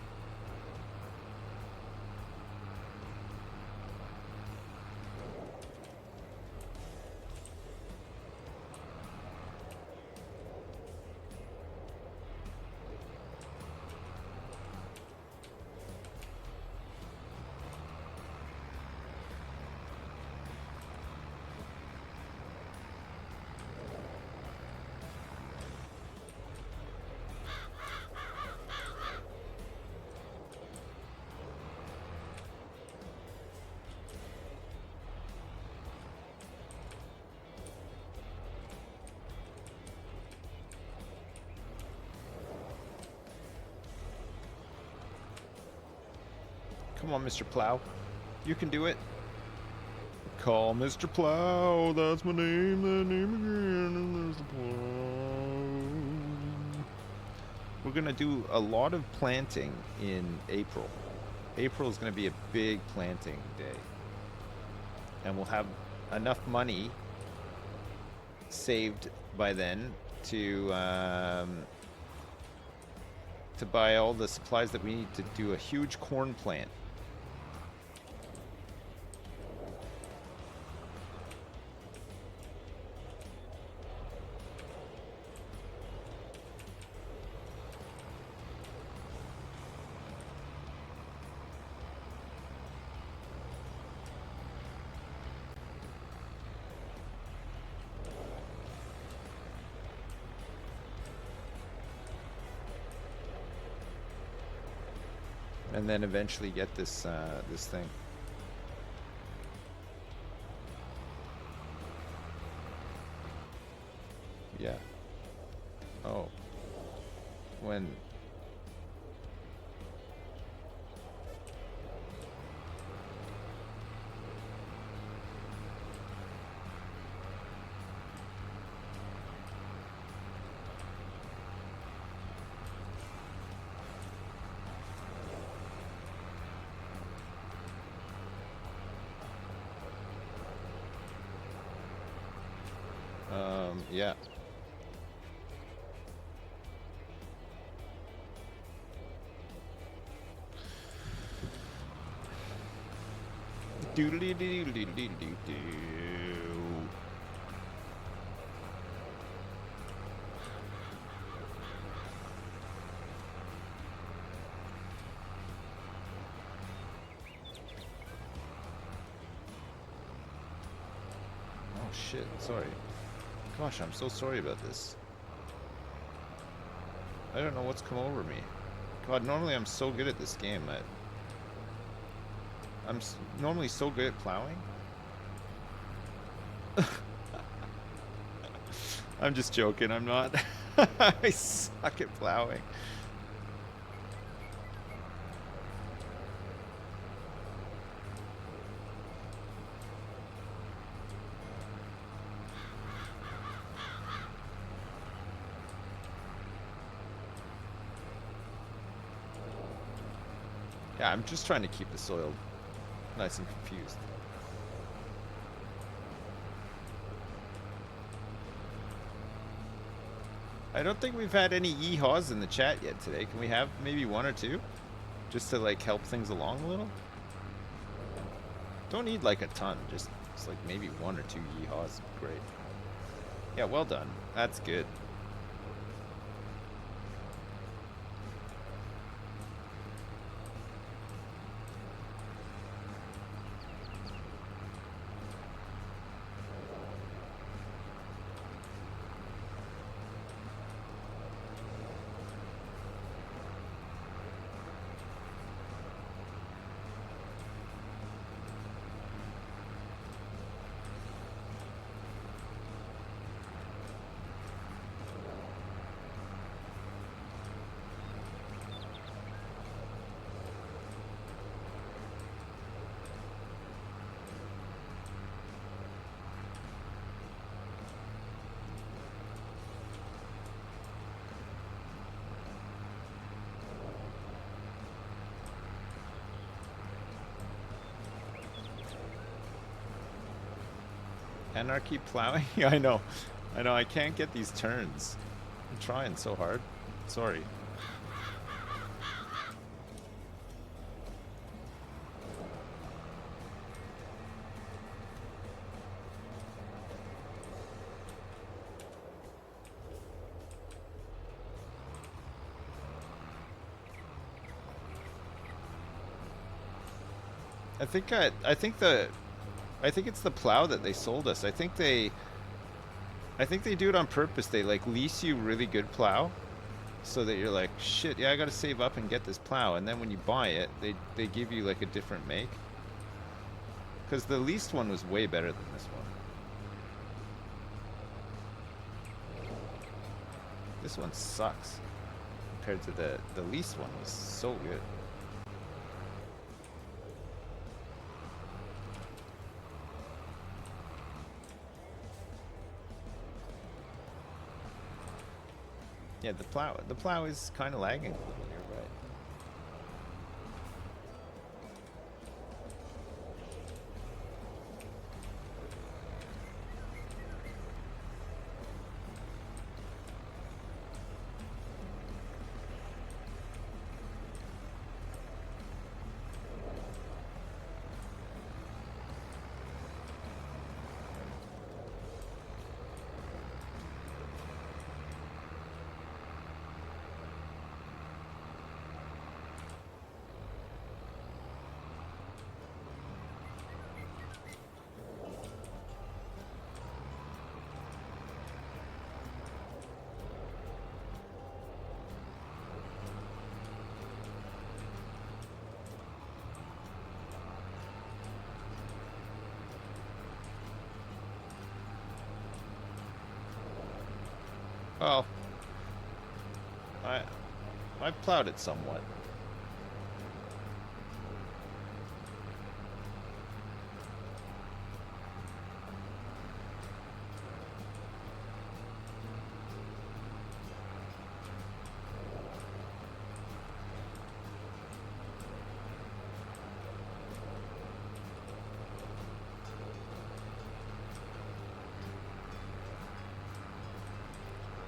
Come on, Mr. Plow. You can do it. Call Mr. Plow. That's my name. That name again. Mr. Plow. We're going to do a lot of planting in April. April is going to be a big planting day. And we'll have enough money saved by then to buy all the supplies that we need to do a huge corn plant. And then eventually get this this thing. Yeah. Oh. When. Yeah. Doodly doodly doodly doo. Oh shit, sorry. Gosh, I'm so sorry about this. I don't know what's come over me. God, normally I'm so good at this game. I'm normally so good at plowing. I'm just joking, I'm not. I suck at plowing. Yeah, I'm just trying to keep the soil nice and confused. I don't think we've had any yeehaws in the chat yet today. Can we have maybe one or two? Just to like help things along a little? Don't need like a ton, just like maybe one or two yeehaws. Great. Yeah, well done. That's good. Anarchy plowing? Yeah, I know. I know, I can't get these turns. I'm trying so hard. Sorry. I think it's the plow that they sold us. I think they do it on purpose. They like lease you really good plow so that you're like, shit, yeah, I got to save up and get this plow, and then when you buy it, they give you like a different make. Cuz the leased one was way better than this one. This one sucks compared to the leased one was so good. Yeah, the plow is kind of lagging a little here, right? Well, I I plowed it somewhat.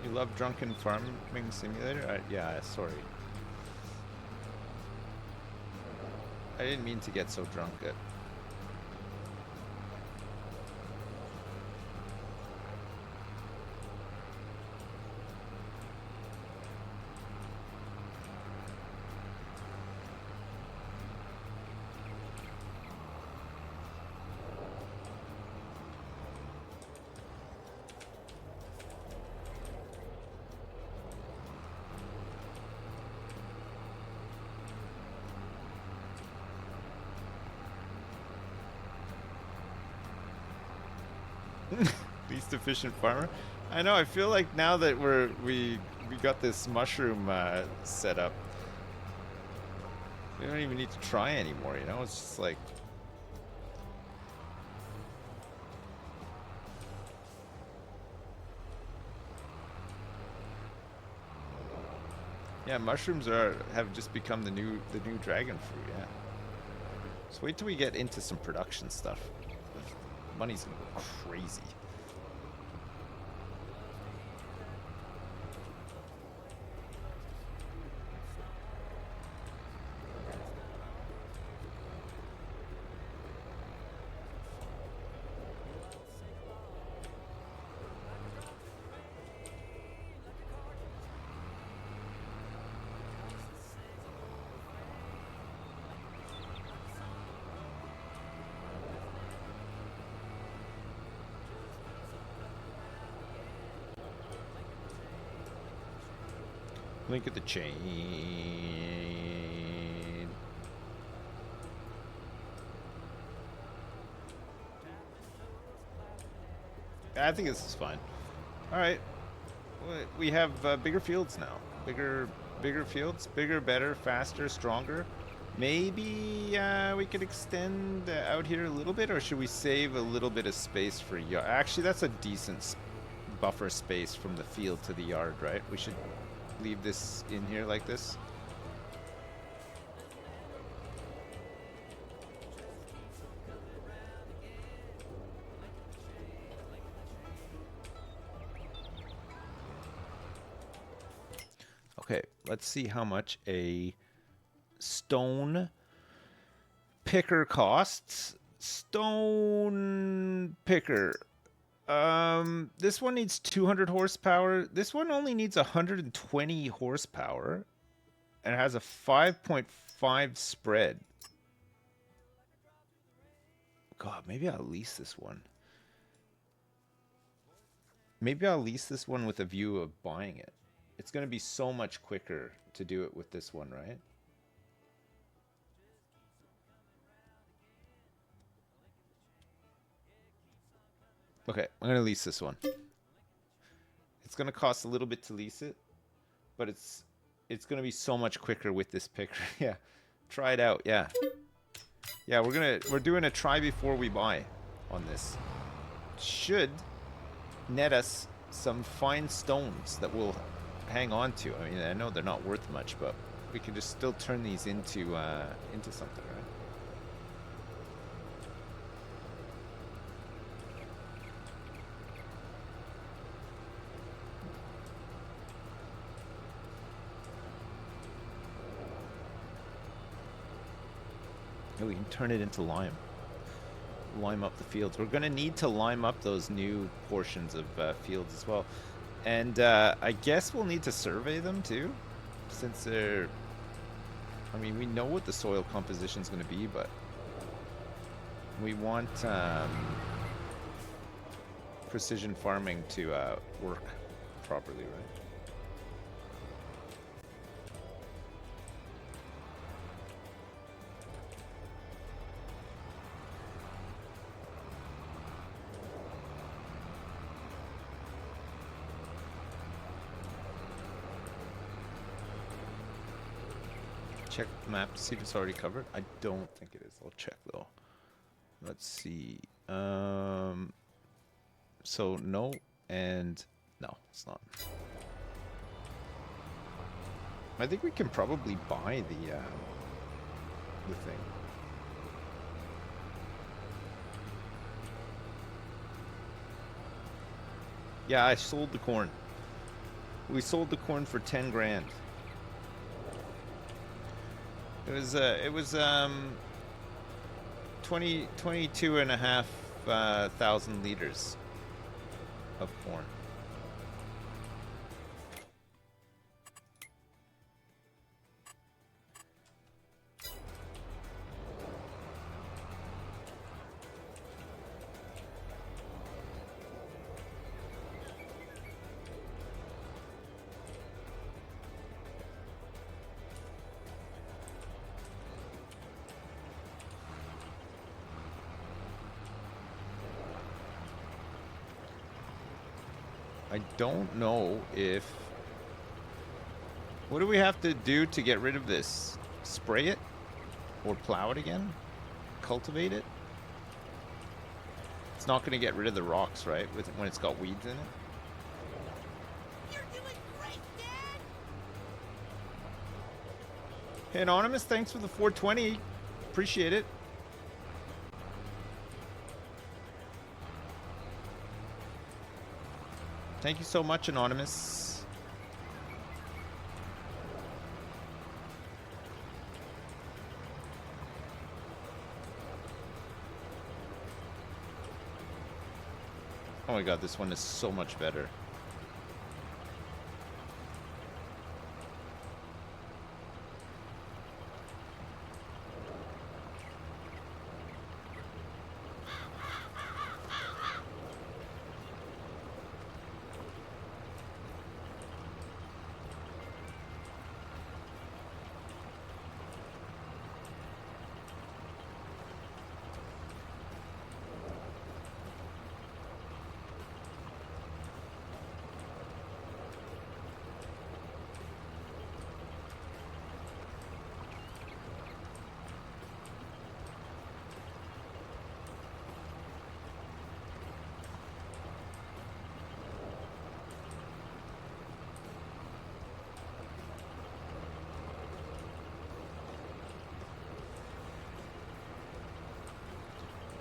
You love Drunken Farming Simulator? Yeah, sorry. I didn't mean to get so drunk at. Least efficient farmer. I know. I feel like now that we got this mushroom set up, we don't even need to try anymore. You know, it's just like, yeah, mushrooms have just become the new dragon fruit. Yeah. So wait till we get into some production stuff. Money's gonna go crazy. Link at the chain. I think this is fine. All right, we have bigger fields now. Bigger fields, bigger, better, faster, stronger. Maybe we could extend out here a little bit, or should we save a little bit of space for yard? Actually, that's a decent buffer space from the field to the yard, right? We should leave this in here like this. Okay, let's see how much a stone picker costs. Stone picker. This one needs 200 horsepower. This one only needs 120 horsepower. And it has a 5.5 spread. God, maybe I'll lease this one. Maybe I'll lease this one with a view of buying it. It's going to be so much quicker to do it with this one, right? Okay, I'm going to lease this one. It's going to cost a little bit to lease it, but it's going to be so much quicker with this picker. Yeah. Try it out. Yeah. Yeah, we're doing a try before we buy on this. Should net us some fine stones that will hang on to. I mean, I know they're not worth much, but we can just still turn these into something, right? And we can turn it into lime. Lime up the fields. We're going to need to lime up those new portions of fields as well. And I guess we'll need to survey them too, since they're... I mean, we know what the soil composition is going to be, but we want precision farming to work properly, right? Check the map to see if it's already covered. I don't think it is. I'll check though. Let's see. So no and no, it's not. I think we can probably buy the thing. Yeah, I sold the corn. We sold the corn for 10 grand. It was 22 and a half thousand liters of corn. I don't know if... What do we have to do to get rid of this? Spray it? Or plow it again? Cultivate it? It's not going to get rid of the rocks, right? When it's got weeds in it?
You're doing great, Dad!
Hey, Anonymous, thanks for the 420. Appreciate it. Thank you so much, Anonymous. Oh my god, this one is so much better.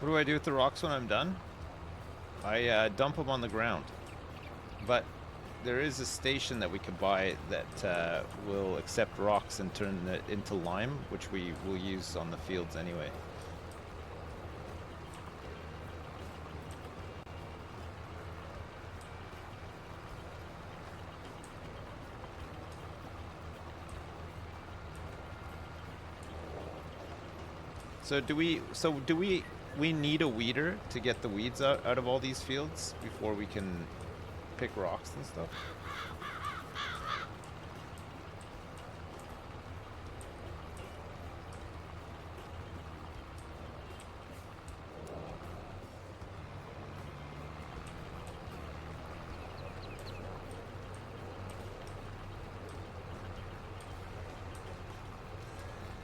What do I do with the rocks when I'm done? I dump them on the ground. But there is a station that we can buy that will accept rocks and turn it into lime, which we will use on the fields anyway. So do we need a weeder to get the weeds out of all these fields before we can pick rocks and stuff?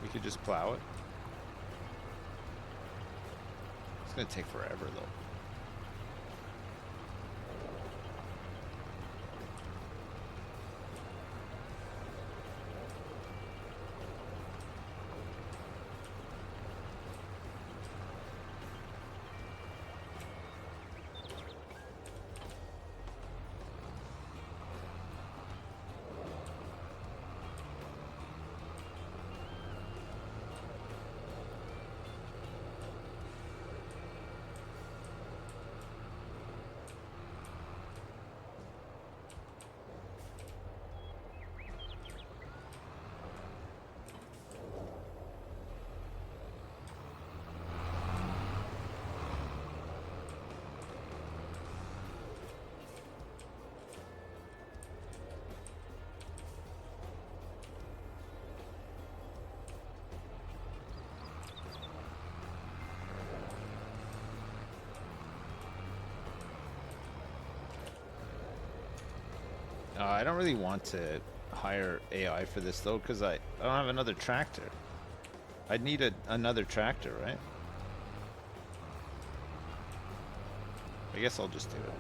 We could just plow it. It's gonna take forever though. I don't really want to hire AI for this though, because I don't have another tractor. I'd need another tractor, right? I guess I'll just do it.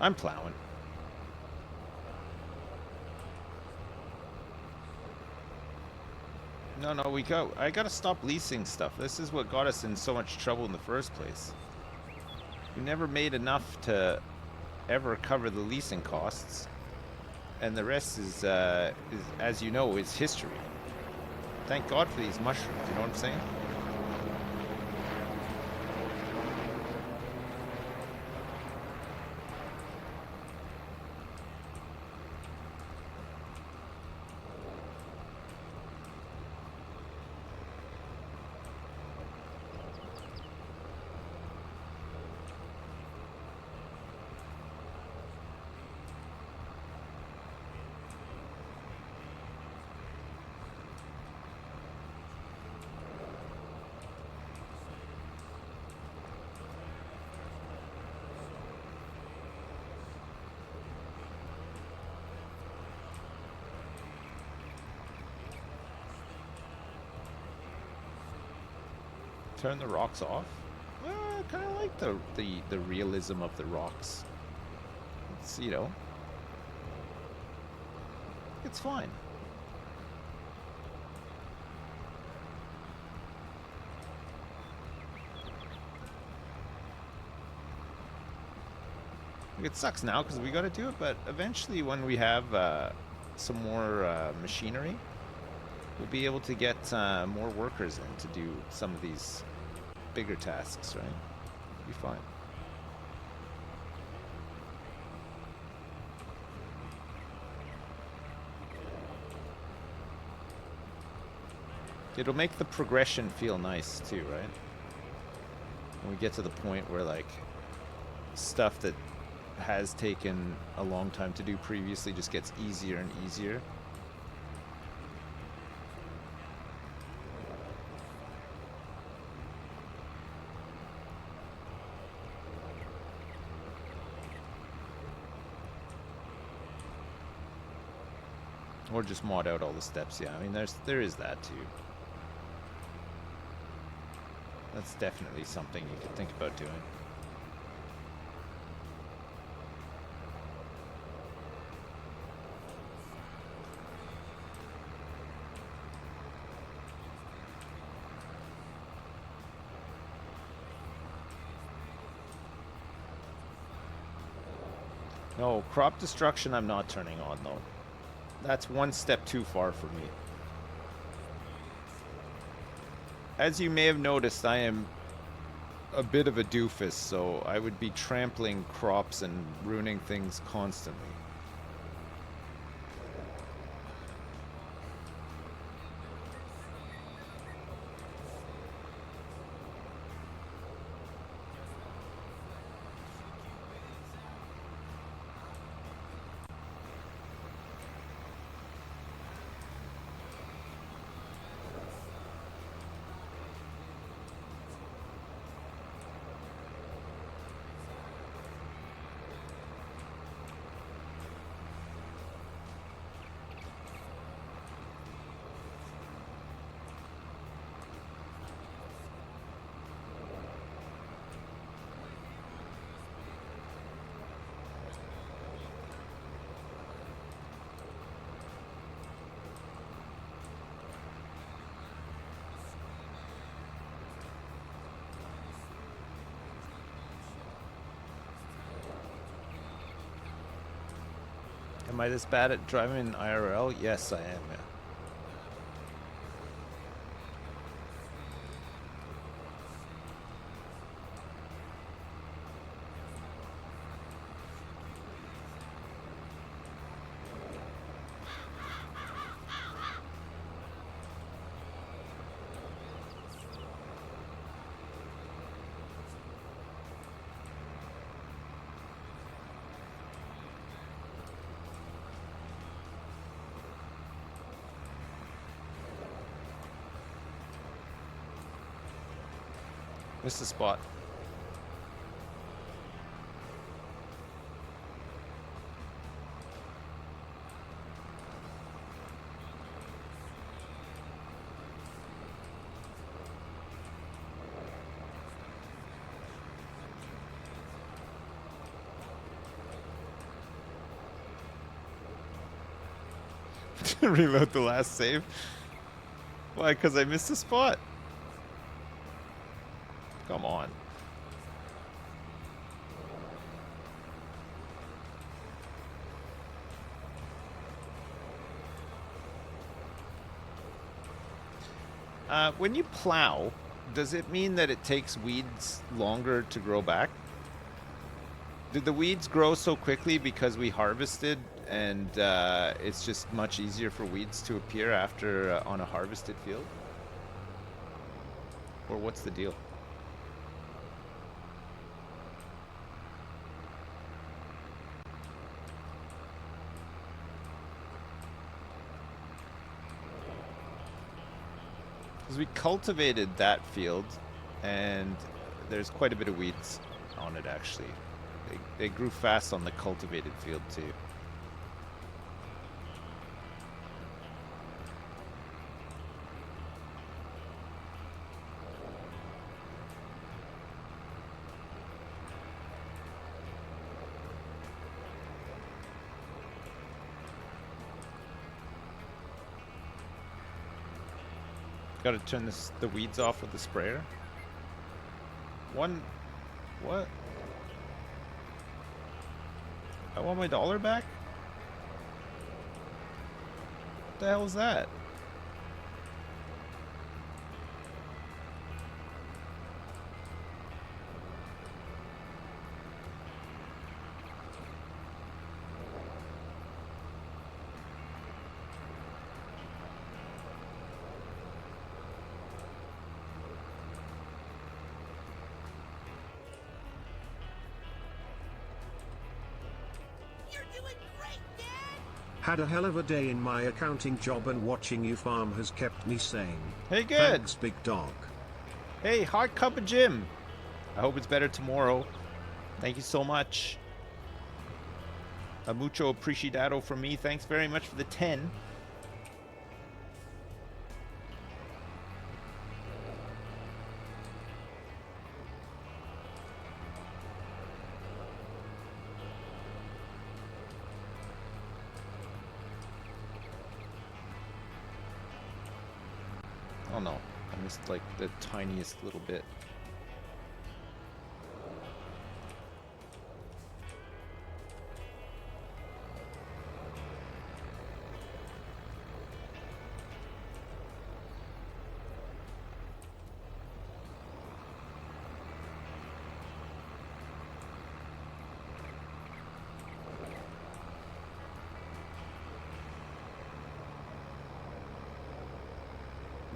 I'm plowing. No, I gotta stop leasing stuff. This is what got us in so much trouble in the first place. We never made enough to ever cover the leasing costs. And the rest is as you know, is history. Thank God for these mushrooms, you know what I'm saying? Turn the rocks off? Well, I kind of like the realism of the rocks. It's, you know, it's fine. It sucks now because we got to do it, but eventually when we have some more machinery, we'll be able to get more workers in to do some of these bigger tasks, right? It'll be fine. It'll make the progression feel nice too, right? When we get to the point where like stuff that has taken a long time to do previously just gets easier and easier. Or just mod out all the steps, yeah. I mean, there is that too. That's definitely something you could think about doing. No, crop destruction I'm not turning on though. That's one step too far for me. As you may have noticed, I am a bit of a doofus, so I would be trampling crops and ruining things constantly. Am I this bad at driving in IRL? Yes, I am, yeah. Missed the spot. Reload the last save. Why? Because I missed the spot. Come on. When you plow, does it mean that it takes weeds longer to grow back? Did the weeds grow so quickly because we harvested and it's just much easier for weeds to appear after on a harvested field? Or what's the deal? Because we cultivated that field and there's quite a bit of weeds on it actually. They grew fast on the cultivated field too. Gotta turn the weeds off with the sprayer. What? I want my dollar back? What the hell is that?
You're doing great, Dad!
Had a hell of a day in my accounting job and watching you farm has kept me sane.
Hey, good.
Thanks, big dog.
Hey, hot cup of Jim. I hope it's better tomorrow. Thank you so much. A mucho apreciado from me. Thanks very much for the 10. Oh no, I missed like the tiniest little bit.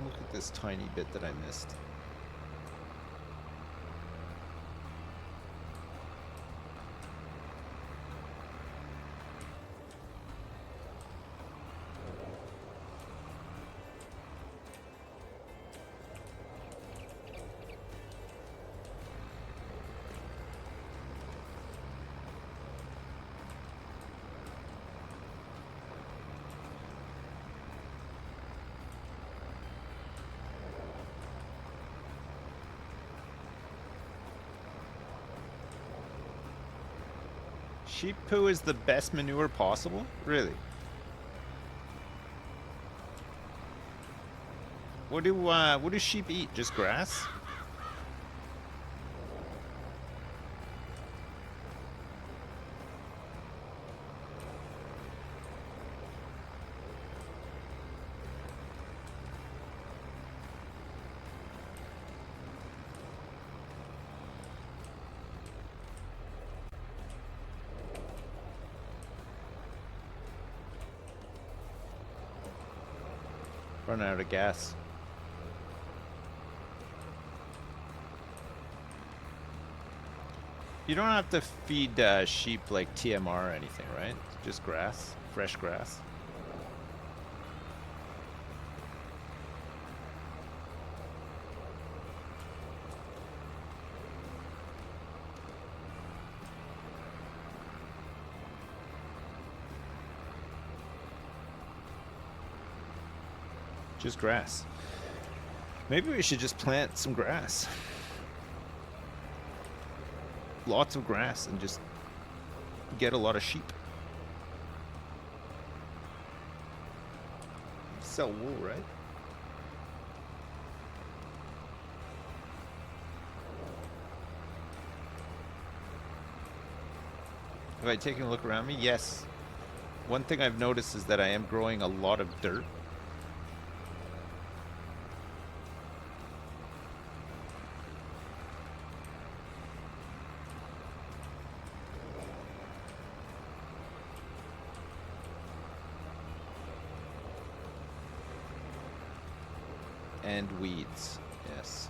Look at this tiny bit that I missed. Sheep poo is the best manure possible? Really? What do sheep eat? Just grass? Running out of gas. You don't have to feed sheep like TMR or anything, right? Just grass, fresh grass. Just grass. Maybe we should just plant some grass. Lots of grass and just get a lot of sheep. Sell wool, right? Have I taken a look around me? Yes. One thing I've noticed is that I am growing a lot of dirt. And weeds, yes.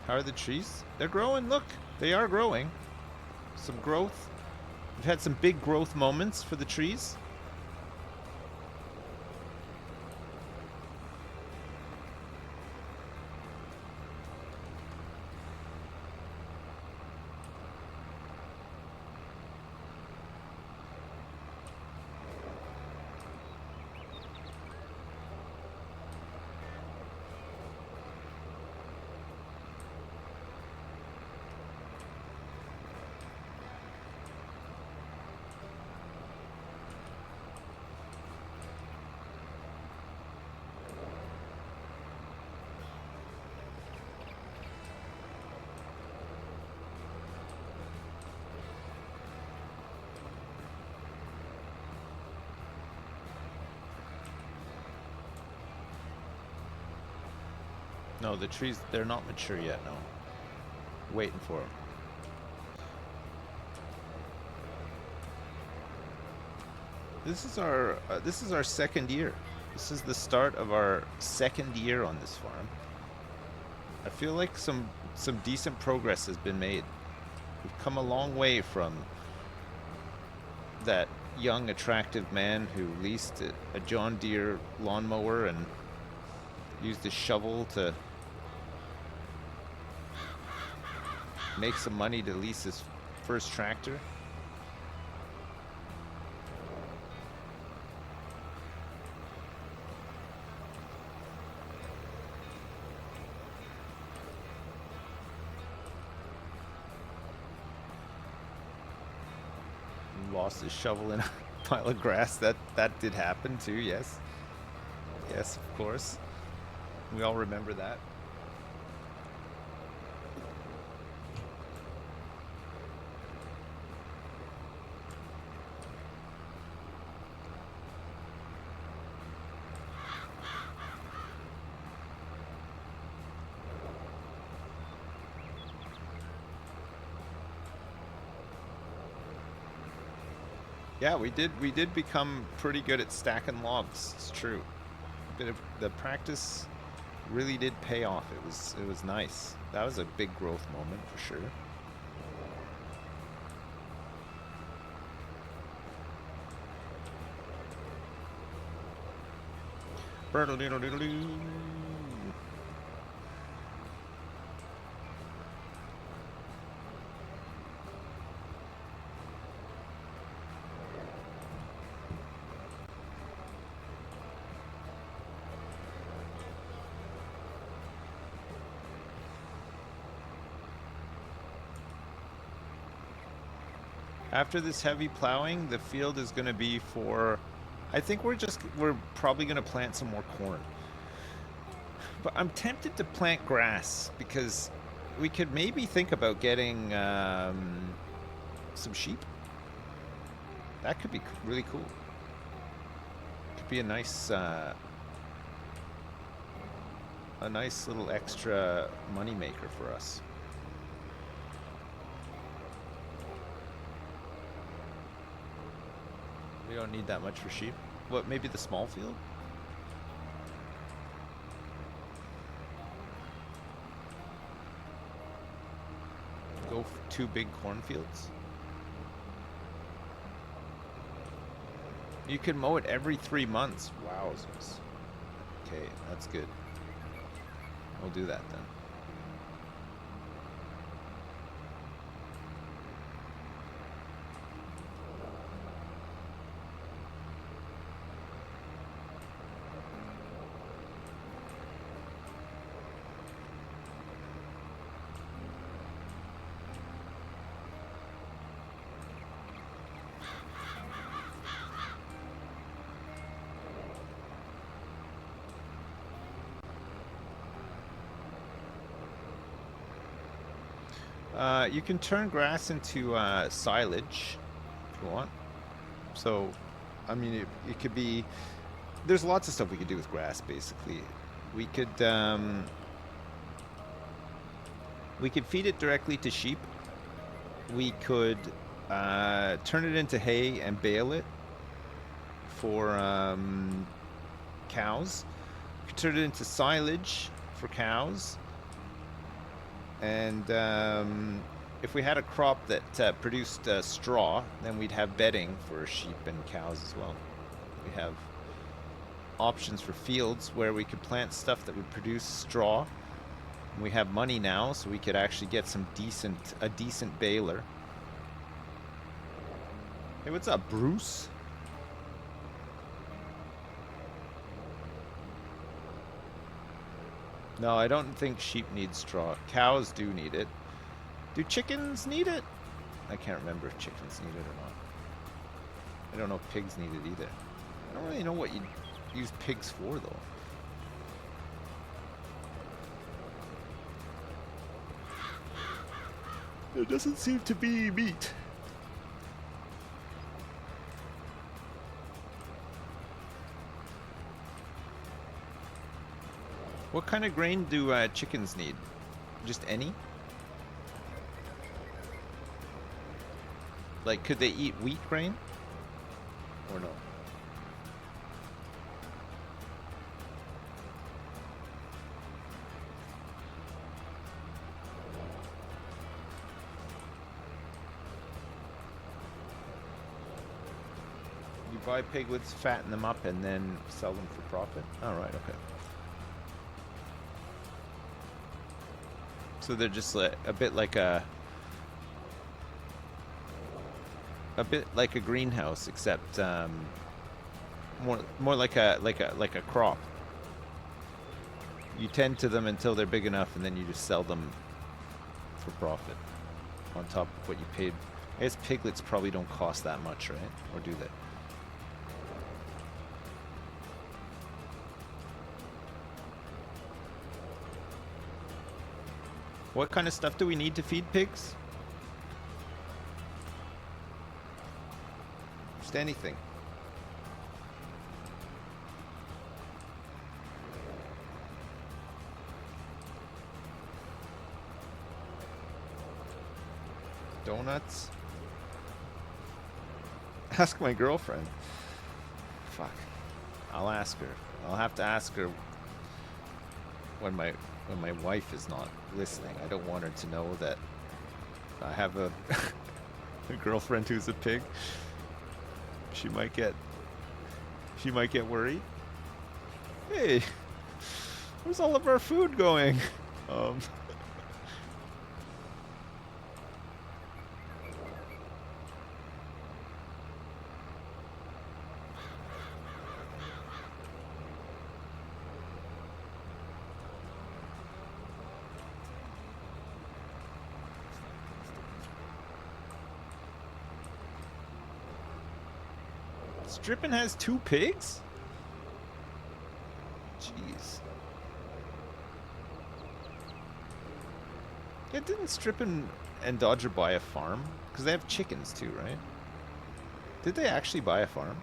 How are the trees? They're growing, look. They are growing. Some growth. We've had some big growth moments for the trees. No, the trees, they're not mature yet, no. Waiting for them. This is our second year. This is the start of our second year on this farm. I feel like some decent progress has been made. We've come a long way from that young, attractive man who leased a John Deere lawnmower and used his shovel to make some money to lease his first tractor. Lost his shovel in a pile of grass. That did happen too, yes. Yes, of course. We all remember that. Yeah, we did become pretty good at stacking logs. It's true. Bit of the practice really did pay off. It was nice. That was a big growth moment for sure. Burtle-doodle-doodle-doo. After this heavy plowing, the field is going to be for, I think we're probably going to plant some more corn. But I'm tempted to plant grass because we could maybe think about getting some sheep. That could be really cool. Could be a nice little extra money maker for us. We don't need that much for sheep. What, maybe the small field? Go for 2 big cornfields. You can mow it every 3 months. Wowzers. Okay, that's good. We'll do that then. You can turn grass into silage if you want. So, I mean, it could be. There's lots of stuff we could do with grass. Basically, we could feed it directly to sheep. We could turn it into hay and bale it for cows. We could turn it into silage for cows. And if we had a crop that produced straw, then we'd have bedding for sheep and cows as well. We have options for fields where we could plant stuff that would produce straw. And we have money now, so we could actually get a decent baler. Hey, what's up, Bruce? No, I don't think sheep need straw. Cows do need it. Do chickens need it? I can't remember if chickens need it or not. I don't know if pigs need it either. I don't really know what you use pigs for, though. There doesn't seem to be meat. What kind of grain do chickens need? Just any? Like, could they eat wheat grain? Or no? You buy piglets, fatten them up, and then sell them for profit? Alright, okay. So they're just a bit like a greenhouse, except more like a crop. You tend to them until they're big enough, and then you just sell them for profit on top of what you paid. I guess piglets probably don't cost that much, right? Or do they? What kind of stuff do we need to feed pigs? Just anything. Donuts? Ask my girlfriend. Fuck. I'll ask her. I'll have to ask her when my wife is not listening. I don't want her to know that I have a girlfriend who's a pig. She might get worried. Hey, where's all of our food going? Strippin has 2 pigs? Jeez. Yeah, didn't Strippin and Dodger buy a farm? Because they have chickens too, right? Did they actually buy a farm?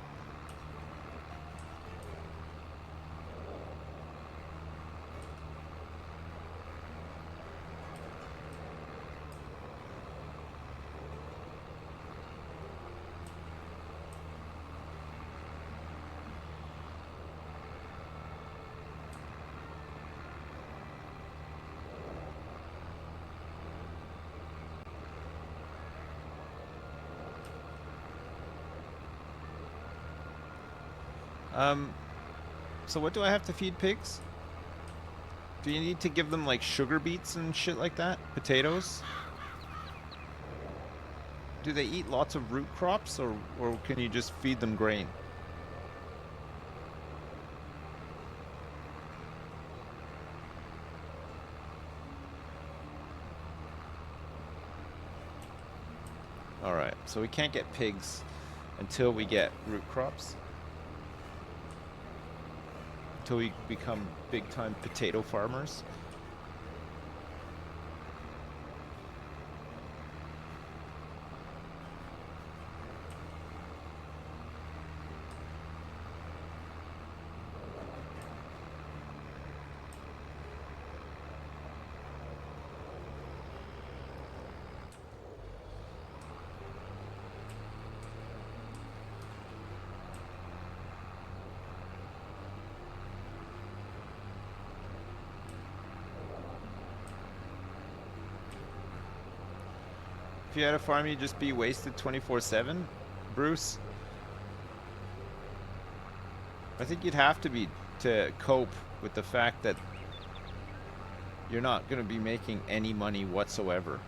So what do I have to feed pigs? Do you need to give them like sugar beets and shit like that? Potatoes? Do they eat lots of root crops, or can you just feed them grain? Alright, so we can't get pigs until we get root crops. Until we become big-time potato farmers. If you had a farm, you'd just be wasted 24/7, Bruce. I think you'd have to be to cope with the fact that you're not going to be making any money whatsoever.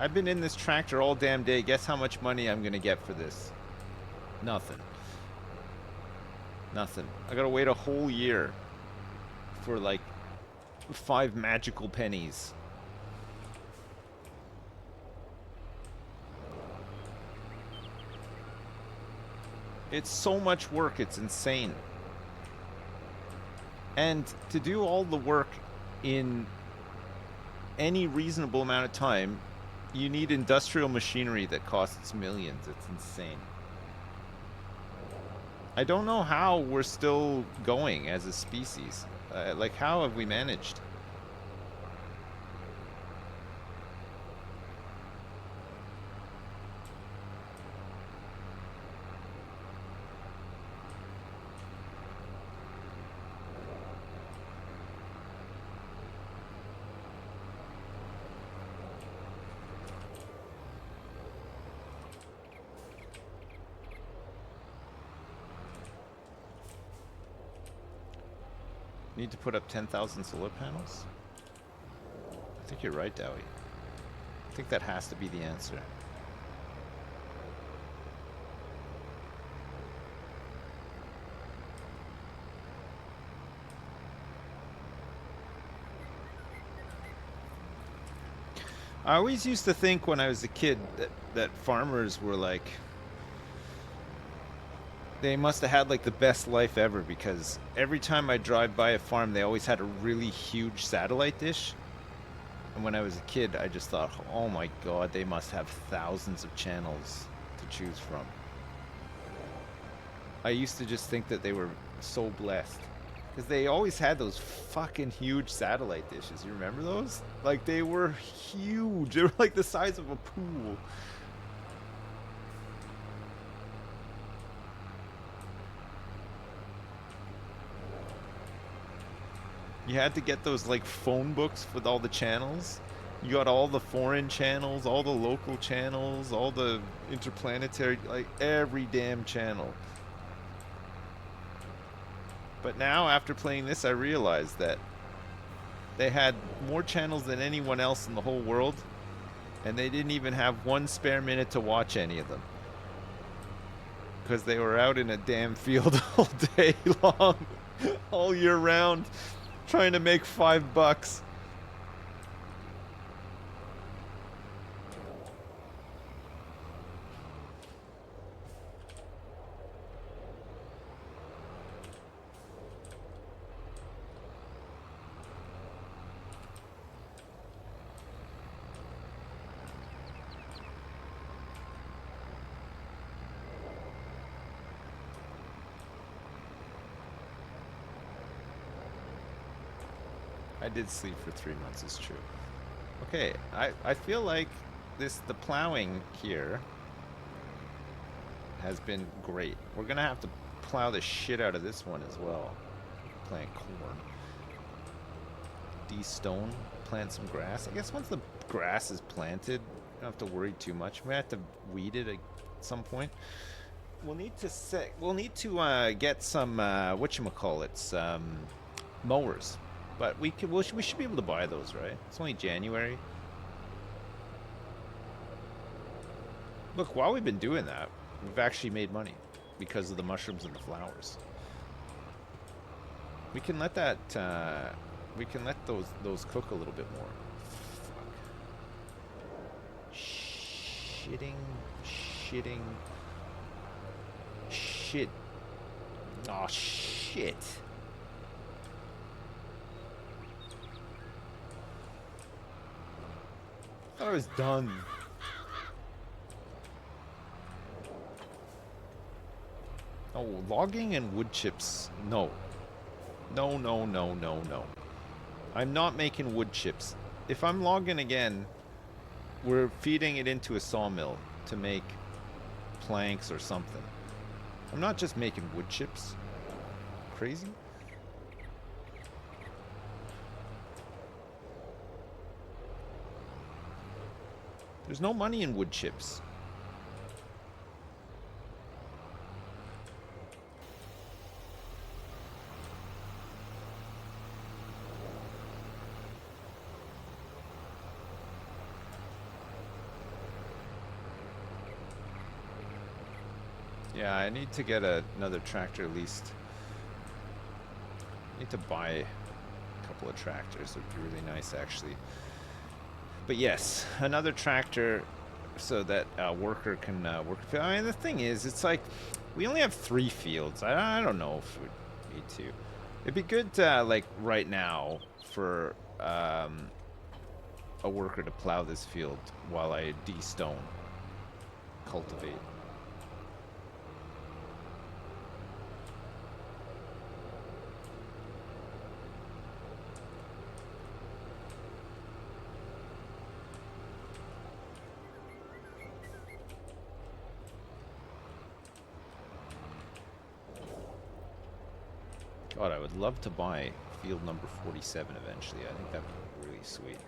I've been in this tractor all damn day. Guess how much money I'm going to get for this? Nothing. Nothing. I got to wait a whole year for like 5 magical pennies. It's so much work, it's insane. And to do all the work in any reasonable amount of time, you need industrial machinery that costs millions. It's insane. I don't know how we're still going as a species. Like, how have we managed? Need to put up 10,000 solar panels? I think you're right, Dowie. I think that has to be the answer. I always used to think when I was a kid that farmers were like, they must have had like the best life ever, because every time I drive by a farm, they always had a really huge satellite dish. And when I was a kid, I just thought, oh my god, they must have thousands of channels to choose from. I used to just think that they were so blessed, because they always had those fucking huge satellite dishes. You remember those? Like, they were huge. They were like the size of a pool. You had to get those like phone books with all the channels. You got all the foreign channels, all the local channels, all the interplanetary, like every damn channel. But now, after playing this, I realized that they had more channels than anyone else in the whole world, and they didn't even have one spare minute to watch any of them, because they were out in a damn field all day long, all year round, trying to make $5. I did sleep for 3 months, it's true. Okay, I feel like the plowing here has been great. We're gonna have to plow the shit out of this one as well. Plant corn. De-stone, plant some grass. I guess once the grass is planted, you don't have to worry too much. We have to weed it at some point. We'll need to get some whatchamacallits, mowers. But we should be able to buy those, right? It's only January. Look, while we've been doing that, we've actually made money because of the mushrooms and the flowers. We can let that we can let those cook a little bit more. Fuck. Shit. Oh shit. I thought I was done. Oh, logging and wood chips. No. No. I'm not making wood chips. If I'm logging again, we're feeding it into a sawmill to make planks or something. I'm not just making wood chips. Crazy? There's no money in wood chips. Yeah, I need to get another tractor at least. I need to buy a couple of tractors. It would be really nice, actually. But yes, another tractor so that a worker can work. I mean, the thing is, it's like we only have 3 fields. I don't know if we need to. It'd be good, like right now, for a worker to plow this field while I de-stone, cultivate. God, I would love to buy field number 47 eventually. I think that'd be really sweet.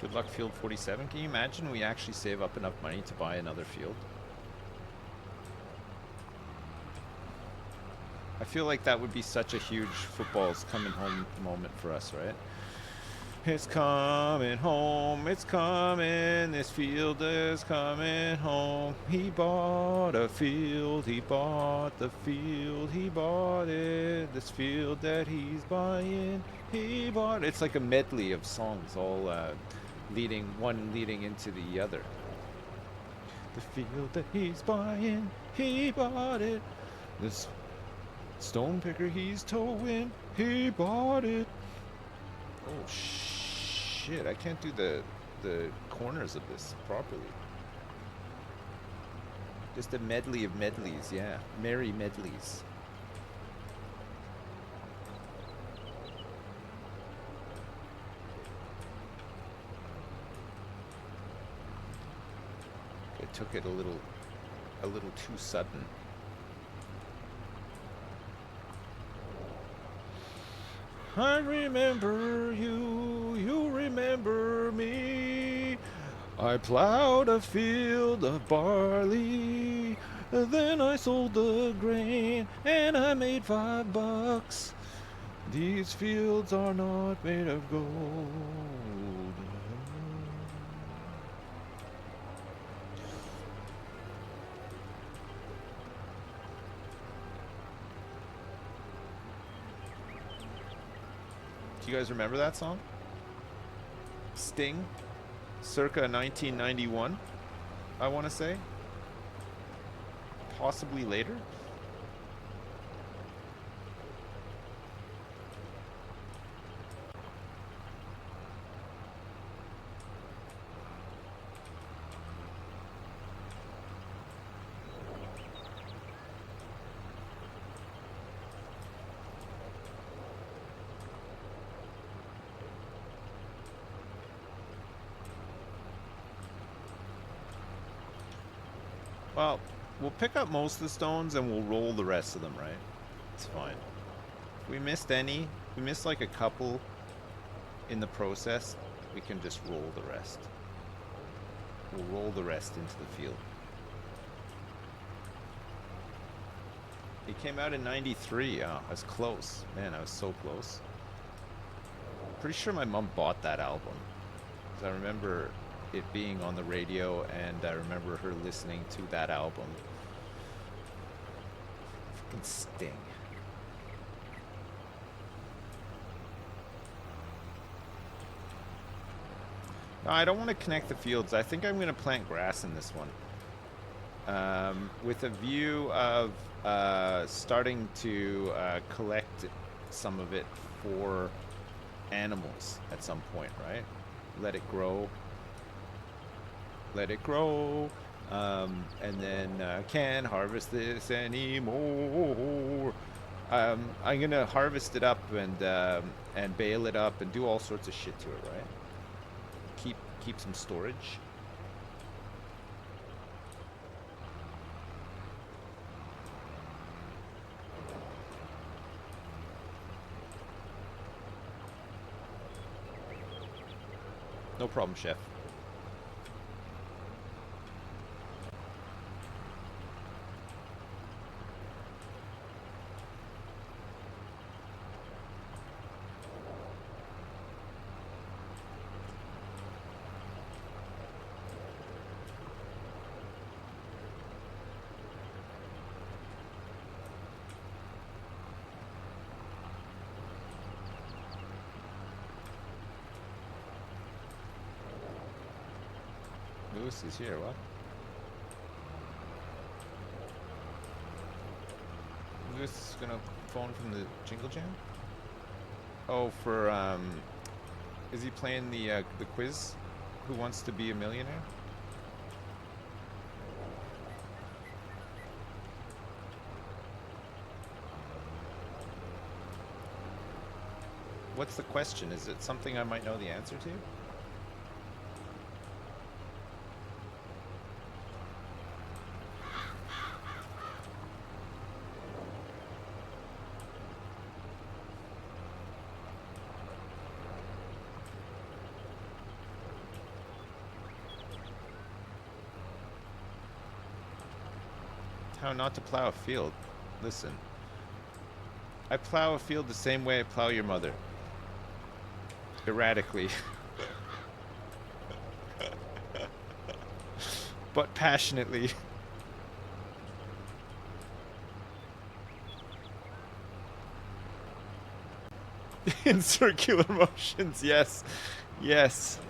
Good luck, field 47. Can you imagine we actually save up enough money to buy another field? I feel like that would be such a huge football's coming home moment for us, right? It's coming home, it's coming, this field is coming home. He bought a field, he bought the field, he bought it. This field that he's buying, he bought it. It's like a medley of songs, all one leading into the other. The field that he's buying, he bought it. This stone picker he's towing, he bought it. Oh shit, I can't do the corners of this properly. Just a medley of medleys, yeah. Merry medleys. I took it a little too sudden. I remember you, you remember me. I plowed a field of barley, then I sold the grain, and I made $5. These fields are not made of gold. Do you guys remember that song? Sting, circa 1991, I want to say. Possibly later. Well, we'll pick up most of the stones and we'll roll the rest of them, right? It's fine. If we missed any, if we missed like a couple in the process, we can just roll the rest. We'll roll the rest into the field. It came out in 93. Oh, I was close. Man, I was so close. Pretty sure my mom bought that album. Because I remember it being on the radio, and I remember her listening to that album. Fucking Sting. No, I don't want to connect the fields. I think I'm going to plant grass in this one. With a view of starting to collect some of it for animals at some point, right? Let it grow. Let it grow. And then can't harvest this anymore. I'm gonna harvest it up and bale it up and do all sorts of shit to it, right? Keep some storage. No problem, chef. Lewis is here, what? Lewis is gonna phone from the Jingle Jam? Oh, for is he playing the quiz? Who Wants to Be a Millionaire? What's the question? Is it something I might know the answer to? How not to plow a field. Listen. I plow a field the same way I plow your mother. Erratically. But passionately. In circular motions, yes. Yes.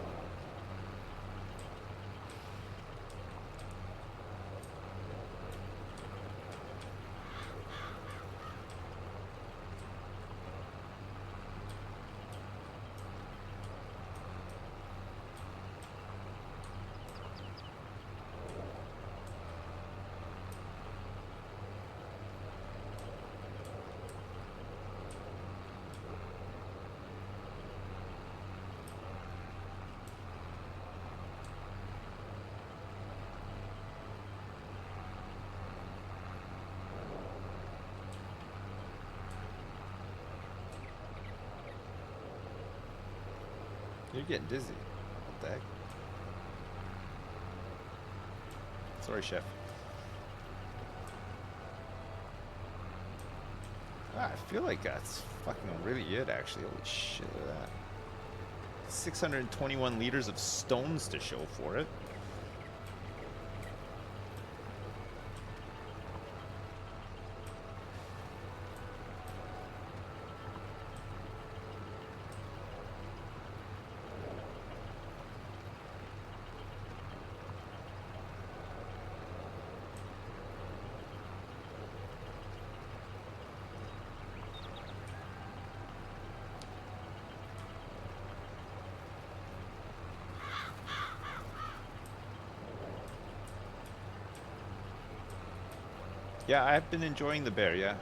You're getting dizzy. What the heck? Sorry, chef. Ah, I feel like that's fucking really it, actually. Holy shit, look at that. 621 liters of stones to show for it. Yeah, I've been enjoying the bear. Yeah,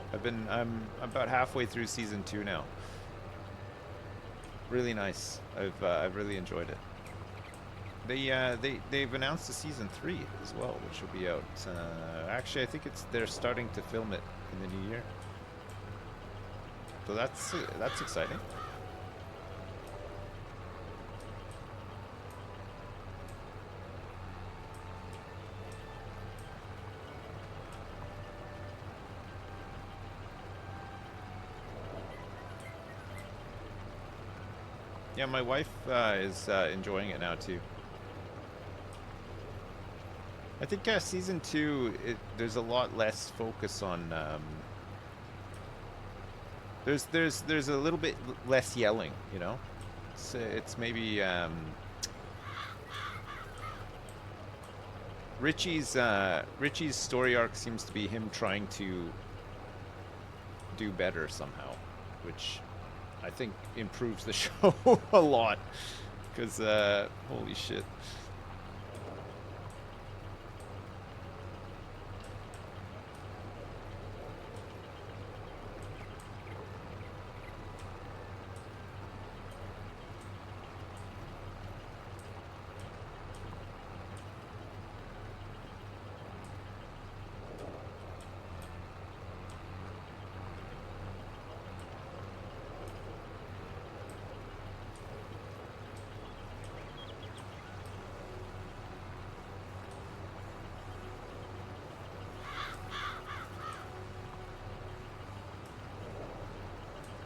I'm about halfway through season 2 now. Really nice. I've really enjoyed it. They've announced a season 3 as well, which will be out. Actually, I think they're starting to film it in the new year. So that's exciting. Yeah, my wife is enjoying it now too. I think season 2, there's a lot less focus on. There's a little bit less yelling, you know. It's maybe Richie's story arc seems to be him trying to do better somehow, which I think improves the show a lot. Because, holy shit.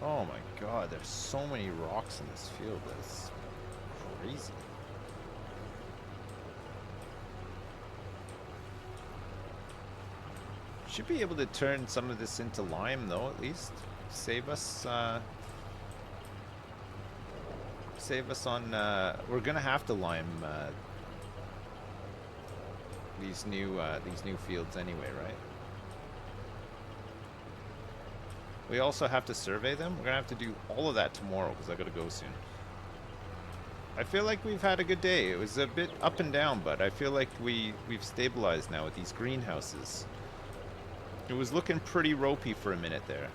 Oh my god, there's so many rocks in this field. That's crazy. Should be able to turn some of this into lime though, at least. Save us on we're gonna have to lime these new fields anyway, right? We also have to survey them. We're gonna have to do all of that tomorrow because I gotta go soon. I feel like we've had a good day. It was a bit up and down, but I feel like we've stabilized now with these greenhouses. It was looking pretty ropey for a minute there.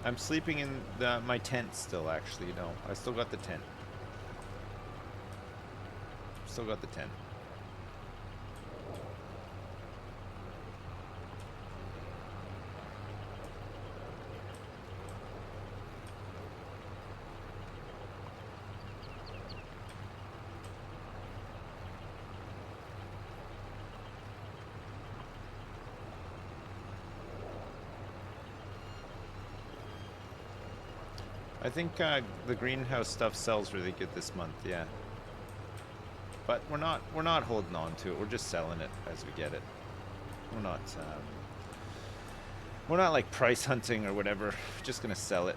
I'm sleeping in my tent still, actually. No, I still got the tent. Still got the tent. I think the greenhouse stuff sells really good this month, yeah. But we're not holding on to it. We're just selling it as we get it. We're not like price hunting or whatever. We're just gonna sell it.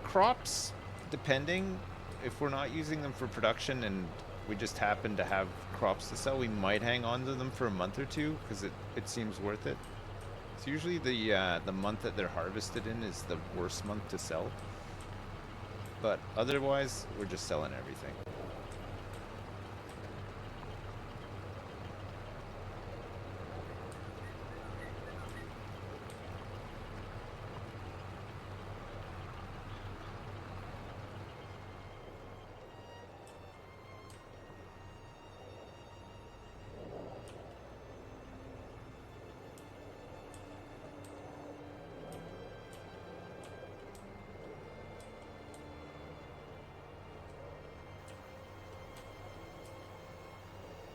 Crops, depending, if we're not using them for production and we just happen to have crops to sell, we might hang on to them for a month or two because it seems worth it. It's usually the month that they're harvested in is the worst month to sell. But otherwise, we're just selling everything.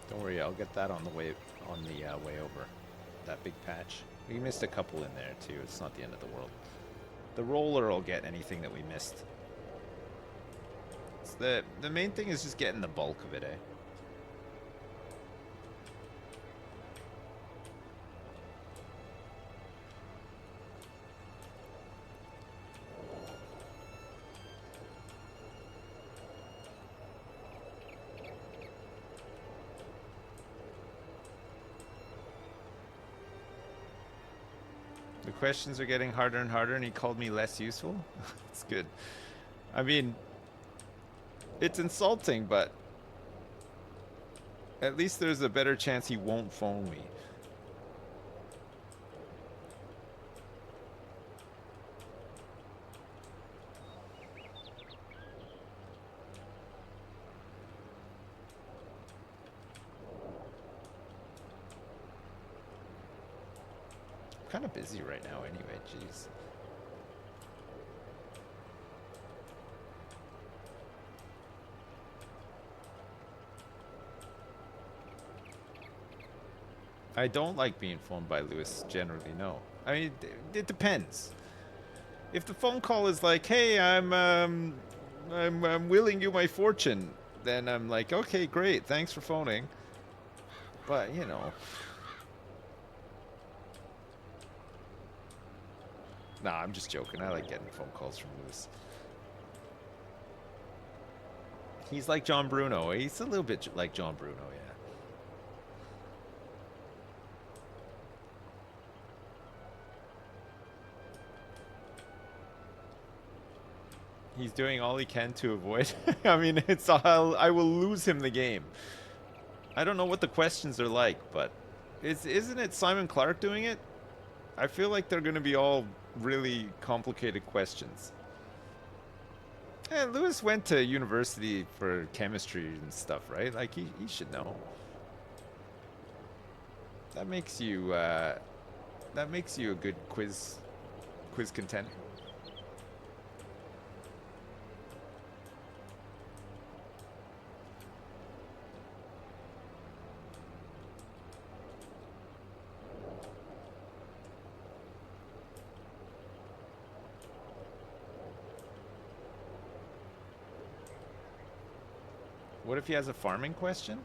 Don't worry, I'll get that on the way way over. That big patch. We missed a couple in there too. It's not the end of the world. The roller will get anything that we missed. It's the main thing is just getting the bulk of it, eh? The questions are getting harder and harder, and he called me less useful. It's good. I mean, it's insulting, but at least there's a better chance he won't phone me. I'm kind of busy right now anyway, jeez. I don't like being phoned by Lewis generally, no. I mean, it depends. If the phone call is like, "Hey, I'm willing you my fortune," then I'm like, "Okay, great. Thanks for phoning." But, you know, nah, I'm just joking. I like getting phone calls from Lewis. He's like John Bruno. He's a little bit like John Bruno, yeah. He's doing all he can to avoid. I mean, I will lose him the game. I don't know what the questions are like, but isn't it Simon Clark doing it? I feel like they're going to be all really complicated questions. And Lewis went to university for chemistry and stuff, right? Like he should know. That makes you a good quiz contender. What if he has a farming question?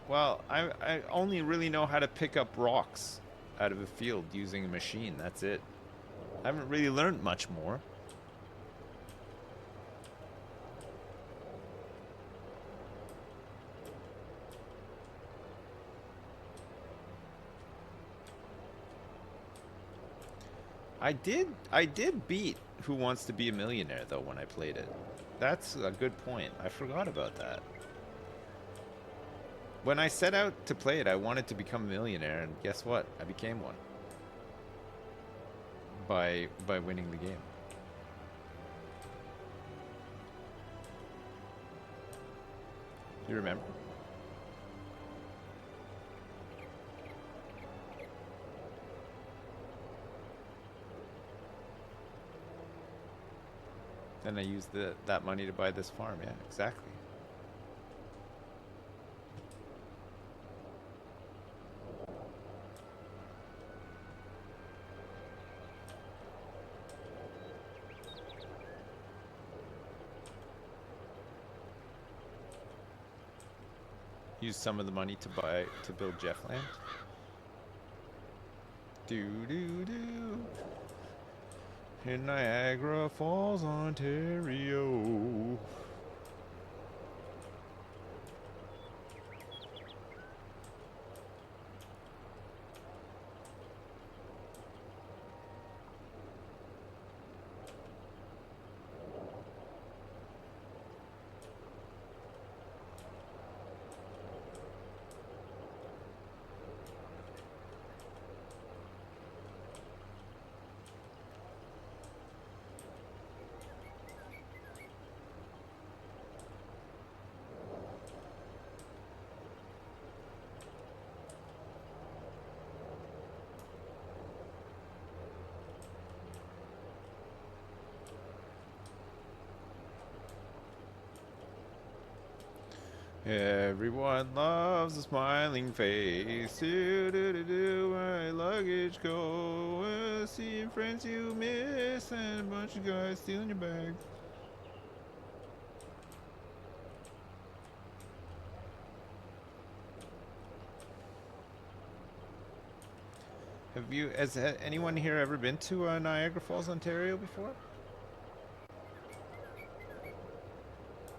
Well, I only really know how to pick up rocks out of a field using a machine. That's it. I haven't really learned much more. I did beat Who Wants to Be a Millionaire though when I played it. That's a good point. I forgot about that. When I set out to play it, I wanted to become a millionaire, and guess what? I became one. By winning the game. You remember? Then I used that money to buy this farm. Yeah, exactly. Use some of the money to build Jeffland. Do do do. In Niagara Falls, Ontario. Everyone loves a smiling face. Do do do do. My luggage go. Seeing friends you miss and a bunch of guys stealing your bag. Has anyone here ever been to Niagara Falls, Ontario before?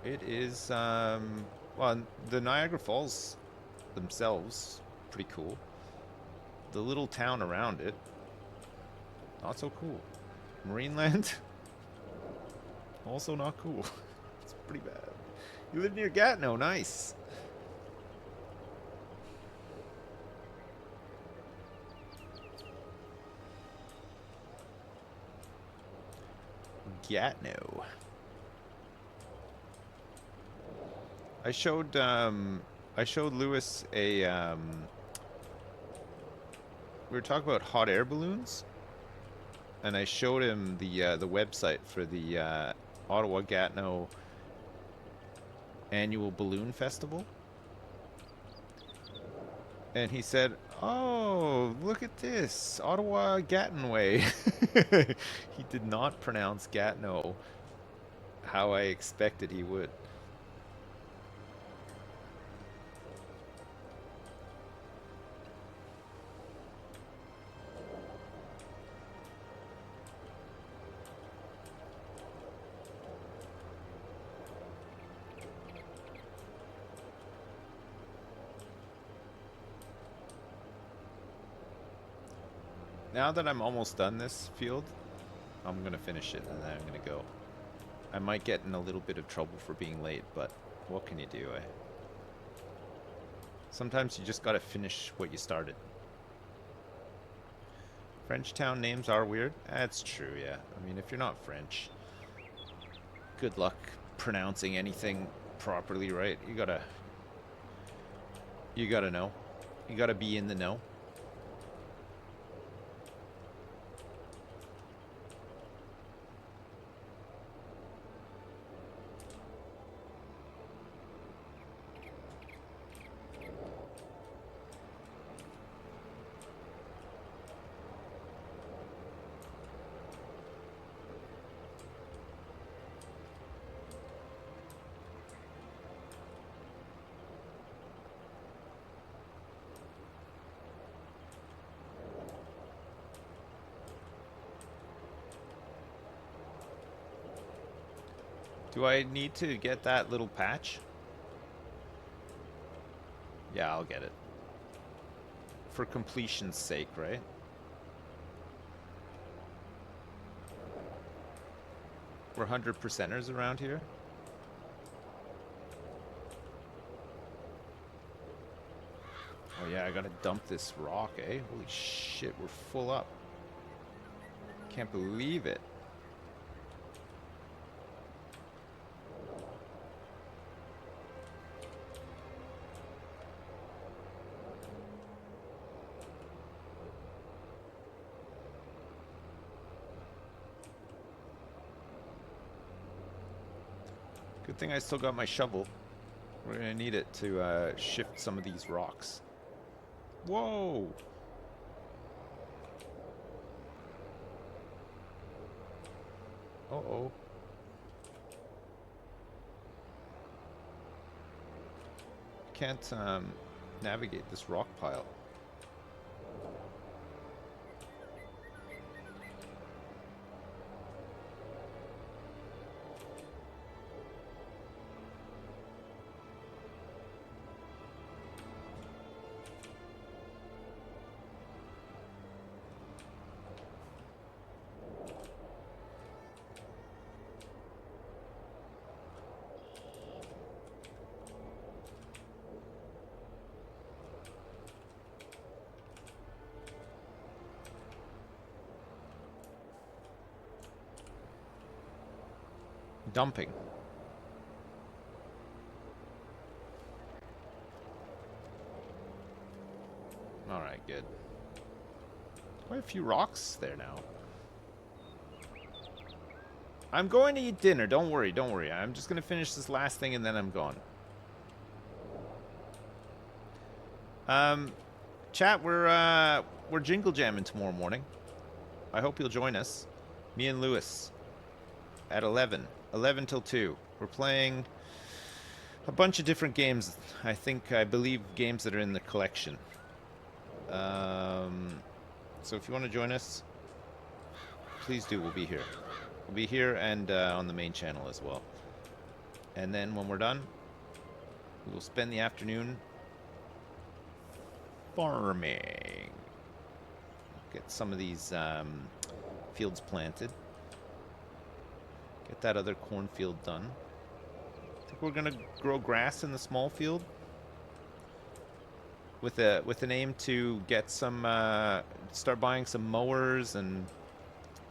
It is, well, the Niagara Falls themselves, pretty cool. The little town around it, not so cool. Marineland, also not cool. It's pretty bad. You live near Gatineau, nice. Gatineau. I showed Lewis a we were talking about hot air balloons, and I showed him the website for the Ottawa Gatineau annual balloon festival. And he said, "Oh, look at this, Ottawa Gatineau." He did not pronounce Gatineau how I expected he would. Now that I'm almost done this field, I'm gonna finish it and then I'm gonna go. I might get in a little bit of trouble for being late, but what can you do, eh? Sometimes you just gotta finish what you started. French town names are weird. That's true, yeah. I mean, if you're not French, good luck pronouncing anything properly, right? You gotta know. You gotta be in the know. Do I need to get that little patch? Yeah, I'll get it. For completion's sake, right? We're 100%ers around here. Oh yeah, I gotta dump this rock, eh? Holy shit, we're full up. Can't believe it. Good thing I still got my shovel. We're gonna need it to shift some of these rocks. Whoa! Uh-oh. Can't navigate this rock pile. Dumping. Alright, good. Quite a few rocks there now. I'm going to eat dinner. Don't worry, don't worry. I'm just going to finish this last thing and then I'm gone. Chat, we're jingle jamming tomorrow morning. I hope you'll join us. Me and Lewis at 11 till 2. We're playing a bunch of different games. I believe games that are in the collection. So if you want to join us, please do. We'll be here. We'll be here and on the main channel as well. And then when we're done, we will spend the afternoon farming. Get some of these fields planted. Get that other cornfield done. I think we're gonna grow grass in the small field with an aim to get some start buying some mowers and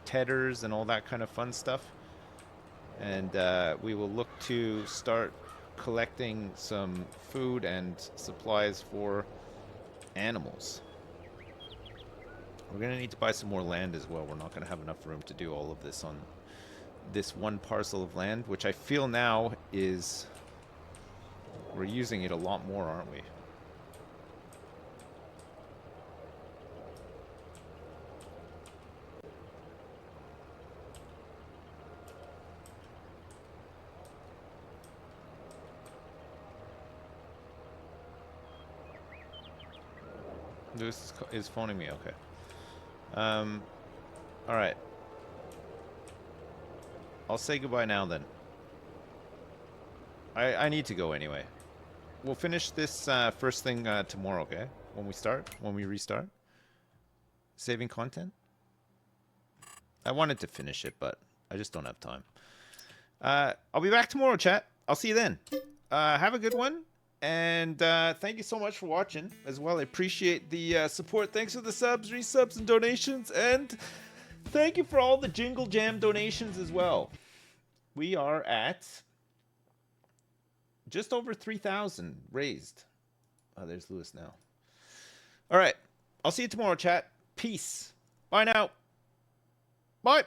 tedders and all that kind of fun stuff. And we will look to start collecting some food and supplies for animals. We're gonna need to buy some more land as well. We're not gonna have enough room to do all of this on this one parcel of land, which I feel now is we're using it a lot more, aren't we? Lewis is phoning me. Okay. All right. I'll say goodbye now then. I need to go anyway. We'll finish this first thing tomorrow, okay? When we restart. Saving content. I wanted to finish it, but I just don't have time. I'll be back tomorrow, chat. I'll see you then. Have a good one. And thank you so much for watching as well. I appreciate the support. Thanks for the subs, resubs, and donations. And thank you for all the Jingle Jam donations as well. We are at just over 3,000 raised. Oh, there's Lewis now. All right. I'll see you tomorrow, chat. Peace. Bye now. Bye.